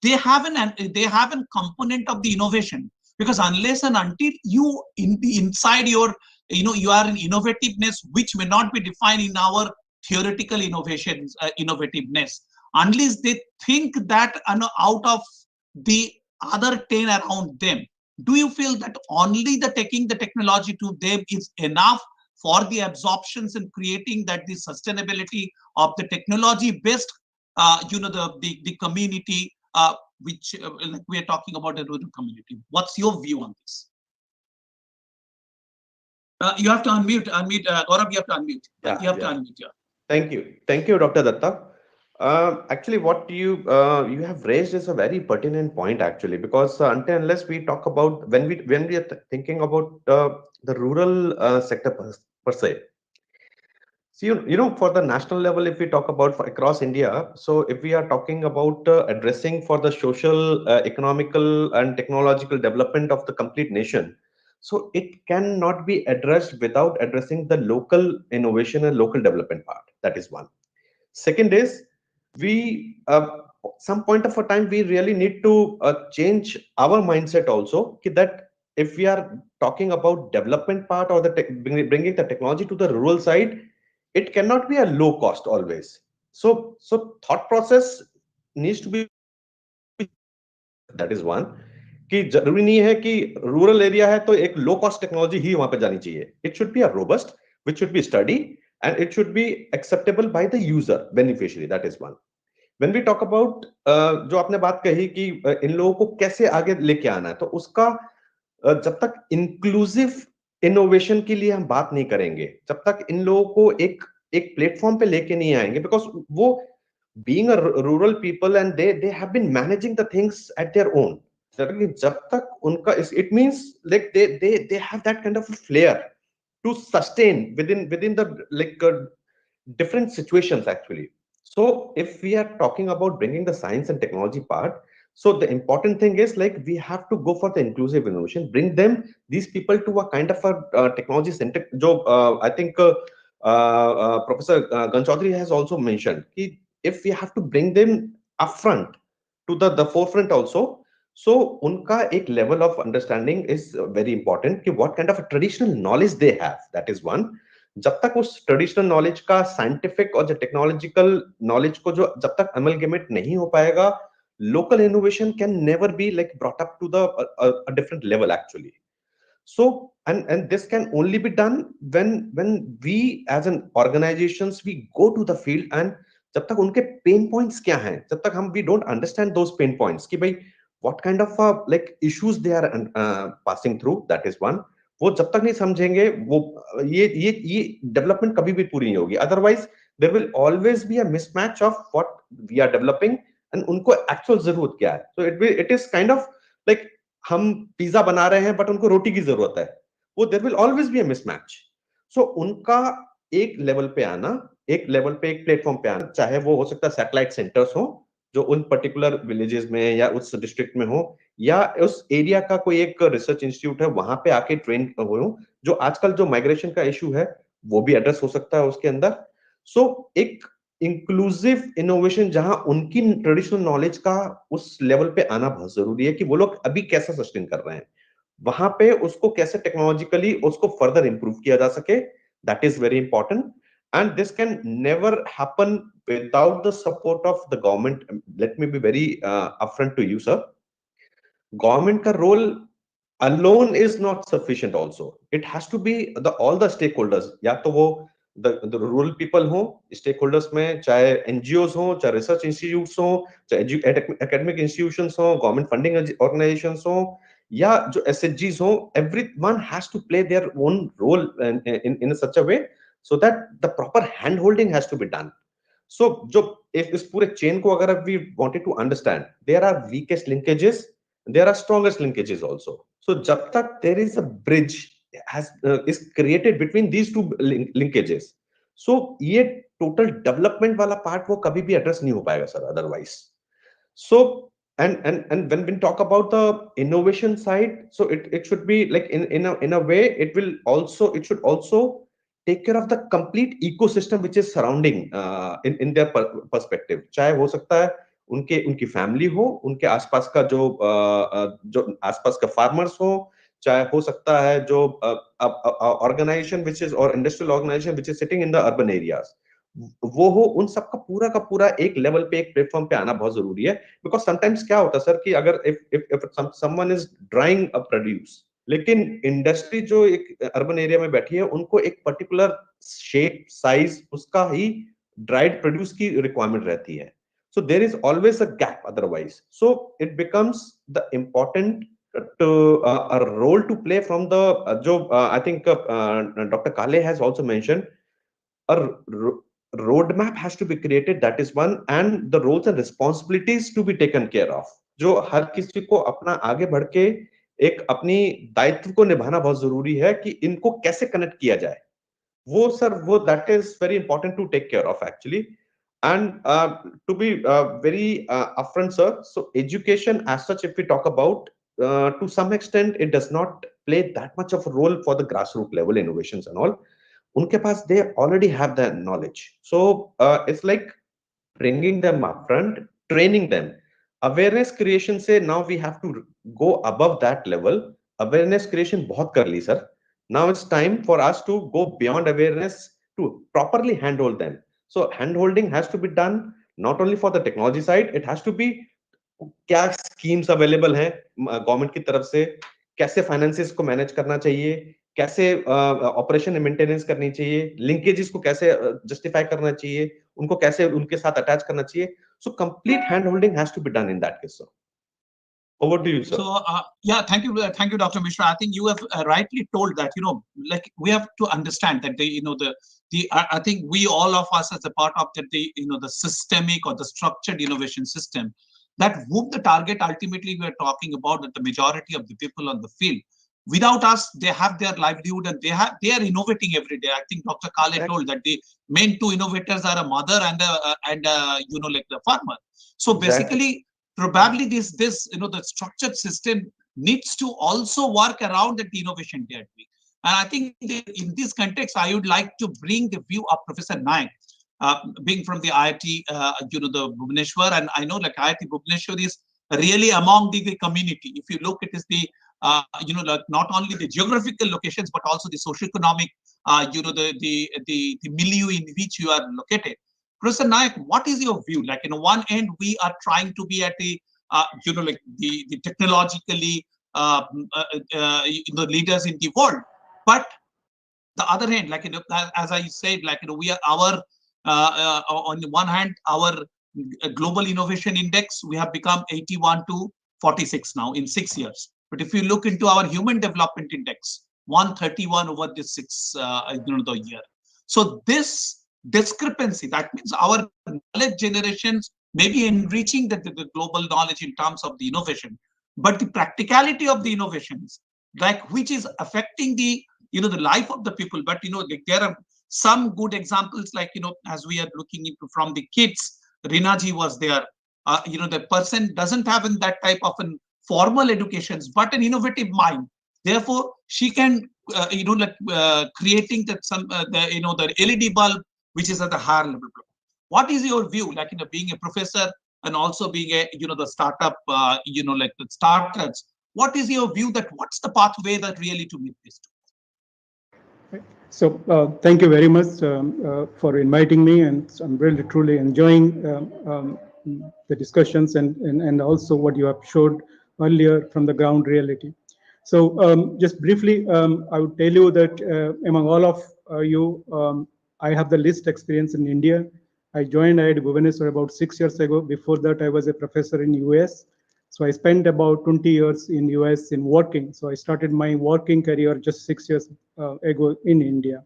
they have a component of the innovation, because unless and until you inside your you are in innovativeness which may not be defined in our theoretical innovations innovativeness, unless they think that out of the other 10 around them, do you feel that only the taking the technology to them is enough for the absorptions and creating that the sustainability of the technology based the community which we are talking about, the rural community? What's your view on this? You have to unmute, Gaurav, you have to unmute. Yeah, you have to unmute. Yeah. Thank you, Dr. Datta. Actually, what you have raised is a very pertinent point, actually, because until unless we talk about when we are thinking about the rural sector per se. So, for the national level, if we talk about across India, so if we are talking about addressing for the social, economical, and technological development of the complete nation, so it cannot be addressed without addressing the local innovation and local development part. That is one. Second is, we some point of a time we really need to change our mindset also, that if we are talking about development part or the bringing the technology to the rural side, it cannot be a low cost always. So thought process needs to be, that is one, कि जरूरी नहीं है कि rural area है तो एक low cost technology ही वहां पे जानी चाहिए. It should be a robust, which should be study, and it should be acceptable by the user beneficiary. That is one. When we talk about जो आपने बात कही कि इन लोगों को कैसे आगे लेके आना है, तो उसका जब तक इंक्लूसिव इनोवेशन के लिए हम बात नहीं करेंगे, जब तक इन लोगों को एक प्लेटफॉर्म पे लेके नहीं आएंगे, बिकॉज वो being a rural people and they have been managing the things at their own. जब तक उनका it means like they have that kind of a flair to sustain within the different situations actually. So if we are talking about bringing the science and technology part, so the important thing is we have to go for the inclusive innovation, bring these people to a kind of a technology center. I think Professor Ganchodhary has also mentioned, if we have to bring them upfront to the forefront also, so unka ek level of understanding is very important, कि what kind of a traditional knowledge they have. That is one. जब तक उस traditional knowledge का scientific और जो technological knowledge को जो जब तक अमलगमेंट नहीं हो पाएगा, local innovation can never be brought up to the different level actually. So and this can only be done when we as an organizations we go to the field, and जब तक उनके पेन पॉइंट्स क्या हैं, जब तक हम we don't understand those pain points कि भाई what kind of like issues they are passing through. That is one. वो जब तक नहीं समझेंगे वो ये डेवलपमेंट कभी भी पूरी नहीं होगी. Otherwise there will always be a mismatch of what we are developing and उनको actual जरूरत क्या है. So it is kind of like हम पिज्जा बना रहे हैं बट उनको रोटी की जरूरत है. वो there will always be a mismatch. So उनका एक लेवल पे आना, एक लेवल पे एक प्लेटफॉर्म पे आना, चाहे वो हो सकता है सैटेलाइट सेंटर्स हो जो उन पर्टिकुलर विलेजेस में या उस डिस्ट्रिक्ट में हो, या उस एरिया का कोई एक रिसर्च इंस्टीट्यूट है वहां पे आके ट्रेन हो. जो आजकल जो माइग्रेशन का इशू है वो भी एड्रेस हो सकता है उसके अंदर. सो एक इंक्लूसिव इनोवेशन जहां उनकी ट्रेडिशनल नॉलेज का उस लेवल पे आना बहुत जरूरी है कि वो लोग अभी कैसा सस्टेन कर रहे हैं, वहां पे उसको कैसे टेक्नोलॉजिकली उसको फर्दर इंप्रूव किया जा सके. That is very important. And this can never happen without the support of the government. Let me be very upfront to you, sir. Government ka role alone is not sufficient also. It has to be all the stakeholders. Ya to wo the rural people ho, stakeholders mein chahe NGOs ho, chahe research institutes ho, chahe academic institutions ho, government funding organizations ho, ya jo SHGs ho, everyone has to play their own role in such a way so that the proper hand holding has to be done. So jo if इस पूरे chain को अगर we wanted to understand, there are weakest linkages, there are strongest linkages also. So जब तक there is a bridge is created between these two linkages, so ये total development वाला part वो कभी भी address नहीं हो पाएगा sir otherwise. So and when we talk about the innovation side, so it should be like in a way it should also take care of the complete ecosystem which is surrounding in their perspective. चाहे हो सकता है उनकी family हो, उनके आसपास का जो आसपास का फार्मर्स हो, चाहे हो सकता है जो ऑर्गेनाइजेशन विच इज और industrial organisation which is sitting in the urban areas, वो हो, उन सबका पूरा का पूरा एक लेवल पे एक प्लेटफॉर्म पे आना बहुत जरूरी है. बिकॉज समटाइम्स क्या होता है सर कि अगर if someone is drawing a produce, लेकिन इंडस्ट्री जो एक अर्बन एरिया में बैठी है उनको एक पर्टिकुलर शेप साइज उसका ही ड्राइड प्रोड्यूस की रिक्वायरमेंट रहती है. So there is always a gap otherwise. So it becomes the important a role to play from the I think Dr. Kale has also mentioned, a roadmap has to be created. That is one, and the roles and responsibilities to be taken care of. जो हर किसी को अपना आगे बढ़ के एक अपनी दायित्व को निभाना बहुत जरूरी है कि इनको कैसे कनेक्ट किया जाए. वो सर वो that is very important to take care of actually. And to be very upfront, sir, so education as such, if we talk about, to some extent, it does not play that much of a role for the grassroots level innovations and all. Unke paas, they already have that knowledge. So it's like bringing them up front, training them. Awareness creation say now we have to go above that level. Awareness creation बहुत कर ली, sir. Now it's time for us to go beyond awareness to properly handhold them. So handholding has to be done not only for the technology side, it has to be क्या schemes available हैं government की तरफ से, कैसे finances को manage करना चाहिए, कैसे ऑपरेशन एंड मेंटेनेंस करनी चाहिए, लिंकेजेस को कैसे जस्टिफाई करना चाहिए, उनको कैसे उनके साथ अटैच करना चाहिए. So complete handholding has to be done in that case, sir. Over to you, sir. So, yeah, thank you, Dr. Mishra. I think you have rightly told that, like we have to understand that I think we all of us as a part of the systemic or the structured innovation system, that whom the target ultimately we are talking about, that the majority of the people on the field, without us, they have their livelihood and they are innovating every day. I think Dr. Kale told that the main two innovators are a mother and like the farmer. So basically, probably this the structured system needs to also work around the innovation gateway. And I think in this context, I would like to bring the view of Professor Naik, being from the IIT, the Bhubaneswar, and I know like IIT Bhubaneswar is really among the community. If you look, it is the like not only the geographical locations but also the socioeconomic, the milieu in which you are located. Professor Naik, what is your view? Like, one end, we are trying to be at the, like the technologically, leaders in the world. But the other hand, like, as I said, like, we are on the one hand, our global innovation index, we have become 81 to 46 now in 6 years. But if you look into our Human Development Index, 131 over this the year. So this discrepancy, that means our knowledge generations may be enriching the global knowledge in terms of the innovation, but the practicality of the innovations, like which is affecting the the life of the people. But like there are some good examples, like as we are looking into from the kids, Rinaji was there. The person doesn't have in that type of an formal educations, but an innovative mind. Therefore, she can creating that some the LED bulb which is at the higher level. What is your view, like being a professor and also being a the startup like the startups? What is your view that what's the pathway that really to meet this? So thank you very much for inviting me, and I'm really truly enjoying the discussions and also what you have showed earlier from the ground reality. So just briefly, I would tell you that among all of you, I have the least experience in India. I joined IIT Bhubaneswar about 6 years ago. Before that, I was a professor in US. So I spent about 20 years in US in working. So I started my working career just 6 years ago in India.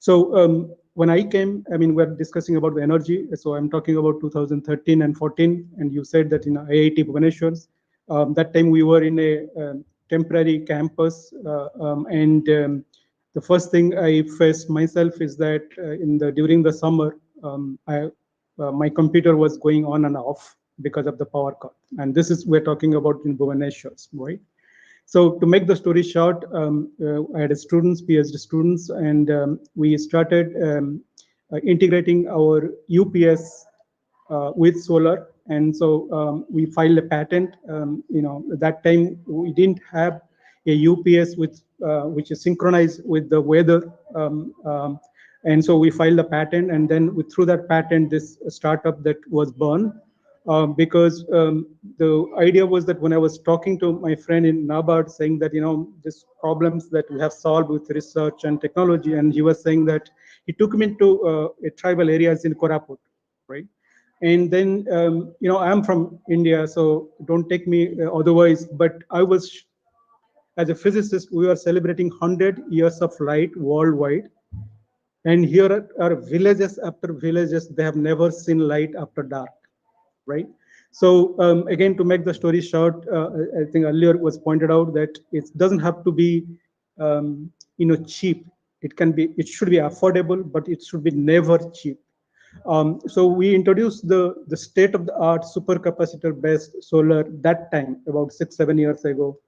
So when I came, I mean, we're discussing about the energy. So I'm talking about 2013 and 14. And you said that in IIT Bhubaneswar, that time we were in a temporary campus. The first thing I faced myself is that during the summer, my computer was going on and off because of the power cut. And this is, we're talking about in Bhubaneswar, right? So to make the story short, I had students, PhD students, and we started integrating our UPS with solar. And so we filed a patent. That time we didn't have a UPS which is synchronized with the weather. And so we filed a patent, and then through that patent, this startup that was born. Because the idea was that when I was talking to my friend in NABARD saying that, these problems that we have solved with research and technology, and he was saying that he took me into tribal areas in Koraput, right? And then, I'm from India, so don't take me otherwise, but I was, as a physicist, we are celebrating 100 years of light worldwide. And here are villages after villages, they have never seen light after dark. Right. So again, to make the story short, I think earlier was pointed out that it doesn't have to be, cheap. It should be affordable, but it should be never cheap. So we introduced the state-of-the-art supercapacitor-based solar that time, about 6-7 years ago,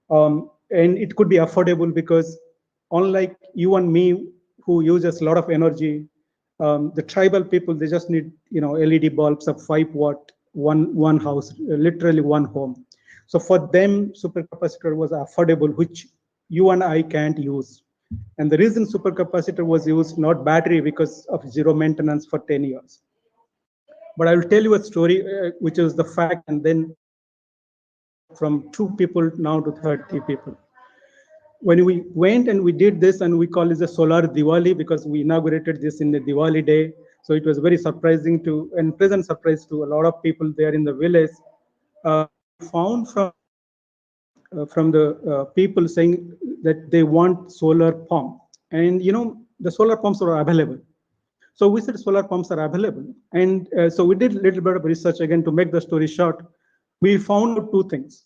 and it could be affordable because, unlike you and me, who uses a lot of energy, the tribal people, they just need LED bulbs of 5 watt, one house, literally one home. So for them, supercapacitor was affordable, which you and I can't use. And the reason supercapacitor was used, not battery, because of zero maintenance for 10 years. But I will tell you a story, which is the fact, and then from 2 people now to 30 people. When we went and we did this, and we call it the Solar Diwali because we inaugurated this in the Diwali day. So it was very surprising and pleasant surprise to a lot of people there in the village. Found from the people saying that they want solar pump, and the solar pumps are available. So we said solar pumps are available, and so we did a little bit of research again to make the story short. We found out 2 things.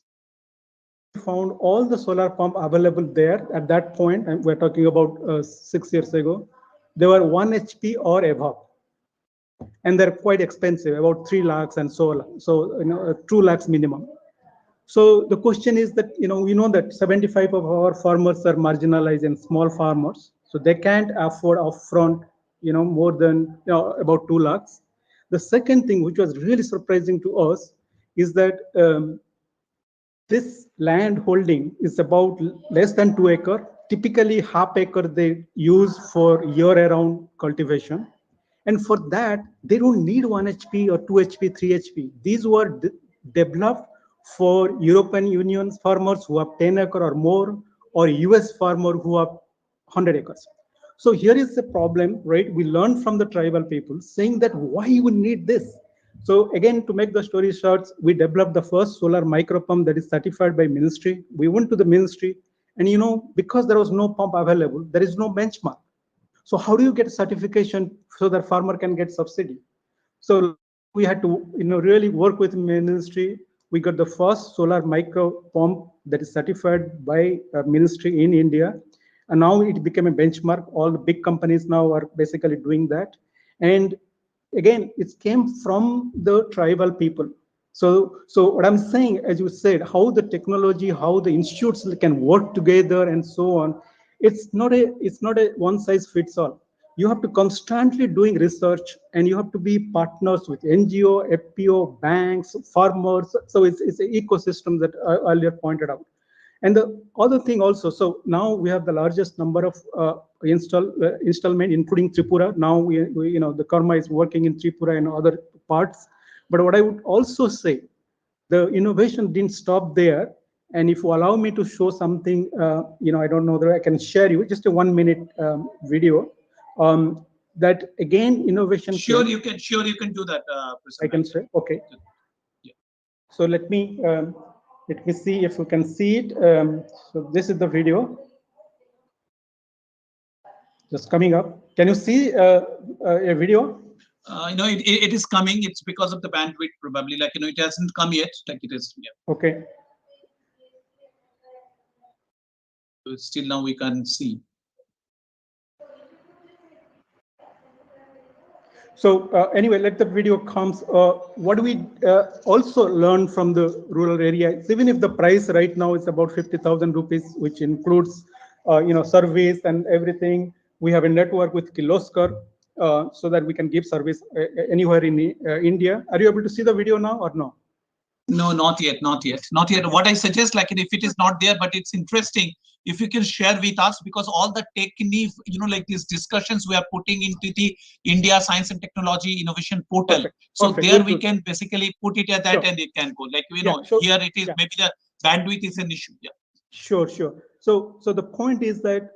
We found all the solar pump available there at that point, and we're talking about 6 years ago. They were 1 HP or above, and they're quite expensive, about 3 lakhs and so on. So 2 lakhs minimum. So the question is that we know that 75% of our farmers are marginalized and small farmers, so they can't afford upfront more than about 2 lakhs. The second thing, which was really surprising to us, is that this land holding is about less than 2 acres. Typically, half acre they use for year-round cultivation, and for that they don't need 1 HP or 2 HP, 3 HP. These were developed for European Union farmers who have 10 acres or more, or US farmer who have 100 acres. So here is the problem, right? We learned from the tribal people saying that why you would need this. So again, to make the story short, we developed the first solar micro pump that is certified by ministry. We went to the ministry, and because there was no pump available, there is no benchmark. So how do you get certification so that farmer can get subsidy? So we had to really work with ministry. We got the first solar micro pump that is certified by ministry in India, and now it became a benchmark. All the big companies now are basically doing that. And again, it came from the tribal people. So what I'm saying, as you said, how the technology, how the institutes can work together and so on, it's not a one size fits all. You have to constantly doing research, and you have to be partners with NGO, FPO, banks, farmers. So it's an ecosystem that I earlier pointed out. And the other thing also, so now we have the largest number of installment, including Tripura. Now the Karma is working in Tripura and other parts. But what I would also say, the innovation didn't stop there. And if you allow me to show something, I don't know whether I can share you just a 1 minute video. That again, innovation. Sure, you can do that. I can say, okay. Yeah. So let me see if you can see it. So this is the video. Just coming up. Can you see a video? It is coming. It's because of the bandwidth, probably. It hasn't come yet. It is. Yeah. Okay. Still now we can see. So anyway, let the video comes. What do we also learn from the rural area? Even if the price right now is about 50,000 rupees, which includes surveys and everything, we have a network with Kirloskar so that we can give service anywhere in India. Are you able to see the video now or no? No, not yet. What I suggest, if it is not there, but it's interesting, if you can share with us, because all the Techneev, these discussions we are putting into the India Science and Technology Innovation Portal. Perfect. So perfect. There we can basically put it at that, sure. And it can go. Here it is, maybe the bandwidth is an issue. Yeah. Sure. So the point is that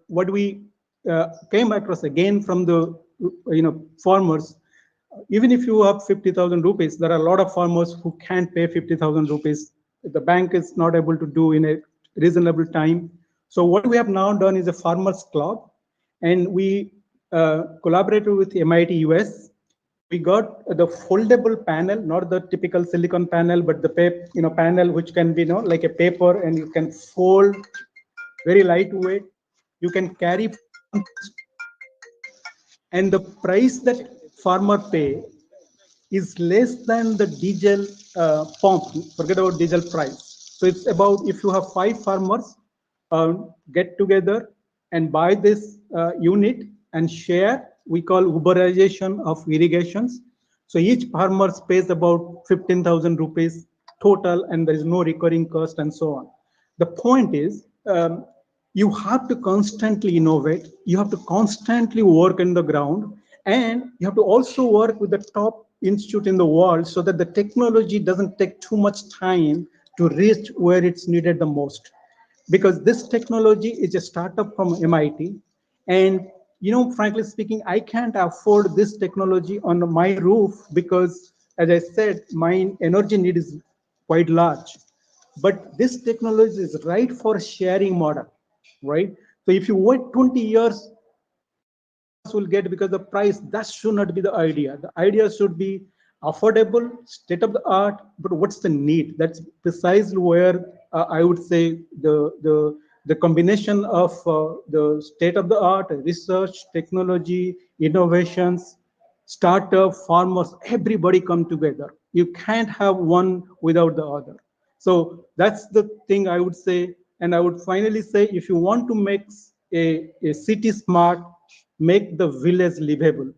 what we came across again from the farmers. Even if you have 50,000 rupees, there are a lot of farmers who can't pay 50,000 rupees. The bank is not able to do in a reasonable time. So what we have now done is a farmers club, and we collaborated with MIT US. We got the foldable panel, not the typical silicon panel, but the panel which can be like a paper, and you can fold, very lightweight. You can carry, and the price that farmer pay is less than the diesel pump. Forget about diesel price. So it's about, if you have 5 farmers get together and buy this unit and share, we call Uberization of irrigations. So each farmer pays about 15,000 rupees total, and there is no recurring cost and so on. The point is, you have to constantly innovate. You have to constantly work in the ground, and you have to also work with the top institute in the world so that the technology doesn't take too much time to reach where it's needed the most. Because this technology is a startup from MIT, and frankly speaking, I can't afford this technology on my roof because, as I said, my energy need is quite large. But this technology is right for sharing model, right? So if you wait 20 years, will get, because the price, that should not be the idea. The idea should be affordable, state of the art, but what's the need? That's precisely where I would say the combination of the state of the art, research, technology, innovations, startup, farmers, everybody come together. You can't have one without the other. So that's the thing I would say. And I would finally say, if you want to make a city smart, make the village livable.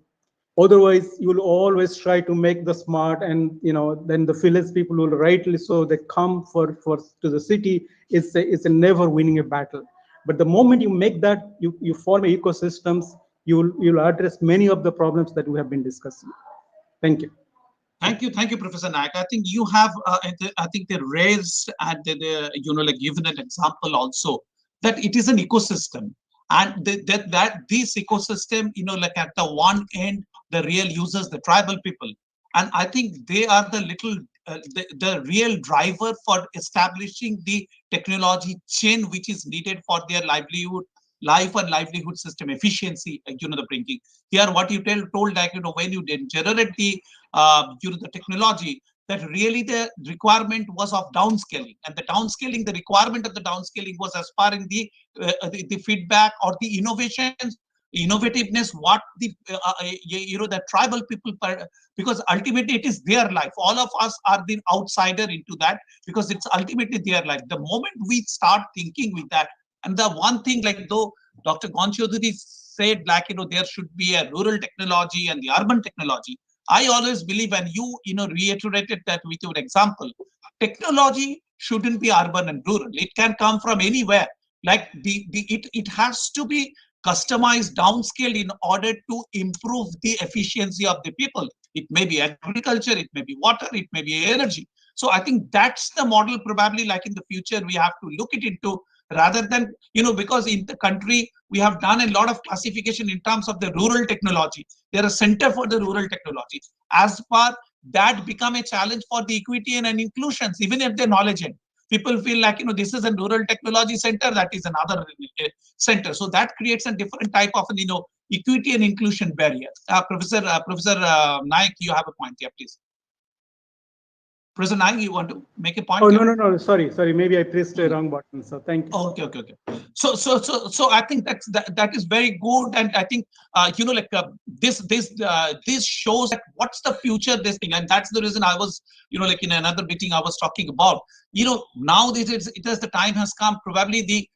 Otherwise, you will always try to make the smart, and then the village people will, rightly so, they come to the city. It's a never winning a battle. But the moment you make that, you form ecosystems, you'll address many of the problems that we have been discussing. Thank you. Thank you, Professor Naik. I think you have, I think they raised and given an example also that it is an ecosystem. And that this ecosystem, at the one end, the real users, the tribal people, and I think they are the the real driver for establishing the technology chain which is needed for their life and livelihood system efficiency. The bringing here what you told, like when you did generate the the technology, that really the requirement was of downscaling, and the requirement of the downscaling was as far in the feedback or the innovativeness what the the tribal people, because ultimately it is their life. All of us are the outsider into that, because it's ultimately their life. The moment we start thinking with that, and the one thing, like though Dr. Gonchoduri said, like there should be a rural technology and the urban technology, I always believe, and you reiterated that with your example, technology shouldn't be urban and rural. It can come from anywhere. Like it has to be customized, downscaled in order to improve the efficiency of the people. It may be agriculture, it may be water, it may be energy. So I think that's the model probably, like in the future we have to look it into, rather than because in the country we have done a lot of classification in terms of the rural technology. There are center for the rural technology. As far that become a challenge for the equity and inclusions, even if they're knowledge. People feel like this is a rural technology center, that is another center. So that creates a different type of equity and inclusion barrier. Professor Naik, you have a point here, please. Professor Naik, you want to make a point? Oh, no. Sorry. Maybe I pressed the wrong button. So thank you. Oh, okay. So I think that is very good, and I think this shows that what's the future this thing, and that's the reason I was like in another meeting I was talking about. Now it is the time has come. Probably the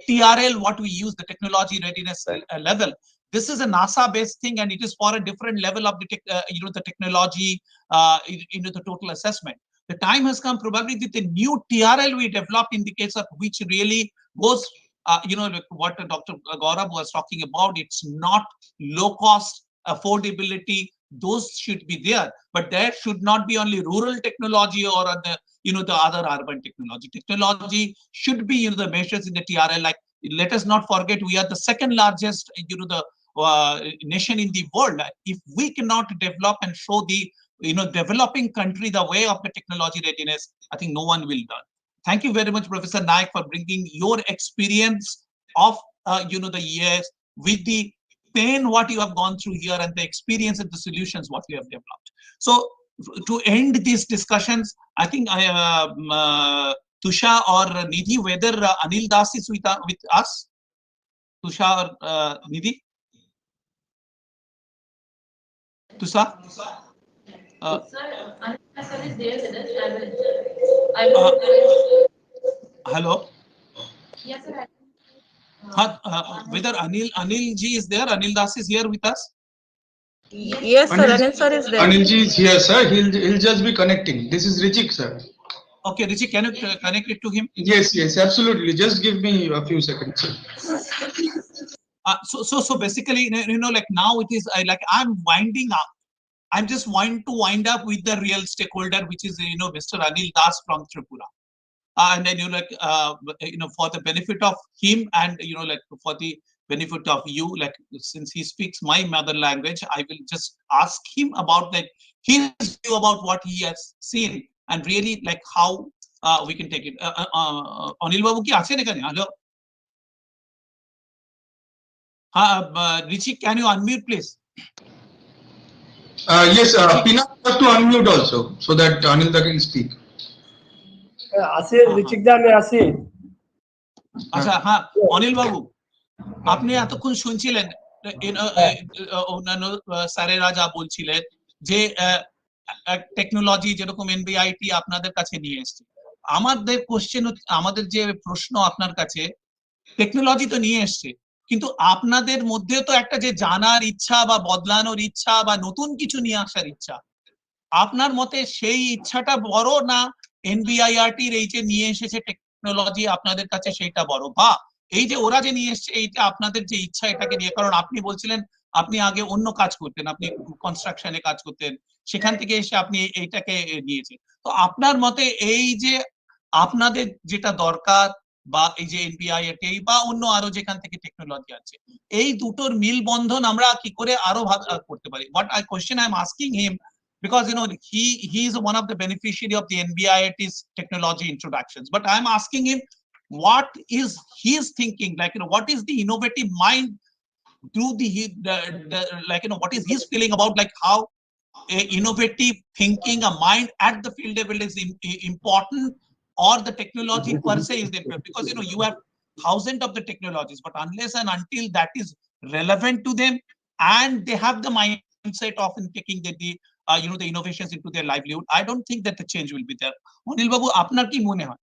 TRL what we use, the technology readiness level. This is a NASA-based thing, and it is for a different level of the technology, the total assessment. The time has come probably that the new TRL we developed in the case of which really goes, what Dr. Gaurav was talking about. It's not low cost, affordability. Those should be there, but there should not be only rural technology or the other urban technology. Technology should be the measures in the TRL. Like, let us not forget, we are the second largest nation in the world. If we cannot develop and show the developing country the way of the technology readiness, I think no one will do. Thank you very much, Professor Naik, for bringing your experience of the years with the pain what you have gone through here and the experience and the solutions what you have developed. So to end these discussions, I think Tusha or Nidhi, whether Anil Das is with us, Tusha or Nidhi, Tusha. Sir, Anil sir is there with us. Hello. Yes, sir. Whether Anil ji is there, Anil Das is here with us. Yes, sir. Anil sir is there. Anil ji is here, sir. He'll just be connecting. This is Richik, sir. Okay, Richik, can you connect it to him? Yes, absolutely. Just give me a few seconds, sir. So basically, like now it is like I'm winding up. I'm just want to wind up with the real stakeholder, which is Mr. Anil Das from Tripura. And then for the benefit of him and like for the benefit of you, like since he speaks my mother language, I will just ask him about that, his view about what he has seen and really like how we can take it. Anil Babu ki ache na? Hello. Richie, can you unmute, please? Yes, Pina, you have to unmute also so that Anil can speak. আচ্ছা হ্যাঁ অনিল বাবু আপনি এতক্ষণ শুনছিলেন অন্যান্য স্যারেরা যা বলছিলেন যে টেকনোলজি যেরকম এনবিআইটি আপনাদের কাছে নিয়ে এসেছে আমাদের কোশ্চেন আমাদের যে প্রশ্ন আপনার কাছে টেকনোলজি তো নিয়ে এসছে কিন্তু আপনাদের মধ্যে তো একটা যে জানার ইচ্ছা বা বদলানোর ইচ্ছা বা নতুন কিছু নিয়ে আসার ইচ্ছা আপনার মতে সেই ইচ্ছাটা বড় না এনবিআইআরটির এই যে নিয়ে এসেছে টেকনোলজি আপনাদের কাছে সেইটা বড় বা এই যে ওরা যে নিয়ে এসেছে এইটা আপনাদের যে ইচ্ছা এটাকে নিয়ে কারণ আপনি বলছিলেন আপনি আগে অন্য কাজ করতেন আপনি কনস্ট্রাকশনে কাজ করতেন সেখান থেকে এসে আপনি এইটাকে নিয়েছেন তো আপনার মতে এই যে আপনাদের যেটা দরকার বা এই যে এনবিআইআরটি বা অন্য আরো যেখান থেকে টেকনোলজি আছে এই দুটোর মিল বন্ধন আমরা কি করে আরো ভালো করতে পারি what I question I am asking him because he is one of the beneficiary of the NBIIT's technology introductions. But I'm asking him, what is his thinking? Like, what is the innovative mind do what is his feeling about, like, how a innovative thinking, a mind at the field level is important, or the technology per se is important? Because you have thousands of the technologies, but unless and until that is relevant to them and they have the mindset of taking the innovations into their livelihood, I don't think that the change will be there. Anil Babu, আপনার কি মনে হয়?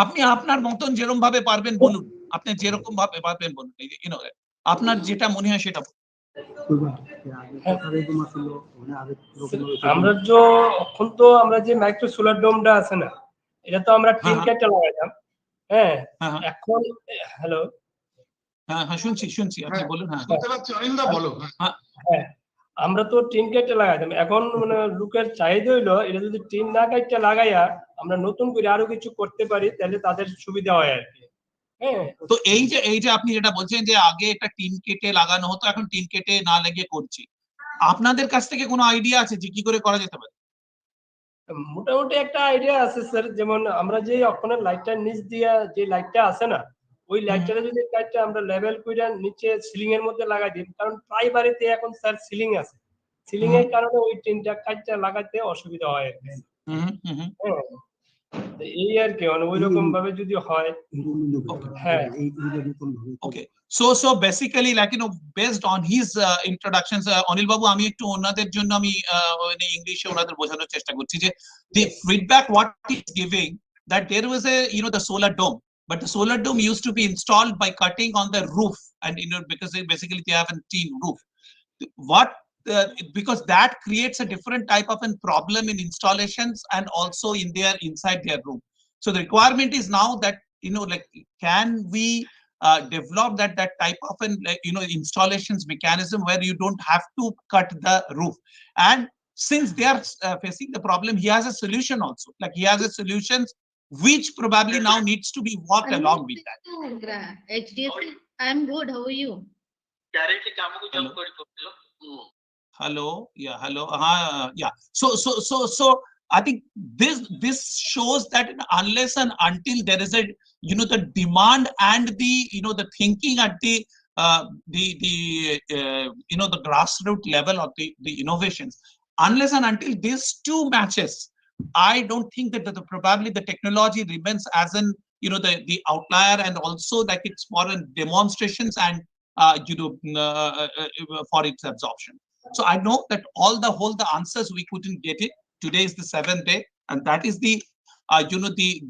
আপনি আপনার মতন যেরকম ভাবে পারবেন বলুন, আপনি যেরকম ভাবে পারবেন বলুন, আপনার যেটা মনে হয় সেটা। আমরা আমরা যে মাইক্রো সোলার ডোমটা আছে না, এটা তো আমরা টিন কেটে লাগাইলাম। হ্যাঁ, এখন হ্যালো, হ্যাঁ হ্যাঁ শুনছি আপনি বলুন। হ্যাঁ শুনতে পাচ্ছি, অনিলদা বলো। হ্যাঁ, আমরা তো টিন কেটে লাগাইলাম, এখন লোকের চাহিদা হইলো এটা যদি টিন না কেটে লাগাইয়া আমরা নতুন করে আরো কিছু করতে পারি, তাহলে তাদের সুবিধা হয় আর কি। তো এই যে আপনি যেটা বলছেন যে আগে একটা টিন কেটে লাগানো হতো, এখন টিন কেটে না লাগিয়ে করছি, আপনাদের কাছ থেকে কোনো আইডিয়া আছে যে কি করে করা যেতে পারে? মোটামুটি একটা আইডিয়া আছে স্যার, যেমন আমরা যে ওখানে লাইটটার নিচ দিয়া যে লাইটটা আছে না, ওই লাইটটা যদি লাইটটা আমরা লেভেল করে নিচে সিলিং এর মধ্যে লাগাই দিই, কারণ প্রায় বাড়িতে এখন স্যার সিলিং আছে, সিলিং এর কারণে ওই টিনটা কাটটা লাগাতে অসুবিধা হয়। এই আর কি, ওই রকম ভাবে যদি হয়। হ্যাঁ, ওকে, so basically, like, based on his introductions, Anil Babu, আমি একটু ওনাদের জন্য আমি ইংলিশে ওনাদের বোঝানোর চেষ্টা করছি যে the feedback what he is giving, that there was a the solar dome, but the solar dome used to be installed by cutting on the roof, and because basically they have a tin roof, because that creates a different type of a problem in installations and also in inside their room. So the requirement is now that like, can we develop that type of an installations mechanism where you don't have to cut the roof. And since they are facing the problem, he has a solution also, like he has a solutions which probably now needs to be walked along with that. HDFC, I'm good, how are you? Hello, yeah, hello, yeah, so I think this shows that unless and until there is a the demand and the the thinking at the grassroots level of the innovations, unless and until these two matches, I don't think that probably the technology remains as an the outlier, and also like it's for demonstrations and for its absorption. So I know that the answers we couldn't get it. Today is the 7th day, and that is the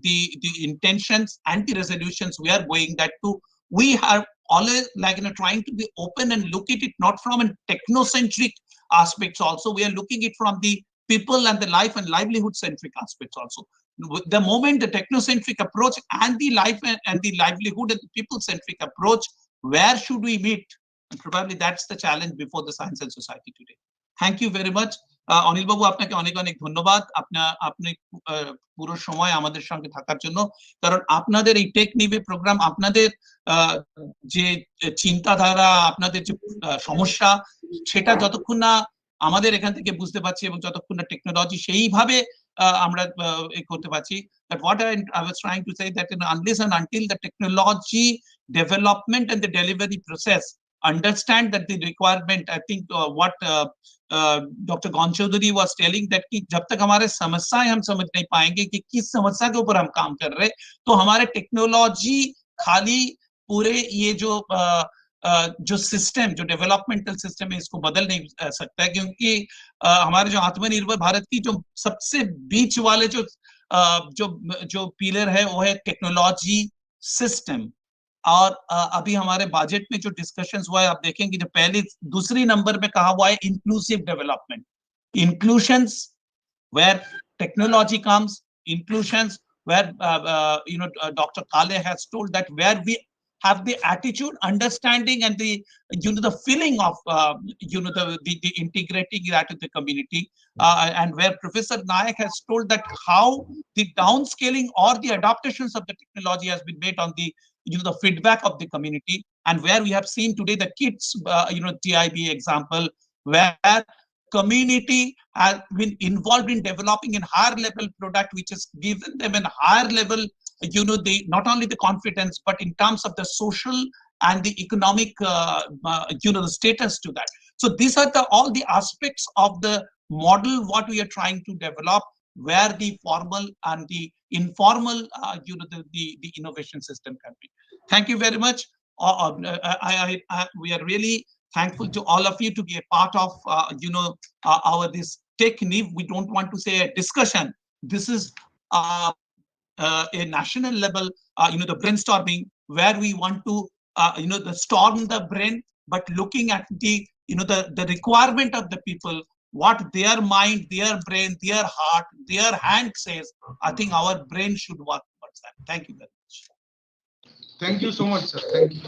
the intentions and the resolutions we are going that to. We are always like trying to be open and look at it not from a technocentric aspects also. We are looking it from the people and the life and livelihood centric aspects also. The moment the technocentric approach and the life and the livelihood and the people centric approach, where should we meet? And probably that's the challenge before the science and society today. Thank you very much. Anil বাবু, আপনাকে অনেক অনেক ধন্যবাদ আপনি পুরো সময় আমাদের সঙ্গে থাকার জন্য, কারণ আপনাদের এই টেকনিভ প্রোগ্রাম, আপনাদের যে চিন্তাধারা, আপনাদের যে সমস্যা, সেটা যতক্ষণ না আমাদের এখান থেকে বুঝতে পারছি এবং যতক্ষণ না টেকনোলজি সেইভাবে আমরা করতে পারছি, that what I was trying to say, that unless and until the technology development and the delivery process understand that the requirement, I think what Dr. Gonchaudhary was telling, that कि जब तक हमारे समस्याएं हम समझ नहीं पाएंगे कि किस समस्या के ऊपर हम काम कर रहे, तो हमारे टेक्नोलॉजी खाली पूरे ये जो सिस्टम, जो डेवलपमेंटल सिस्टम है, इसको बदल नहीं सकता है, क्योंकि हमारे जो आत्मनिर्भर भारत की जो सबसे बीच वाले जो पिलर है वो है टेक्नोलॉजी सिस्टम। और अभी हमारे बजट में जो डिस्कशंस हुआ है, आप देखेंगे जो पहले दूसरी नंबर में कहा हुआ है inclusive development, inclusions where technology comes, inclusions where Dr. Kale has told that where we have the attitude, understanding, and the the feeling of the integrating that to the community, and where Professor Nayak has told that how the downscaling or the adaptations of the technology has been made on the the feedback of the community, and where we have seen today the kids TIB example, where community has been involved in developing a higher level product, which has given them a higher level, the not only the confidence, but in terms of the social and the economic, the status to that. So these are all the aspects of the model what we are trying to develop, where the formal and the informal, the innovation system can be. Thank you very much. We are really thankful to all of you to be a part of, our this Techneev. We don't want to say a discussion. This is a national level, the brainstorming, where we want to, the storm the brain, but looking at the, the requirement of the people, what their mind, their brain, their heart, their hand says. I think our brain should work towards that. Thank you very much. Thank you so much, sir. Thank you.